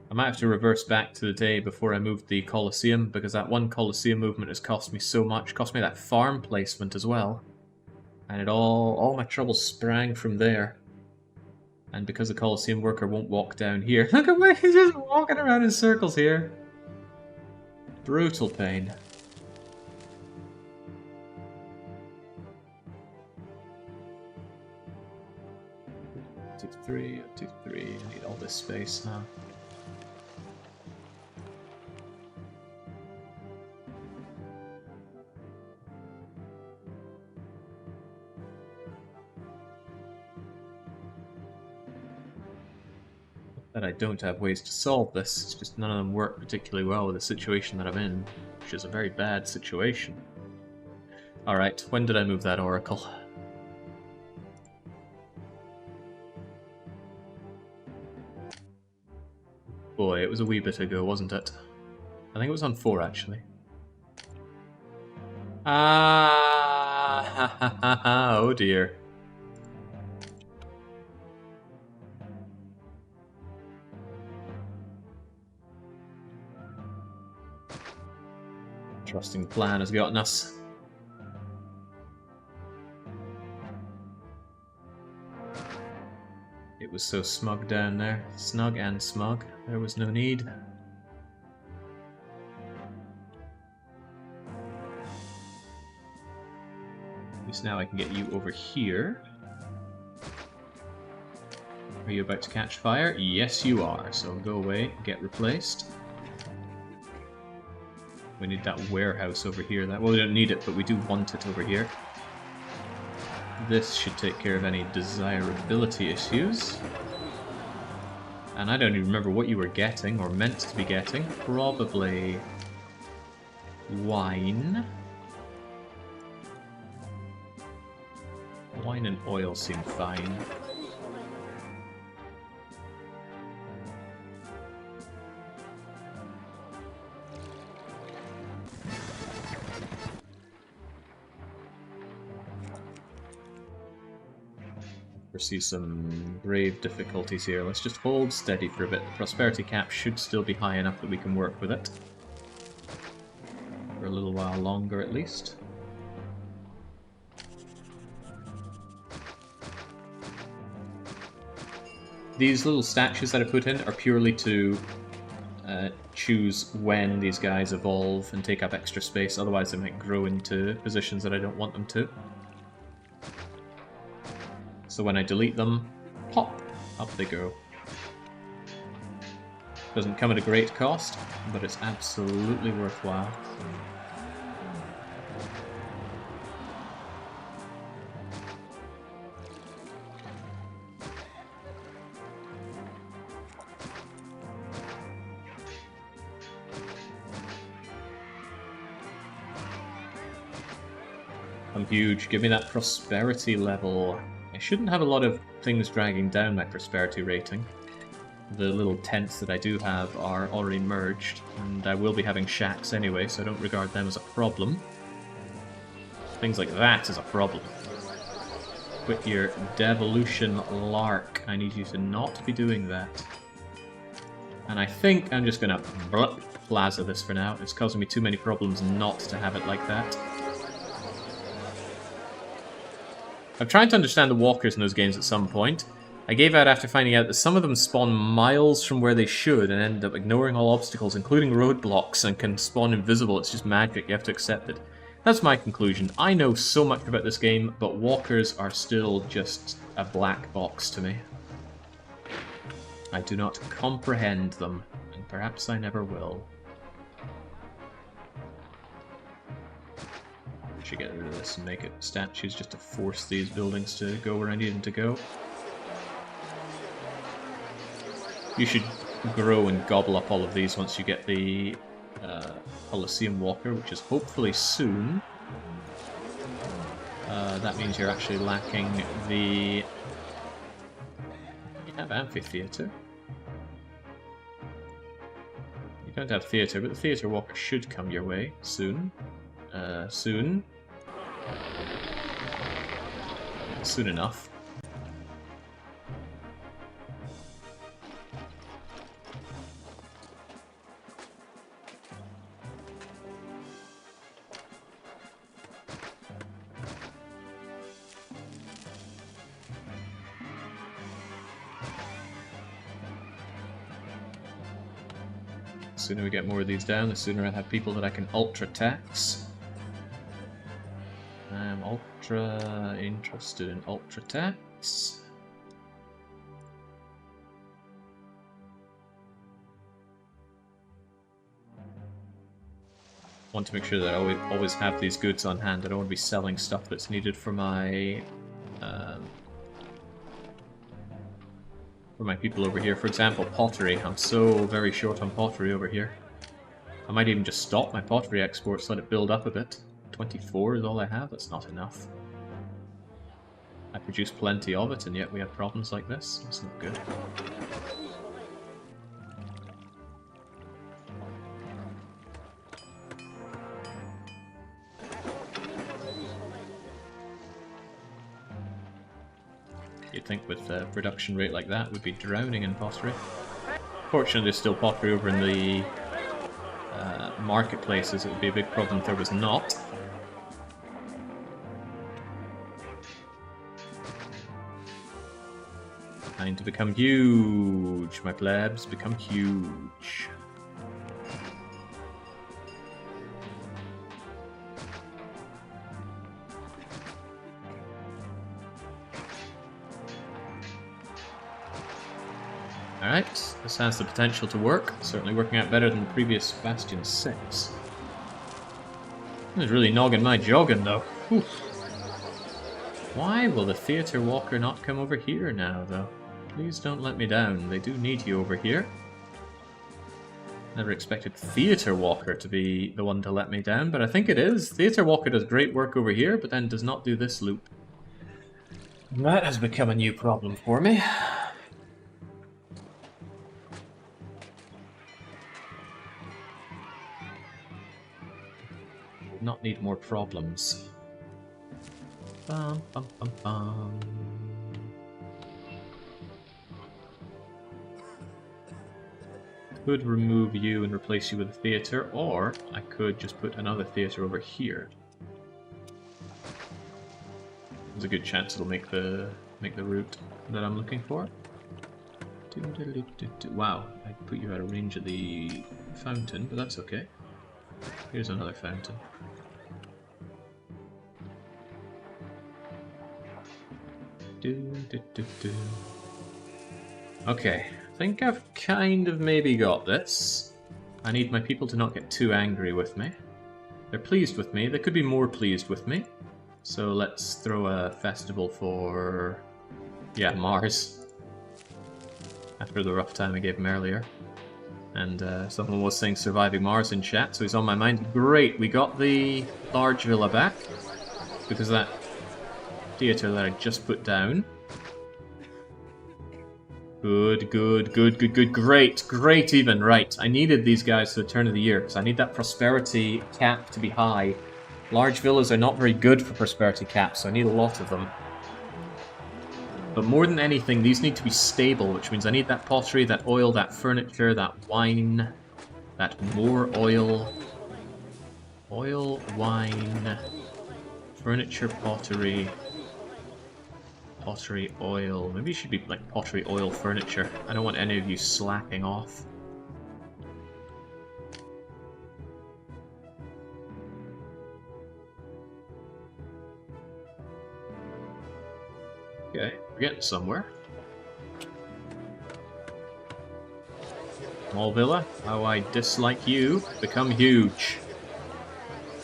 I might have to reverse back to the day before I moved the Colosseum, because that one Colosseum movement has cost me so much. Cost me that farm placement as well. And it all my trouble sprang from there. And because the Colosseum worker won't walk down here. Look at where he's just walking around in circles here. Brutal pain. Three, I need all this space now. That I don't have ways to solve this, it's just none of them work particularly well with the situation that I'm in, which is a very bad situation. Alright, when did I move that oracle? Boy, it was a wee bit ago, wasn't it? I think it was on 4, actually. Ah, oh dear. Trusting plan has gotten us. It was so smug down there. Snug and smug. There was no need. At least now I can get you over here. Are you about to catch fire? Yes, you are. So go away, get replaced. We need that warehouse over here. Well, we don't need it, but we do want it over here. This should take care of any desirability issues. And I don't even remember what you were getting, or meant to be getting. Probably wine. Wine and oil seem fine. Foresee some grave difficulties here. Let's just hold steady for a bit. The prosperity cap should still be high enough that we can work with it. For a little while longer at least. These little statues that I put in are purely to choose when these guys evolve and take up extra space, otherwise they might grow into positions that I don't want them to. So when I delete them, pop, up they go. Doesn't come at a great cost, but it's absolutely worthwhile. I'm huge. Give me that prosperity level. I shouldn't have a lot of things dragging down my prosperity rating. The little tents that I do have are already merged, and I will be having shacks anyway, so I don't regard them as a problem. Things like that is a problem. Quit your devolution lark. I need you to not be doing that. And I think I'm just gonna plaza this for now. It's causing me too many problems not to have it like that. I've tried to understand the walkers in those games at some point. I gave out after finding out that some of them spawn miles from where they should and end up ignoring all obstacles, including roadblocks, and can spawn invisible. It's just magic. You have to accept it. That's my conclusion. I know so much about this game, but walkers are still just a black box to me. I do not comprehend them, and perhaps I never will. I should get rid of this and make it statues just to force these buildings to go where I need them to go. You should grow and gobble up all of these once you get the Colosseum Walker, which is hopefully soon. That means you're actually lacking the... You have Amphitheatre. You don't have Theatre, but the Theatre Walker should come your way soon. Soon. Soon enough. The sooner we get more of these down, the sooner I have people that I can ultra tax. I'm ultra interested in ultra tax. Want to make sure that I always have these goods on hand. I don't want to be selling stuff that's needed for my people over here. For example, pottery. I'm so very short on pottery over here. I might even just stop my pottery exports, let it build up a bit. 24 is all I have. That's not enough. I produce plenty of it, and yet we have problems like this. That's not good. You'd think with a production rate like that, we'd be drowning in pottery. Fortunately, there's still pottery over in the marketplaces. It would be a big problem if there was not. Time to become huge, my plebs. Become huge. Alright, this has the potential to work. Certainly working out better than the previous Bastion 6. This is really noggin my jogging, though. Whew. Why will the Theatre Walker not come over here now, though? Please don't let me down. They do need you over here. Never expected Theatre Walker to be the one to let me down, but I think it is. Theatre Walker does great work over here, but then does not do this loop. That has become a new problem for me. Not need more problems. Bum, bum, bum, bum. Could remove you and replace you with a theatre, or I could just put another theatre over here. There's a good chance it'll make the route that I'm looking for. Wow, I put you out of range of the fountain, but that's okay. Here's another fountain. Okay, I think I've kind of maybe got this. I need my people to not get too angry with me. They're pleased with me. They could be more pleased with me. So let's throw a festival for... yeah, Mars. After the rough time I gave him earlier. And someone was saying surviving Mars in chat, so he's on my mind. Great, we got the large villa back. Because of that theatre that I just put down. Good, good, good, good, good, great, great even, right. I needed these guys for the turn of the year, because I need that prosperity cap to be high. Large villas are not very good for prosperity caps, so I need a lot of them. But more than anything, these need to be stable, which means I need that pottery, that oil, that furniture, that wine, that more oil. Oil, wine, furniture, pottery, Pottery oil. Maybe it should be like pottery oil furniture. I don't want any of you slacking off. Okay, we're getting somewhere. Small villa, how I dislike you. Become huge.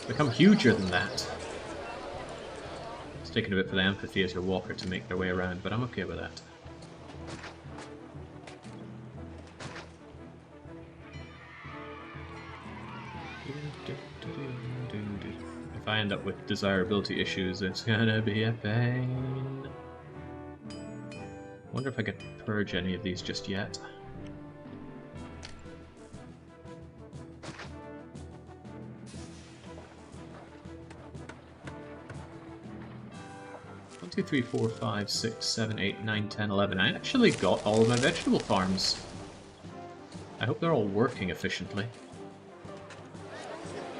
Become huger than that. It's taking a bit for the amphitheater walker to make their way around, but I'm okay with that. If I end up with desirability issues, it's gonna be a pain. Wonder if I could purge any of these just yet. One, 2, 3, 4, 5, 6, 7, 8, 9, 10, 11. I actually got all of my vegetable farms. I hope they're all working efficiently.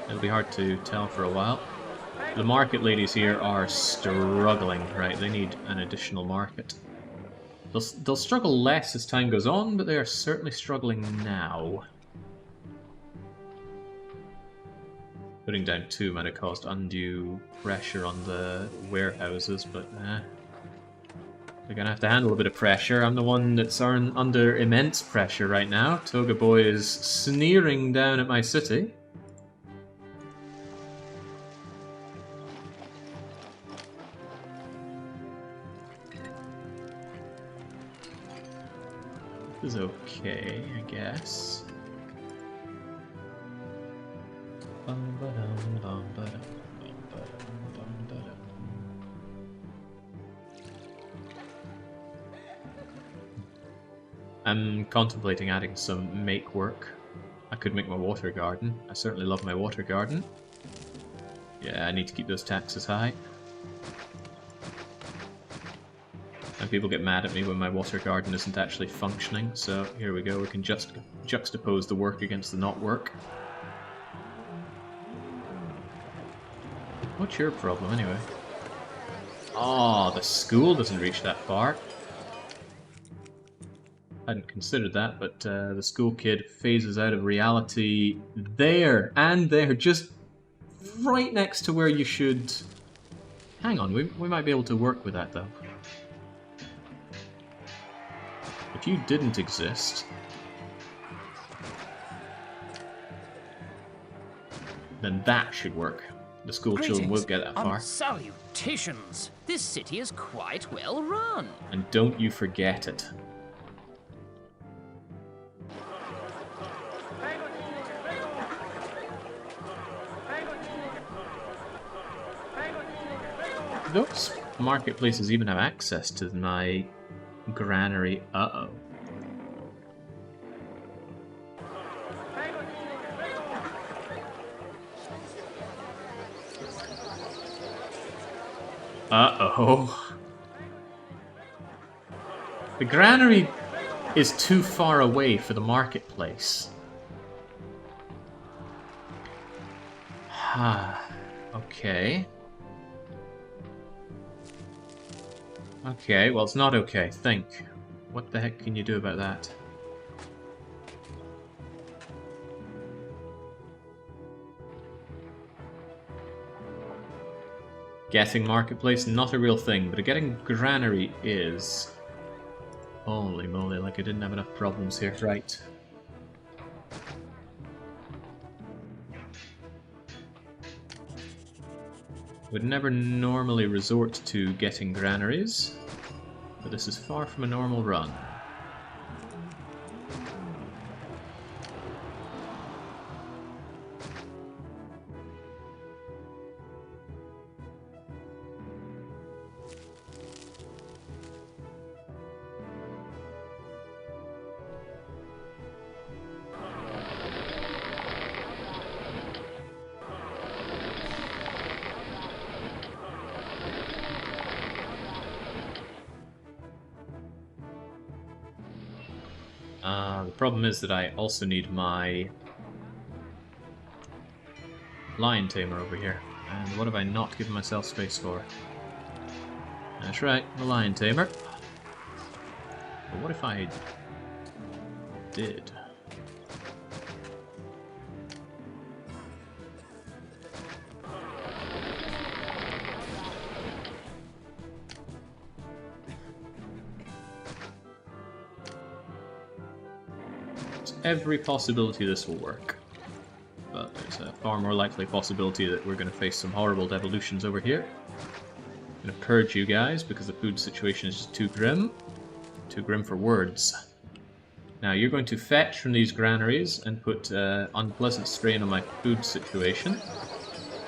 It'll be hard to tell for a while. The market ladies here are struggling, right? They need an additional market. They'll struggle less as time goes on, but they are certainly struggling now. Putting down 2 might have caused undue pressure on the warehouses, but they're gonna have to handle a bit of pressure. I'm the one that's under immense pressure right now. Toga Boy is sneering down at my city. This is okay, I guess. I'm contemplating adding some make work. I could make my water garden. I certainly love my water garden. Yeah, I need to keep those taxes high. And people get mad at me when my water garden isn't actually functioning, so here we go, we can just juxtapose the work against the not work. What's your problem anyway? Oh, the school doesn't reach that far. Hadn't considered that, but the school kid phases out of reality there, and they're just right next to where you should... Hang on, we might be able to work with that though. If you didn't exist, then that should work. The school children won't get that far. Salutations! This city is quite well run. And don't you forget it. Those marketplaces even have access to my granary. Uh-oh. Uh-oh. The granary is too far away for the marketplace. Okay. Okay, well it's not okay. Think. What the heck can you do about that? Getting marketplace, not a real thing, but getting granary is. Holy moly, like I didn't have enough problems here. Right. Would never normally resort to getting granaries, but this is far from a normal run. The problem is that I also need my lion tamer over here. And what have I not given myself space for? That's right, the lion tamer. But what if I did? There's every possibility this will work. But there's a far more likely possibility that we're going to face some horrible devolutions over here. I'm going to purge you guys because the food situation is just too grim. Too grim for words. Now you're going to fetch from these granaries and put unpleasant strain on my food situation.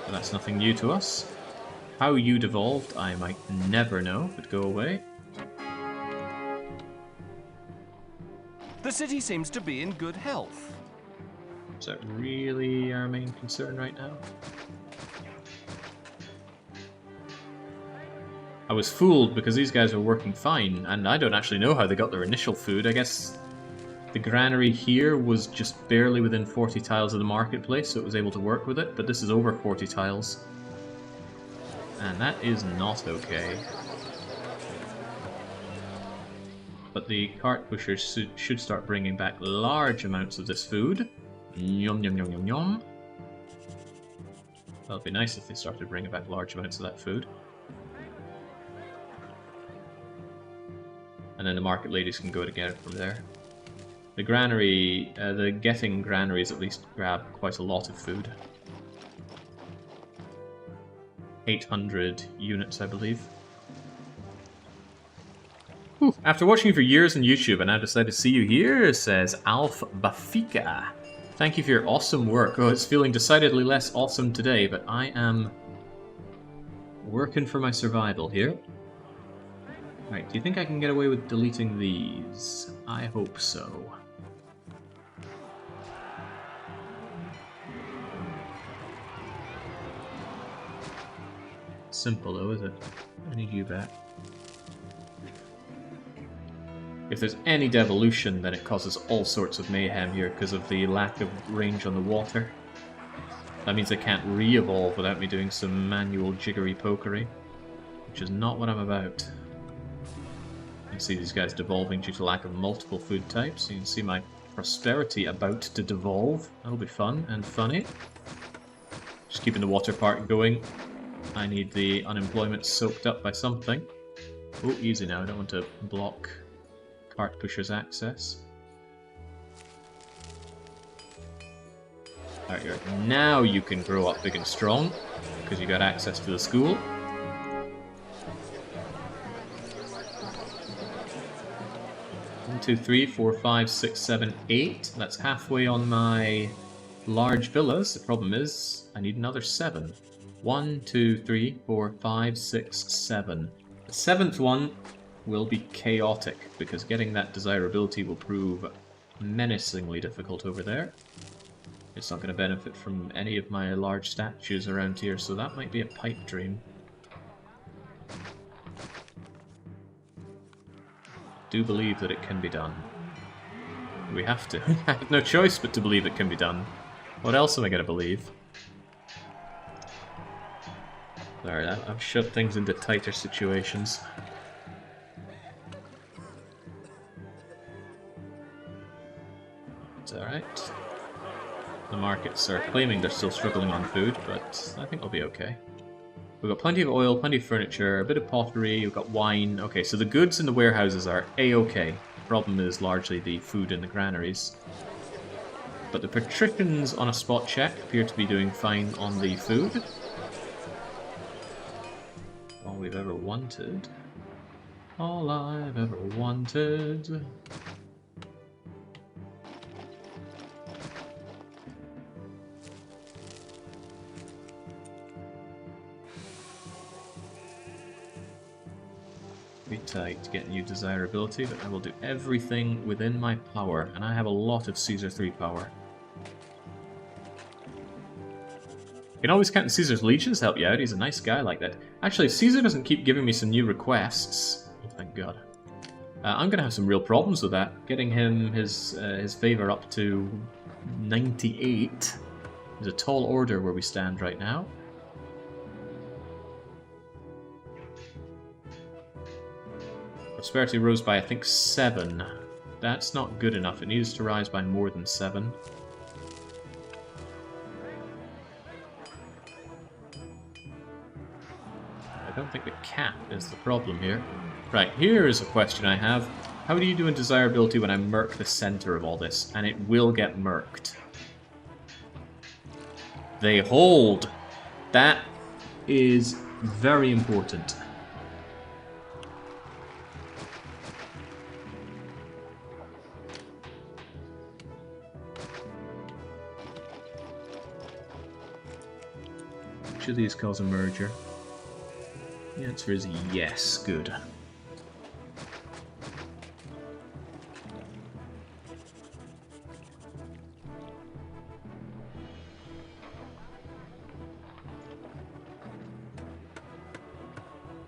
But that's nothing new to us. How you devolved, I might never know, but go away. The city seems to be in good health. Is that really our main concern right now? I was fooled because these guys were working fine, and I don't actually know how they got their initial food. I guess the granary here was just barely within 40 tiles of the marketplace, so it was able to work with it, but this is over 40 tiles. And that is not okay. But the cart pushers should start bringing back large amounts of this food. Yum yum yum yum yum. That would be nice if they started bringing back large amounts of that food. And then the market ladies can go to get it from there. The granary, the getting granaries at least grab quite a lot of food. 800 units, I believe. Whew. After watching you for years on YouTube, I now decided to see you here, says Alf Bafika. Thank you for your awesome work. Oh, it's feeling decidedly less awesome today, but I am working for my survival here. Right, do you think I can get away with deleting these? I hope so. Simple though, is it? I need you back. If there's any devolution, then it causes all sorts of mayhem here because of the lack of range on the water. That means I can't re-evolve without me doing some manual jiggery pokery, which is not what I'm about. You can see these guys devolving due to lack of multiple food types. You can see my prosperity about to devolve. That'll be fun and funny. Just keeping the water part going. I need the unemployment soaked up by something. Oh, easy now. I don't want to block cart pushers' access. Alright, now you can grow up big and strong because you got access to the school. One, two, three, 4, 5, 6, 7, 8. That's halfway on my large villas. The problem is I need another 7. 1, 2, 3, 4, 5, 6, 7. The 7th one will be chaotic because getting that desirability will prove menacingly difficult over there. It's not going to benefit from any of my large statues around here, so that might be a pipe dream. Do believe that it can be done. We have to. I have no choice but to believe it can be done. What else am I going to believe? Alright, I've shoved things into tighter situations. It's alright. The markets are claiming they're still struggling on food, but I think we'll be okay. We've got plenty of oil, plenty of furniture, a bit of pottery, we've got wine. Okay, so the goods in the warehouses are A-okay. The problem is largely the food in the granaries. But the patricians on a spot check appear to be doing fine on the food. All we've ever wanted. All I've ever wanted. Be tight to get new desirability, but I will do everything within my power, and I have a lot of Caesar 3 power. You can always count on Caesar's legions to help you out. He's a nice guy like that. Actually, if Caesar doesn't keep giving me some new requests, oh thank God, I'm gonna have some real problems with that. Getting him his favor up to 98 is a tall order where we stand right now. Prosperity rose by, I think, 7. That's not good enough. It needs to rise by more than 7. I don't think the cap is the problem here. Right, here is a question I have. How do you do in desirability when I murk the center of all this? And it will get murked. They hold. That is very important. Should these cause a merger? The answer is yes. Good.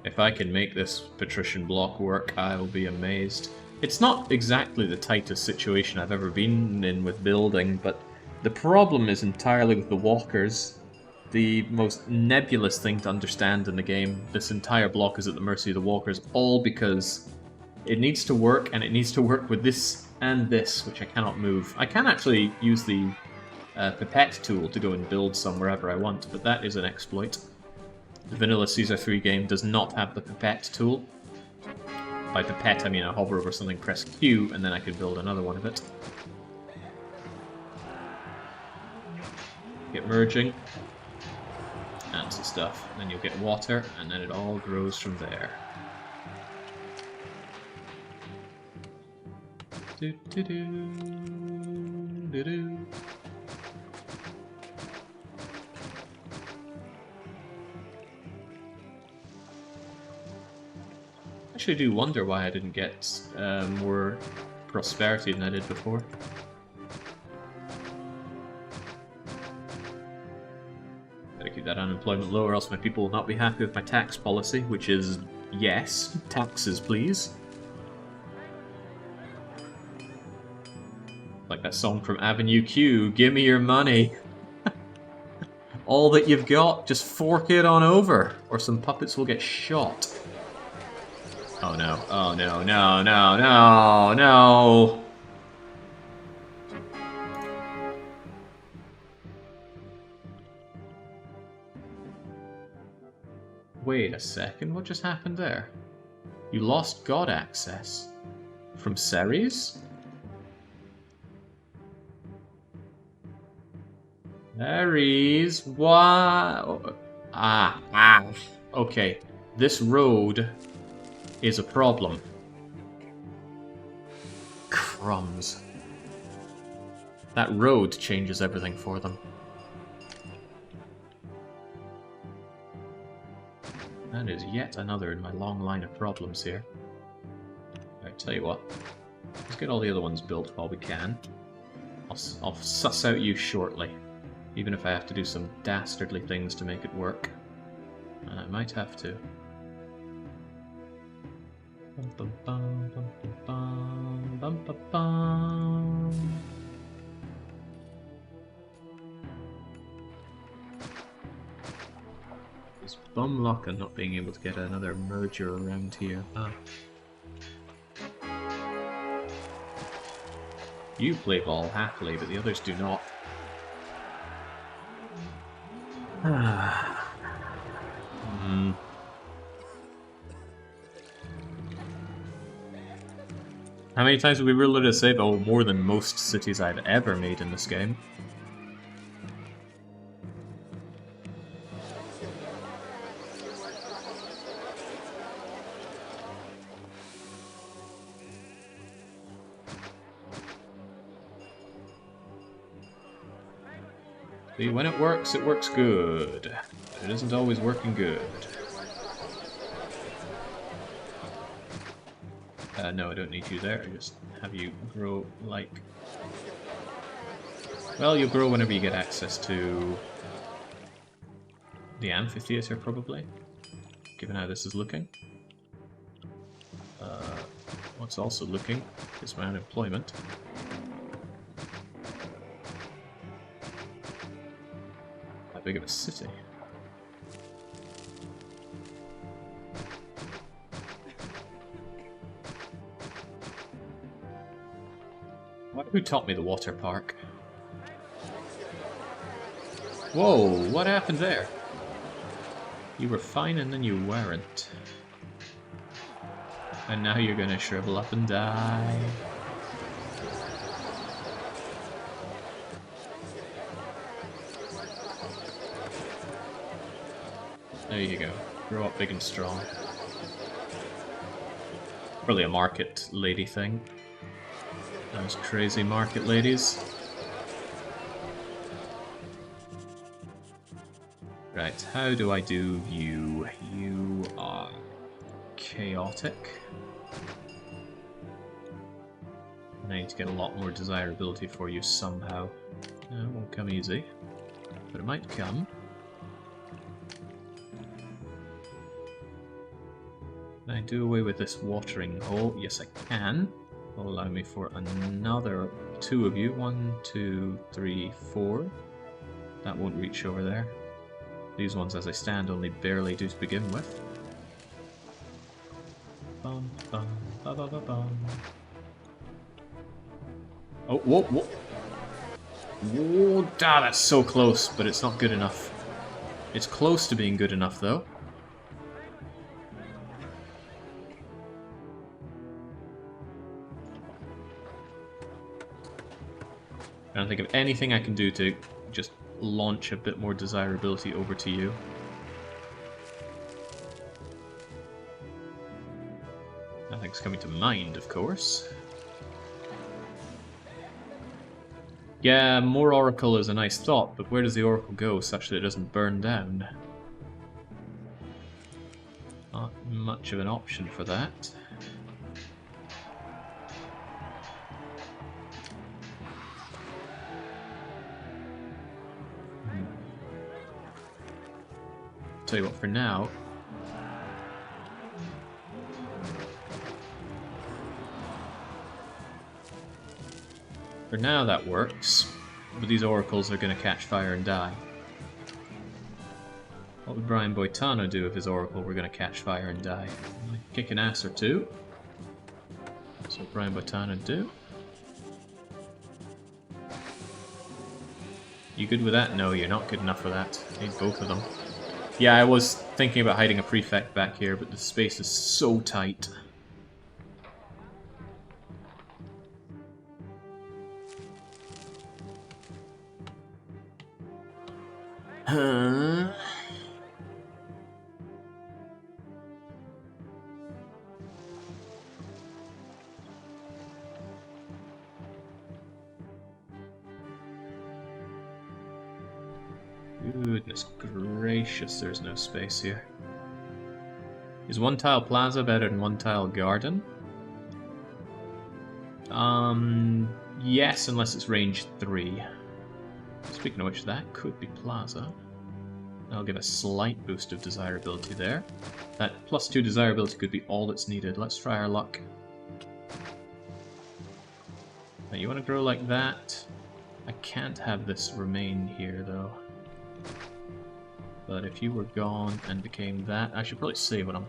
If I can make this patrician block work, I will be amazed. It's not exactly the tightest situation I've ever been in with building, but the problem is entirely with the walkers. The most nebulous thing to understand in the game. This entire block is at the mercy of the walkers, all because it needs to work, and it needs to work with this and this, which I cannot move. I can actually use the pipette tool to go and build some wherever I want, but that is an exploit. The vanilla Caesar 3 game does not have the pipette tool. By pipette, I mean I hover over something, press Q, and then I can build another one of it. Get merging. And some stuff. Then you'll get water, and then it all grows from there. Do do do do do. I actually do wonder why I didn't get more prosperity than I did before. Gotta keep that unemployment low or else my people will not be happy with my tax policy, which is yes, taxes please. Like that song from Avenue Q, give me your money. All that you've got, just fork it on over, or some puppets will get shot. Oh no, oh no, no, no, no, no! Wait a second, what just happened there? You lost God access? From Ceres? Ceres, what? Okay, this road is a problem. Crumbs. That road changes everything for them. That is yet another in my long line of problems here. I tell you what, let's get all the other ones built while we can. I'll suss out you shortly, even if I have to do some dastardly things to make it work. And I might have to. Bum, bum, bum, bum, bum, bum, bum. This bum luck on not being able to get another merger around here. You play ball happily, but the others do not. How many times have we reloaded a save? Oh, more than most cities I've ever made in this game. See, when it works good. It isn't always working good. No, I don't need you there. I just have you grow like... Well, you'll grow whenever you get access to the amphitheater, probably, given how this is looking. What's also looking is my unemployment. How big of a city? Who taught me the water park? Whoa, what happened there? You were fine and then you weren't. And now you're gonna shrivel up and die. There you go. Grow up big and strong. Probably a market lady thing. Those crazy market ladies. Right, how do I do you? You are chaotic. I need to get a lot more desirability for you somehow. No, it won't come easy, but it might come. Can I do away with this watering hole? Yes, I can. Will allow me for another 2 of you. 1, 2, 3, 4. That won't reach over there. These ones, as I stand, only barely do to begin with. Bum, bum, ba, ba, ba, bum. Oh, whoa, whoa. Whoa, that's so close, but it's not good enough. It's close to being good enough, though. I don't think of anything I can do to just launch a bit more desirability over to you. Nothing's coming to mind, of course. Yeah, more Oracle is a nice thought, but where does the Oracle go such that it doesn't burn down? Not much of an option for that. Tell you what, for now, that works, but these oracles are going to catch fire and die. What would Brian Boitano do if his oracle were going to catch fire and die? Kick an ass or two. That's what Brian Boitano would do. You good with that? No, you're not good enough for that. Need both of them. Yeah, I was thinking about hiding a prefect back here, but the space is so tight. Goodness gracious, there's no space here. Is one tile plaza better than one tile garden? Yes, unless it's range 3. Speaking of which, that could be plaza. That'll give a slight boost of desirability there. That +2 desirability could be all that's needed. Let's try our luck. Now, you want to grow like that? I can't have this remain here, though. But if you were gone and became that, I should probably save when I'm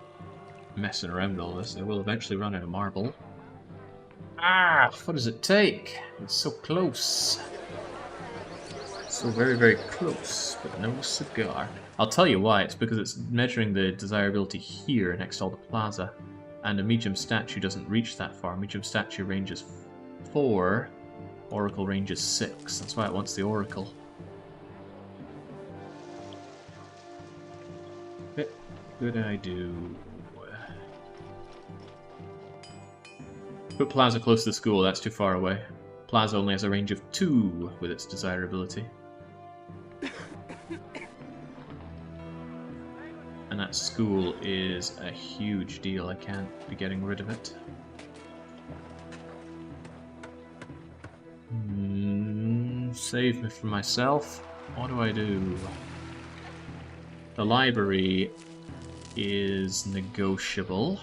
messing around with all this. I will eventually run out of marble. Ah! What does it take? It's so close. So very, very close, but no cigar. I'll tell you why. It's because it's measuring the desirability here next to all the plaza. And a medium statue doesn't reach that far. Medium statue ranges 4. Oracle ranges 6. That's why it wants the Oracle. What could I do? Put Plaza close to the school, that's too far away. Plaza only has a range of 2 with its desirability. And that school is a huge deal, I can't be getting rid of it. Save me from myself. What do I do? The library is negotiable.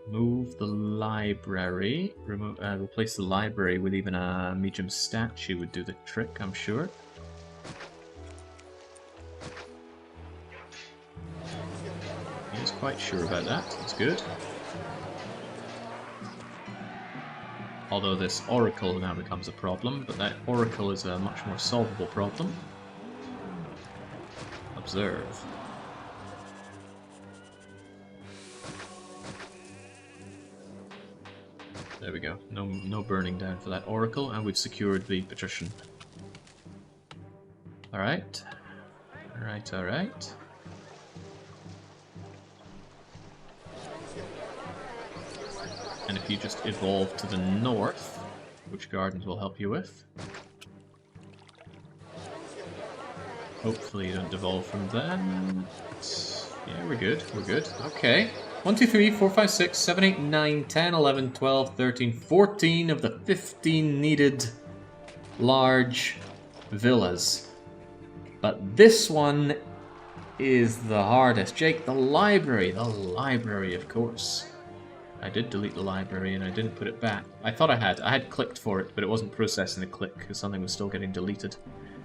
Move the library. Replace the library with even a medium statue would do the trick, I'm sure. quite sure about that. That's good. Although this oracle now becomes a problem, but that oracle is a much more solvable problem. Observe. There we go. No burning down for that oracle, and we've secured the patrician. Alright. Alright, alright. And if you just evolve to the north, which gardens will help you with. Hopefully you don't devolve from that. Yeah, we're good, we're good. Okay. 1, 2, 3, 4, 5, 6, 7, 8, 9, 10, 11, 12, 13, 14 of the 15 needed large villas. But this one is the hardest. Jake, the library, of course. I did delete the library and I didn't put it back. I thought I had. I had clicked for it, but it wasn't processing the click because something was still getting deleted.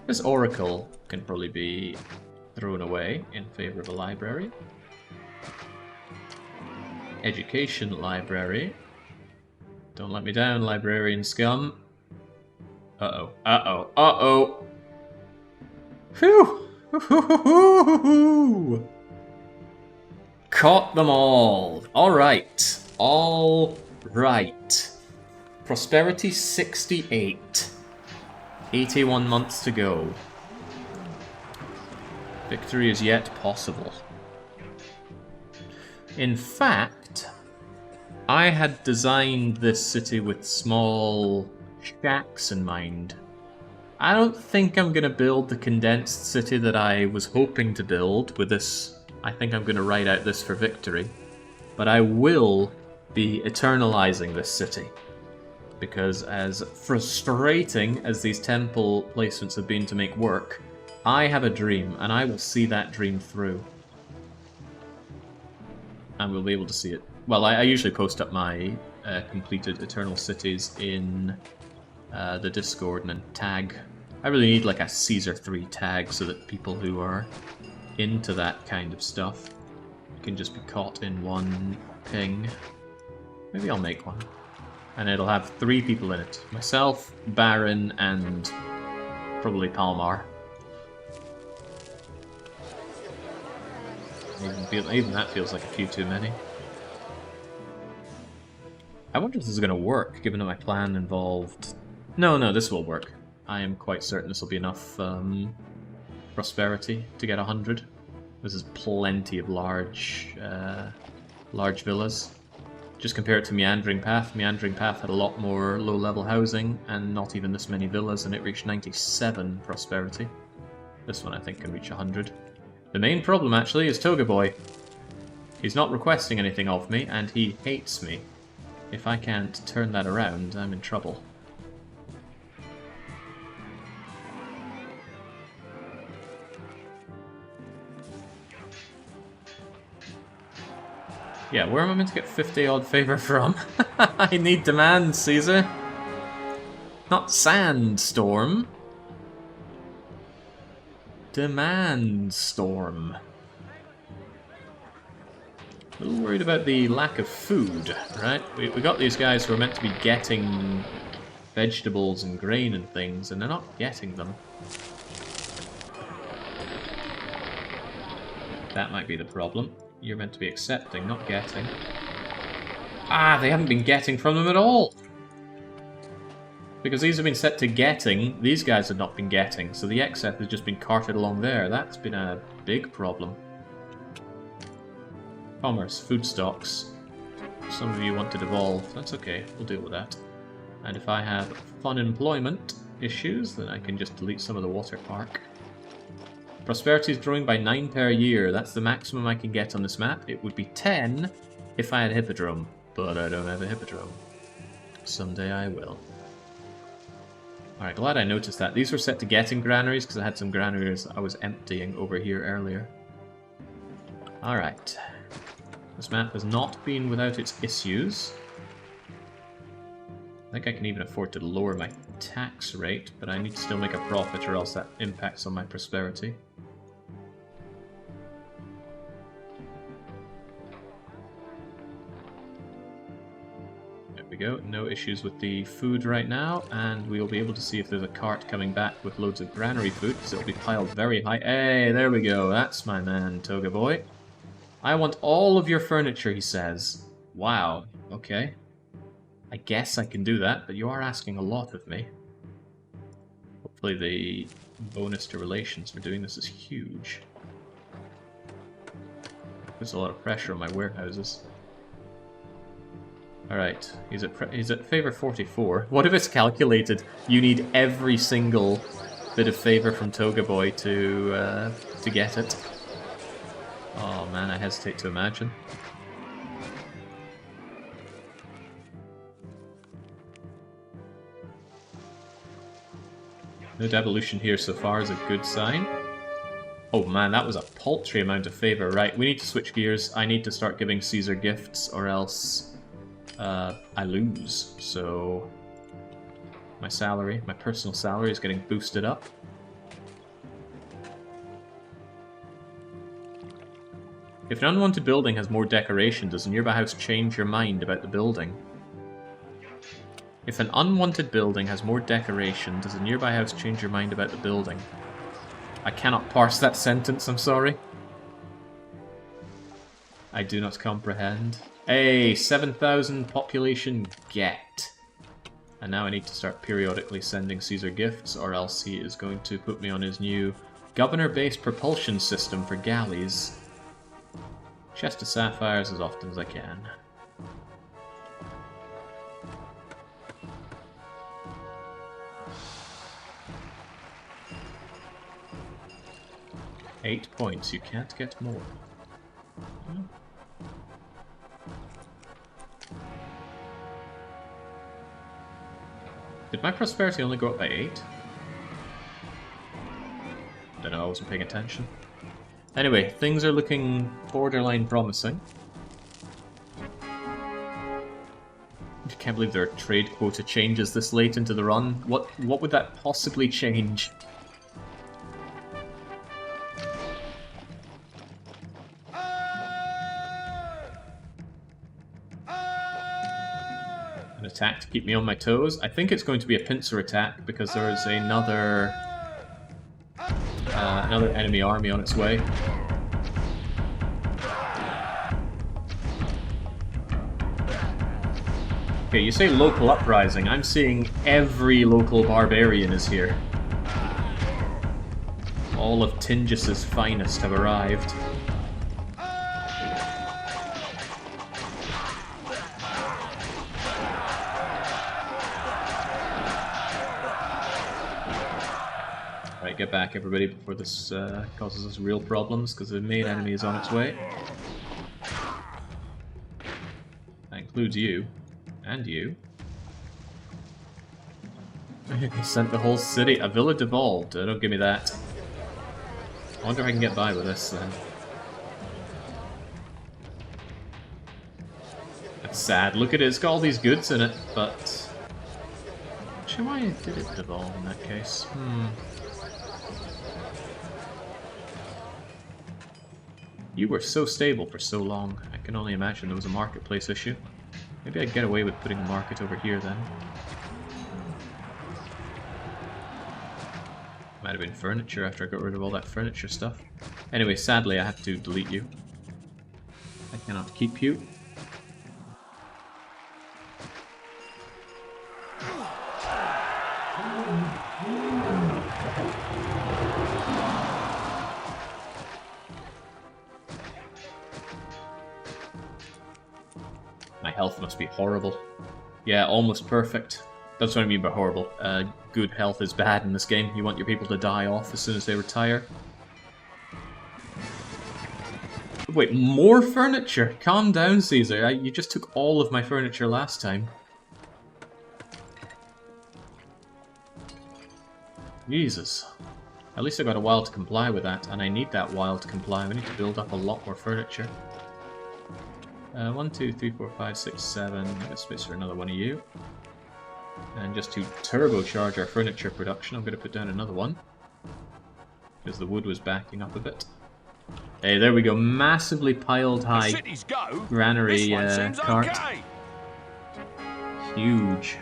This oracle can probably be thrown away in favor of a library. Education library. Don't let me down, librarian scum. Uh-oh. Uh-oh. Uh-oh. Phew! Caught them all. Alright. All right. Prosperity 68. 81 months to go. Victory is yet possible. In fact, I had designed this city with small shacks in mind. I don't think I'm going to build the condensed city that I was hoping to build with this. I think I'm going to write out this for victory. But I will be eternalizing this city. Because as frustrating as these temple placements have been to make work, I have a dream, and I will see that dream through. And we'll be able to see it. Well, I usually post up my completed Eternal Cities in the Discord and then tag. I really need like a Caesar 3 tag so that people who are into that kind of stuff can just be caught in one ping. Maybe I'll make one. And it'll have 3 people in it. Myself, Baron, and probably Palmar. Even that feels like a few too many. I wonder if this is going to work, given that my plan involved... No, this will work. I am quite certain this will be enough prosperity to get 100. This is plenty of large villas. Just compare it to Meandering Path. Meandering Path had a lot more low-level housing and not even this many villas, and it reached 97 prosperity. This one I think can reach 100. The main problem actually is Toga Boy. He's not requesting anything of me, and he hates me. If I can't turn that around, I'm in trouble. Yeah, where am I meant to get 50 odd favor from? I need demand, Caesar. Not Sandstorm. Demand Storm. A little worried about the lack of food, right? We got these guys who are meant to be getting vegetables and grain and things, and they're not getting them. That might be the problem. You're meant to be accepting, not getting. Ah, they haven't been getting from them at all! Because these have been set to getting, these guys have not been getting, so the excess has just been carted along there. That's been a big problem. Commerce, food stocks. Some of you want to devolve. That's okay, we'll deal with that. And if I have fun employment issues, then I can just delete some of the water park. Prosperity is growing by 9 per year. That's the maximum I can get on this map. It would be 10 if I had Hippodrome, but I don't have a Hippodrome. Someday I will. Alright, glad I noticed that. These were set to getting granaries because I had some granaries I was emptying over here earlier. Alright. This map has not been without its issues. I think I can even afford to lower my tax rate, but I need to still make a profit or else that impacts on my prosperity. we go. No issues with the food right now, and we'll be able to see if there's a cart coming back with loads of granary food, because it'll be piled very high. Hey, there we go. That's my man, Toga Boy. I want all of your furniture, he says. Wow, okay. I guess I can do that, but you are asking a lot of me. Hopefully the bonus to relations for doing this is huge. There's a lot of pressure on my warehouses. Alright, he's at favor 44. What if it's calculated? You need every single bit of favor from Toga Boy to get it. Oh man, I hesitate to imagine. No devolution here so far is a good sign. Oh man, that was a paltry amount of favor. Right, we need to switch gears. I need to start giving Caesar gifts or else I lose. So my salary, my personal salary is getting boosted up. If an unwanted building has more decoration, does a nearby house change your mind about the building? If an unwanted building has more decoration, does a nearby house change your mind about the building? I cannot parse that sentence, I'm sorry. I do not comprehend. Hey, 7,000 population get. And now I need to start periodically sending Caesar gifts, or else he is going to put me on his new governor-based propulsion system for galleys. Chest of sapphires as often as I can. Eight points, you can't get more. Did my prosperity only go up by 8? Don't know, I wasn't paying attention. Anyway, things are looking borderline promising. I can't believe there are trade quota changes this late into the run. What would that possibly change? An attack to keep me on my toes. I think it's going to be a pincer attack because there is another enemy army on its way. Okay, you say local uprising. I'm seeing every local barbarian is here. All of Tingis's finest have arrived. Right, get back everybody before this causes us real problems, because the main enemy is on its way. That includes you. And you. He sent the whole city. A villa devolved. Don't give me that. I wonder if I can get by with this then. That's sad. Look at it. It's got all these goods in it, but... Actually, why did it devolve in that case? You were so stable for so long. I can only imagine there was a marketplace issue. Maybe I'd get away with putting the market over here then. Might have been furniture after I got rid of all that furniture stuff. Anyway, sadly I have to delete you. I cannot keep you. My health must be horrible. Yeah, almost perfect. That's what I mean by horrible. Good health is bad in this game. You want your people to die off as soon as they retire. Wait, more furniture? Calm down, Caesar. You just took all of my furniture last time. Jesus. At least I got a while to comply with that, and I need that while to comply. We need to build up a lot more furniture. 1, 2, 3, 4, 5, 6, 7. I got space for another one of you. And just to turbocharge our furniture production, I'm going to put down another one. Because the wood was backing up a bit. Hey, there we go. Massively piled high granary cart. Okay. Huge.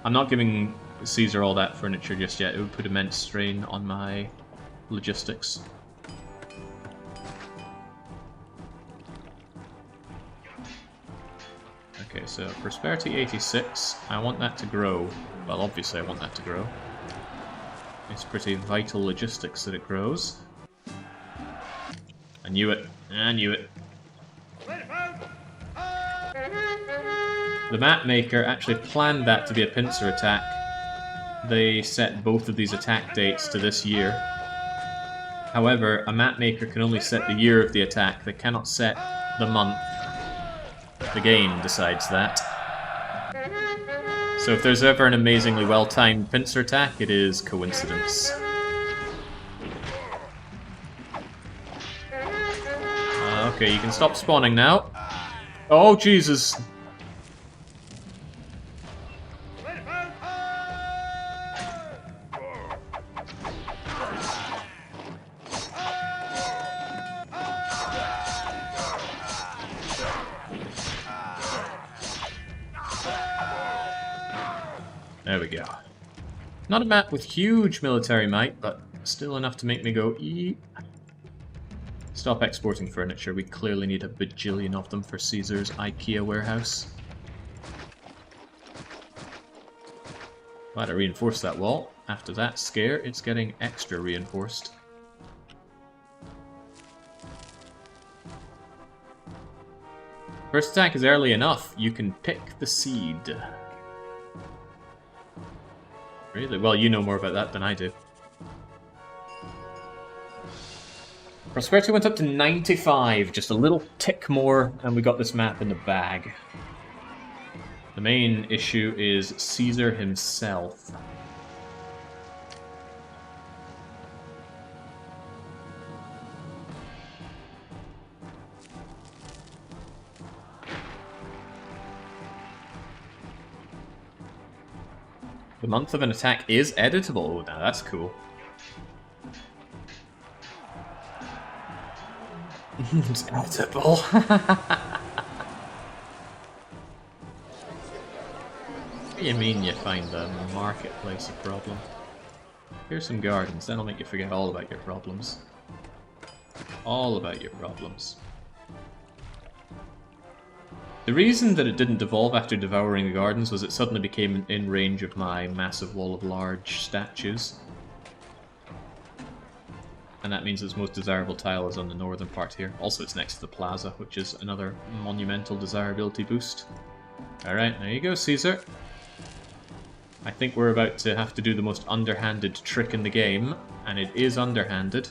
I'm not giving Caesar all that furniture just yet. It would put immense strain on my logistics. Okay, so prosperity 86. I want that to grow. Well, obviously I want that to grow. It's pretty vital logistics that it grows. I knew it. I knew it. The map maker actually planned that to be a pincer attack. They set both of these attack dates to this year. However, a map maker can only set the year of the attack. They cannot set the month. The game decides that. So if there's ever an amazingly well-timed pincer attack, it is coincidence. Okay, you can stop spawning now. Oh, Jesus! There we go. Not a map with huge military might, but still enough to make me go eep. Stop exporting furniture. We clearly need a bajillion of them for Caesar's IKEA warehouse. Glad I reinforced that wall. After that scare, it's getting extra reinforced. First attack is early enough. You can pick the seed. Really? Well, you know more about that than I do. Prosperity went up to 95, just a little tick more, and we got this map in the bag. The main issue is Caesar himself. The month of an attack is editable. Now that's cool. It's editable. What do you mean you find the marketplace a problem? Here's some gardens, then I'll make you forget all about your problems. All about your problems. The reason that it didn't devolve after devouring the gardens was it suddenly became in range of my massive wall of large statues. And that means its most desirable tile is on the northern part here. Also, it's next to the plaza, which is another monumental desirability boost. Alright, there you go, Caesar. I think we're about to have to do the most underhanded trick in the game, and it is underhanded.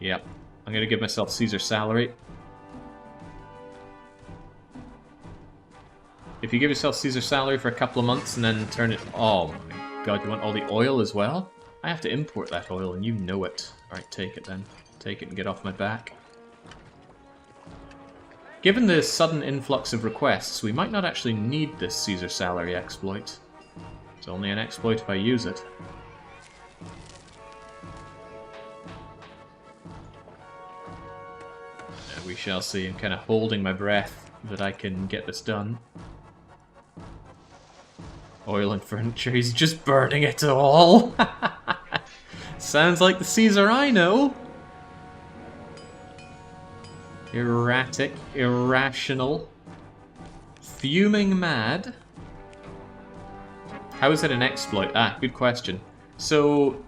Yep. I'm going to give myself Caesar salary. If you give yourself Caesar salary for a couple of months and then turn it... Oh my god, you want all the oil as well? I have to import that oil and you know it. Alright, take it then. Take it and get off my back. Given the sudden influx of requests, we might not actually need this Caesar salary exploit. It's only an exploit if I use it. We shall see. I'm kind of holding my breath that I can get this done. Oil and furniture, he's just burning it all! Sounds like the Caesar I know! Erratic, irrational, fuming mad. How is it an exploit? Ah, good question. So,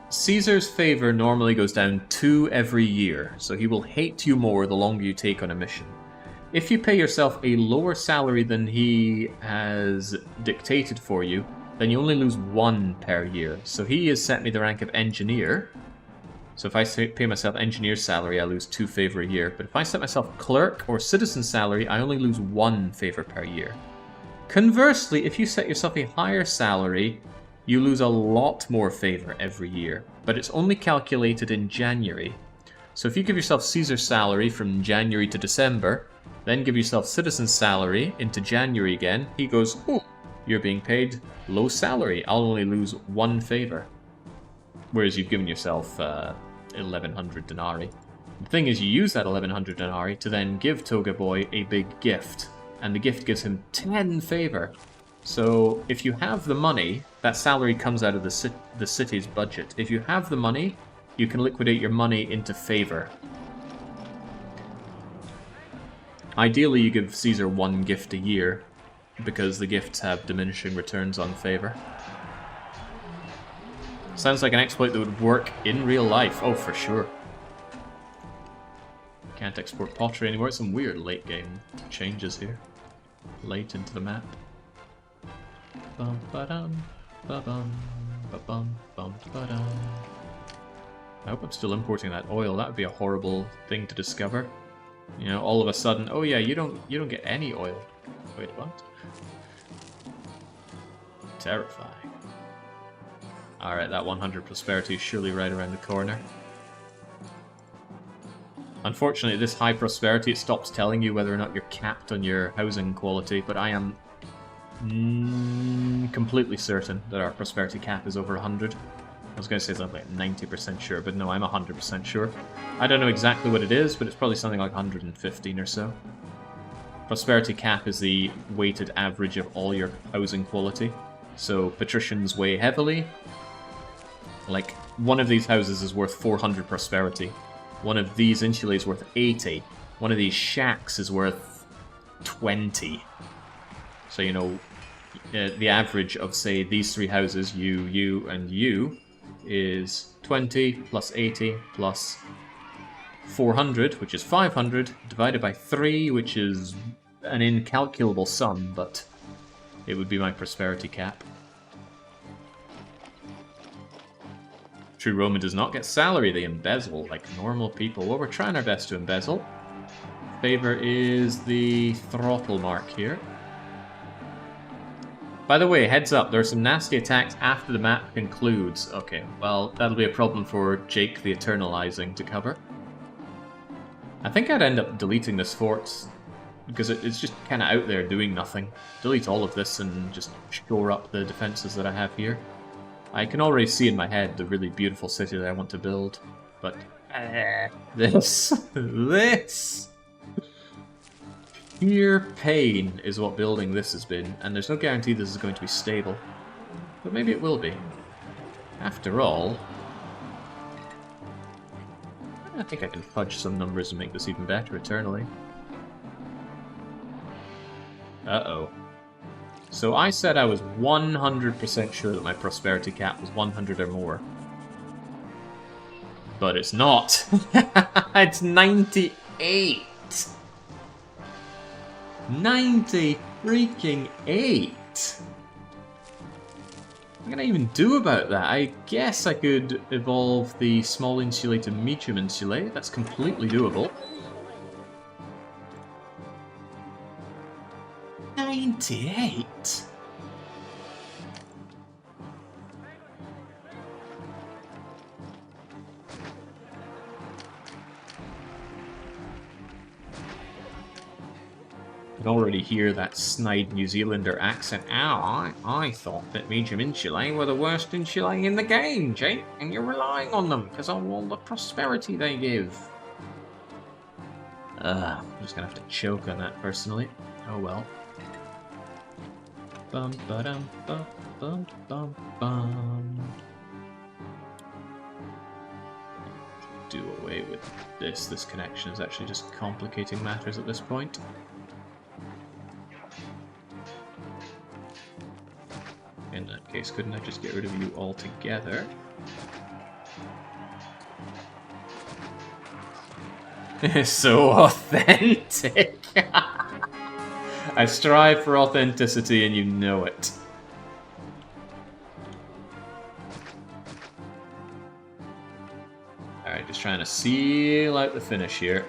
Caesar's favor normally goes down 2 every year, so he will hate you more the longer you take on a mission. If you pay yourself a lower salary than he has dictated for you, then you only lose 1 per year. So he has set me the rank of engineer. So if I pay myself engineer salary, I lose 2 favor a year. But if I set myself clerk or citizen salary, I only lose 1 favor per year. Conversely, if you set yourself a higher salary, you lose a lot more favor every year. But it's only calculated in January. So if you give yourself Caesar salary from January to December, then give yourself citizen salary into January again, he goes, oh, you're being paid low salary. I'll only lose 1 favor. Whereas you've given yourself 1,100 denarii. The thing is, you use that 1,100 denarii to then give Toga Boy a big gift. and the gift gives him 10 favor. So if you have the money, that salary comes out of the city's budget. If you have the money, you can liquidate your money into favor. Ideally, you give Caesar 1 gift a year, because the gifts have diminishing returns on favor. Sounds like an exploit that would work in real life. Oh, for sure. Can't export pottery anymore. It's some weird late game changes here. Late into the map. Bum ba-dum, ba-bum, ba-bum, bum ba-dum. I hope I'm still importing that oil. That would be a horrible thing to discover. You know, all of a sudden, oh yeah, you don't get any oil. Wait, what? Terrifying. Alright, that 100 prosperity is surely right around the corner. Unfortunately, this high prosperity, it stops telling you whether or not you're capped on your housing quality, but I am completely certain that our prosperity cap is over 100. I was going to say something like 90% sure, but no, I'm 100% sure. I don't know exactly what it is, but it's probably something like 115 or so. Prosperity cap is the weighted average of all your housing quality. So patricians weigh heavily. Like, one of these houses is worth 400 prosperity. One of these insulae is worth 80. One of these shacks is worth 20. So, you know, the average of, say, these 3 houses, you, and you, is 20 plus 80 plus 400, which is 500, divided by 3, which is an incalculable sum, but it would be my prosperity cap. True Roman does not get salary, they embezzle like normal people. Well, we're trying our best to embezzle. Favor is the throttle mark here. By the way, heads up, there are some nasty attacks after the map concludes. Okay, well, that'll be a problem for Jake the Eternalizing to cover. I think I'd end up deleting this fort, because it's just kind of out there doing nothing. Delete all of this and just shore up the defenses that I have here. I can already see in my head the really beautiful city that I want to build, but this pure pain is what building this has been, and there's no guarantee this is going to be stable, but maybe it will be. After all, I think I can fudge some numbers and make this even better eternally. Uh-oh. So I said I was 100% sure that my prosperity cap was 100 or more. But it's not. It's 98. 90 freaking 8. What can I even do about that? I guess I could evolve the small insulae to medium insulae. That's completely doable. 98? I can already hear that snide New Zealander accent. Ow, I thought that medium insulae were the worst insulae in the game, Jake, and you're relying on them because of all the prosperity they give. I'm just gonna have to choke on that personally. Oh well. Bum ba dum bum bum bum bum. Do away with this. This connection is actually just complicating matters at this point. In that case, couldn't I just get rid of you altogether? So authentic! I strive for authenticity and you know it. Alright, just trying to seal out the finish here.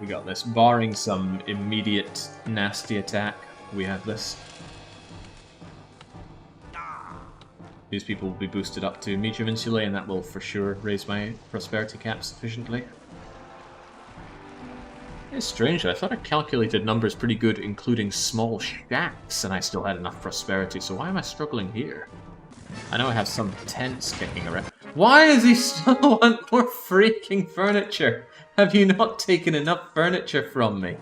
We got this. Barring some immediate nasty attack, we have this. These people will be boosted up to medium insulae, and that will for sure raise my prosperity cap sufficiently. It's strange, I thought I calculated numbers pretty good, including small shacks, and I still had enough prosperity, so why am I struggling here? I know I have some tents kicking around. Why does he still want more freaking furniture? Have you not taken enough furniture from me?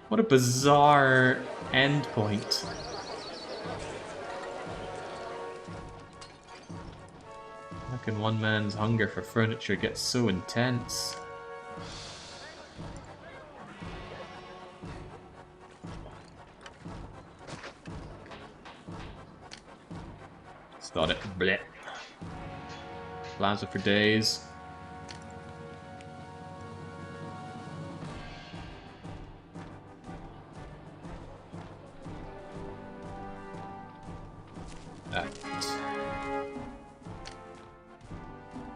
What a bizarre endpoint. How can one man's hunger for furniture get so intense? Thought it. Bleh. Plaza for days.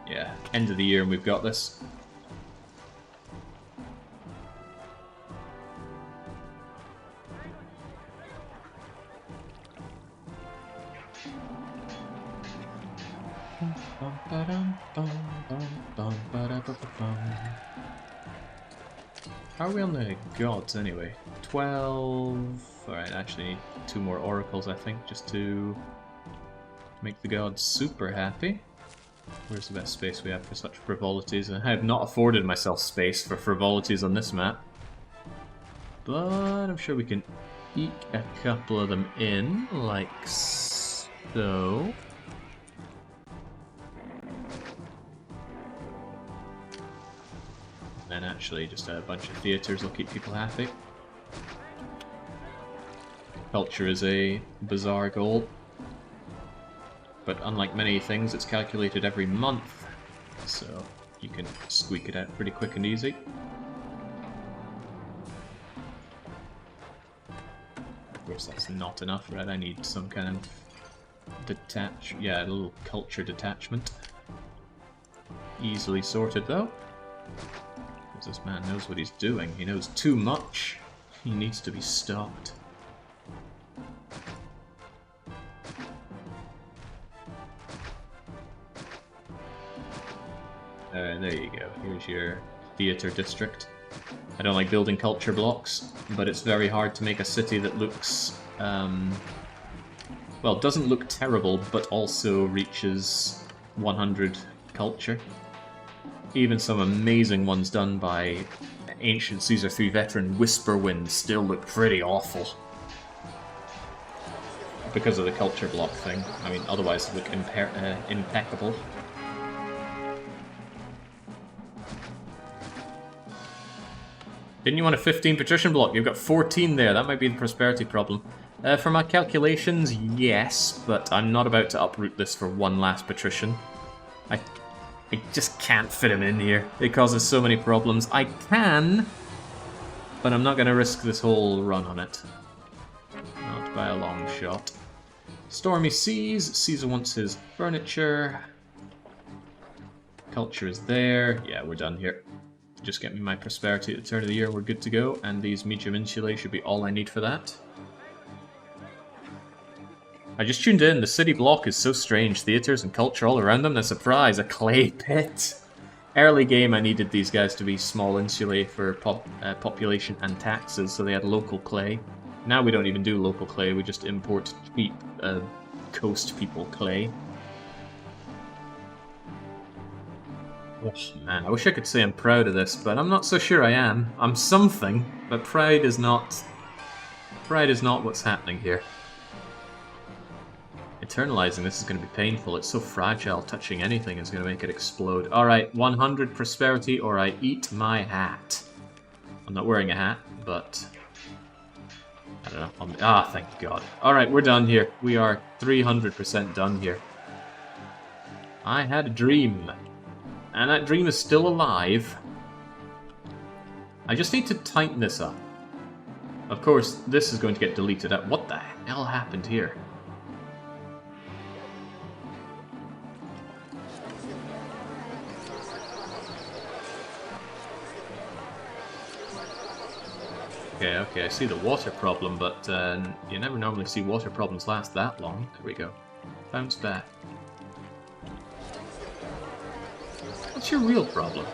Yeah, end of the year and we've got this. How are we on the gods anyway? 12... Alright, actually need 2 more oracles I think, just to make the gods super happy. Where's the best space we have for such frivolities? I have not afforded myself space for frivolities on this map. But I'm sure we can eke a couple of them in, like so. And actually just a bunch of theatres will keep people happy. Culture is a bizarre goal. But unlike many things, it's calculated every month. So you can squeak it out pretty quick and easy. Of course that's not enough, right? I need some kind of yeah, a little culture detachment. Easily sorted though. This man knows what he's doing. He knows too much. He needs to be stopped. There you go. Here's your theatre district. I don't like building culture blocks, but it's very hard to make a city that looks... well, doesn't look terrible, but also reaches 100 culture. Even some amazing ones done by Ancient Caesar 3 veteran Whisperwind still look pretty awful. Because of the culture block thing. I mean, otherwise they look impeccable. Didn't you want a 15 patrician block? You've got 14 there. That might be the prosperity problem. For my calculations, yes, but I'm not about to uproot this for one last patrician. I just can't fit him in here. It causes so many problems. I can, but I'm not going to risk this whole run on it. Not by a long shot. Stormy Seas. Caesar wants his furniture. Culture is there. Yeah, we're done here. Just get me my prosperity at the turn of the year and we're good to go. And these medium insulae should be all I need for that. I just tuned in. The city block is so strange. Theatres and culture all around them. A surprise, a clay pit. Early game, I needed these guys to be small insulae for population and taxes, so they had local clay. Now we don't even do local clay. We just import cheap coast people clay. Oh man, I wish I could say I'm proud of this, but I'm not so sure I am. I'm something, but pride is not what's happening here. Eternalizing this is going to be painful. It's so fragile. Touching anything is going to make it explode. Alright, 100 prosperity or I eat my hat. I'm not wearing a hat, but... I don't know. Thank God. Alright, we're done here. We are 300% done here. I had a dream. And that dream is still alive. I just need to tighten this up. Of course, this is going to get deleted out. What the hell happened here? Okay, I see the water problem, but you never normally see water problems last that long. There we go. Bounce back. What's your real problem?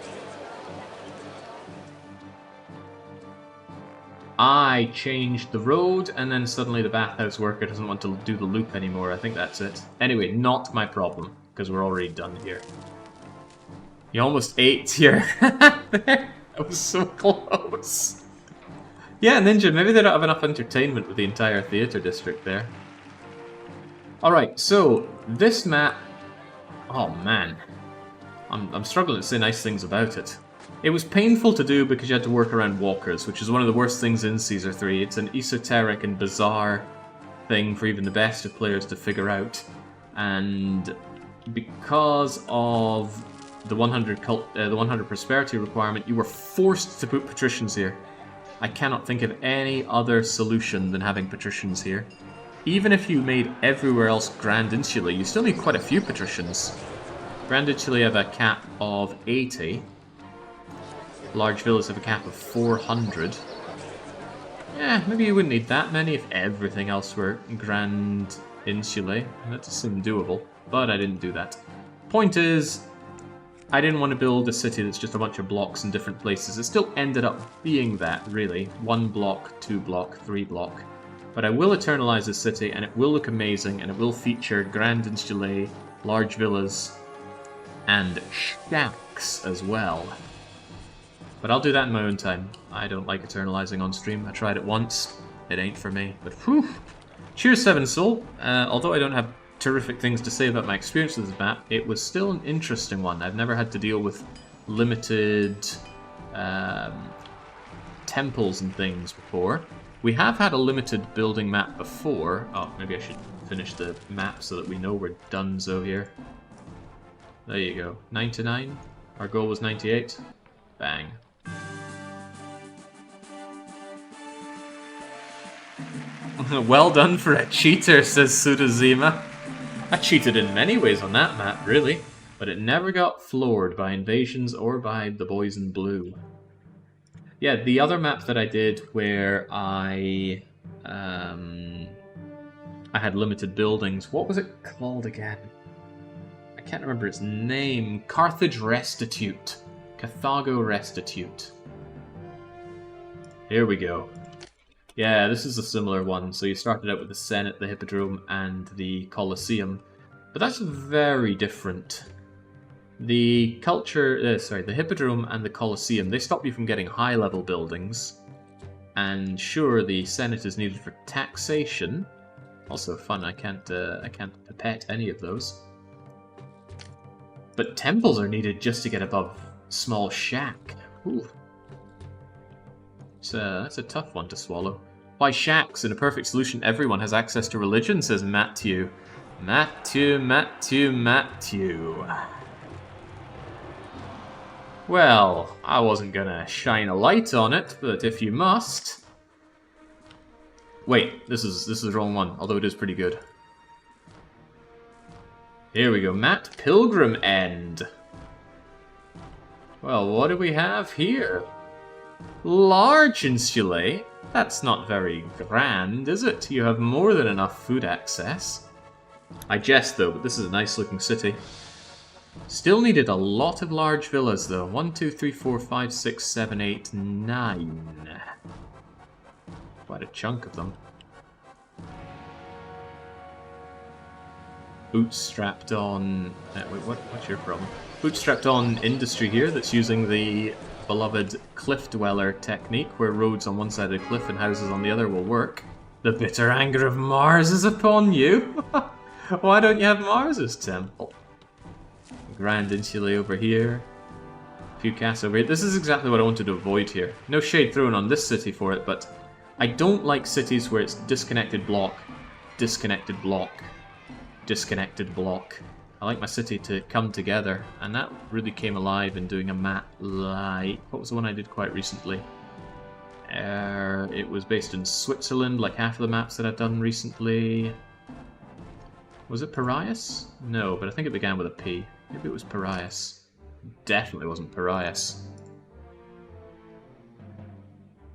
I changed the road, and then suddenly the bathhouse worker doesn't want to do the loop anymore. I think that's it. Anyway, not my problem, because we're already done here. You almost ate here. That was so close. Yeah, Ninja, maybe they don't have enough entertainment with the entire theatre district there. Alright, so this map... Oh man. I'm struggling to say nice things about it. It was painful to do because you had to work around walkers, which is one of the worst things in Caesar 3. It's an esoteric and bizarre thing for even the best of players to figure out. And because of the 100 prosperity requirement, you were forced to put patricians here. I cannot think of any other solution than having patricians here. Even if you made everywhere else Grand Insula, you still need quite a few patricians. Grand Insula have a cap of 80. Large villas have a cap of 400. Yeah, maybe you wouldn't need that many if everything else were Grand Insulae. That does seem doable, but I didn't do that. Point is, I didn't want to build a city that's just a bunch of blocks in different places. It still ended up being that, really. 1 block, 2 block, 3 block. But I will eternalize this city, and it will look amazing, and it will feature Grand Insulae, large villas, and shacks as well. But I'll do that in my own time. I don't like eternalizing on stream. I tried it once. It ain't for me. But whew! Cheers, Seven Soul. Although I don't have terrific things to say about my experience with this map, it was still an interesting one. I've never had to deal with limited temples and things before. We have had a limited building map before. Oh, maybe I should finish the map so that we know we're donezo here. There you go. 99. Our goal was 98. Bang. Well done for a cheater, says Sudazima. I cheated in many ways on that map, really, but it never got floored by invasions or by the boys in blue. Yeah, the other map that I did where I had limited buildings, what was it called again? I can't remember its name. Carthage Restitute. Carthago Restitute. Here we go. Yeah, this is a similar one. So you started out with the Senate, the Hippodrome, and the Colosseum. But that's very different. The the Hippodrome and the Colosseum, they stop you from getting high-level buildings. And sure, the Senate is needed for taxation. Also fun, I can't pet any of those. But temples are needed just to get above small shack. Ooh. That's a tough one to swallow. Why shacks? In a perfect solution, everyone has access to religion, says Matthew. Matthew. Well, I wasn't gonna shine a light on it, but if you must... Wait, this is the wrong one, although it is pretty good. Here we go, Matt Pilgrim End. Well, what do we have here? Large insulae? That's not very grand, is it? You have more than enough food access. I jest though, but this is a nice looking city. Still needed a lot of large villas though. 1, 2, 3, 4, 5, 6, 7, 8, 9. Quite a chunk of them. Bootstrapped on... wait, what's your problem? Bootstrapped on industry here that's using the beloved cliff dweller technique, where roads on one side of the cliff and houses on the other will work. The bitter anger of Mars is upon you! Why don't you have Mars's temple? Grand Insulae over here. A few casts over here. This is exactly what I wanted to avoid here. No shade thrown on this city for it, but I don't like cities where it's disconnected block, disconnected block, disconnected block. I like my city to come together, and that really came alive in doing a map like... What was the one I did quite recently? It was based in Switzerland, like half of the maps that I've done recently. Was it Parias? No, but I think it began with a P. Maybe it was Parias. Definitely wasn't Parias.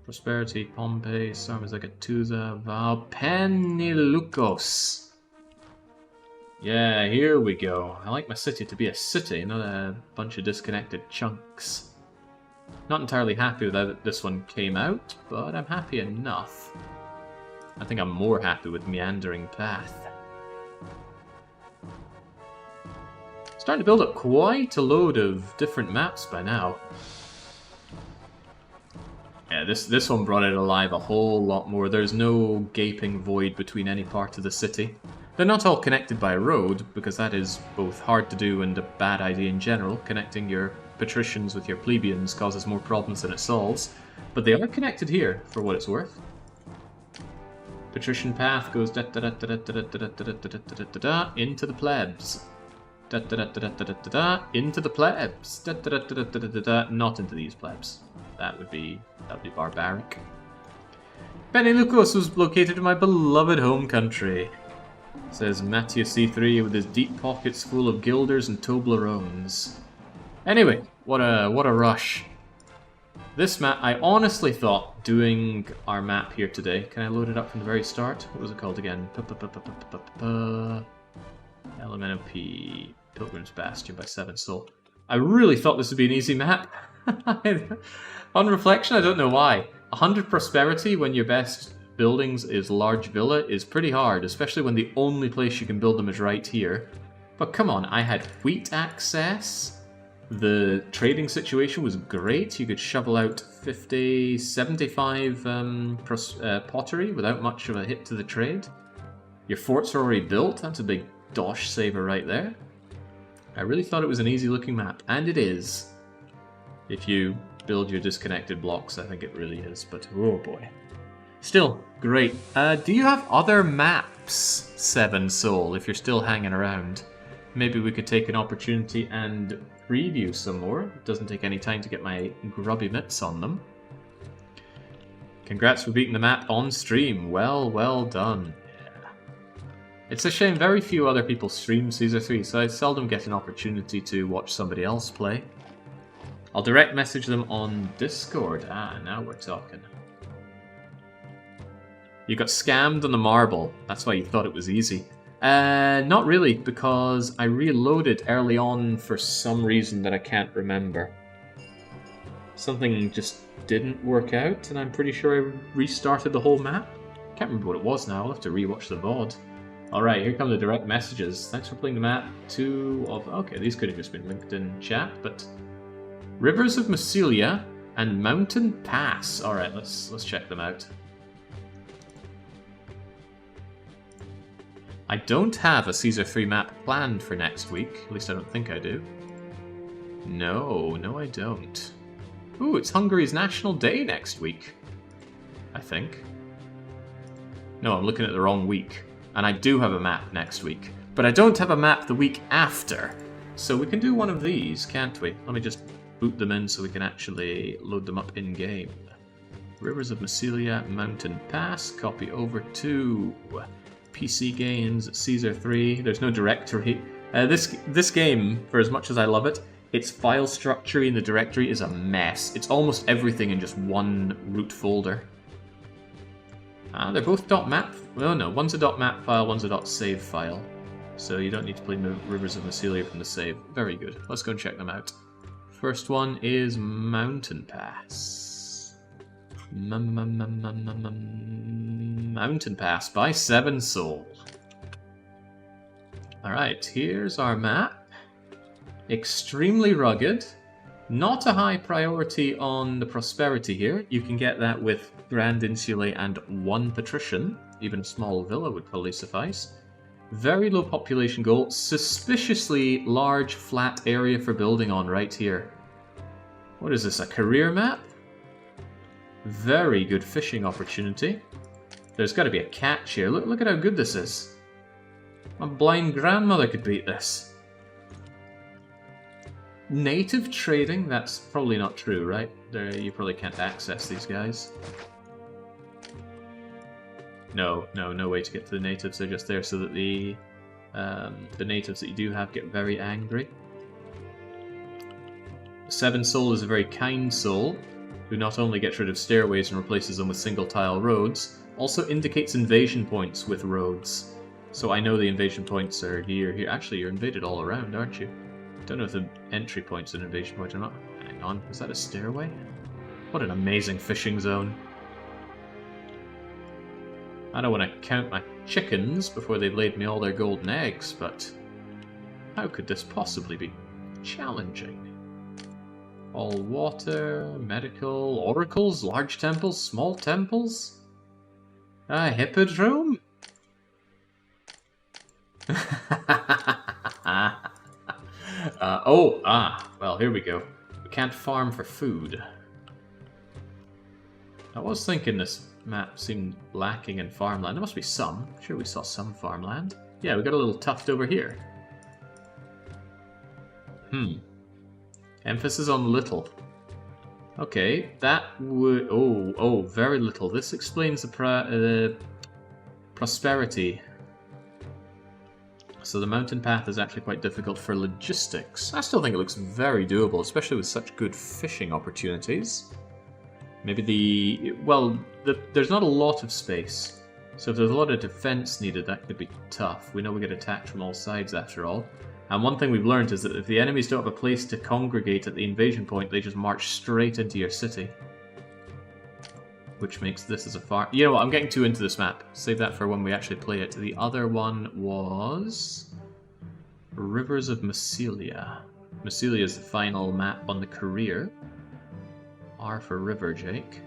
Prosperity, Pompeii, Sarmazagattusa, Valpenilukos. Yeah, here we go. I like my city to be a city, not a bunch of disconnected chunks. Not entirely happy with how this one came out, but I'm happy enough. I think I'm more happy with Meandering Path. Starting to build up quite a load of different maps by now. Yeah, this one brought it alive a whole lot more. There's no gaping void between any part of the city. They're not all connected by a road, because that is both hard to do and a bad idea in general. Connecting your patricians with your plebeians causes more problems than it solves. But they are connected here, for what it's worth. Patrician path goes into the plebs. Into the plebs. Not into these plebs. That would be barbaric. Benelucos was located in my beloved home country. Says Mattia C3 with his deep pockets full of guilders and Toblerones. Anyway, what a rush. This map, I honestly thought doing our map here today. Can I load it up from the very start? What was it called again? Elemental P. Pilgrim's Bastion by 7 Soul. I really thought this would be an easy map. On reflection, I don't know why. 100 prosperity when your best buildings is large villa is pretty hard, especially when the only place you can build them is right here. But come on, I had wheat access. The trading situation was great. You could shovel out 50, 75 pottery without much of a hit to the trade. Your forts are already built. That's a big dosh saver right there. I really thought it was an easy looking map, and it is. If you build your disconnected blocks, I think it really is, but oh boy. Still, great. Do you have other maps, 7 Soul, if you're still hanging around? Maybe we could take an opportunity and preview some more. It doesn't take any time to get my grubby mitts on them. Congrats for beating the map on stream. Well done. Yeah. It's a shame very few other people stream Caesar 3, so I seldom get an opportunity to watch somebody else play. I'll direct message them on Discord. Ah, now we're talking. You got scammed on the marble. That's why you thought it was easy. Not really, because I reloaded early on for some reason that I can't remember. Something just didn't work out, and I'm pretty sure I restarted the whole map. Can't remember what it was now. I'll have to rewatch the VOD. Alright, here come the direct messages. Thanks for playing the map. Okay, these could have just been linked in chat, but... Rivers of Massilia and Mountain Pass. Alright, let's check them out. I don't have a Caesar 3 map planned for next week. At least I don't think I do. No, I don't. Ooh, it's Hungary's National Day next week. I think. No, I'm looking at the wrong week. And I do have a map next week. But I don't have a map the week after. So we can do one of these, can't we? Let me just boot them in so we can actually load them up in-game. Rivers of Massilia, Mountain Pass. Copy over to PC Games, Caesar 3. There's no directory. This game, for as much as I love it, its file structure in the directory is a mess. It's almost everything in just one root folder. They're both .map. Oh no, one's a .map file, one's a .save file. So you don't need to play Rivers of Massilia from the save. Very good. Let's go and check them out. First one is Mountain Pass. Mountain Pass by 7 Soul. Alright, here's our map. Extremely rugged. Not a high priority on the prosperity here. You can get that with Grand Insulae and 1 patrician. Even a small villa would probably suffice. Very low population goal. Suspiciously large flat area for building on right here. What is this, a career map? Very good fishing opportunity. There's got to be a catch here. Look at how good this is. My blind grandmother could beat this. Native trading? That's probably not true, right? You probably can't access these guys. No way to get to the natives. They're just there so that the natives that you do have get very angry. 7 Soul is a very kind soul, who not only gets rid of stairways and replaces them with single tile roads, also indicates invasion points with roads. So I know the invasion points are here. Actually, you're invaded all around, aren't you? Don't know if the entry point's an invasion point or not. Hang on, is that a stairway? What an amazing fishing zone. I don't want to count my chickens before they've laid me all their golden eggs, but how could this possibly be challenging? All water, medical, oracles, large temples, small temples? A hippodrome? Well, here we go. We can't farm for food. I was thinking this map seemed lacking in farmland. There must be some. I'm sure we saw some farmland. Yeah, we got a little tuft over here. Emphasis on little. Okay, that would... Oh, very little. This explains the prosperity. So the mountain path is actually quite difficult for logistics. I still think it looks very doable, especially with such good fishing opportunities. Maybe there's not a lot of space. So if there's a lot of defense needed, that could be tough. We know we get attacked from all sides after all. And one thing we've learned is that if the enemies don't have a place to congregate at the invasion point, they just march straight into your city. Which makes this as a far... You know what, I'm getting too into this map. Save that for when we actually play it. The other one was... Rivers of Massilia. Massilia is the final map on the career. R for river, Jake.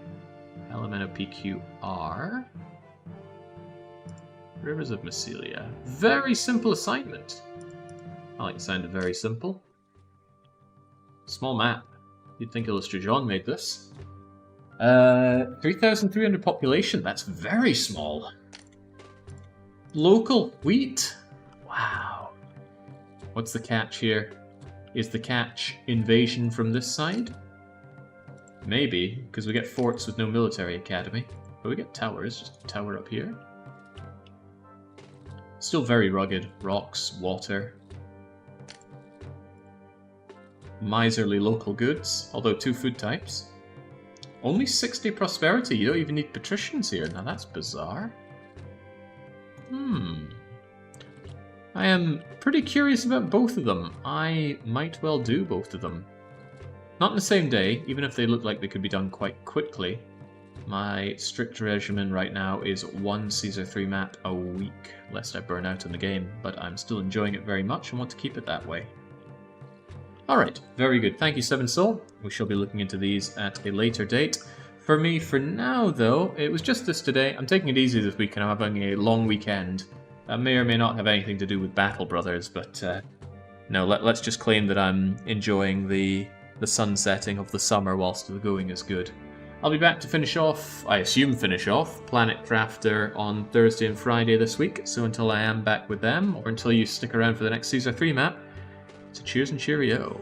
Elemento PQR. Rivers of Massilia. Very simple assignment. I like the sound of very simple. Small map. You'd think Illustrajon made this. 3,300 population. That's very small. Local wheat. Wow. What's the catch here? Is the catch invasion from this side? Maybe, because we get forts with no military academy. But we get towers. Just a tower up here. Still very rugged. Rocks, water. Miserly local goods, although 2 food types. Only 60 prosperity, you don't even need patricians here. Now that's bizarre. I am pretty curious about both of them. I might well do both of them. Not in the same day, even if they look like they could be done quite quickly. My strict regimen right now is 1 Caesar 3 map a week, lest I burn out in the game, but I'm still enjoying it very much and want to keep it that way. Alright, very good. Thank you, 7 Soul. We shall be looking into these at a later date. For me, for now, though, it was just this today. I'm taking it easy this week and I'm having a long weekend. That may or may not have anything to do with Battle Brothers, but no, let's just claim that I'm enjoying the sunsetting of the summer whilst the going is good. I'll be back to finish off, I assume finish off, Planet Crafter on Thursday and Friday this week, so until I am back with them, or until you stick around for the next Caesar 3 map, so cheers and cheerio.